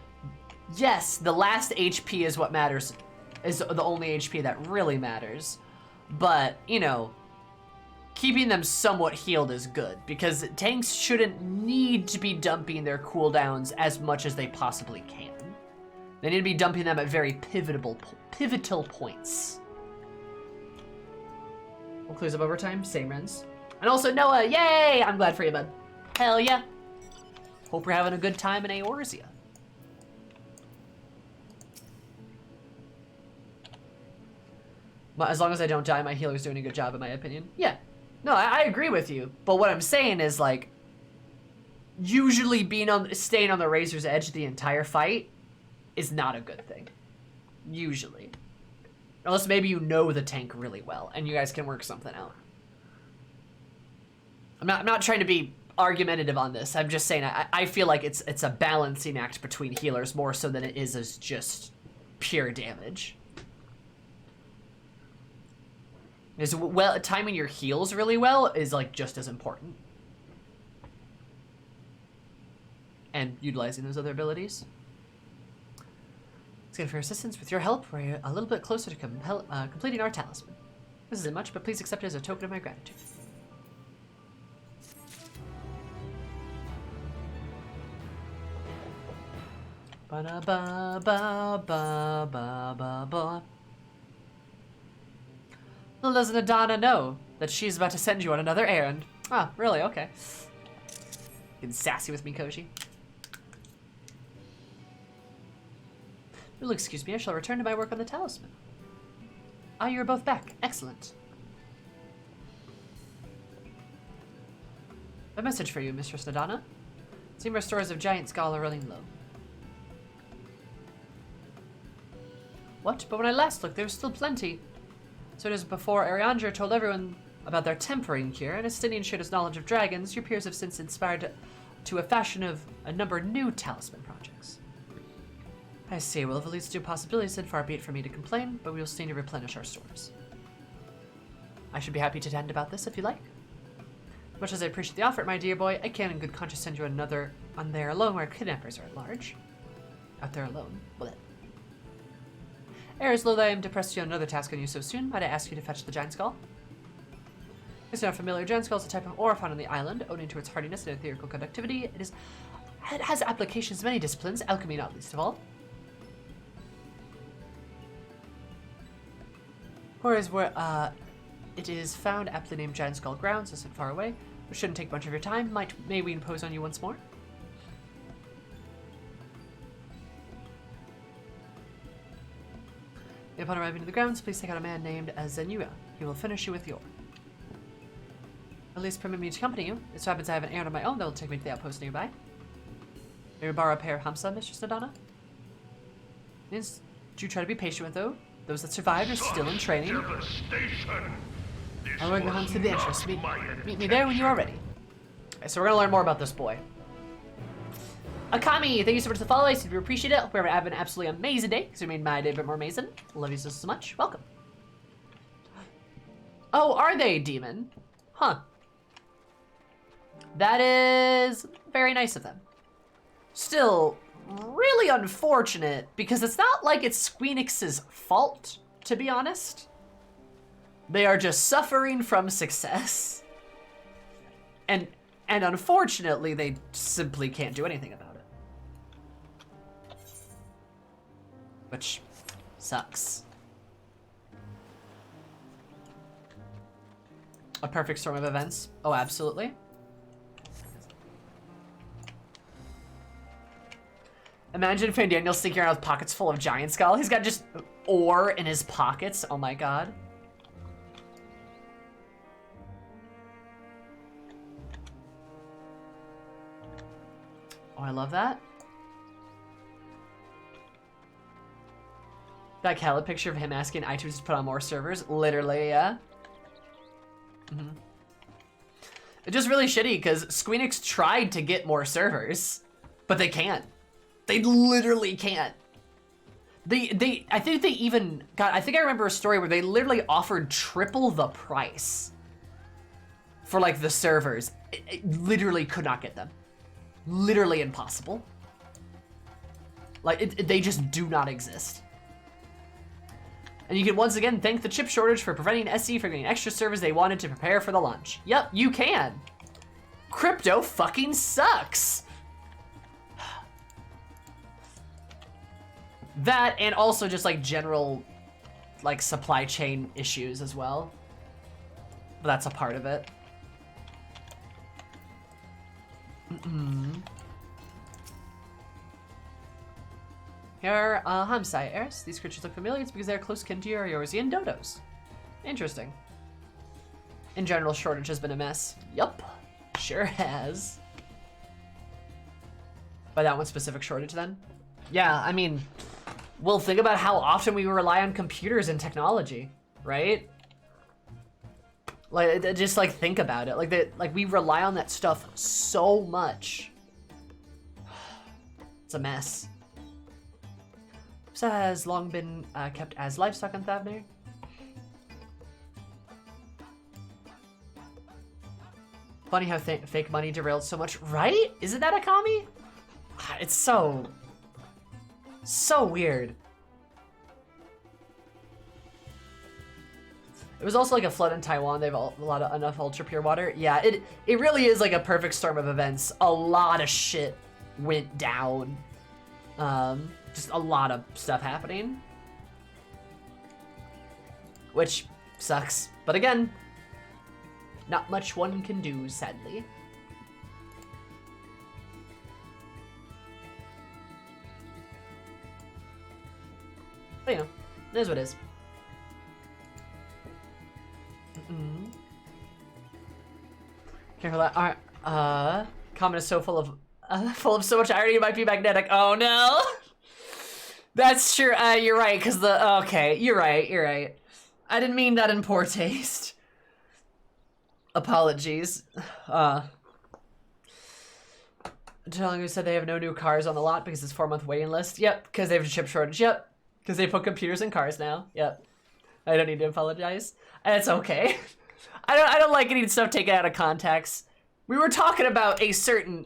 yes, the last HP is what matters. Is the only HP that really matters. But, you know, keeping them somewhat healed is good, because tanks shouldn't need to be dumping their cooldowns as much as they possibly can. They need to be dumping them at very pivotal points. We'll close up overtime, same runs. And also Noah, yay! I'm glad for you, bud. Hell yeah. Hope you're having a good time in Eorzea. As long as I don't die, my healer's doing a good job in my opinion. Yeah. No, I agree with you. But what I'm saying is, like, usually staying on the razor's edge the entire fight is not a good thing. Usually. Unless maybe you know the tank really well and you guys can work something out. I'm not trying to be argumentative on this. I'm just saying I feel like it's a balancing act between healers more so than it is as just pure damage. Is timing your heals really well is like just as important. And utilizing those other abilities. Let's get for assistance. With your help, we're a little bit closer to completing our talisman. This isn't much, but please accept it as a token of my gratitude. Ba-da-ba-ba-ba-ba-ba. Little does Nadana know that she's about to send you on another errand. Ah, really? Okay. Getting sassy with me, Koji. You'll excuse me, I shall return to my work on the talisman. Ah, you're both back. Excellent. A message for you, Mistress Nadana. It seems our stores of giant skull are running low. What? But when I last looked, there was still plenty. So it is before Ariandra told everyone about their tempering cure, and as Stinian showed his knowledge of dragons, your peers have since inspired to a fashion of a number of new talisman projects. I see. Well, if it leads to possibilities, then far be it for me to complain, but we will still need to replenish our stores. I should be happy to attend about this if you like. Much as I appreciate the offer, my dear boy, I can't in good conscience send you another on there alone where kidnappers are at large. Out there alone. Blech. As though I am to press you on another task on you so soon, might I ask you to fetch the giant skull? It's not familiar. Giant skull is a type of ore found on the island, owing to its hardiness and etherical conductivity. It is It has applications in many disciplines, alchemy not least of all. Whereas where it is found aptly named Giant Skull Grounds, isn't far away, which shouldn't take much of your time. May we impose on you once more? Upon arriving to the grounds, please take out a man named Zenua. He will finish you with yore. At least permit me to accompany you. It so happens I have an errand of my own that will take me to the outpost nearby. May we borrow a pair of Hamsa, Mistress Nadana? Means, do try to be patient with those that survived are still in training. I'll work the hunt to the entrance. Meet me there when you are ready. Okay, so we're gonna learn more about this boy. Akami, thank you so much for the follow. I super appreciate it. Hope you're having an absolutely amazing day, because you made my day a bit more amazing. Love you so much. Welcome. Oh, are they, demon? Huh. That is very nice of them. Still, really unfortunate, because it's not like it's Squeenix's fault, to be honest. They are just suffering from success. And unfortunately, they simply can't do anything about it. Which sucks. A perfect storm of events. Oh, absolutely. Imagine Fandaniel sneaking around with pockets full of giant skull. He's got just ore in his pockets. Oh my god. Oh, I love that. That Khaled picture of him asking iTunes to put on more servers. Literally, yeah. It's just really shitty because Squeenix tried to get more servers, but they can't. They literally can't. I think they even got, I think I remember a story where they literally offered triple the price for like the servers. It literally could not get them. Literally impossible. Like, they just do not exist. And you can once again thank the chip shortage for preventing SE from getting extra servers they wanted to prepare for the launch. Yep, you can. Crypto fucking sucks. That, and also just like general like supply chain issues as well. But that's a part of it. Here are Hamsai heirs. These creatures look familiar. It's because they're close kin to your Eorzean dodos. Interesting. In general, shortage has been a mess. Yup, sure has. By that one specific shortage then? Yeah, I mean, well, think about how often we rely on computers and technology, right? Like, just like think about it. Like we rely on that stuff so much. It's a mess. So has long been kept as livestock on Thavnair. Funny how fake money derailed so much, right? Isn't that Akami? It's so weird. It was also like a flood in Taiwan. They have enough ultra pure water. Yeah, it really is like a perfect storm of events. A lot of shit went down. Just a lot of stuff happening. Which sucks. But again, not much one can do, sadly. But you know, it is what it is. Careful that comment is so full of so much irony it might be magnetic. Oh no! That's true. You're right, because okay, you're right. I didn't mean that in poor taste. Apologies. Telling me said they have no new cars on the lot because it's 4-month waiting list. Yep, because they have a chip shortage. Yep, because they put computers in cars now. Yep. I don't need to apologize. It's okay. I don't like getting stuff taken out of context. We were talking about a certain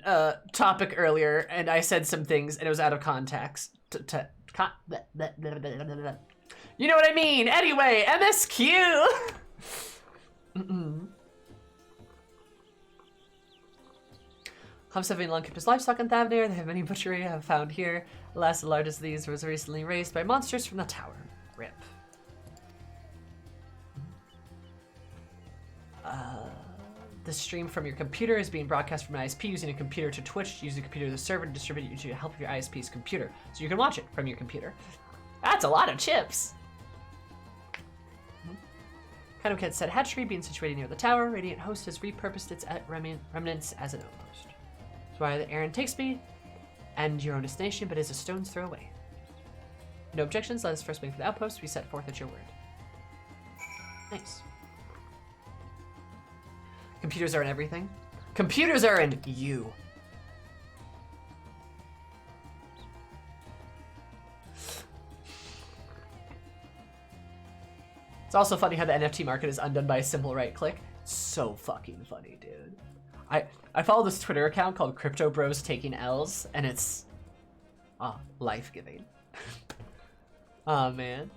topic earlier, and I said some things, and it was out of context. You know what I mean? Anyway, MSQ! Humps having long kept his livestock in Thavnair. They have many butchery I have found here. Alas, the largest of these was recently raised by monsters from the tower. Rip. The stream from your computer is being broadcast from an ISP using a computer to Twitch. Use the computer as a server to distribute it to help your ISP's computer. So you can watch it from your computer. That's a lot of chips. Kind of said hatchery being situated near the tower. Radiant Host has repurposed its remnants as an outpost. That's why the Aaron takes me and your own destination, but is a stone's throw away. No objections. Let us first wait for the outpost. We set forth at your word. Nice. Computers are in everything. Computers are in you. It's also funny how the NFT market is undone by a simple right click. So fucking funny, dude. I follow this Twitter account called Crypto Bros Taking L's, and it's life-giving. Oh man.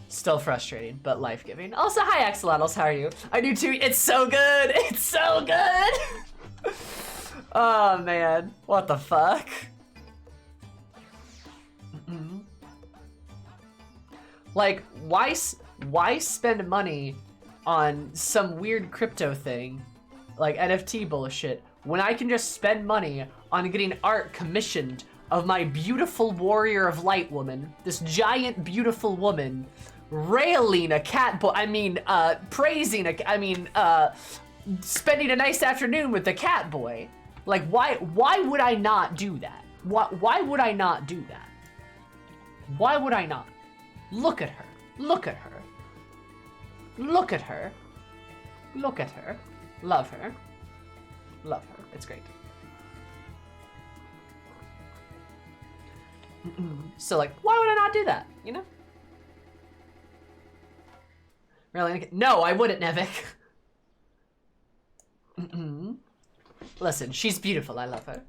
Still frustrating, but life-giving. Also, hi Axolotls, how are you? I do too. It's so good. It's so good. Oh man, what the fuck? Like, why spend money on some weird crypto thing, like NFT bullshit, when I can just spend money on getting art commissioned of my beautiful warrior of light woman, this giant beautiful woman, railing a cat boy, praising spending a nice afternoon with the cat boy. Like, why would I not do that? Why would I not do that? Why would I not? Look at her. Look at her. Look at her. Look at her. Love her. Love her. It's great. So, like, why would I not do that? You know? Really? No, I wouldn't, Nevik. Listen, she's beautiful. I love her.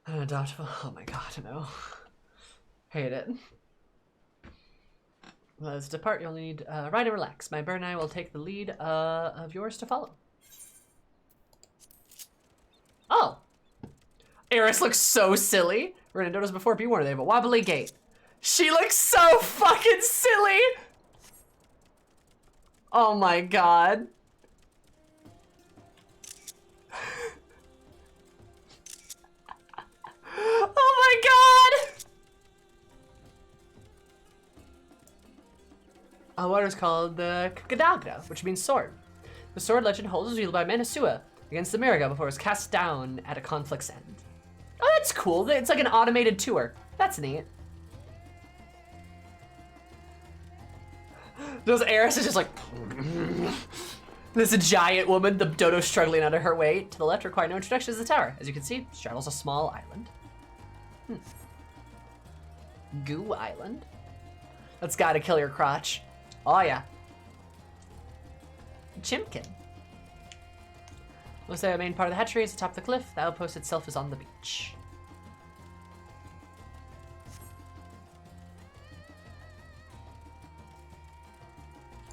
Unadoptable. Oh my god, no. Hate it. Let's depart. You'll need ride and relax. My bird and I will take the lead of yours to follow. Oh. Eris looks so silly. We're gonna notice before. Be warned, they have a wobbly gait. She looks so fucking silly. Oh my god. Oh my god. What is called the Kadagda, which means sword. The sword legend holds was wielded by Manasua against the Miraga before it was cast down at a conflict's end. Oh, that's cool. It's like an automated tour. That's neat. Those Eris is just like this giant woman, the dodo struggling under her weight. To the left, require no introduction is the tower. As you can see, straddles a small island. Goo Island. That's gotta kill your crotch. Oh yeah. Chimkin. Looks like the main part of the hatchery is atop the cliff. The outpost itself is on the beach.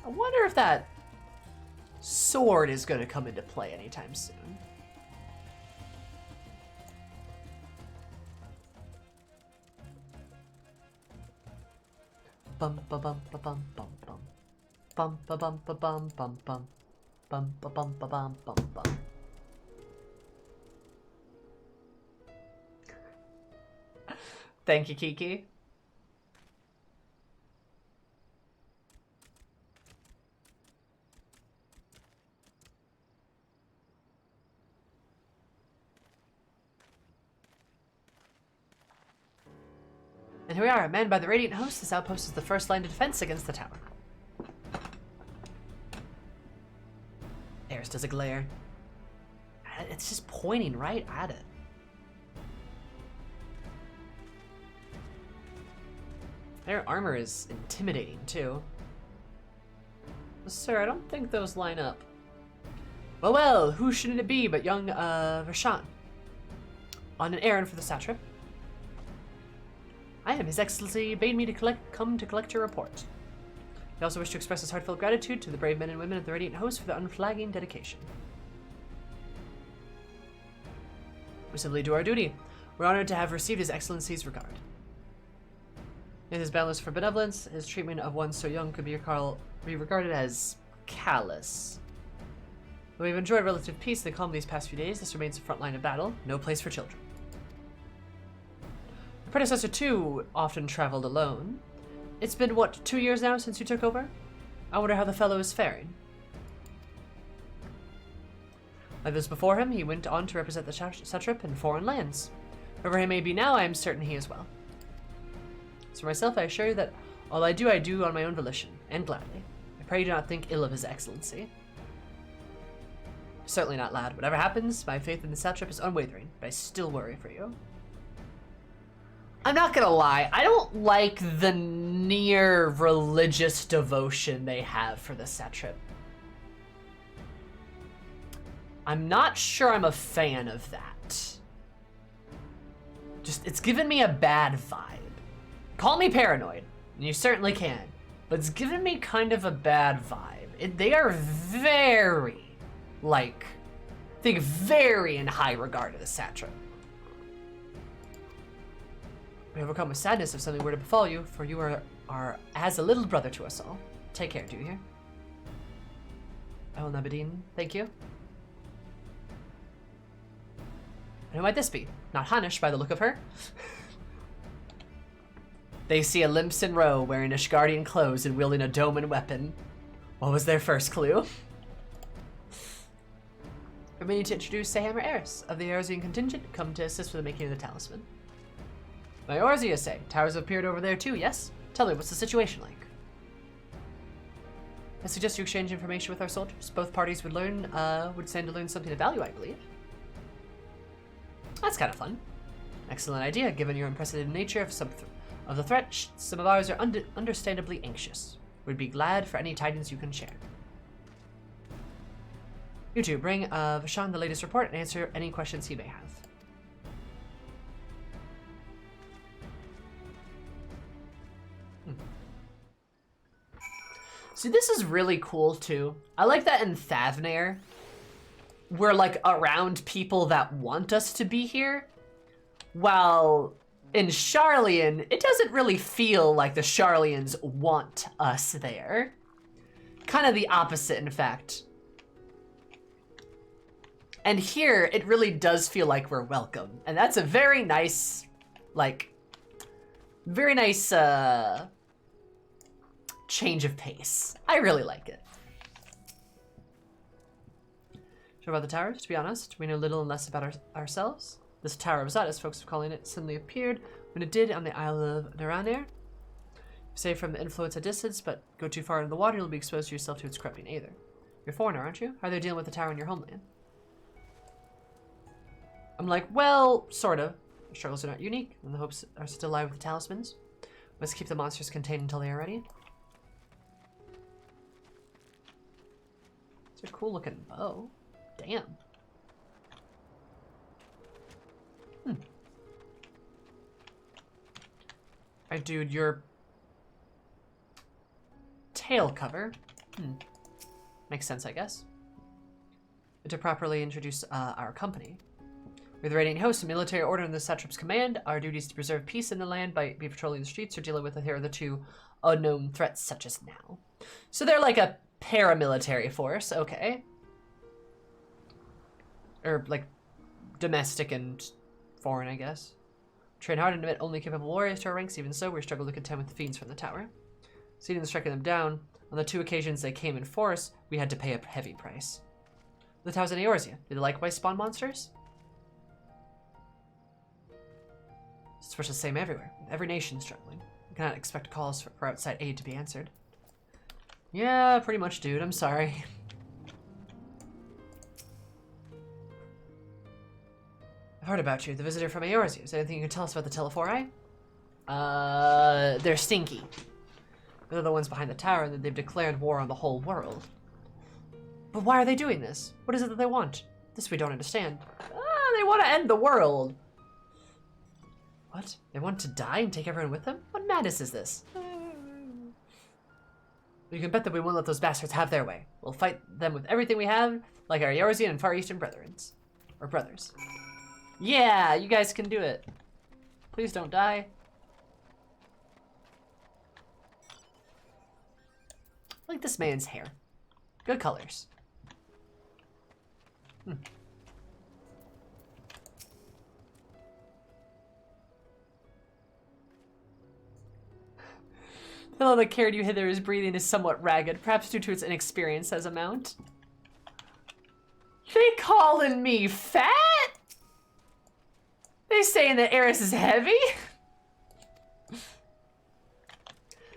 I wonder if that sword is gonna come into play anytime soon. Bum ba bum ba bum bum bum. Bum ba bum ba bum bum bum. Bum ba bum ba bum bum bum. Thank you, Kiki. And here we are, manned by the Radiant Host. This outpost is the first line of defense against the tower. Eris does a glare. It's just pointing right at it. Their armor is intimidating, too. Sir, I don't think those line up. Well, well, who shouldn't it be but young, Rashan? On an errand for the satrap. I am. His Excellency bade me to come to collect your report. He also wished to express his heartfelt gratitude to the brave men and women of the Radiant Host for their unflagging dedication. We simply do our duty. We're honored to have received His Excellency's regard. In his boundless for benevolence, his treatment of one so young could be regarded as callous. Though we've enjoyed relative peace and calm these past few days, this remains the front line of battle, no place for children. Your predecessor, too, often traveled alone. It's been, what, 2 years now since you took over? I wonder how the fellow is faring. Like those before him, he went on to represent the satrap in foreign lands. Wherever he may be now, I am certain he is well. As for myself, I assure you that all I do on my own volition, and gladly. I pray you do not think ill of His Excellency. Certainly not, lad. Whatever happens, my faith in the satrap is unwavering, but I still worry for you. I'm not gonna lie, I don't like the near religious devotion they have for the satrap. I'm not sure I'm a fan of that. Just, it's given me a bad vibe. Call me paranoid, and you certainly can, but it's given me kind of a bad vibe. They are very, like, think very in high regard of the satrap. We overcome with sadness if something were to befall you, for you are as a little brother to us all. Take care, do you hear? El Nabedin, thank you. And who might this be? Not Hanish by the look of her. They see a Limson Row wearing Ishgardian clothes and wielding a dome and weapon. What was their first clue? Remaining to introduce Sayhammer Eris of the Eorzean contingent, come to assist with the making of the talisman. My Eorzea say, towers have appeared over there too, yes? Tell me, what's the situation like? I suggest you exchange information with our soldiers. Both parties would stand to learn something of value, I believe. That's kind of fun. Excellent idea, given your unprecedented nature of the threat. Some of ours are understandably anxious. We'd be glad for any tidings you can share. You two, bring Vashan the latest report and answer any questions he may have. See, this is really cool too. I like that in Thavnair, we're like around people that want us to be here, while in Sharlayan, it doesn't really feel like the Sharlayans want us there. Kind of the opposite, in fact. And here, it really does feel like we're welcome. And that's a very nice, like, very nice change of pace. I really like it. Sure about the towers? To be honest, we know little and less about ourselves. This Tower of Zot, as folks are calling it, suddenly appeared when it did on the Isle of Thavnair. Safe from the influence at distance, but go too far into the water, you'll be exposed to yourself to its corrupting aether. You're a foreigner, aren't you? How are they dealing with the tower in your homeland? I'm like, well, sort of. The struggles are not unique, and the hopes are still alive with the talismans. Let's keep the monsters contained until they are ready. It's a cool looking bow. Damn. Alright, dude, your tail cover. Makes sense, I guess. And to properly introduce our company. We're the Radiant Host, a military order in the Satrap's command. Our duty is to preserve peace in the land by patrolling the streets or dealing with the two unknown threats such as now. So they're like a paramilitary force, okay. Or like domestic and foreign, I guess. Train hard and admit only capable warriors to our ranks. Even so, we struggle to contend with the fiends from the tower. Seeing and striking them down, on the 2 occasions they came in force, we had to pay a heavy price. The towers in Eorzea, do they likewise spawn monsters? It's much the same everywhere. Every nation struggling. We cannot expect calls for outside aid to be answered. Yeah, pretty much, dude. I'm sorry. I've heard about you, the visitor from Eorzea. Is there anything you can tell us about the Telephori? They're stinky. They're the ones behind the tower, and they've declared war on the whole world. But why are they doing this? What is it that they want? This we don't understand. They want to end the world. What? They want to die and take everyone with them? What madness is this? You can bet that we won't let those bastards have their way. We'll fight them with everything we have, like our Yorzian and Far Eastern brothers. Yeah, you guys can do it. Please don't die. I like this man's hair. Good colors. The fellow that carried you hither, his breathing is somewhat ragged, perhaps due to its inexperience as a mount. They calling me fat? They saying that Eris is heavy?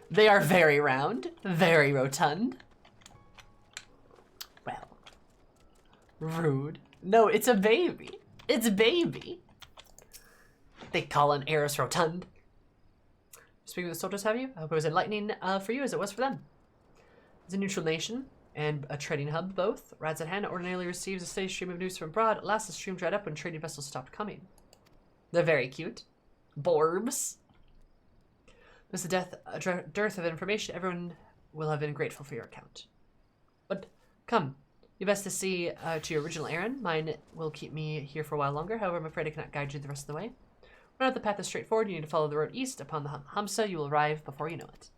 They are very round, very rotund. Well, rude. No, it's a baby. It's baby. They calling Eris rotund. Speaking of the soldiers, have you? I hope it was enlightening for you as it was for them. It's a neutral nation and a trading hub, both. Rads at hand ordinarily receives a steady stream of news from abroad. Alas, the stream dried up when trading vessels stopped coming. They're very cute. Borbs. There's a dearth of information. Everyone will have been grateful for your account. But come, you best to see to your original errand. Mine will keep me here for a while longer. However, I'm afraid I cannot guide you the rest of the way. Run out the path is straightforward. You need to follow the road east. Upon the Hamsa, you will arrive before you know it.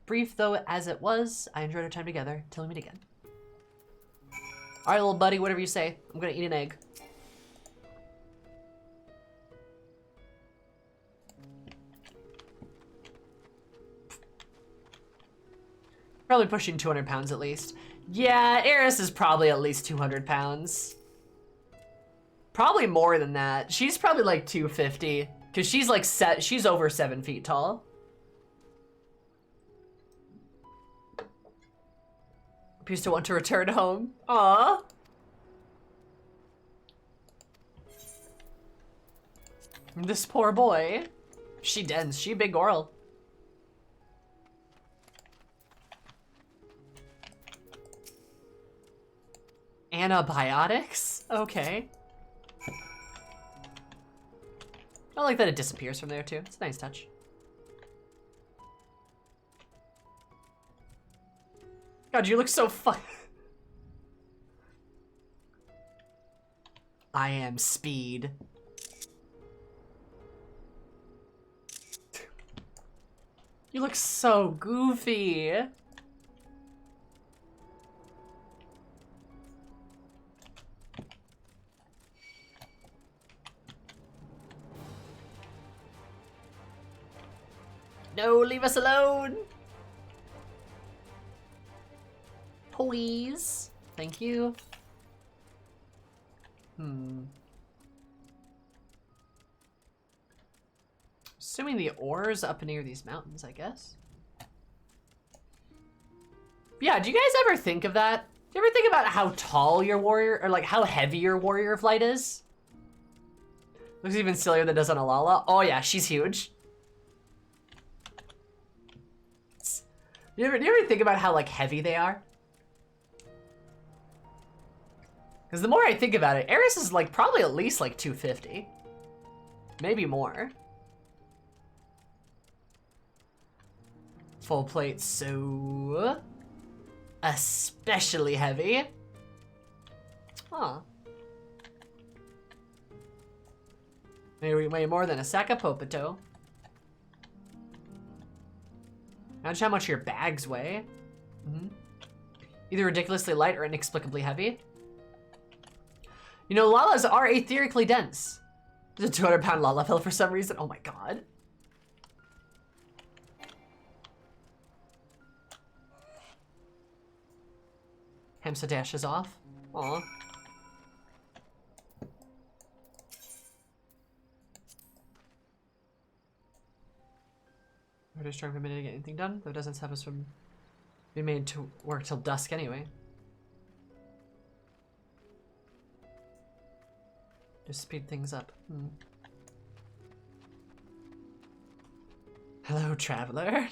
Brief though as it was, I enjoyed our time together. Till we meet again. All right, little buddy, whatever you say. I'm gonna eat an egg. Probably pushing 200 pounds at least. Yeah, Eris is probably at least 200 pounds. Probably more than that. She's probably like 250, because she's like she's over 7 feet tall. Appears to want to return home. Aww. This poor boy. She dense. She big girl. Antibiotics? Okay. I like that it disappears from there too. It's a nice touch. God, you look so fun. I am speed. You look so goofy. No, leave us alone. Please. Thank you. Assuming the ore's up near these mountains, I guess. Yeah, do you guys ever think of that? Do you ever think about how tall your warrior, or like how heavy your warrior of light is? Looks even sillier than it does on Alala. Oh yeah, she's huge. Do you ever think about how like heavy they are? Because the more I think about it, Eris is like probably at least like 250. Maybe more. Full plate, so especially heavy. Huh. Maybe we weigh more than a sack of Popito. Imagine how much your bags weigh. Either ridiculously light or inexplicably heavy. You know, Lalas are etherically dense. There's a 200-pound Lala fell for some reason. Oh my god. Hamsa dashes off. Aw. We're just trying for a minute to get anything done, though it doesn't stop us from being made to work till dusk anyway. Just speed things up. Hello, traveler.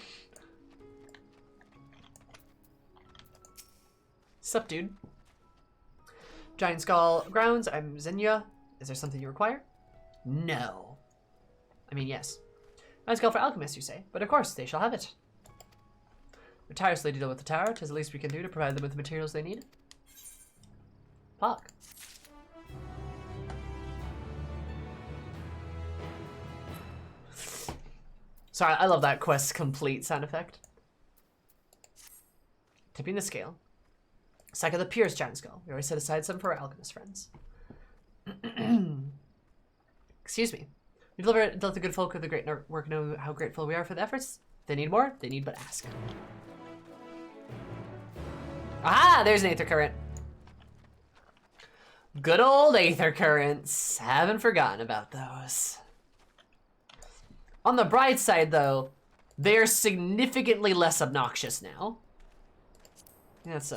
Sup, dude? Giant Skull Grounds, I'm Xenia. Is there something you require? No. I mean, yes. Nice skill for alchemists, you say, but of course they shall have it. We tirelessly deal with the tower. 'Tis the least we can do to provide them with the materials they need. Fuck. Sorry, I love that quest complete sound effect. Tipping the scale. Sack of the Pierce giant skull. We always set aside some for our alchemist friends. Excuse me. We dealt the good folk of the great work know how grateful we are for the efforts. If they need more, they need but ask. Ah, there's an aether current. Good old aether currents. Haven't forgotten about those. On the bright side, though, they're significantly less obnoxious now. That's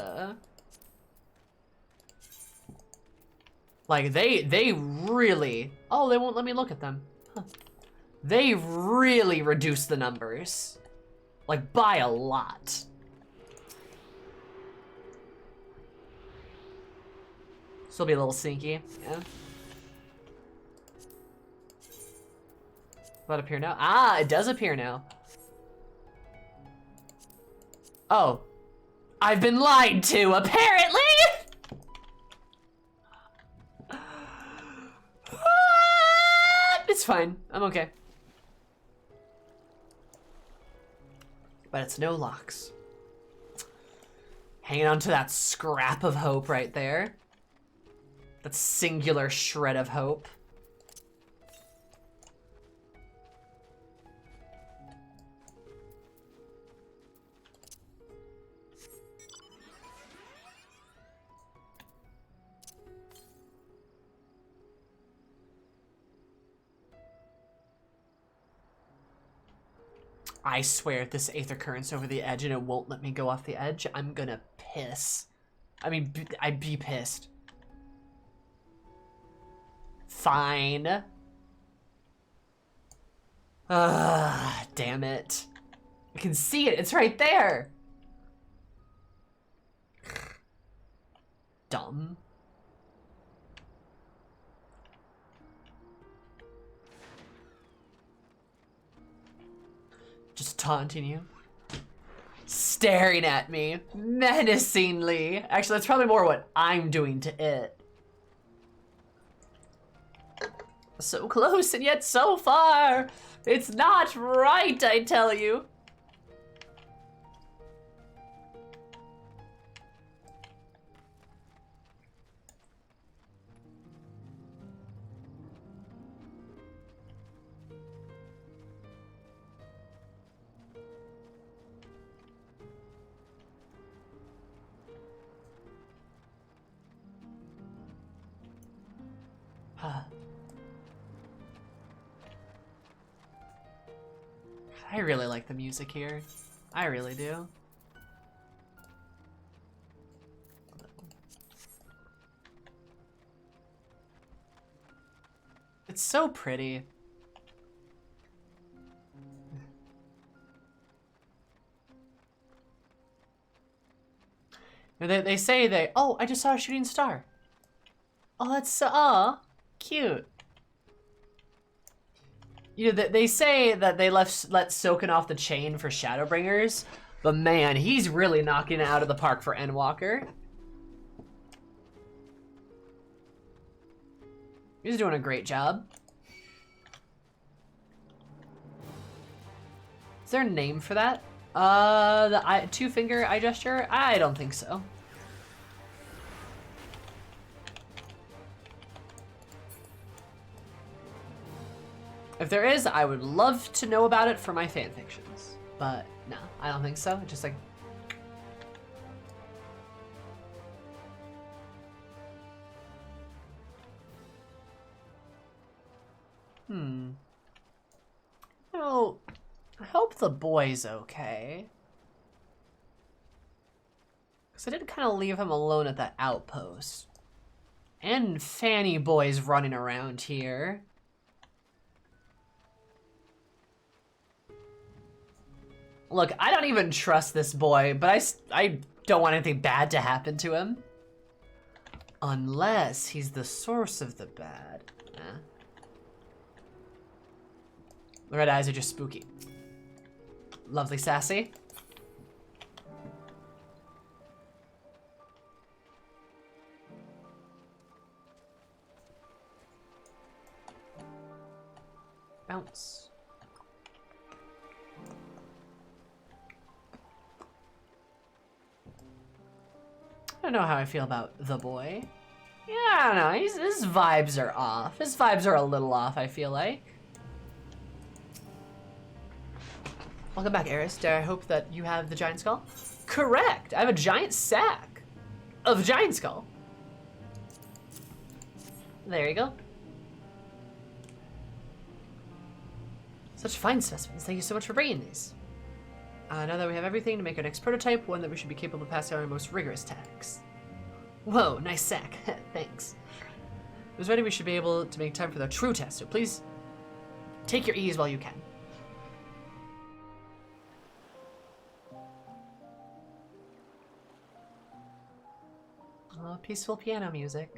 like they really. Oh, they won't let me look at them. Huh. They really reduce the numbers, like by a lot. Still be a little sneaky, yeah. Will that appear now? Ah, it does appear now. Oh. I've been lied to, apparently! It's fine. I'm okay. But it's no locks. Hanging on to that scrap of hope right there. That singular shred of hope. I swear if this aether current's over the edge and it won't let me go off the edge, I'm gonna piss. I mean, I'd be pissed. Fine. Ah, damn it. I can see it, it's right there. Dumb. Just taunting you. Staring at me menacingly. Actually, that's probably more what I'm doing to it. So close and yet so far. It's not right, I tell you. I really like the music here. I really do. It's so pretty. They say they, oh, I just saw a shooting star. Oh, that's so, cute. You know, they say that they let Soken off the chain for Shadowbringers, but man, he's really knocking it out of the park for Endwalker. He's doing a great job. Is there a name for that? The two-finger eye gesture? I don't think so. If there is, I would love to know about it for my fanfictions. But no, I don't think so. Just like... Oh, I hope the boy's okay. Because I did kind of leave him alone at that outpost. And Fanny boy's running around here. Look, I don't even trust this boy, but I don't want anything bad to happen to him. Unless he's the source of the bad. The red eyes are just spooky. Lovely sassy. Bounce. I don't know how I feel about the boy. Yeah, I don't know. His vibes are off. His vibes are a little off, I feel like. Welcome back, Eris. Dare I hope that you have the giant skull? Correct! I have a giant sack of giant skull. There you go. Such fine specimens. Thank you so much for bringing these. Now that we have everything to make our next prototype, one that we should be capable of passing our most rigorous tasks. Whoa, nice sack. Thanks. If it's ready, we should be able to make time for the true test, so please take your ease while you can. Oh, peaceful piano music.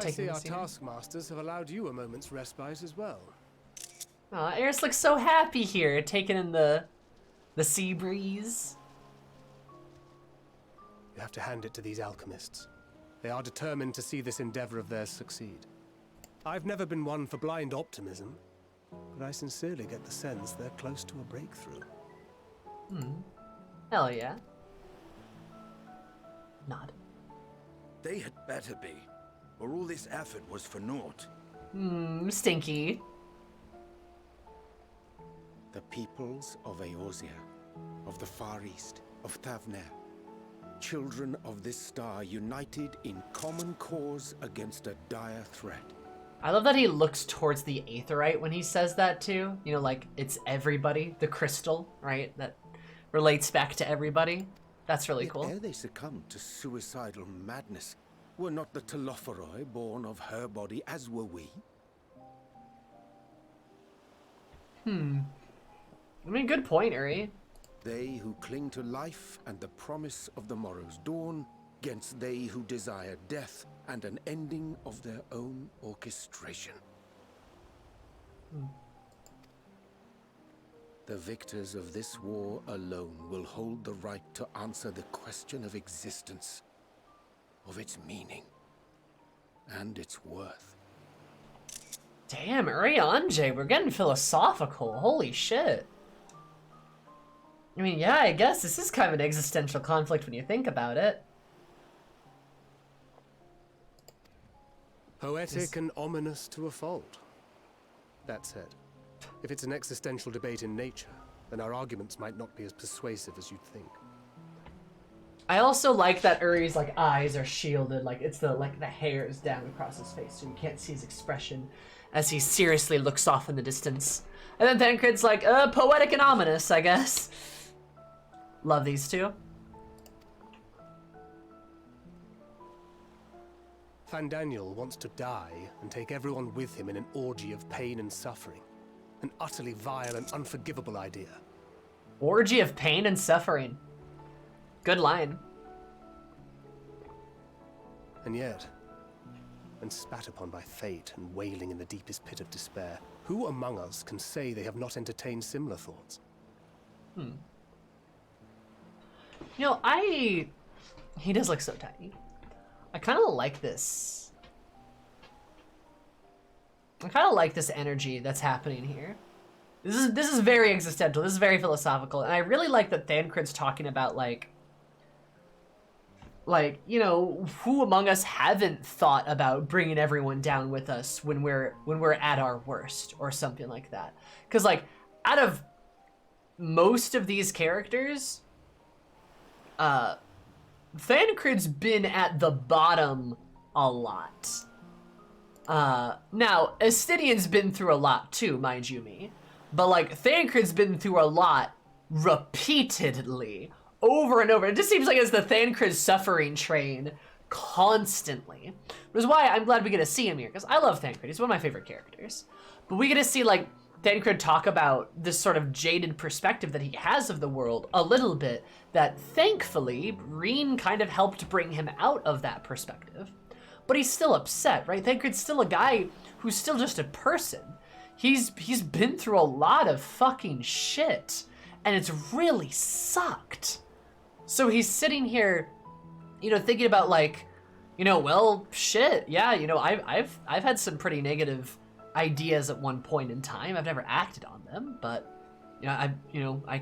I see our taskmasters have allowed you a moment's respite as well. Aw, Eris looks so happy here, taking in the sea breeze. You have to hand it to these alchemists. They are determined to see this endeavor of theirs succeed. I've never been one for blind optimism, but I sincerely get the sense they're close to a breakthrough. Hell yeah. Nod. They had better be, or all this effort was for naught. Stinky. The peoples of Eorzea, of the Far East, of Thavnair, children of this star united in common cause against a dire threat. I love that he looks towards the Aetheryte when he says that too. You know, like, it's everybody, the crystal, right? That relates back to everybody. That's really cool. Ere they succumbed to suicidal madness, were not the Telophoroi born of her body, as were we? I mean, good point, Uri. They who cling to life and the promise of the morrow's dawn, against they who desire death and an ending of their own orchestration. The victors of this war alone will hold the right to answer the question of existence, of its meaning, and its worth. Damn, Urianje, we're getting philosophical. Holy shit. I mean, yeah, I guess this is kind of an existential conflict when you think about it. Poetic and ominous to a fault. That said, if it's an existential debate in nature, then our arguments might not be as persuasive as you'd think. I also like that Uri's like eyes are shielded, like it's the hairs down across his face, so you can't see his expression as he seriously looks off in the distance. And then Thancred's like, poetic and ominous, I guess. Love these two. Fandaniel wants to die and take everyone with him in an orgy of pain and suffering. An utterly vile and unforgivable idea. Orgy of pain and suffering. Good line. And yet, when spat upon by fate and wailing in the deepest pit of despair, who among us can say they have not entertained similar thoughts? You know, he does look so tiny. I kind of like this. I kind of like this energy that's happening here. This is very existential. This is very philosophical, and I really like that Thancred's talking about like, you know, who among us haven't thought about bringing everyone down with us when we're at our worst or something like that. Because like, out of most of these characters, Thancred's been at the bottom a lot. Now, Estinian's been through a lot too, mind you me. But, like, Thancred's been through a lot repeatedly, over and over. It just seems like it's the Thancred suffering train constantly. Which is why I'm glad we get to see him here, because I love Thancred. He's one of my favorite characters. But we get to see, like, Thancred talk about this sort of jaded perspective that he has of the world a little bit, that thankfully, Reen kind of helped bring him out of that perspective. But he's still upset, right? Thancred's still a guy who's still just a person. He's been through a lot of fucking shit, and it's really sucked. So he's sitting here, you know, thinking about, like, you know, well, shit, yeah, you know, I've had some pretty negative ideas at one point in time. I've never acted on them, but I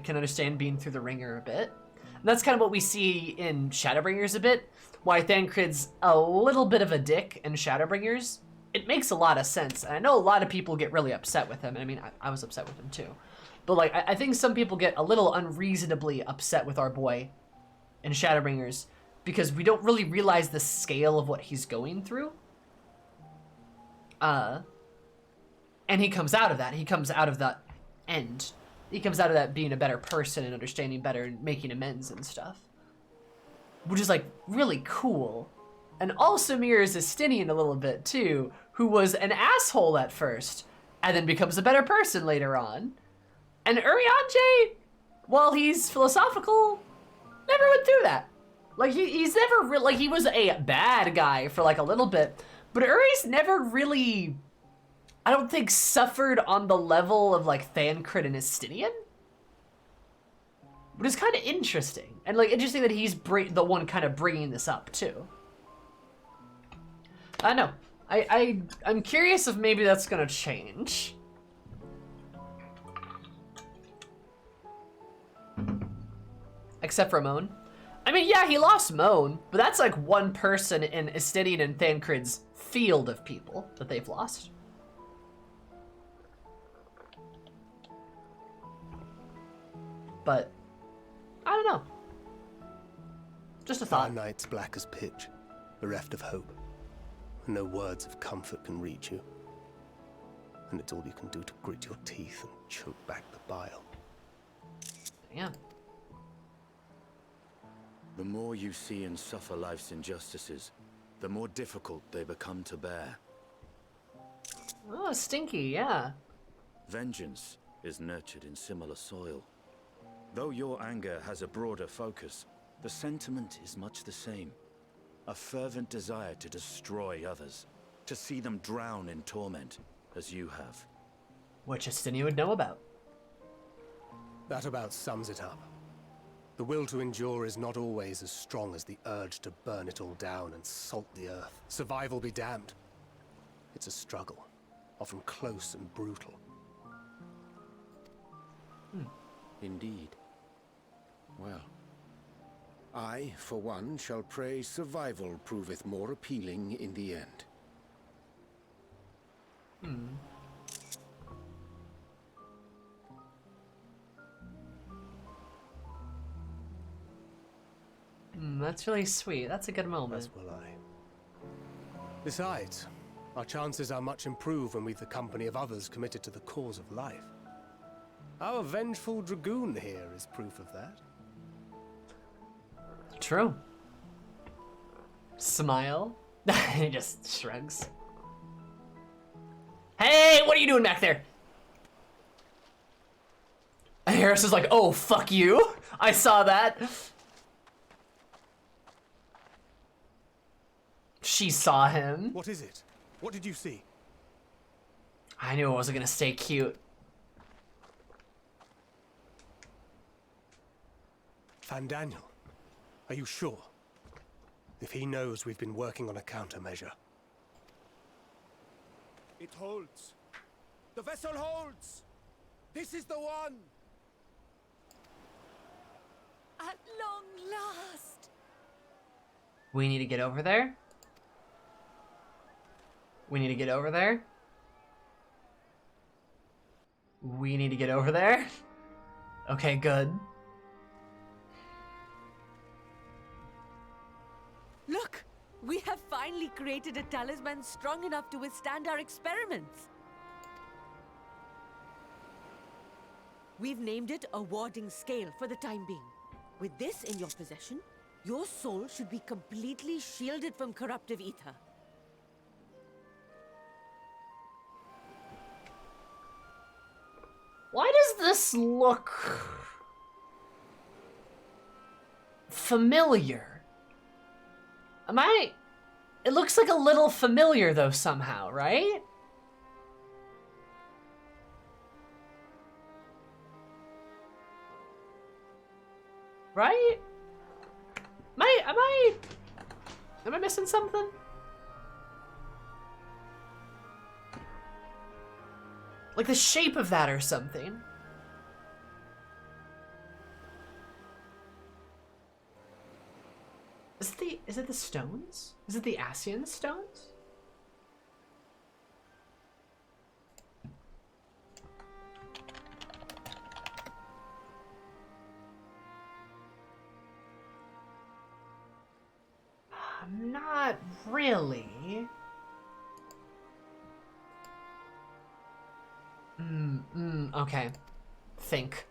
can understand being through the ringer a bit. And that's kind of what we see in Shadowbringers a bit. Why Thancred's a little bit of a dick in Shadowbringers. It makes a lot of sense. And I know a lot of people get really upset with him. And I mean, I was upset with him too. But like, I think some people get a little unreasonably upset with our boy in Shadowbringers because we don't really realize the scale of what he's going through. And he comes out of that. He comes out of that end. He comes out of that being a better person and understanding better and making amends and stuff. Which is, like, really cool. And also mirrors Estinian a little bit, too, who was an asshole at first, and then becomes a better person later on. And Urianger, while he's philosophical, never went through that. Like, he's never really, like, he was a bad guy for, like, a little bit, but Uri's never really, I don't think, suffered on the level of, like, Thancred and Estinian. But it's kind of interesting. And, like, interesting that he's the one kind of bringing this up, too. I know. I'm curious if maybe that's gonna change. Except for Moan. I mean, yeah, he lost Moan, but that's like one person in Estinian and Thancred's field of people that they've lost. But I don't know. Just a thought. Our nights black as pitch, bereft of hope. And no words of comfort can reach you. And it's all you can do to grit your teeth and choke back the bile. Damn. The more you see and suffer life's injustices, the more difficult they become to bear. Oh, stinky, yeah. Vengeance is nurtured in similar soil. Though your anger has a broader focus, the sentiment is much the same. A fervent desire to destroy others, to see them drown in torment, as you have. Which Estinian would know about. That about sums it up. The will to endure is not always as strong as the urge to burn it all down and salt the earth. Survival be damned. It's a struggle, often close and brutal. Indeed. Well, I, for one, shall pray survival proveth more appealing in the end. That's really sweet. That's a good moment. As will I. Besides, our chances are much improved when we've the company of others committed to the cause of life. Our vengeful dragoon here is proof of that. True. Smile. He just shrugs. Hey, what are you doing back there? And Harris is like, oh, fuck you. I saw that. She saw him. What is it? What did you see? I knew it wasn't gonna stay cute. Fandaniel, are you sure? If he knows we've been working on a countermeasure. It holds. The vessel holds. This is the one. At long last. We need to get over there. We need to get over there. We need to get over there. Okay, good. Look! We have finally created a talisman strong enough to withstand our experiments. We've named it a warding scale for the time being. With this in your possession, your soul should be completely shielded from corruptive ether. Why does this look familiar? It looks like a little familiar though somehow, right? Right? Am I missing something? Like the shape of that or something. Is it the stones? Is it the Asian stones? Not really. Okay. Think.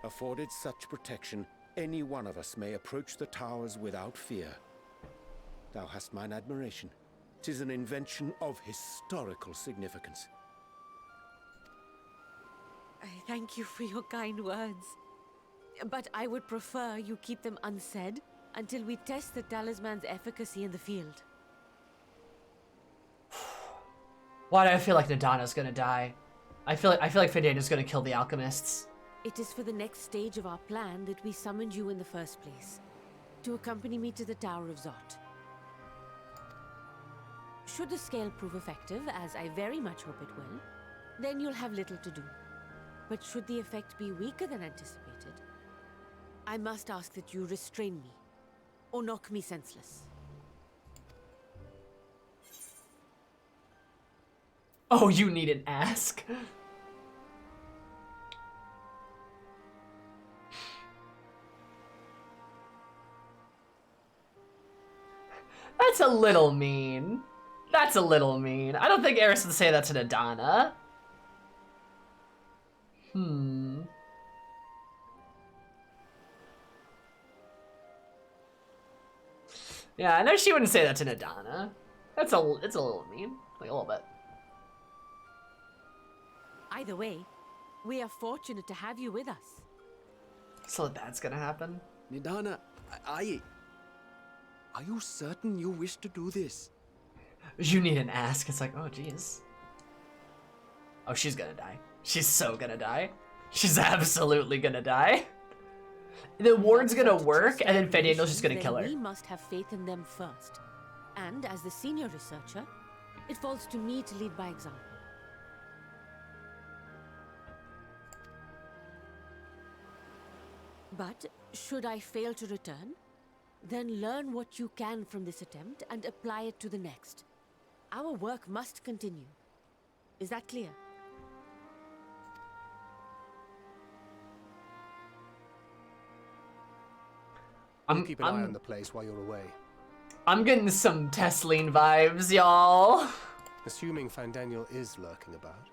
Afforded such protection, any one of us may approach the towers without fear. Thou hast mine admiration. 'Tis an invention of historical significance. I thank you for your kind words. But I would prefer you keep them unsaid until we test the talisman's efficacy in the field. Why do I feel like Nadana's gonna die? I feel like Fidena's gonna kill the alchemists. It is for the next stage of our plan that we summoned you in the first place, to accompany me to the Tower of Zot. Should the scale prove effective, as I very much hope it will, then you'll have little to do. But should the effect be weaker than anticipated, I must ask that you restrain me, or knock me senseless. Oh, you need an ask. That's a little mean. That's a little mean. I don't think Eris would say that to Nadana. Yeah, I know she wouldn't say that to Nadana. It's a little mean. Like a little bit. Either way, we are fortunate to have you with us. So that's gonna happen? Nadana, are you certain you wish to do this? You need an ask. It's like, oh jeez. Oh, she's gonna die. She's so gonna die. She's absolutely gonna die. The ward's gonna work, and then Fedaniel's just gonna kill her. We must have faith in them first. And as the senior researcher, it falls to me to lead by example. But should I fail to return, then learn what you can from this attempt and apply it to the next. Our work must continue. Is that clear? I'll keep an eye on the place while you're away. I'm getting some Tesleen vibes, y'all. Assuming Fandaniel is lurking about,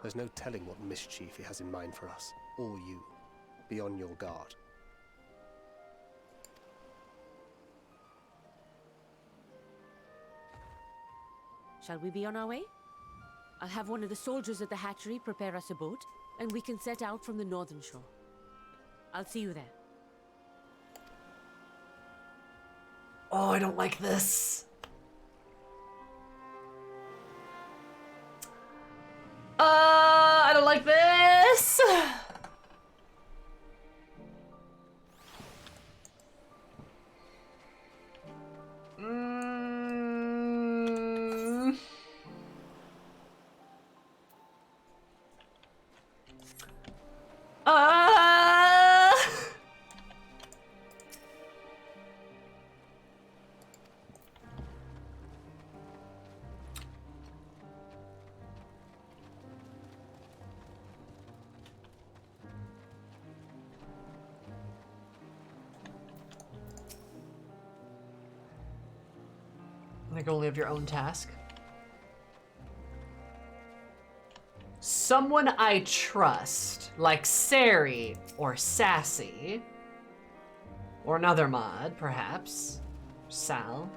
there's no telling what mischief he has in mind for us, or you. Be on your guard. Shall we be on our way? I'll have one of the soldiers at the hatchery prepare us a boat, and we can set out from the northern shore. I'll see you there. Oh, I don't like this. I don't like this. Like only of your own task. Someone I trust, like Sari or Sassy, or another mod, perhaps. Sal.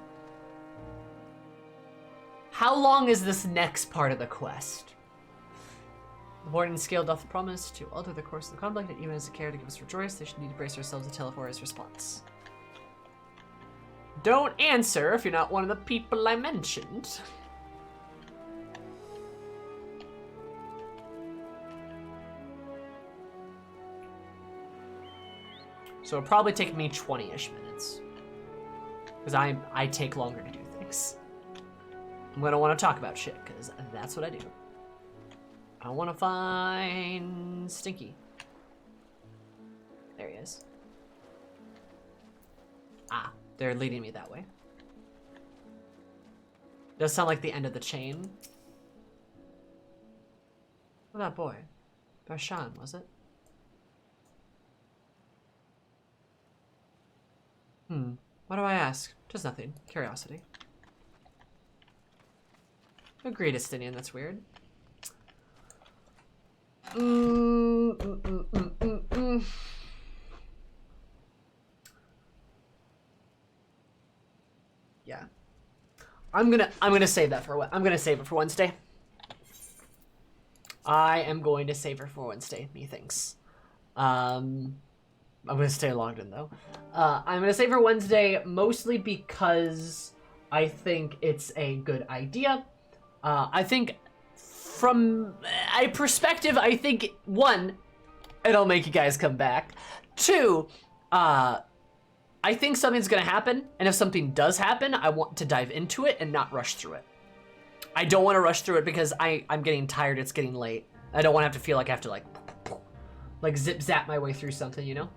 How long is this next part of the quest? The Warden Scale doth promise to alter the course of the conflict, and even as a care to give us rejoice, they should need to brace ourselves to Telefora's response. Don't answer if you're not one of the people I mentioned. So it'll probably take me 20-ish minutes. Because I take longer to do things. I'm gonna want to talk about shit, because that's what I do. I want to find Stinky. There he is. Ah, they're leading me that way. Does sound like the end of the chain. Oh, that boy. Barshan, was it? What do I ask? Just nothing. Curiosity. Agreed, Estinian. That's weird. Yeah. I'm gonna save that for what? I'm gonna save it for Wednesday. I am going to save it for Wednesday, methinks. I'm gonna stay logged in though. I'm gonna save for Wednesday mostly because I think it's a good idea. I think from a perspective, I think one, it'll make you guys come back. Two, I think something's gonna happen, and if something does happen, I want to dive into it and not rush through it. I don't want to rush through it because I'm getting tired, it's getting late. I don't want to have to feel like I have to like zip zap my way through something, you know?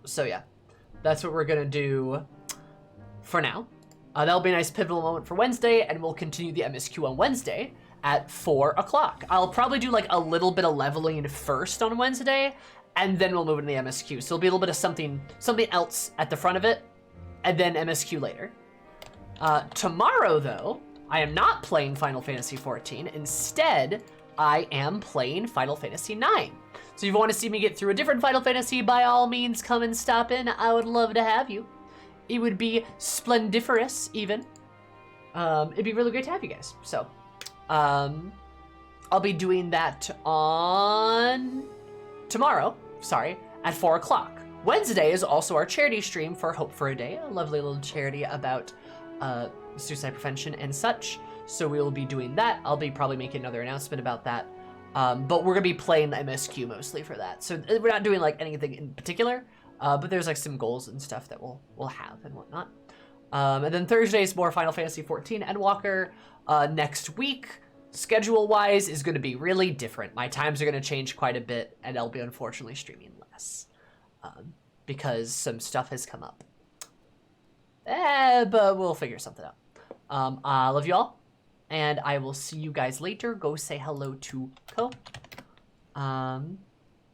So yeah, that's what we're gonna do for now. That'll be a nice pivotal moment for Wednesday, and we'll continue the MSQ on Wednesday at 4 o'clock. I'll probably do like a little bit of leveling first on Wednesday, and then we'll move into the MSQ. So it'll be a little bit of something else at the front of it, and then MSQ later. Tomorrow, though, I am not playing Final Fantasy XIV. Instead, I am playing Final Fantasy IX. So if you want to see me get through a different Final Fantasy, by all means, come and stop in. I would love to have you. It would be splendiferous, even. It'd be really great to have you guys. So, I'll be doing that on tomorrow, at 4 o'clock. Wednesday is also our charity stream for Hope for a Day, a lovely little charity about suicide prevention and such. So we will be doing that. I'll be probably making another announcement about that. But we're gonna be playing the MSQ mostly for that. So we're not doing like anything in particular, but there's like some goals and stuff that we'll have and whatnot. And then Thursday is more Final Fantasy XIV Endwalker. Next week, schedule-wise, is gonna be really different. My times are gonna change quite a bit, and I'll be unfortunately streaming less. Because some stuff has come up. But we'll figure something out. I love you all, and I will see you guys later. Go say hello to Ko,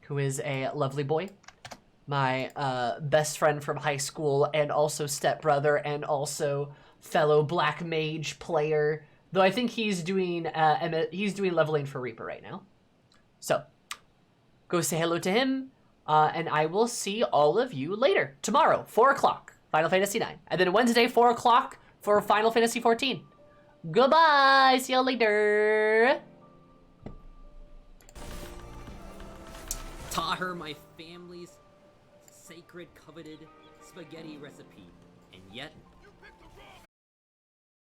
who is a lovely boy. My best friend from high school, and also stepbrother, and also fellow Black Mage player. Though I think he's doing leveling for Reaper right now. So, go say hello to him. And I will see all of you later. Tomorrow, 4 o'clock, Final Fantasy IX. And then Wednesday, 4 o'clock for Final Fantasy XIV. Goodbye! See you later! Taught her my family's sacred, coveted spaghetti recipe. And yet,